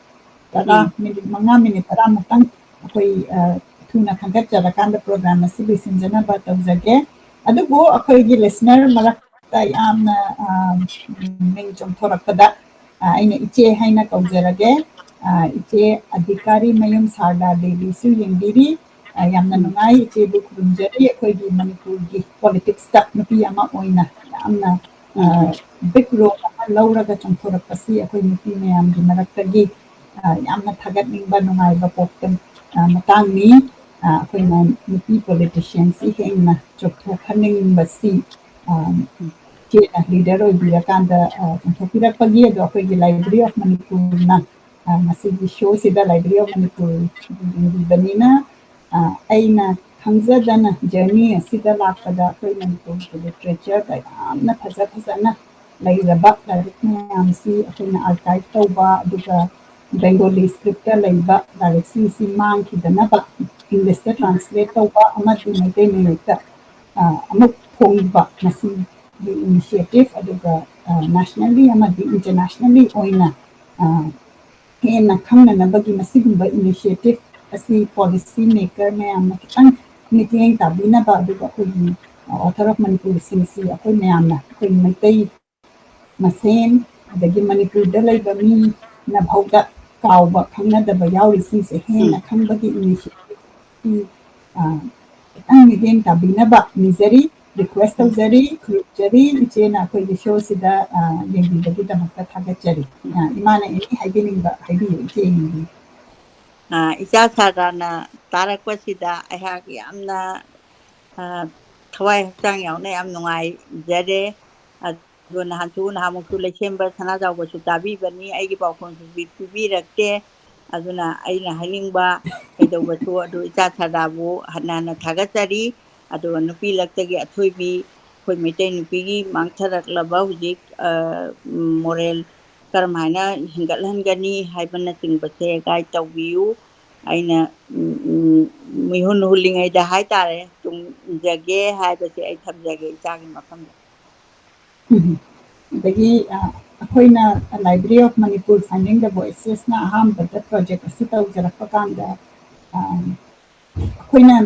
10 ꯃꯤꯅꯤꯠ 5 ꯃꯤꯅꯤꯠ 10 ꯑꯩꯈꯣꯏ ꯊꯨꯅ ꯈꯟꯒꯠꯆꯔꯀꯥꯟꯗ ꯄ꯭ꯔꯣꯒ꯭ꯔꯥꯝ ꯑꯁꯤ ꯂꯣꯏꯁꯤꯟꯖꯅꯕ ꯇꯧꯖꯒꯦ ꯑꯗꯨꯕꯨ ꯑꯩꯈꯣꯏꯒꯤ ꯂꯤꯁꯅꯔ ꯃꯔꯛꯇ ꯌꯥꯝꯅ ꯃꯤꯡ ꯆꯣꯡꯊꯣꯔꯛꯄꯗ ꯑꯩꯅ ꯏꯆꯦ ꯍꯥꯏꯅ ꯀꯧꯖꯔꯒꯦ ꯏꯆꯦ ꯑꯙꯤꯀꯥꯔꯤ ꯃꯌꯨꯝ ꯁꯥꯔꯗꯥ ꯗꯦꯕꯤꯁꯨ ꯌꯦꯡꯕꯤꯔꯤ ꯌꯥꯝꯅ ꯅꯨꯡꯉꯥꯏ ꯏꯆꯦꯕꯨ ꯈꯨꯔꯨꯝꯖꯔꯤ ꯑꯩꯈꯣꯏꯒꯤ ꯃꯅꯤꯄꯨꯔꯒꯤ ꯄꯣꯂꯤꯇꯤꯛꯁꯇ ꯅꯨꯄꯤ ꯑꯃ ꯑꯣꯏꯅ ꯌꯥꯝꯅ ꯕꯤꯛ ꯔꯣꯜ ꯑꯃ ꯂꯧꯔꯒ ꯆꯣꯡꯊꯣꯔꯛꯄꯁꯤ ꯑꯩꯈꯣꯏ ꯅꯨꯄꯤ ꯃꯌꯥꯝꯒꯤ ꯃꯔꯛꯇꯒꯤ ꯌꯥꯝꯅ ꯊꯥꯒꯠꯅꯤꯡꯕ ꯅꯨꯡꯉꯥꯏꯕ ꯄꯣꯛꯄ ꯃꯇꯥꯡꯅꯤ ꯑꯩꯈꯣꯏꯅ ꯅꯨꯄꯤ ꯄꯣꯂꯤꯇꯤꯁꯤꯌꯟꯁꯤ ꯍꯦꯟꯅ ꯆꯣꯡꯊꯣꯛꯍꯟꯅꯤꯡꯕꯁꯤ ꯏꯆꯦꯅ ꯂꯤꯗꯔ ꯑꯣꯏꯕꯤꯔꯀꯥꯟꯗ ꯆꯣꯡꯊꯣꯛꯄꯤꯔꯛꯄꯒꯤ ꯑꯗꯣ ꯑꯩꯈꯣꯏꯒꯤ ꯂꯥꯏꯕ꯭ꯔꯦꯔꯤ ꯑꯣꯐ ꯃꯅꯤꯄꯨꯔꯅ ꯃꯁꯤꯒꯤ ꯁꯣꯁꯤꯗ ꯂꯥꯏꯕ꯭ꯔꯦꯔꯤ ꯑꯣꯐ ꯃꯅꯤꯄꯨꯔ ꯌꯦꯡꯕꯤꯕꯅꯤꯅ ꯑꯩꯅ ꯈꯪꯖꯗꯅ ꯖꯔꯅꯤ ꯑꯁꯤꯗ ꯂꯥꯛꯄꯗ ꯑꯩꯈꯣꯏ ꯃꯅꯤꯄꯨꯔꯒꯤ ꯂꯤꯇꯔꯦꯆꯔꯗ ꯌꯥꯝꯅ ꯐꯖꯅ ꯂꯩꯔꯕ ꯂꯥꯏꯔꯤꯛ ꯃꯌꯥꯝꯁꯤ ꯑꯩꯈꯣꯏꯅ ꯑꯥꯔꯀꯥꯏꯚ ꯇꯧꯕ ꯑꯗꯨꯒ ꯕꯦꯡꯒꯣꯂꯤ ꯁꯀ꯭ꯔꯤꯞꯇ ꯂꯩꯕ ꯂꯥꯏꯔꯤꯛꯁꯤꯡꯁꯤ ꯃꯥꯡꯈꯤꯗꯅꯕ ꯏꯪꯂꯤꯁꯇ ꯇ꯭ꯔꯥꯟꯁꯂꯦꯠ ꯇꯧꯕ ꯑꯃꯗꯤ ꯃꯩꯇꯩ ꯃꯌꯦꯛꯇ ꯑꯃꯨꯛ ꯐꯣꯡꯕ ꯃꯁꯤꯒꯤ ꯏꯅꯤꯁꯤꯌꯦꯇꯤꯚ ꯑꯗꯨꯒ ꯅꯦꯁꯅꯦꯜꯂꯤ ꯑꯃꯗꯤ ꯏꯟꯇꯔꯅꯦꯁꯅꯦꯜꯂꯤ ꯑꯣꯏꯅ ꯍꯦꯟꯅ ꯈꯪꯅꯅꯕꯒꯤ ꯃꯁꯤꯒꯨꯝꯕ ꯏꯅꯤꯁꯤꯌꯦꯇꯤꯚ ꯑꯁꯤ ꯄꯣꯂꯤꯁꯤ ꯃꯦꯀꯔ ꯃꯌꯥꯝꯅ ꯈꯤꯇꯪ ꯃꯤꯠꯌꯦꯡ ꯇꯥꯕꯤꯅꯕ ꯑꯗꯨꯒ ꯑꯩꯈꯣꯏꯒꯤ ꯑꯣꯊꯔ ꯑꯣꯐ ꯃꯅꯤꯄꯨꯔꯁꯤꯡꯁꯤ ꯑꯩꯈꯣꯏ ꯃꯌꯥꯝꯅ ꯑꯩꯈꯣꯏ ꯃꯩꯇꯩ ꯃꯁꯦꯟ ꯑꯗꯒꯤ ꯃꯅꯤꯄꯨꯔꯗ ꯂꯩꯕ ꯃꯤꯅ ꯐꯥꯎꯗ ꯀꯥꯎꯕ ꯈꯪꯅꯗꯕ ꯌꯥꯎꯔꯤꯁꯤꯡꯁꯦ ꯍꯦꯟꯅ ꯈꯪꯕꯒꯤ ꯏꯅꯤꯁꯤꯌꯦꯇꯤꯚ खितंग मिटें ताबीनबा निजरी रिक्वेस्ट तौजरी खुरुजरी इचेना अखोई शोसिदा येंबीबगीदमक्ता थागतजरी इमाना एनी हाइबिनिंगबा हाइबियो इचे येंबी इचा सादाना तारकपसिदा अहाक यामना थवाई हक्चांग यावना याम नुंगाइजरे अदो नहामुसु लेसेंबर सनाजावबसु ताबीबनी आइगी पाउखोंसु पिबीरक्ते अदुना आइना हाइनिंगबा कइदौबसु अदु इचा सादाबु हन्नाना थागतजरी अदो नुपी लक्तगी अथोइबी अखोई मैतै नुपीगी मांगथरक्लबा हुजिक मोरेल करमाइना हिंगतहनगनी हाइबना चिंगबसे गाइड तौबियु अइना मिहुन हुलिङैदा हाइतारे तुंजगे हाइबसे अइ थमजगे इचागी मफमदा दगी अखोइना library of Manipur finding the voices ना अहमबदा प्रोजेक्ट असि तौजरक्पा कांदा अखोइना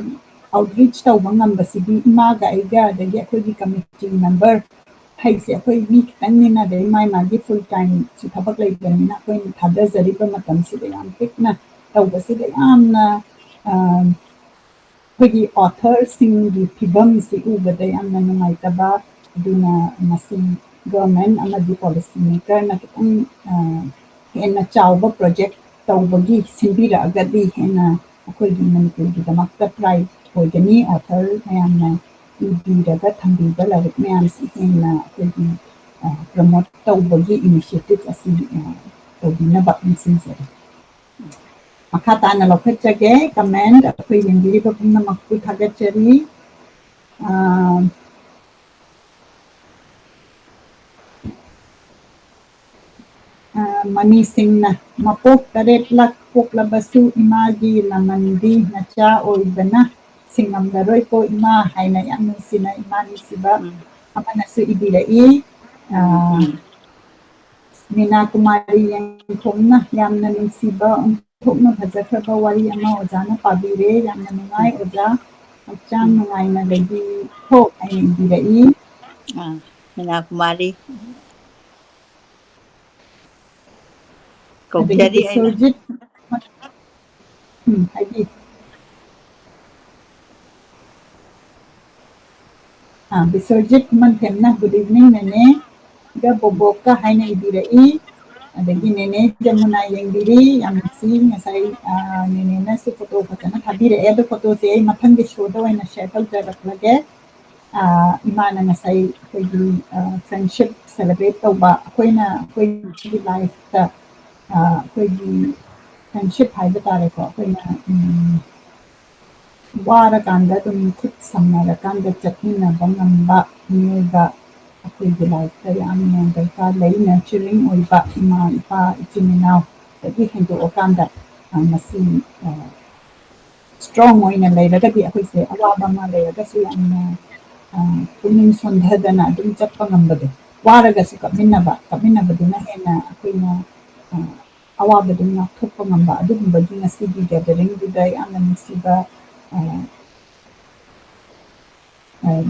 आउटरीच तौबा ngambasidi imaga aiga dagi अखोइगी कमिटी मेंबर हाइसे अखोइ मी खितंगनिना दे माइ मागी फुल टाइम सु थबक लैबनिना अखोइ थादजरिबा मतमसिदा याम पिकना तौबसिदा यामना अखोइगी ऑथर सिंगी फिबम सि उबदा यामना नुंगाइतबा अदुना मसी गवर्नमेंट अमदी पॉलिसी मेकर ना खितंग हेन्ना चावबा प्रोजेक्ट तौबगी सिंबिरागदी हेन्ना अखोइगी मनिपुरगिदमक्ता प्राइड होइगनी ऑथर मयामना इबीरगा थंबीबा लाइक मयामसी हेन्ना अखोइगी प्रमोट तौबगी इनिशिएटिव असि तौबिनबा निसिंजरे मखा ताना लौखटजगे कमेंट अखोइ येंबिरिबा पुनमक्कु थागतजरी मनी सिंह मपोक तरेट लक पोकलबसु इमागी लमंदी नचा ओइबना सिंगमगरोय को इमा हाइना याम नुसिना इमानी सिबा अमनसु इबिरई मीना कुमारी यंखोमना यामना नुसिबा थोकना फजखबा वारी अमा ओजाना पाबिरे यामना नुंगाई ओजा हक्चांग नुंगाइना लगी हो आइ इबिरई मीना कुमारी अदगी कौजरी अइना बिस्वजित हाइबी बिस्वजित मनथेमना गुड इवनिंग नेने गा बोबोका हाइना इबिरई अदगी नेने जमुना येंबिरी यामसी ngasai नेनेना से फोटो फजना थाबिरे एदो फोटो से आई मथंग शोदो वाइना शेयर तौजरक्लगे इमाना ngasai अखोइगी फ्रेंडशिप सेलिब्रेट तौबा अखोइना अखोइगी लाइफ ता अखोइगी friendship ꯍꯥꯏꯕ ꯇꯥꯔꯦꯀꯣ ꯑꯩꯈꯣꯏꯅ ꯋꯥꯔꯀꯥꯟꯗ ꯑꯗꯨꯝ ꯈꯨꯠ ꯁꯝꯅꯔꯀꯥꯟꯗ ꯆꯠꯃꯤꯟꯅꯕ ꯉꯝꯕ ꯃꯤꯑꯣꯏꯕ ꯑꯩꯈꯣꯏꯒꯤ ꯂꯥꯏꯐꯇ ꯌꯥꯝꯅ ꯗꯔꯀꯥꯔ ꯂꯩ ꯅꯔꯆꯔꯤꯡ ꯑꯣꯏꯕ ꯏꯃꯥ ꯏꯄꯥ ꯏꯆꯤꯟ ꯏꯅꯥꯎꯗꯒꯤ ꯍꯦꯟꯗꯣꯛꯑꯀꯥꯟꯗ ꯃꯁꯤ ꯁ꯭ꯇꯔꯣꯡ ꯑꯣꯏꯅ ꯂꯩꯔꯒꯗꯤ ꯑꯩꯈꯣꯏꯁꯦ ꯑꯋꯥꯕ ꯑꯃ ꯂꯩꯔꯒꯁꯨ ꯌꯥꯝꯅ ꯄꯨꯛꯅꯤꯡ ꯁꯣꯟꯊꯗꯅ ꯑꯗꯨꯝ ꯆꯠꯄ ꯉꯝꯕꯗꯣ ꯋꯥꯔꯒꯁꯨ ꯀꯞꯃꯤꯟꯅꯕꯗꯨꯅ ꯍꯦꯟꯅ ꯑꯩꯈꯣꯏꯅ ꯑꯋꯥꯕꯗꯨ ꯉꯥꯛꯊꯣꯛꯄ ꯉꯝꯕ ꯑꯗꯨꯒꯨꯝꯕꯒꯤ ꯉꯁꯤꯒꯤ ꯒꯦꯗꯔꯤꯡꯗꯨꯗ ꯌꯥꯝꯅ ꯅꯨꯡꯁꯤꯕ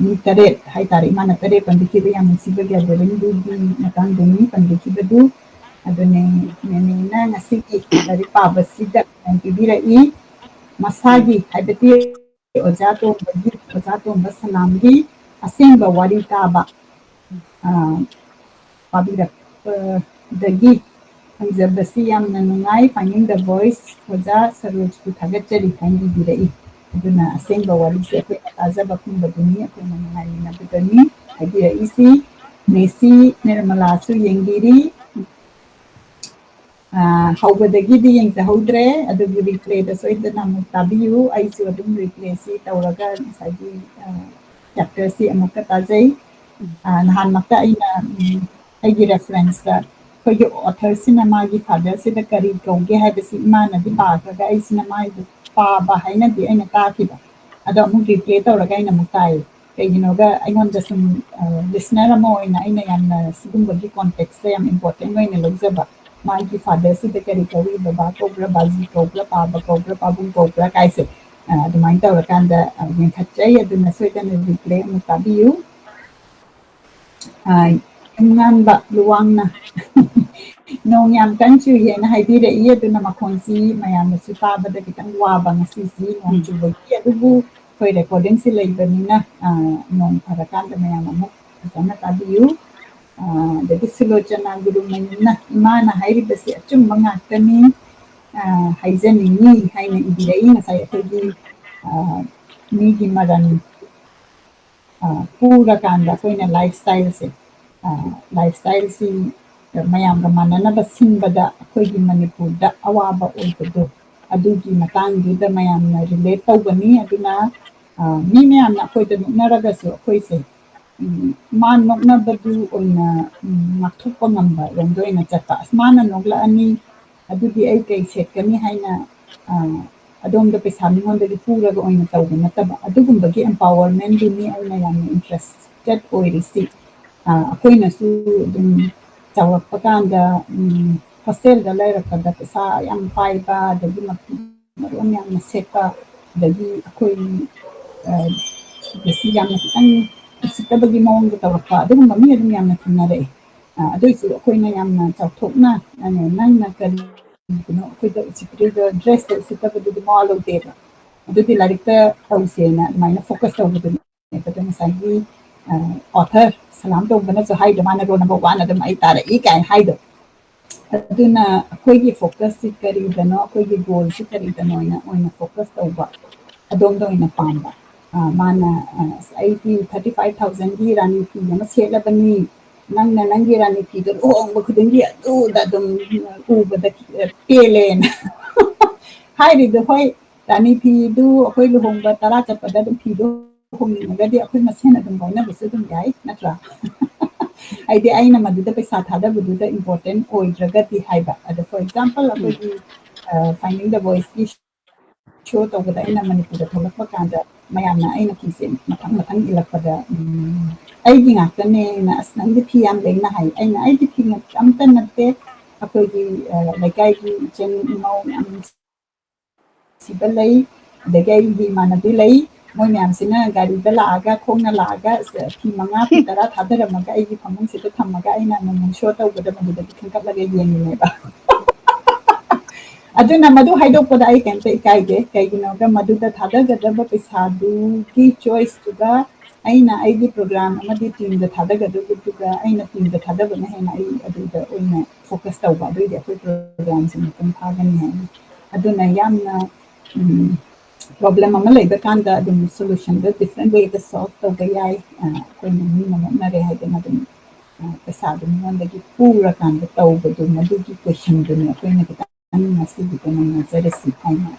ꯃꯤ 8 ꯍꯥꯏꯇꯥꯔꯦ ꯏꯃꯥꯅ 8 ꯄꯟꯕꯤꯈꯤꯕ ꯌꯥꯝ ꯅꯨꯡꯁꯤꯕ ꯒꯦꯗꯔꯤꯡꯗꯨꯒꯤ ꯃꯇꯥꯡꯗꯅꯤ ꯄꯟꯕꯤꯈꯤꯕꯗꯨ ꯑꯗꯨꯅꯦ ꯅꯦꯅꯦꯅ ꯉꯁꯤꯒꯤ ꯂꯥꯏꯔꯤꯛ ꯄꯥꯕꯁꯤꯗ ꯄꯤꯕꯤꯔꯛꯏ ꯃꯁꯥꯒꯤ ꯍꯥꯏꯕꯗꯤ ꯑꯣꯖꯥ ꯇꯣꯝꯕ ꯁꯅꯥꯝꯒꯤ ꯑꯁꯦꯡꯕ ꯋꯥꯔꯤ ꯇꯥꯕ ꯄꯥꯕꯤꯔꯛꯄꯗꯒꯤ ꯐꯪꯖꯕꯁꯤ ꯌꯥꯝꯅ ꯅꯨꯡꯉꯥꯏ ꯐꯥꯏꯟꯗꯤꯡ ꯗ ꯚꯣꯏꯁ ꯑꯣꯖꯥ ꯁꯔꯣꯖꯄꯨ ꯊꯥꯒꯠꯆꯔꯤ ꯍꯥꯏꯅ ꯏꯕꯤꯔꯛꯏ ꯑꯗꯨꯅ ꯑꯁꯦꯡꯕ ꯋꯥꯔꯤꯁꯦ ꯑꯩꯈꯣꯏꯅ ꯇꯥꯖꯕ ꯐꯪꯕꯗꯨꯅꯤ ꯑꯩꯈꯣꯏꯅ ꯅꯨꯡꯉꯥꯏꯃꯤꯟꯅꯕꯗꯅꯤ ꯍꯥꯏꯕꯤꯔꯛꯏꯁꯤ ꯃꯦꯁꯤ ꯅꯤꯔꯃꯂꯥꯁꯨ ꯌꯦꯡꯕꯤꯔꯤ ꯍꯧꯕꯗꯒꯤꯗꯤ ꯌꯦꯡꯖꯍꯧꯗ꯭ꯔꯦ ꯑꯗꯨꯕꯨ ꯔꯤꯄ꯭ꯂꯦꯗ ꯁꯣꯏꯗꯅ ꯑꯃꯨꯛ ꯇꯥꯕꯤꯌꯨ ꯑꯩꯁꯨ ꯑꯗꯨꯝ ꯔꯤꯄ꯭ꯂꯦꯁꯤ ꯇꯧꯔꯒ ꯉꯁꯥꯏꯒꯤ ꯆꯦꯞꯇꯔꯁꯤ ꯑꯃꯨꯛꯀ ꯇꯥꯖꯩ ꯅꯍꯥꯟꯃꯛꯇ ꯑꯩꯅ ꯑꯩꯒꯤ ꯔꯦꯐꯔꯦꯟꯁꯇ ꯑꯩꯈꯣꯏꯒꯤ ꯑꯣꯊꯔꯁꯤꯅ ꯃꯥꯒꯤ ꯐꯥꯗꯔꯁꯤꯗ ꯀꯔꯤ ꯀꯧꯒꯦ ꯍꯥꯏꯕꯁꯤ ꯏꯃꯥꯅꯗꯤ ꯄꯥꯈ꯭ꯔꯒ ꯑꯩꯁꯤꯅ ꯃꯥꯒꯤ ꯄꯥꯕ ꯍꯥꯏꯅꯗꯤ ꯑꯩꯅ ꯇꯥꯈꯤꯕ ꯑꯗꯣ ꯑꯃꯨꯛ ꯔꯤꯄ꯭ꯂꯦ ꯇꯧꯔꯒ ꯑꯩꯅ ꯑꯃꯨꯛ ꯇꯥꯏ ꯀꯩꯒꯤꯅꯣꯒ ꯑꯩꯉꯣꯟꯗ ꯁꯨꯝ ꯂꯤꯁꯅꯔ ꯑꯃ ꯑꯣꯏꯅ ꯑꯩꯅ ꯌꯥꯝꯅ ꯁꯤꯒꯨꯝꯕꯒꯤ ꯀꯣꯟꯇꯦꯛꯁꯇ ꯌꯥꯝ ꯏꯝꯄꯣꯔꯇꯦꯟ ꯑꯣꯏꯅ ꯂꯧꯖꯕ ꯃꯥꯒꯤ ꯐꯥꯗꯔꯁꯤꯗ ꯀꯔꯤ ꯀꯧꯏ ꯕꯕꯥ ꯀꯧꯕ꯭ꯔꯥ ꯕꯥꯖꯤ ꯀꯧꯕ꯭ꯔꯥ ꯄꯥꯕ ꯀꯧꯕ꯭ꯔꯥ ꯄꯥꯕꯨꯡ ꯀꯧꯕ꯭ꯔꯥ ꯀꯥꯏꯁꯦ ꯑꯗꯨꯃꯥꯏꯅ ꯇꯧꯔꯀꯥꯟꯗ ꯌꯦꯡꯈꯠꯆꯩ ꯑꯗꯨꯅ ꯁꯣꯏꯗꯅ ꯔꯤꯄ꯭ꯂꯦ ꯑꯃꯨꯛ ꯇꯥꯕꯤꯌꯨ ꯉꯥꯟꯕ ꯂꯨꯋꯥꯡꯅ ꯅꯣꯡ ꯌꯥꯝ ꯀꯟ ꯆꯨꯏꯌꯦꯅ ꯍꯥꯏꯕꯤꯔꯛꯏ ꯑꯗꯨꯅ ꯃꯈꯣꯟꯁꯤ ꯃꯌꯥꯝꯅꯁꯨ ꯇꯥꯕꯗ ꯈꯤꯇꯪ ꯋꯥꯕ ꯉꯁꯤꯁꯤ ꯅꯣꯡ ꯆꯨꯕꯒꯤ ꯑꯗꯨꯕꯨ ꯑꯩꯈꯣꯏ ꯔꯦꯀꯣꯔꯗꯤꯡꯁꯤ ꯂꯩꯕꯅꯤꯅ ꯅꯣꯡ ꯐꯔꯀꯥꯟꯗ ꯃꯌꯥꯝ ꯑꯃꯨꯛ ꯐꯖꯅ ꯇꯥꯕꯤꯌꯨ ꯑꯗꯒꯤ ꯁꯨꯂꯣꯆꯅꯥ ꯒꯨꯔꯨꯃꯌꯨꯝꯅ ꯏꯃꯥꯅ ꯍꯥꯏꯔꯤꯕꯁꯤ ꯑꯆꯨꯝꯕ ꯉꯥꯛꯇꯅꯤ ꯍꯥꯏꯖꯅꯤꯡꯉꯤ ꯍꯥꯏꯅ ꯏꯕꯤꯔꯛꯏ ꯉꯁꯥꯏ ꯑꯩꯈꯣꯏꯒꯤ ꯃꯤꯒꯤ ꯃꯔꯟ ꯄꯨꯔꯀꯥꯟꯗ ꯑꯩꯈꯣꯏꯅ ꯂꯥꯏꯐ ꯁ꯭ꯇꯥꯏꯜꯁꯤ ꯃꯌꯥꯝꯒ ꯃꯥꯟꯅꯅꯕ ꯁꯤꯟꯕꯗ ꯑꯩꯈꯣꯏꯒꯤ ꯃꯅꯤꯄꯨꯔꯗ ꯑꯋꯥꯕ ꯑꯣꯏꯕꯗꯣ ꯑꯗꯨꯒꯤ ꯃꯇꯥꯡꯗꯨꯗ ꯃꯌꯥꯝꯅ ꯔꯤꯂꯦꯠ ꯇꯧꯒꯅꯤ ꯑꯗꯨꯅ ꯃꯤ ꯃꯌꯥꯝꯅ ꯑꯩꯈꯣꯏꯗ ꯅꯣꯛꯅꯔꯒꯁꯨ ꯑꯩꯈꯣꯏꯁꯦ ꯃꯥ ꯅꯣꯛꯅꯕꯗꯨ ꯑꯣꯏꯅ ꯉꯥꯛꯊꯣꯛꯄ ꯉꯝꯕ ꯔꯣꯝꯗ ꯑꯣꯏꯅ ꯆꯠꯄ ꯑꯁ ꯃꯥꯅ ꯅꯣꯛꯂꯛꯑꯅꯤ ꯑꯗꯨꯗꯤ ꯑꯩ ꯀꯩ ꯁꯦꯠꯀꯅꯤ ꯍꯥꯏꯅ ꯑꯗꯣꯝꯗ ꯄꯩꯁꯥ ꯃꯤꯉꯣꯟꯗꯒꯤ ꯄꯨꯔꯒ ꯑꯣꯏꯅ ꯇꯧꯕ ꯅꯠꯇꯕ ꯑꯗꯨꯒꯨꯝꯕꯒꯤ ꯑꯦꯝꯄꯥꯋꯔꯃꯦꯟꯗꯨꯅꯤ ꯑꯩꯅ ꯌꯥꯝꯅ ꯏꯟꯇꯔꯦꯁꯇꯦꯠ ꯑꯣꯏꯔꯤꯁꯤ ꯑꯩꯈꯣꯏꯅꯁꯨ ꯑꯗꯨꯝ ꯆꯥꯎꯔꯛꯄ ꯀꯥꯟꯗ ꯍꯣꯁꯇꯦꯜꯗ ꯂꯩꯔꯛꯄꯗ ꯄꯩꯁꯥ ꯌꯥꯝ ꯄꯥꯏꯕ ꯑꯗꯒꯤ ꯃꯔꯣꯟ ꯌꯥꯝꯅ ꯁꯦꯠꯄ ꯑꯗꯒꯤ ꯑꯩꯈꯣꯏ ꯁꯤ ꯌꯥꯝꯅ ꯈꯤꯇꯪ ꯎꯁꯤꯠꯇꯕꯒꯤ ꯃꯑꯣꯡꯗ ꯇꯧꯔꯛꯄ ꯑꯗꯨꯒꯨꯝꯕ ꯃꯤ ꯑꯗꯨꯝ ꯌꯥꯝꯅ ꯊꯦꯡꯅꯔꯛꯏ ꯑꯗꯨꯏꯁꯨ ꯑꯩꯈꯣꯏꯅ ꯌꯥꯝꯅ ꯆꯥꯎꯊꯣꯛꯅ ꯅꯪꯅ ꯀꯔꯤꯒꯤꯅꯣ ꯑꯩꯈꯣꯏꯗ ꯎꯁꯤꯠꯇ꯭ꯔꯤꯗꯣ ꯗ꯭ꯔꯦꯁꯇ ꯎꯁꯤꯠꯇꯕꯗꯨꯗꯤ ꯃꯋꯥ ꯂꯧꯗꯦꯕ ꯑꯗꯨꯗꯤ ꯂꯥꯏꯔꯤꯛꯇ ꯇꯧꯁꯦꯅ ꯑꯗꯨꯃꯥꯏꯅ ꯐꯣꯀꯁ ꯇꯧꯕꯗꯨꯅꯤ ꯑꯗꯨꯗ ꯉꯁꯥꯏꯒꯤ ꯑꯣꯊꯔ ꯁꯂꯥꯝ ꯇꯧꯕꯅꯁꯨ ꯍꯥꯏꯗꯣ ꯃꯥꯅ ꯔꯣꯜ ꯅꯝꯕꯔ 1 ꯑꯗꯨꯝ ꯑꯩ ꯇꯥꯔꯛꯏ ꯀꯥꯏꯅ ꯍꯥꯏꯗꯣ ꯑꯗꯨꯅ ꯑꯩꯈꯣꯏꯒꯤ ꯐꯣꯀꯁꯁꯤ ꯀꯔꯤꯗꯅꯣ ꯑꯩꯈꯣꯏꯒꯤ ꯒꯣꯜꯁꯤ ꯀꯔꯤꯗꯅꯣ ꯑꯣꯏꯅ ꯐꯣꯀꯁ ꯇꯧꯕ ꯑꯗꯣꯝꯗ ꯑꯣꯏꯅ ꯄꯥꯝꯕ ꯃꯥꯅ ꯑꯩꯗꯤ 35,000ꯒꯤ ꯔꯥꯅꯤ ꯐꯤ ꯑꯃ ꯁꯦꯠꯂꯕꯅꯤ ꯅꯪꯅ ꯅꯪꯒꯤ ꯔꯥꯅꯤ ꯐꯤꯗꯣ ꯂꯨꯍꯣꯡꯕ ꯈꯨꯗꯤꯡꯒꯤ ꯑꯗꯨꯗ ꯑꯗꯨꯝ ꯎꯕꯗ ꯄꯦꯜꯂꯦꯅ ꯍꯥꯏꯔꯤꯗꯣ ꯍꯣꯏ ꯔꯥꯅꯤ ꯐꯤꯗꯨ ꯑꯩꯈꯣꯏ ꯂꯨꯍꯣꯡꯕ 10 ꯆꯠꯄꯗ ꯑꯗꯨꯝ ꯐꯤꯗꯣ ꯍꯣꯡꯅꯤꯡꯉꯒꯗꯤ ꯑꯩꯈꯣꯏ ꯃꯁꯦꯟ ꯑꯗꯨꯝ ꯂꯣꯏꯅꯕꯁꯨ ꯑꯗꯨꯝ ꯌꯥꯏ ꯅꯠꯇ꯭ꯔꯥ ꯍꯥꯏꯗꯤ ꯑꯩꯅ ꯃꯗꯨꯗ ꯄꯩꯁꯥ ꯊꯥꯗꯕꯗꯨꯗ ꯏꯝꯄꯣꯔꯇꯦꯟ ꯑꯣꯏꯗ꯭ꯔꯒꯗꯤ ꯍꯥꯏꯕ ꯑꯗꯣ ꯐꯣꯔ ꯑꯦꯛꯖꯥꯝꯄꯜ ꯑꯩꯈꯣꯏꯒꯤ ꯐꯥꯏꯟꯗꯤꯡ ꯗ ꯚꯣꯏꯁꯀꯤ ꯁꯣ ꯇꯧꯕꯗ ꯑꯩꯅ ꯃꯅꯤꯄꯨꯔꯗ ꯊꯣꯛꯂꯛꯄ ꯀꯥꯟꯗ ꯃꯌꯥꯝꯅ ꯑꯩꯅ ꯐꯤꯁꯦ ꯃꯊꯪ ꯏꯜꯂꯛꯄꯗ ꯑꯩꯒꯤ ꯉꯥꯛꯇꯅꯦꯅ ꯑꯁ ꯅꯪꯗꯤ ꯐꯤ ꯌꯥꯝ ꯂꯩꯅ ꯍꯥꯏ ꯑꯩꯅ ꯑꯩꯒꯤ ꯐꯤ ꯑꯝꯇ ꯅꯠꯇꯦ ꯑꯩꯈꯣꯏꯒꯤ ꯂꯩꯀꯥꯏꯒꯤ ꯏꯆꯤꯟ ꯏꯅꯥꯎ ꯌꯥꯝ ꯁꯤꯕ ꯂꯩ ꯑꯗꯒꯤ ꯑꯩꯒꯤ ꯏꯃꯥꯟꯅꯕꯤ ꯂꯩ ꯃꯣꯏ ꯃꯌꯥꯝꯁꯤꯅ ꯒꯥꯔꯤꯗ ꯂꯥꯛꯑꯒ ꯈꯣꯡꯅ ꯂꯥꯛꯑꯒ ꯐꯤ 5 ꯐꯤ 10 ꯊꯥꯗꯔꯝꯃꯒ ꯑꯩꯒꯤ ꯐꯃꯨꯡꯁꯤꯗ ꯊꯝꯃꯒ ꯑꯩꯅ ꯑꯃꯨꯛ ꯁꯣ ꯇꯧꯕꯗ ꯃꯗꯨꯗꯒꯤ ꯈꯟꯒꯠꯂꯒ ꯌꯦꯡꯉꯤꯅꯦꯕ ꯑꯗꯨꯅ ꯃꯗꯨ ꯍꯥꯏꯗꯣꯛꯄꯗ ꯑꯩ ꯀꯩꯝꯇ ꯏꯀꯥꯏꯗꯦ ꯀꯩꯒꯤꯅꯣꯗ ꯃꯗꯨꯗ ꯊꯥꯗꯒꯗꯕ ꯄꯩꯁꯥꯗꯨꯒꯤ ꯆꯣꯏꯁꯇꯨꯒ ꯑꯩꯅ ꯑꯩꯒꯤ ꯄ꯭ꯔꯣꯒ꯭ꯔꯥꯝ ꯑꯃꯗꯤ ꯇꯤꯝꯗ ꯊꯥꯗꯒꯗꯕꯗꯨꯒ ꯑꯩꯅ ꯇꯤꯝꯗ ꯊꯥꯗꯕꯅ ꯍꯦꯟꯅ ꯑꯩ ꯑꯗꯨꯗ ꯑꯣꯏꯅ ꯐꯣꯀꯁ ꯇꯧꯕ ꯑꯗꯨꯏꯗꯤ ꯑꯩꯈꯣꯏ ꯄ꯭ꯔꯣꯒ꯭ꯔꯥꯝꯁꯦ ꯃꯄꯨꯡ ꯐꯥꯒꯅꯤ ꯍꯥꯏꯅ ꯑꯗꯨꯅ ꯌꯥꯝꯅ ꯄ꯭ꯔꯣꯕ꯭ꯂꯦꯝ ꯑꯃ ꯂꯩꯕ ꯀꯥꯟꯗ ꯑꯗꯨꯝ ꯁꯣꯂꯨꯁꯟꯗꯣ ꯗꯤꯐ꯭ꯔꯦꯟ ꯋꯦꯗ ꯁꯣꯜꯚ ꯇꯧꯕ ꯌꯥꯏ ꯑꯩꯈꯣꯏꯅ ꯃꯤꯅ ꯅꯣꯛꯅꯔꯦ ꯍꯥꯏꯗꯅ ꯑꯗꯨꯝ ꯄꯩꯁꯥꯗꯨ ꯃꯤꯉꯣꯟꯗꯒꯤ ꯄꯨꯔꯀꯥꯟꯗ ꯇꯧꯕꯗꯨ ꯃꯗꯨꯒꯤ ꯀꯣꯏꯁꯟꯗꯨꯅꯤ ꯑꯩꯈꯣꯏꯅ ꯈꯤꯇꯪ ꯉꯁꯤꯒꯤ ꯑꯣꯏꯅ ꯉꯥꯡꯖꯔꯁꯤ ꯍꯥꯏꯅ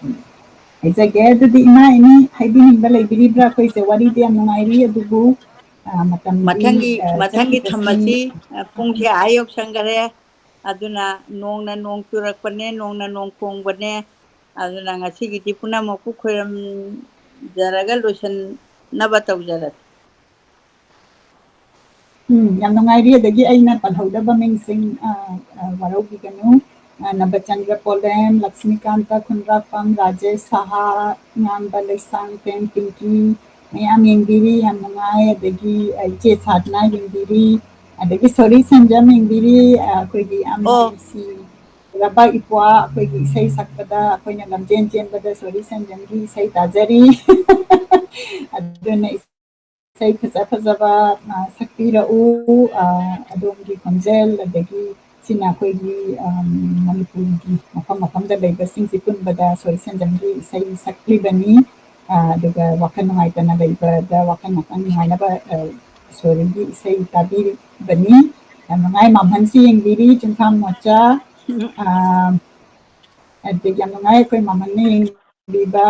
ꯍꯥꯏꯖꯒꯦ ꯑꯗꯨꯗꯤ ꯏꯃꯥ ꯏꯅꯤ ꯍꯥꯏꯕꯤꯅꯤꯡꯕ ꯂꯩꯕꯤꯔꯤꯕ꯭ꯔꯥ ꯑꯩꯈꯣꯏꯁꯦ ꯋꯥꯔꯤꯗꯤ ꯌꯥꯝ ꯅꯨꯡꯉꯥꯏꯔꯤ ꯑꯗꯨꯕꯨ ꯃꯊꯪꯒꯤ ꯆꯠꯈꯤꯕꯁꯤ ꯊꯝꯃꯁꯤ ꯄꯨꯡꯁꯦ ꯌꯧꯁꯟꯈꯔꯦ ꯑꯗꯨꯅ ꯅꯣꯡꯅ ꯅꯣꯡ ꯆꯨꯔꯛꯄꯅꯦ ꯅꯣꯡꯅ ꯅꯣꯡ ꯈꯣꯡꯕꯅꯦ ꯑꯗꯨꯅ ꯉꯁꯤꯒꯤꯗꯤ ꯄꯨꯝꯅꯃꯛꯄꯨ ꯈꯣꯏꯔꯝꯖꯔꯒ ꯂꯣꯏꯁꯤꯟꯅꯕ ꯇꯧꯖꯔꯁꯤ ꯌꯥꯝ ꯅꯨꯡꯉꯥꯏꯔꯤ ꯑꯗꯒꯤ ꯑꯩꯅ ꯄꯜꯍꯧꯗꯕ ꯃꯤꯡꯁꯤꯡ ꯋꯥꯔꯧꯕꯤꯒꯅꯨ ꯅꯕꯆꯟꯗ꯭ꯔ ꯄꯣꯂꯦꯝ ꯂꯛꯁꯃꯤꯀꯥꯟꯇ ꯈꯨꯟꯗ꯭ꯔꯥꯛꯄꯝ ꯔꯥꯖꯦꯁ ꯁꯥꯍꯥ ꯉꯥꯝꯕ ꯂꯩꯁꯥꯡꯊꯦꯝ ꯄꯤꯡꯀꯤ ꯃꯌꯥꯝ ꯌꯦꯡꯕꯤꯔꯤ ꯌꯥꯝ ꯅꯨꯡꯉꯥꯏ ꯑꯗꯒꯤ ꯏꯆꯦ ꯁꯥꯗꯅ ꯌꯦꯡꯕꯤꯔꯤ ꯑꯗꯒꯤ ꯁꯣꯔꯤ ꯁꯦꯟꯖꯝ ꯌꯦꯡꯕꯤꯔꯤ ꯑꯩꯈꯣꯏꯒꯤ ꯌꯥꯝꯅ ꯑꯣ ꯅꯨꯡꯁꯤ ꯔꯕꯥ ꯏꯄ꯭ꯋꯥ ꯑꯩꯈꯣꯏꯒꯤ ꯏꯁꯩ ꯁꯛꯄꯗ ꯑꯩꯈꯣꯏꯅ ꯂꯝꯖꯦꯟ ꯆꯦꯟꯕꯗ ꯁꯣꯔꯤ ꯁꯦꯟꯖꯝꯒꯤ ꯏꯁꯩ ꯇꯥꯖꯔꯤ ꯑꯗꯨꯅ ꯏꯁꯩ ꯐꯖ ꯐꯖꯕ ꯁꯛꯄꯤꯔꯛꯎ ꯑꯗꯣꯝꯒꯤ ꯈꯣꯟꯖꯦꯜ ꯑꯗꯒꯤ ꯁꯤꯅ ꯑꯩꯈꯣꯏꯒꯤ ꯃꯅꯤꯄꯨꯔꯒꯤ ꯃꯐꯝ ꯃꯐꯝꯗ ꯂꯩꯕꯁꯤꯡꯁꯤ ꯄꯨꯟꯕꯗ ꯁꯣꯔꯤ ꯁꯦꯟꯖꯝꯒꯤ ꯏꯁꯩ ꯁꯛꯂꯤꯕꯅꯤ ꯑꯗꯨꯒ ꯋꯥꯈꯜ ꯅꯨꯡꯉꯥꯏꯇꯅ ꯂꯩꯕꯗ ꯋꯥꯈꯜ ꯉꯥꯛꯇꯪ ꯅꯨꯡꯉꯥꯏꯅꯕ ꯁꯣꯔꯤꯒꯤ ꯏꯁꯩ ꯇꯥꯕꯤꯕꯅꯤ ꯌꯥꯝ ꯅꯨꯡꯉꯥꯏ ꯃꯥꯝꯍꯟꯁꯤ ꯌꯦꯡꯕꯤꯔꯤ ꯆꯨꯡꯈꯥꯝ ꯃꯣꯆꯥ ꯑꯗꯒꯤ ꯌꯥꯝ ꯅꯨꯡꯉꯥꯏ ꯑꯩꯈꯣꯏ ꯃꯥꯝꯍꯟꯅ ꯌꯦꯡꯕꯤꯕ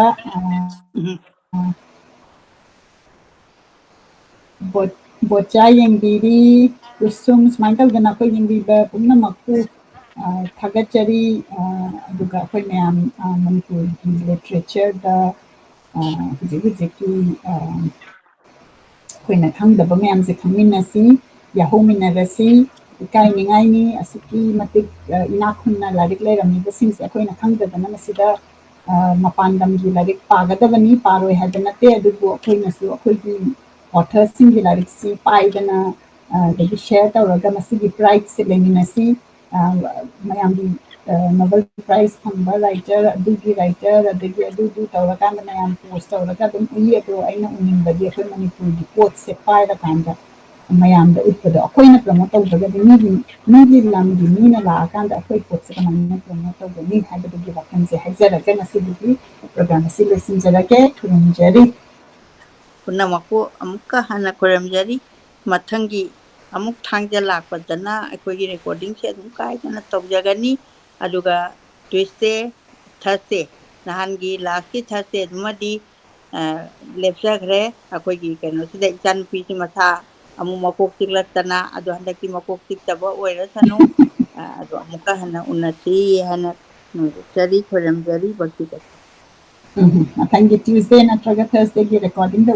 ꯕꯣꯆꯥ ꯌꯦꯡꯕꯤꯔꯤ ꯀꯨꯁꯨꯝ ꯁꯨꯃꯥꯏꯅ ꯇꯧꯗꯅ ꯑꯩꯈꯣꯏ ꯌꯦꯡꯕꯤꯕ ꯄꯨꯝꯅꯃꯛꯄꯨ ꯊꯥꯒꯠꯆꯔꯤ ꯑꯗꯨꯒ ꯑꯩꯈꯣꯏ ꯃꯌꯥꯝ ꯃꯅꯤꯄꯨꯔꯒꯤ ꯂꯤꯇꯔꯦꯆꯔꯗ ꯍꯧꯖꯤꯛ ꯍꯧꯖꯤꯛꯀꯤ ꯑꯩꯈꯣꯏꯅ ꯈꯪꯗꯕ ꯃꯌꯥꯝꯁꯦ ꯈꯪꯃꯤꯟꯅꯁꯤ ꯌꯥꯍꯧꯃꯤꯟꯅꯔꯁꯤ ꯏꯀꯥꯏꯅꯤꯡꯉꯥꯏꯅꯤ ꯑꯁꯨꯛꯀꯤ ꯃꯇꯤꯛ ꯏꯅꯥꯛ ꯈꯨꯟꯅ ꯂꯥꯏꯔꯤꯛ ꯂꯩꯔꯝꯃꯤꯕꯁꯤꯡꯁꯦ ꯑꯩꯈꯣꯏꯅ ꯈꯪꯗꯗꯅ ꯃꯁꯤꯗ ꯃꯄꯥꯟ ꯂꯝꯒꯤ ꯂꯥꯏꯔꯤꯛ ꯄꯥꯒꯗꯕꯅꯤ ꯄꯥꯔꯣꯏ ꯍꯥꯏꯕ ꯅꯠꯇꯦ ꯑꯗꯨꯕꯨ ꯑꯩꯈꯣꯏꯅꯁꯨ ꯑꯩꯈꯣꯏꯒꯤ ꯑꯣꯊꯔꯁꯤꯡꯒꯤ ꯂꯥꯏꯔꯤꯛꯁꯤ ꯄꯥꯏꯗꯅ ꯑꯗꯒꯤ ꯁꯤꯌꯔ ꯇꯧꯔꯒ ꯃꯁꯤꯒꯤ ꯄ꯭ꯔꯥꯏꯖꯁꯦ ꯂꯩꯃꯤꯟꯅꯁꯤ ꯃꯌꯥꯝꯒꯤ ꯅꯣꯕꯦꯜ ꯄ꯭ꯔꯥꯏꯖ ꯐꯪꯕ ꯔꯥꯏꯇꯔ ꯑꯗꯨꯒꯤ ꯔꯥꯏꯇꯔ ꯑꯗꯒꯤ ꯑꯗꯨ ꯇꯧꯔꯀꯥꯟꯗ ꯃꯌꯥꯝ ꯄꯣꯁ ꯇꯧꯔꯒ ꯑꯗꯨꯝ ꯎꯏ ꯑꯗꯣ ꯑꯩꯅ ꯎꯅꯤꯡꯕꯗꯤ ꯑꯩꯈꯣꯏ ꯃꯅꯤꯄꯨꯔꯒꯤ ꯄꯣꯠꯁꯦ ꯄꯥꯏꯔꯀꯥꯟꯗ ꯃꯌꯥꯝꯗ ꯎꯠꯄꯗꯣ ꯑꯩꯈꯣꯏꯅ ꯄ꯭ꯔꯃꯣꯠ ꯇꯧꯗ꯭ꯔꯒꯗꯤ ꯃꯤꯒꯤ ꯂꯝꯒꯤ ꯃꯤꯅ ꯂꯥꯛꯑꯀꯥꯟꯗ ꯑꯩꯈꯣꯏ ꯄꯣꯠꯁꯦ ꯀꯃꯥꯏꯅ ꯄ꯭ꯔꯃꯣꯠ ꯇꯧꯒꯅꯤ ꯍꯥꯏꯕꯗꯨꯒꯤ ꯋꯥꯈꯜꯁꯦ ꯍꯥꯏꯖꯔꯒ ꯉꯁꯤꯒꯤ ꯄ꯭ꯔꯣꯒ꯭ꯔꯥꯝ ꯑꯁꯤ ꯂꯣꯏꯁꯤꯟꯖꯔꯒꯦ ꯈꯨꯔꯨꯝꯖꯔꯤ ꯄꯨꯝꯅꯃꯛꯄꯨ ꯑꯃꯨꯛꯀ ꯍꯟꯅ ꯈꯣꯏꯔꯝꯖꯔꯤ ꯃꯊꯪꯒꯤ ꯑꯃꯨꯛ ꯊꯥꯡꯖ ꯂꯥꯛꯄꯗꯅ ꯑꯩꯈꯣꯏꯒꯤ ꯔꯦꯀꯣꯔꯗꯤꯡꯁꯦ ꯑꯗꯨꯝ ꯀꯥꯏꯗꯅ ꯇꯧꯖꯒꯅꯤ ꯑꯗꯨꯒ ꯇ꯭ꯋꯤꯁꯗꯦ ꯊꯔꯁꯗꯦ ꯅꯍꯥꯟꯒꯤ ꯂꯥꯁꯀꯤ ꯊꯔꯁꯗꯦ ꯑꯗꯨꯃꯗꯤ ꯂꯦꯞꯆꯈ꯭ꯔꯦ ꯑꯩꯈꯣꯏꯒꯤ ꯀꯩꯅꯣꯁꯤꯗ ꯏꯆꯥꯅꯨꯄꯤꯁꯤ ꯃꯁꯥ ꯑꯃꯨꯛ ꯃꯀꯣꯛ ꯆꯤꯛꯂꯛꯇꯅ ꯑꯗꯣ ꯍꯟꯗꯛꯇꯤ ꯃꯀꯣꯛ ꯆꯤꯛꯇꯕ ꯑꯣꯏꯔꯁꯅꯨ ꯑꯗꯣ ꯑꯃꯨꯛꯀ ꯍꯟꯅ ꯎꯅꯁꯤ ꯍꯥꯏꯅ ꯅꯣꯡꯖꯔꯤ ꯈꯣꯏꯔꯝꯖꯔꯤ ꯚꯛꯇꯤ ꯃꯊꯪꯒꯤ ꯇ꯭ꯌꯨꯁꯗꯦ ꯅꯠꯇ꯭ꯔꯒ ꯊꯔꯁꯗꯦꯒꯤ ꯔꯦꯀꯣꯔꯗꯤꯡꯗ